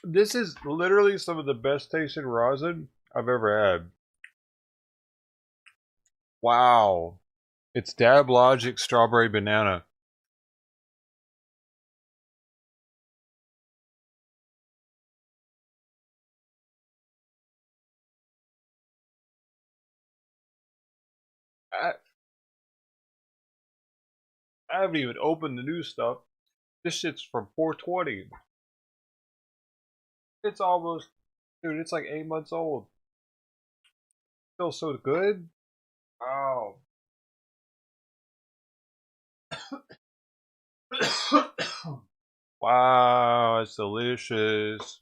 This is literally some of the best tasting rosin I've ever had. Wow. It's Dab Logic Strawberry Banana. I haven't even opened the new stuff. This shit's from 420. It's almost, dude, it's like 8 months old. Feels so good. Wow. Wow, it's delicious.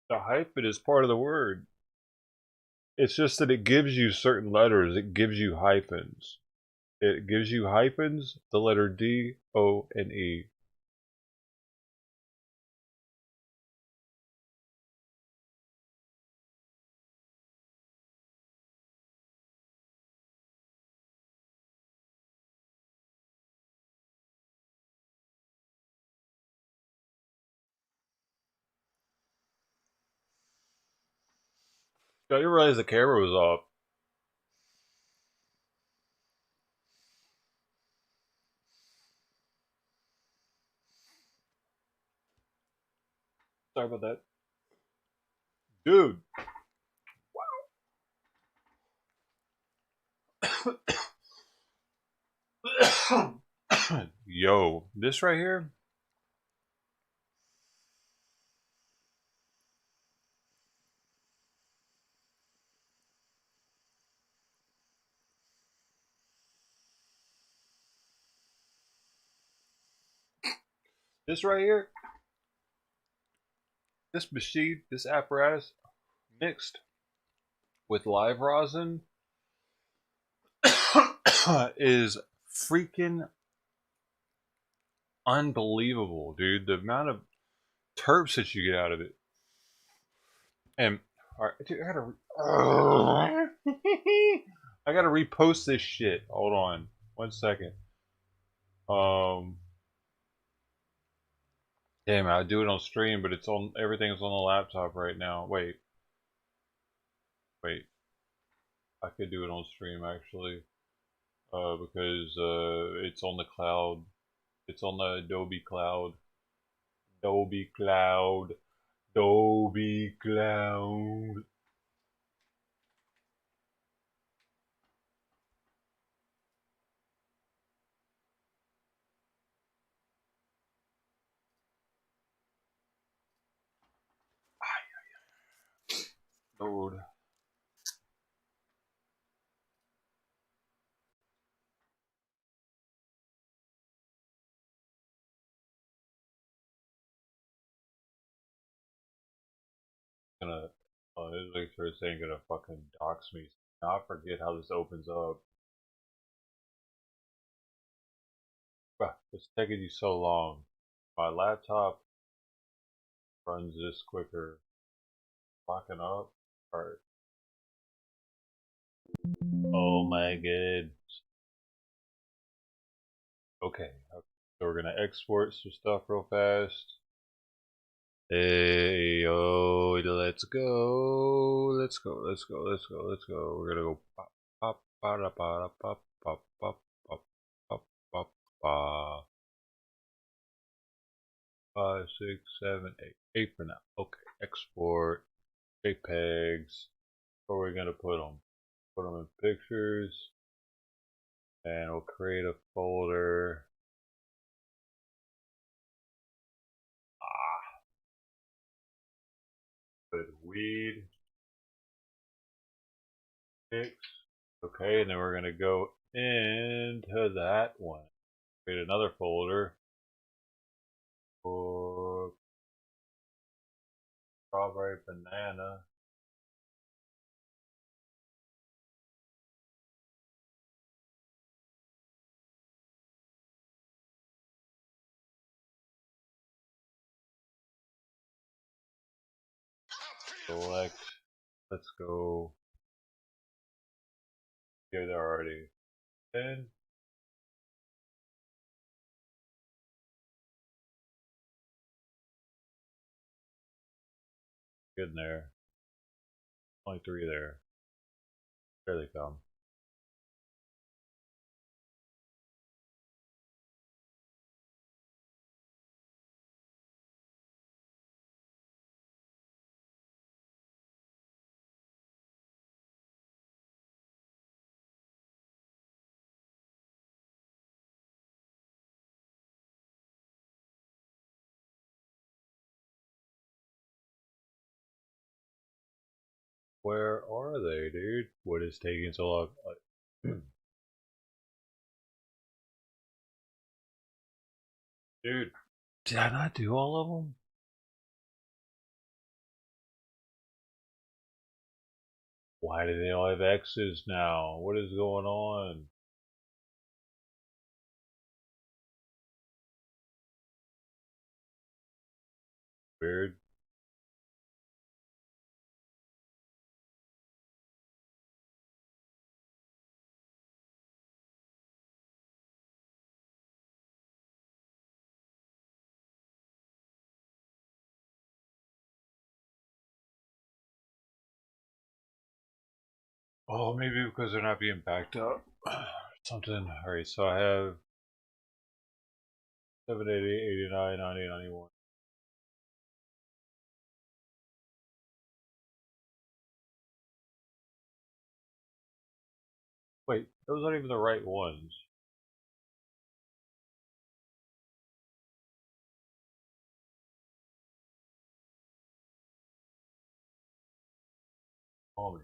The hyphen is part of the word. It's just that it gives you certain letters. It gives you hyphens. It gives you hyphens, the letter D, O, and E. I didn't realize the camera was off. Sorry about that. Dude. Yo, this right here? This right here? This machine, this apparatus, mixed with live rosin is freaking unbelievable, dude. The amount of terps that you get out of it. And alright, dude, I gotta repost this shit. Hold on. 1 second. Damn, I'd do it on stream, but it's on everything's on the laptop right now. Wait. I could do it on stream actually. Because it's on the cloud. It's on the Adobe Cloud. Adobe Cloud. Adobe Cloud. Lord. Gonna this picture is saying gonna fucking dox me. Now I forget how this opens up. Bruh, it's taking you so long. My laptop runs this quicker. Locking up. Alright. Oh my god. Okay. So we're gonna export some stuff real fast. Hey yo, let's go. Let's go. We're gonna go pop pop pop pop pop pop pop pop pop pop pop. 5, 6, 7, 8. 8 for now. Okay. Export. JPEGs. Where are we gonna put them? Put them in pictures. And we'll create a folder. Put weed. Pics. Okay, and then we're gonna go into that one. Create another folder for strawberry banana. Select. Let's go. Here they're already in. Getting there. Only 3 there. There they come. Where are they, dude? What is taking so long? Dude, did I not do all of them? Why do they all have X's now? What is going on? Weird. Oh, maybe because they're not being backed up. Something. Alright, so I have 780, 89, 90, 91. Wait, those aren't even the right ones. Call me.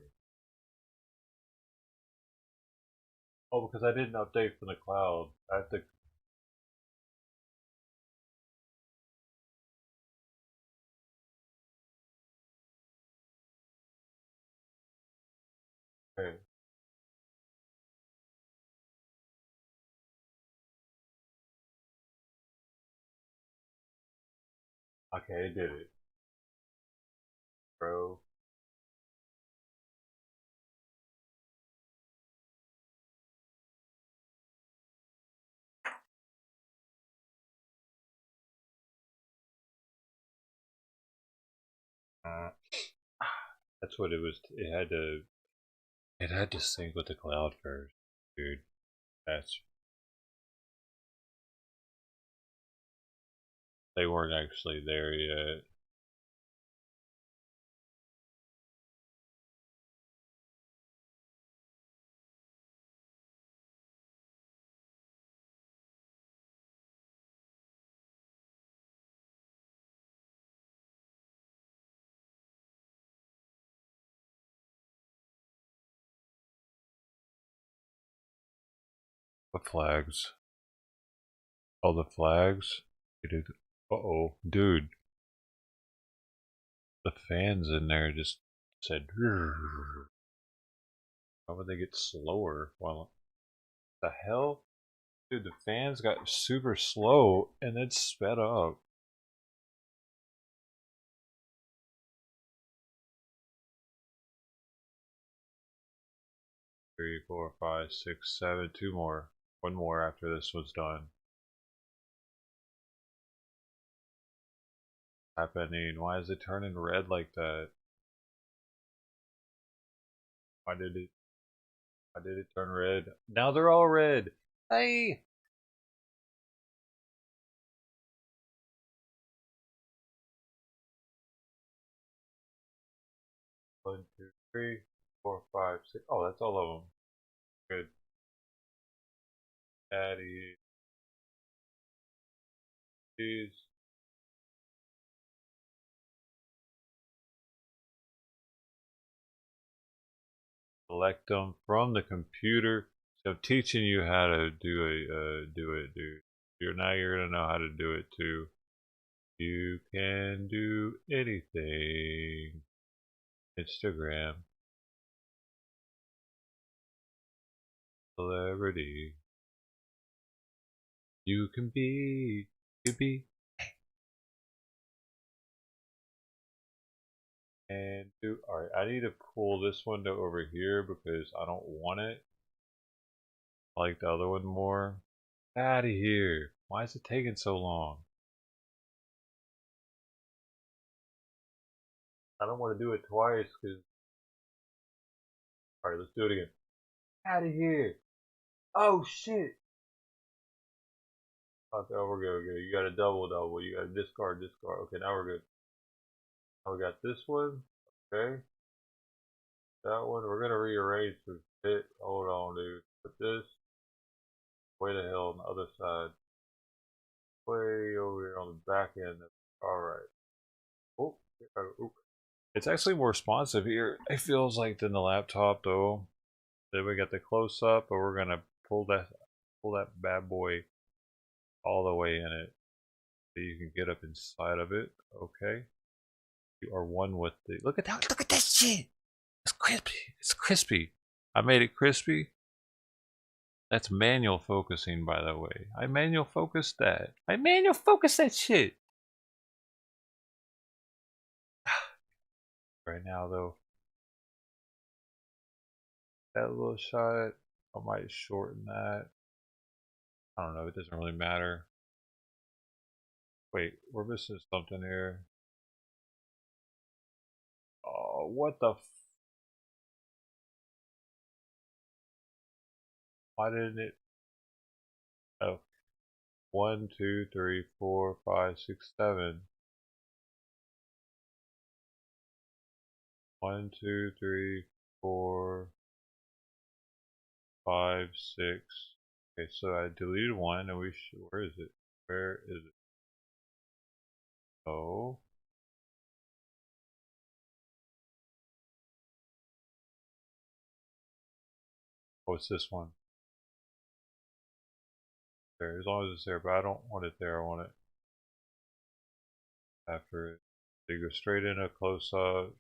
Oh, because I didn't update from the cloud. I have to. Okay. Okay, I did it. Bro. That's what it was. It had to sync with the cloud first, dude. That's. They weren't actually there yet. The flags. Oh, the flags? Uh-oh. Dude. The fans in there just said... How would they get slower? Well, the hell? Dude, the fans got super slow and then sped up. Three, four, five, six, seven, 2 more. 1 more after this was done. Happening. Why is it turning red like that? Why did it turn red? Now they're all red. Hey! 1, 2, 3, 4, 5, 6. Oh, that's all of them. Good. Daddy. Jeez. Select them from the computer. So I'm teaching you how to do it, dude. You're gonna know how to do it too. You can do anything. Instagram. Celebrity. You can be. And do. Alright, I need to pull this window over here because I don't want it. I like the other one more. Out of here. Why is it taking so long? I don't want to do it twice because. Alright, let's do it again. Out of here. Oh shit. Okay, oh, we're good, we're good. You got a double. You got a discard. Okay, now we're good. Now we got this one. Okay. That one. We're gonna rearrange this bit. Hold on, dude. Put this way the hell on the other side. Way over here on the back end. Alright. Oh, it's actually more responsive here. It feels like than the laptop though. Then we got the close up, but we're gonna pull that bad boy all the way in it. So you can get up inside of it. Okay. You are one with the look at this shit. It's crispy. It's crispy. I made it crispy. That's manual focusing, by the way. I manual focused that. I manual focused that shit. Right now, though, that little shot, I might shorten that. I don't know. It doesn't really matter. Wait, we're missing something here. Oh, what the? Why didn't it? Oh, 1, 2, 3, 4, 5, 6, 7. 1, 2, 3, 4, 5, 6. Okay, so I deleted one, and we should. Where is it? Where is it? Oh. Oh, it's this one. There, as long as it's there, but I don't want it there. I want it after it. So you go straight in a close up,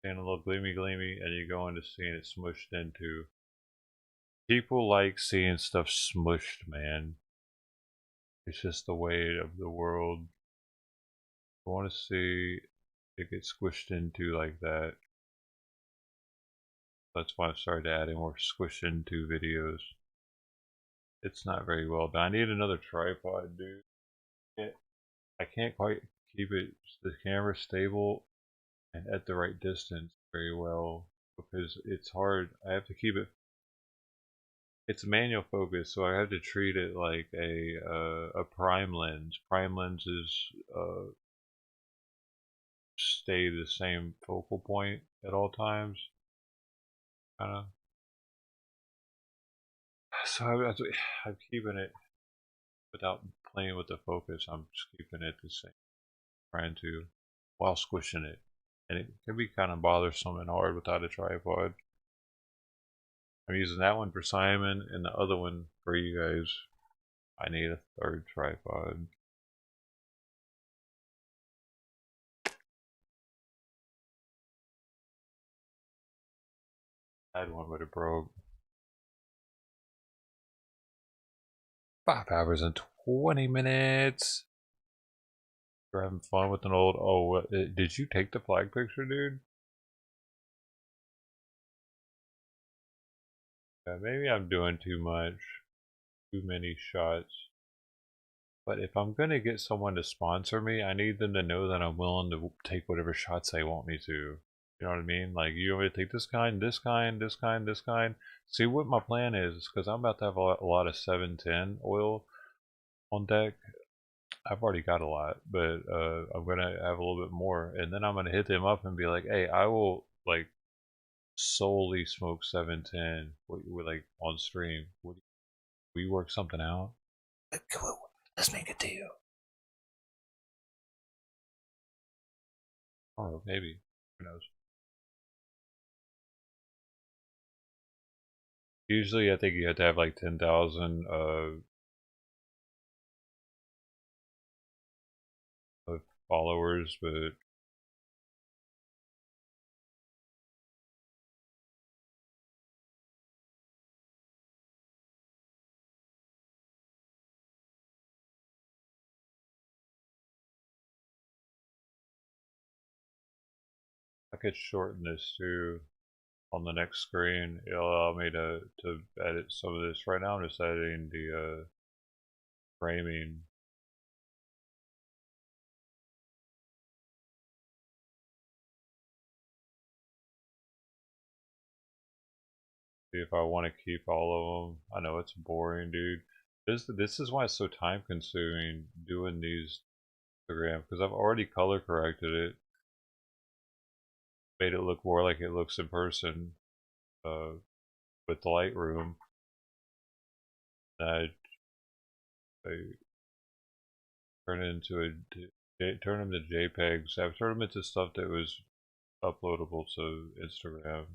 seeing a little gleamy, and you go into seeing it smushed into. People like seeing stuff smushed, man. It's just the way of the world. I want to see it get squished into like that. That's why I've started adding more squish into videos. It's not very well done. I need another tripod, dude. I can't quite keep the camera stable and at the right distance very well because it's hard. I have to keep it. It's manual focus, so I have to treat it like a prime lens. Prime lenses stay the same focal point at all times, kind of. So I'm keeping it without playing with the focus. I'm just keeping it the same, trying to while squishing it, and it can be kind of bothersome and hard without a tripod. I'm using that one for Simon and the other one for you guys. I need a third tripod. I had one but it broke. 5 hours and 20 minutes. You're having fun with an old. Oh, did you take the flag picture, dude? Yeah, maybe I'm doing too much. Too many shots. But if I'm gonna get someone to sponsor me, I need them to know that I'm willing to take whatever shots they want me to. You know what I mean? Like, you want me to take this kind, this kind, this kind, this kind. See what my plan is, because I'm about to have a lot of 710 oil on deck. I've already got a lot, but I'm gonna have a little bit more, and then I'm gonna hit them up and be like, "Hey, I will like solely smoke 710 with like on stream. We work something out? Let's make a deal." Oh, maybe. Who knows? Usually, I think you have to have like 10,000 of followers, but I could shorten this too on the next screen. It'll allow me to edit some of this. Right now, I'm just editing the framing. See if I want to keep all of them. I know it's boring, dude. This is why it's so time consuming doing these Instagram, because I've already color corrected it, made it look more like it looks in person with Lightroom. I turn it into turn them to JPEGs. I've turned them into stuff that was uploadable to Instagram.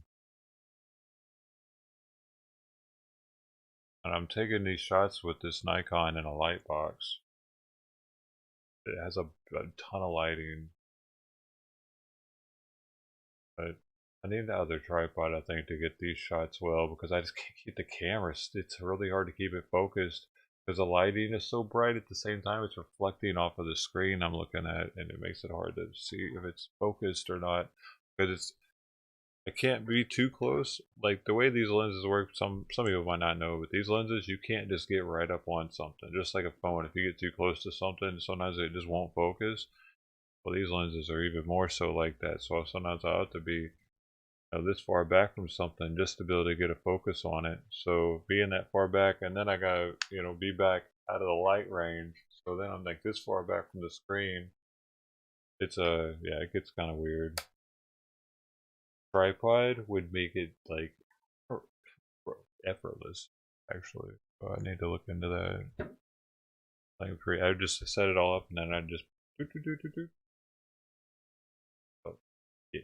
And I'm taking these shots with this Nikon in a light box. It has a ton of lighting. But I need the other tripod, I think, to get these shots well, because I just can't keep the camera. It's really hard to keep it focused because the lighting is so bright. At the same time, it's reflecting off of the screen I'm looking at, and it makes it hard to see if it's focused or not. Because I can't be too close. Like the way these lenses work, some people might not know, but these lenses, you can't just get right up on something. Just like a phone, if you get too close to something, sometimes it just won't focus. Well, these lenses are even more so like that. So sometimes I have to be this far back from something just to be able to get a focus on it. So being that far back, and then I gotta be back out of the light range. So then I'm like this far back from the screen. It's yeah, it gets kind of weird. Tripod would make it like effortless, actually. So I need to look into that. Like I would just set it all up and then I'd just do. Oh, yeah.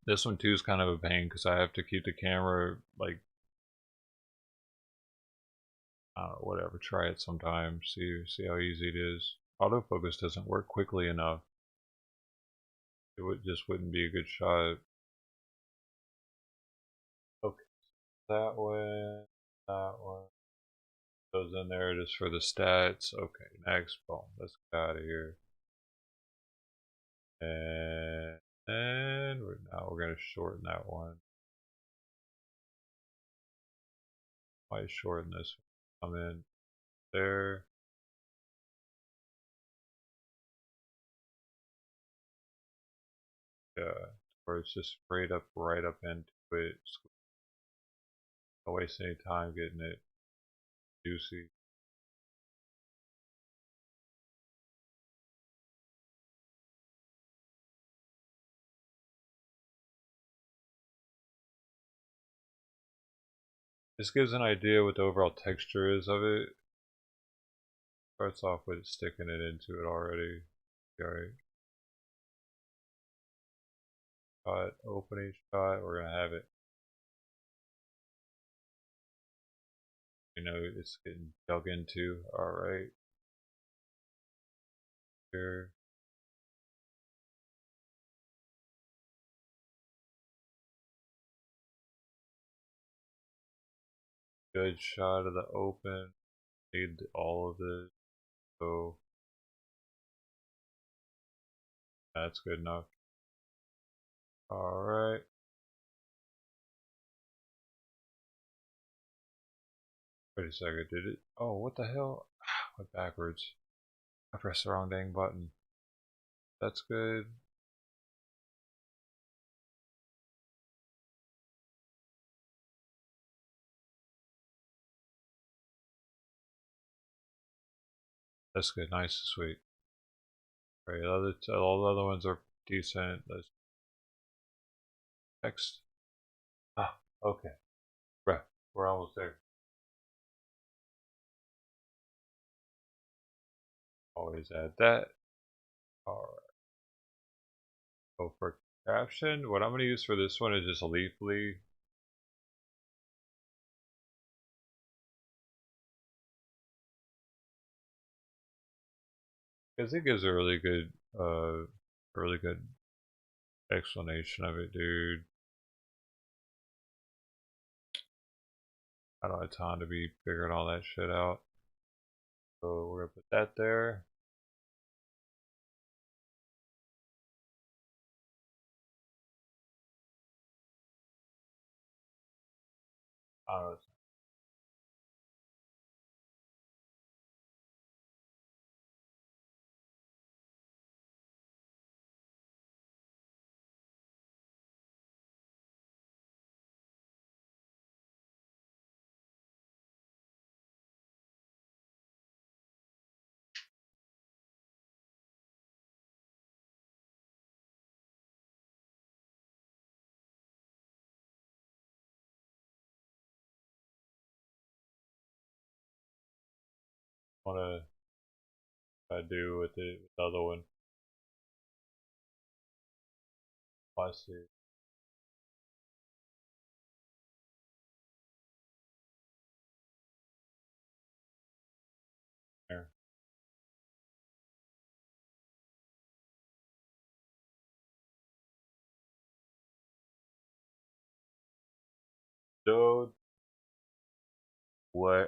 This one too is kind of a pain because I have to keep the camera like I don't know, whatever. Try it sometime. See how easy it is. Autofocus doesn't work quickly enough. It just wouldn't be a good shot. Okay, that one goes in there just for the stats. Okay, next, boom. Let's get out of here. And now we're gonna shorten that one. Why shorten this one? Come in there. Yeah, where it's just straight up right up into it. Don't waste any time getting it juicy. This gives an idea what the overall texture is of it. Starts off with sticking it into it already. Alright. Opening shot, we're gonna have it. It's getting dug into. Alright. Here. Good shot of the open. Need all of it. So that's good enough. Alright. Wait a second, did it? Oh, what the hell? Went backwards. I pressed the wrong dang button. That's good. That's good. Nice and sweet. Right, all the other ones are decent. Let's next. Ah, okay. Right, we're almost there. Always add that. Alright. Go for caption. What I'm going to use for this one is just Leafly. Because it gives a really good explanation of it, dude. I don't have time to be figuring all that shit out. So we're gonna put that there. Wanna do with the other one. Let's see. There. Dude, what?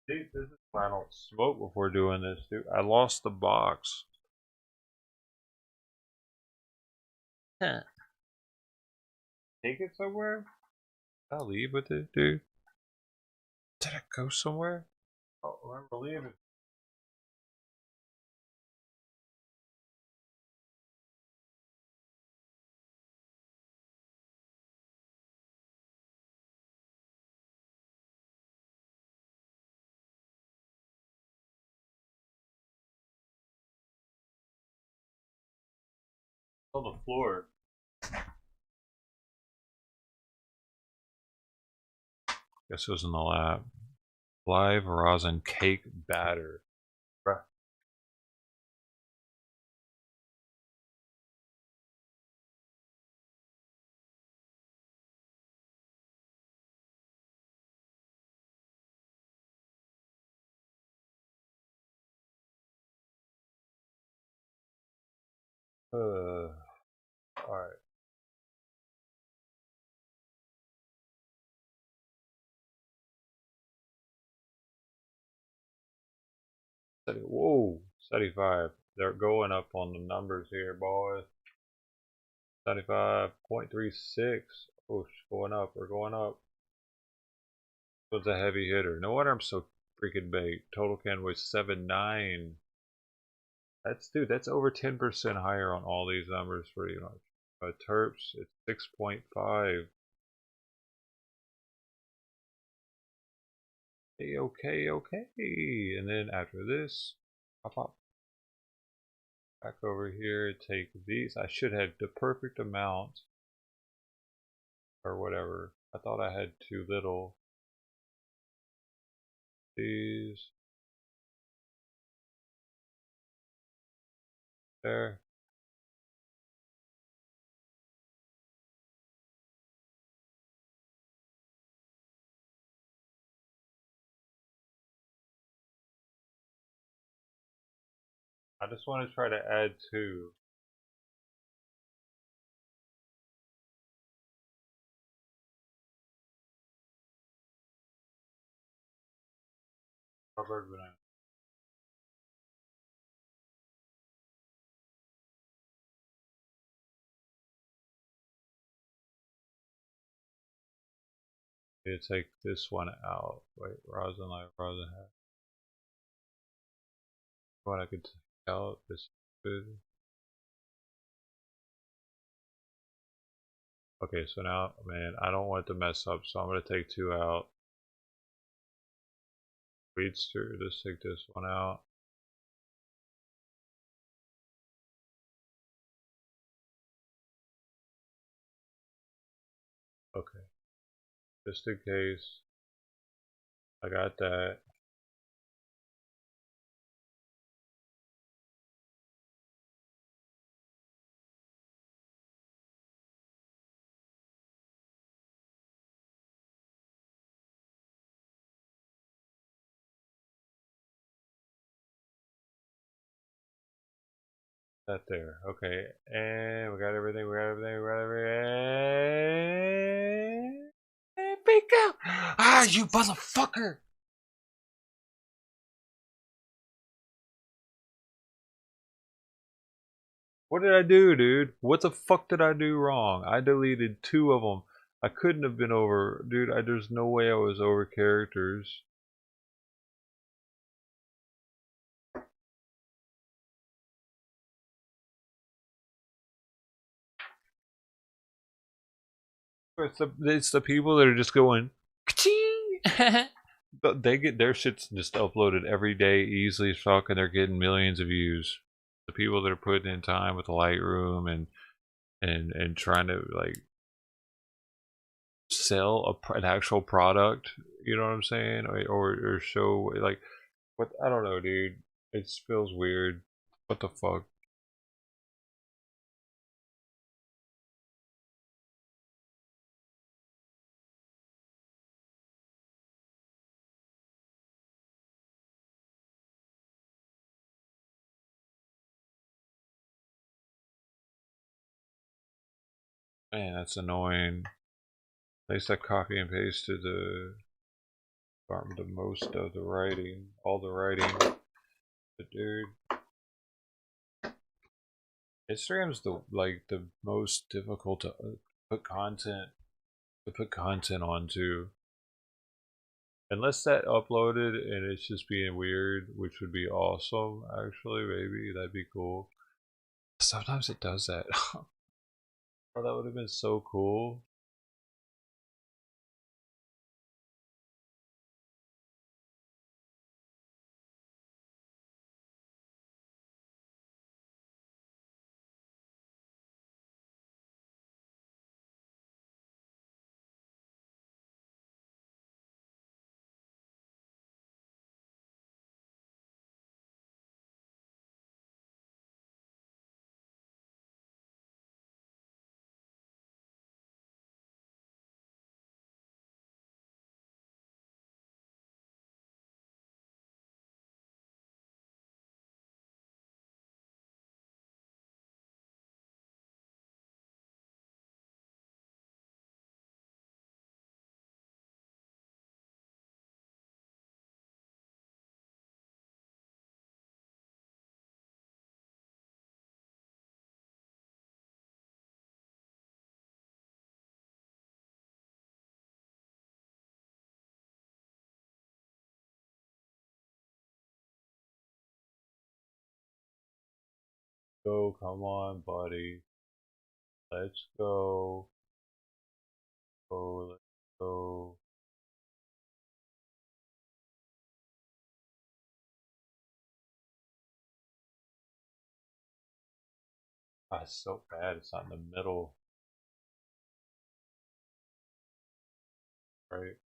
See, this is why I don't smoke before doing this, dude. I lost the box. Huh. Take it somewhere? I'll leave with it, dude. Did it go somewhere? Oh, remember leaving. On the floor. Guess it was in the lab. Live rosin cake batter. Bruh. Alright. Whoa, 75. They're going up on the numbers here, boys. 75.36. Oh, going up. We're going up. Was a heavy hitter. No wonder I'm so freaking baked. Total can was 7.9. That's, dude, that's over 10% higher on all these numbers pretty much. Terps, it's 6.5. Okay, okay. And then after this, pop. Back over here, take these. I should have the perfect amount. Or whatever. I thought I had too little. These. There. I just want to try to add 2. Covered banana. You take this one out. Wait, rosin light, rosin hat. What I could take out this good. Okay, so now, man, I don't want to mess up, so I'm gonna take 2 out. Weedster, just take this one out. Okay, just in case. I got that. That there. Okay, and we got everything. We got everything. We got everything. And bingo! Ah, you motherfucker! What did I do, dude? What the fuck did I do wrong? I deleted 2 of them. I couldn't have been over, dude. There's no way I was over characters. It's the people that are just going, they get their shit's just uploaded every day, easily as fuck, and they're getting millions of views. The people that are putting in time with the Lightroom and trying to like sell an actual product, you know what I'm saying, or show like What? I don't know, dude. It feels weird. What the fuck? Man, that's annoying. At least I copy and pasted the most of the writing, all the writing. But dude, Instagram's the most difficult to put content onto. Unless that uploaded and it's just being weird, which would be awesome. Actually, maybe that'd be cool. Sometimes it does that. Oh, that would have been so cool. Go, come on, buddy. Let's go. Go, let's go. Ah, it's so bad. It's not in the middle. Right?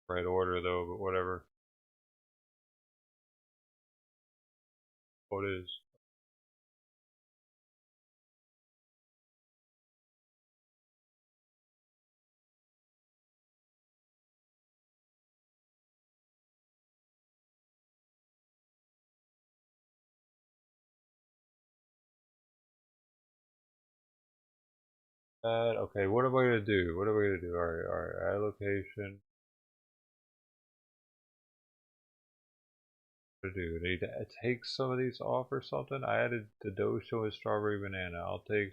Right order though, but whatever. What is? Okay, what am I gonna do? What am I gonna do? Alright, add location. What to do? Need to take some of these off or something? I added the dosho and strawberry banana. I'll take.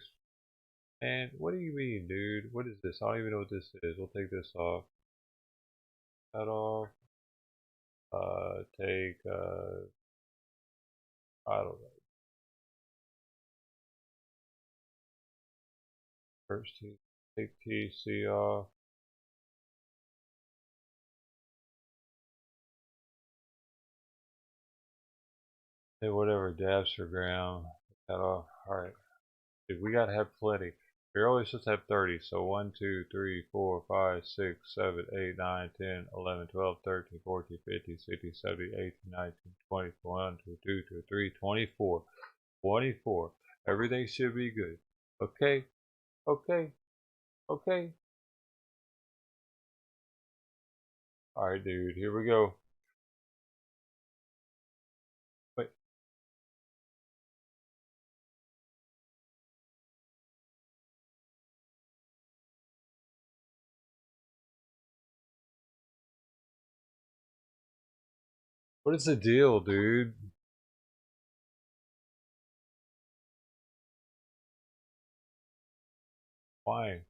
And what do you mean, dude? What is this? I don't even know what this is. We'll take this off. That off. Take. I don't know. First, take TC off. Hey, whatever, dabs per gram. That off. Alright. Dude, we gotta have plenty. We're always supposed to have 30. So 1, 2, 3, 4, 5, 6, 7, 8, 9, 10, 11, 12, 13, 14, 15, 16, 17, 18, 19, 20, 21, 22, 23, 24. 24. Everything should be good. Okay. Okay. Okay. Alright, dude. Here we go. Wait. What is the deal, dude? Why?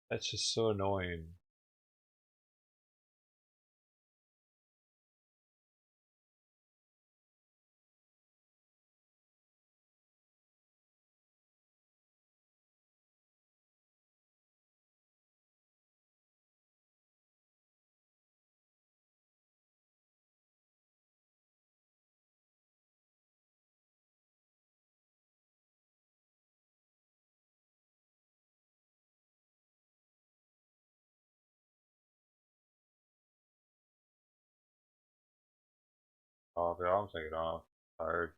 That's just so annoying. off. Yeah, I'm taking off. Tired.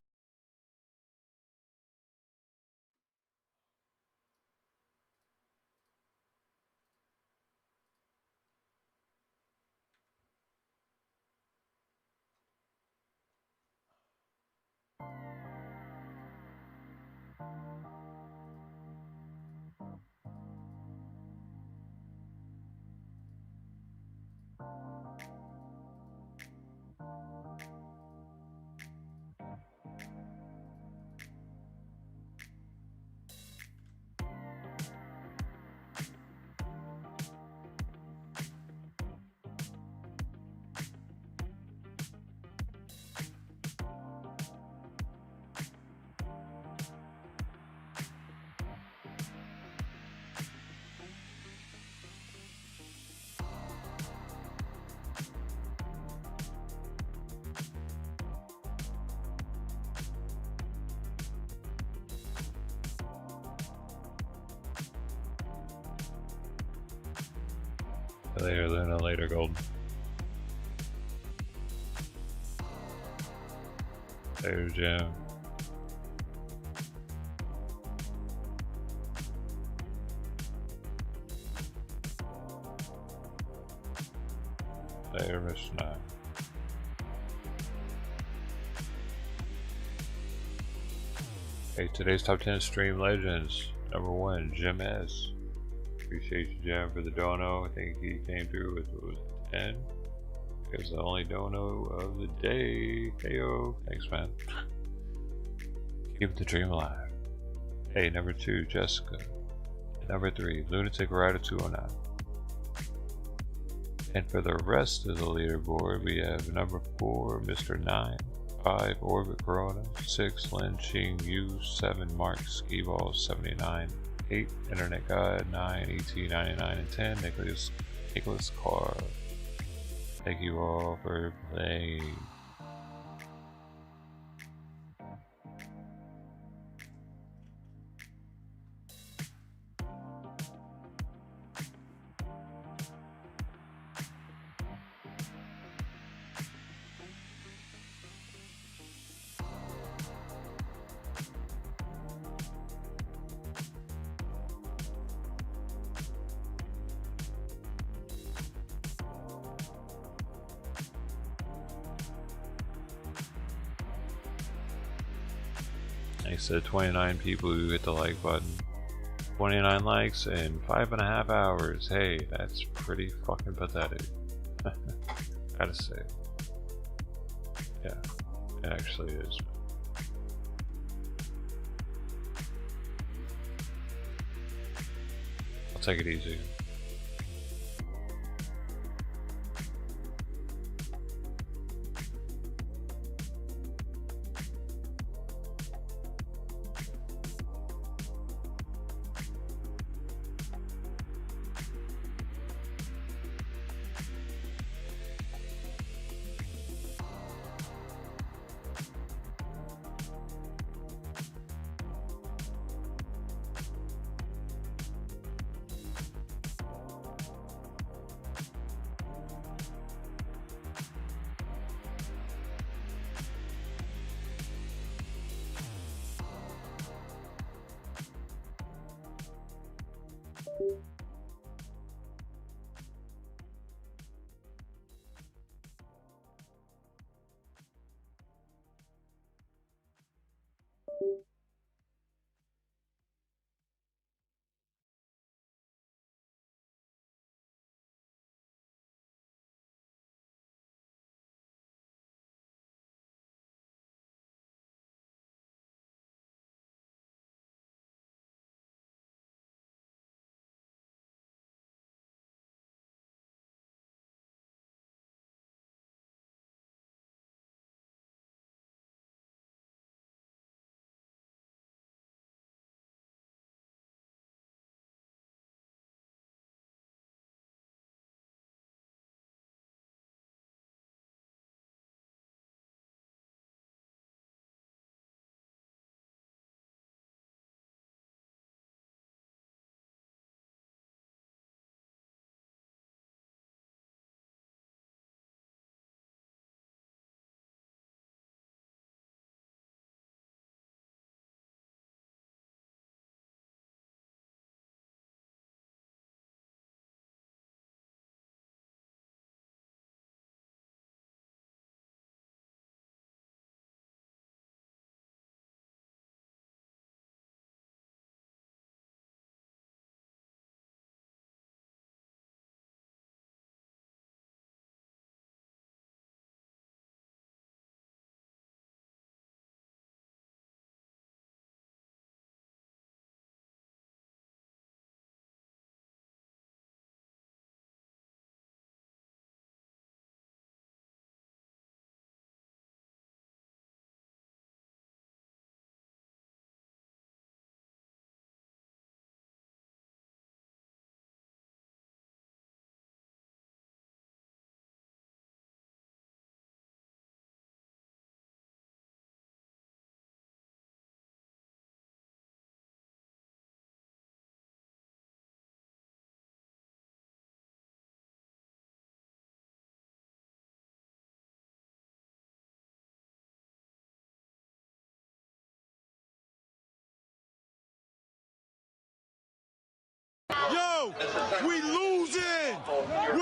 Later than a later, Golden. Later, Jim. Later, Miss Nine. Hey, today's top 10 stream legends. Number 1, Jim S. Appreciate you, Jim, for the dono. I think he came through with, what was it, 10? It was the only dono of the day. Heyo. Thanks, man. Keep the dream alive. Hey, number 2, Jessica. Number 3, Lunatic Rider 209. And for the rest of the leaderboard, we have number 4, Mr. 9. 5, Orbit Corona. 6, Lin Ching Yu. 7, Mark Skiball 79. 8, Internet God. 9, ET99, and 10, Nicholas Carr. Thank you all for playing. I said 29 people who hit the like button. 29 likes in 5.5 hours. Hey, that's pretty fucking pathetic. Gotta say. Yeah, it actually is. I'll take it easy. We losing. We're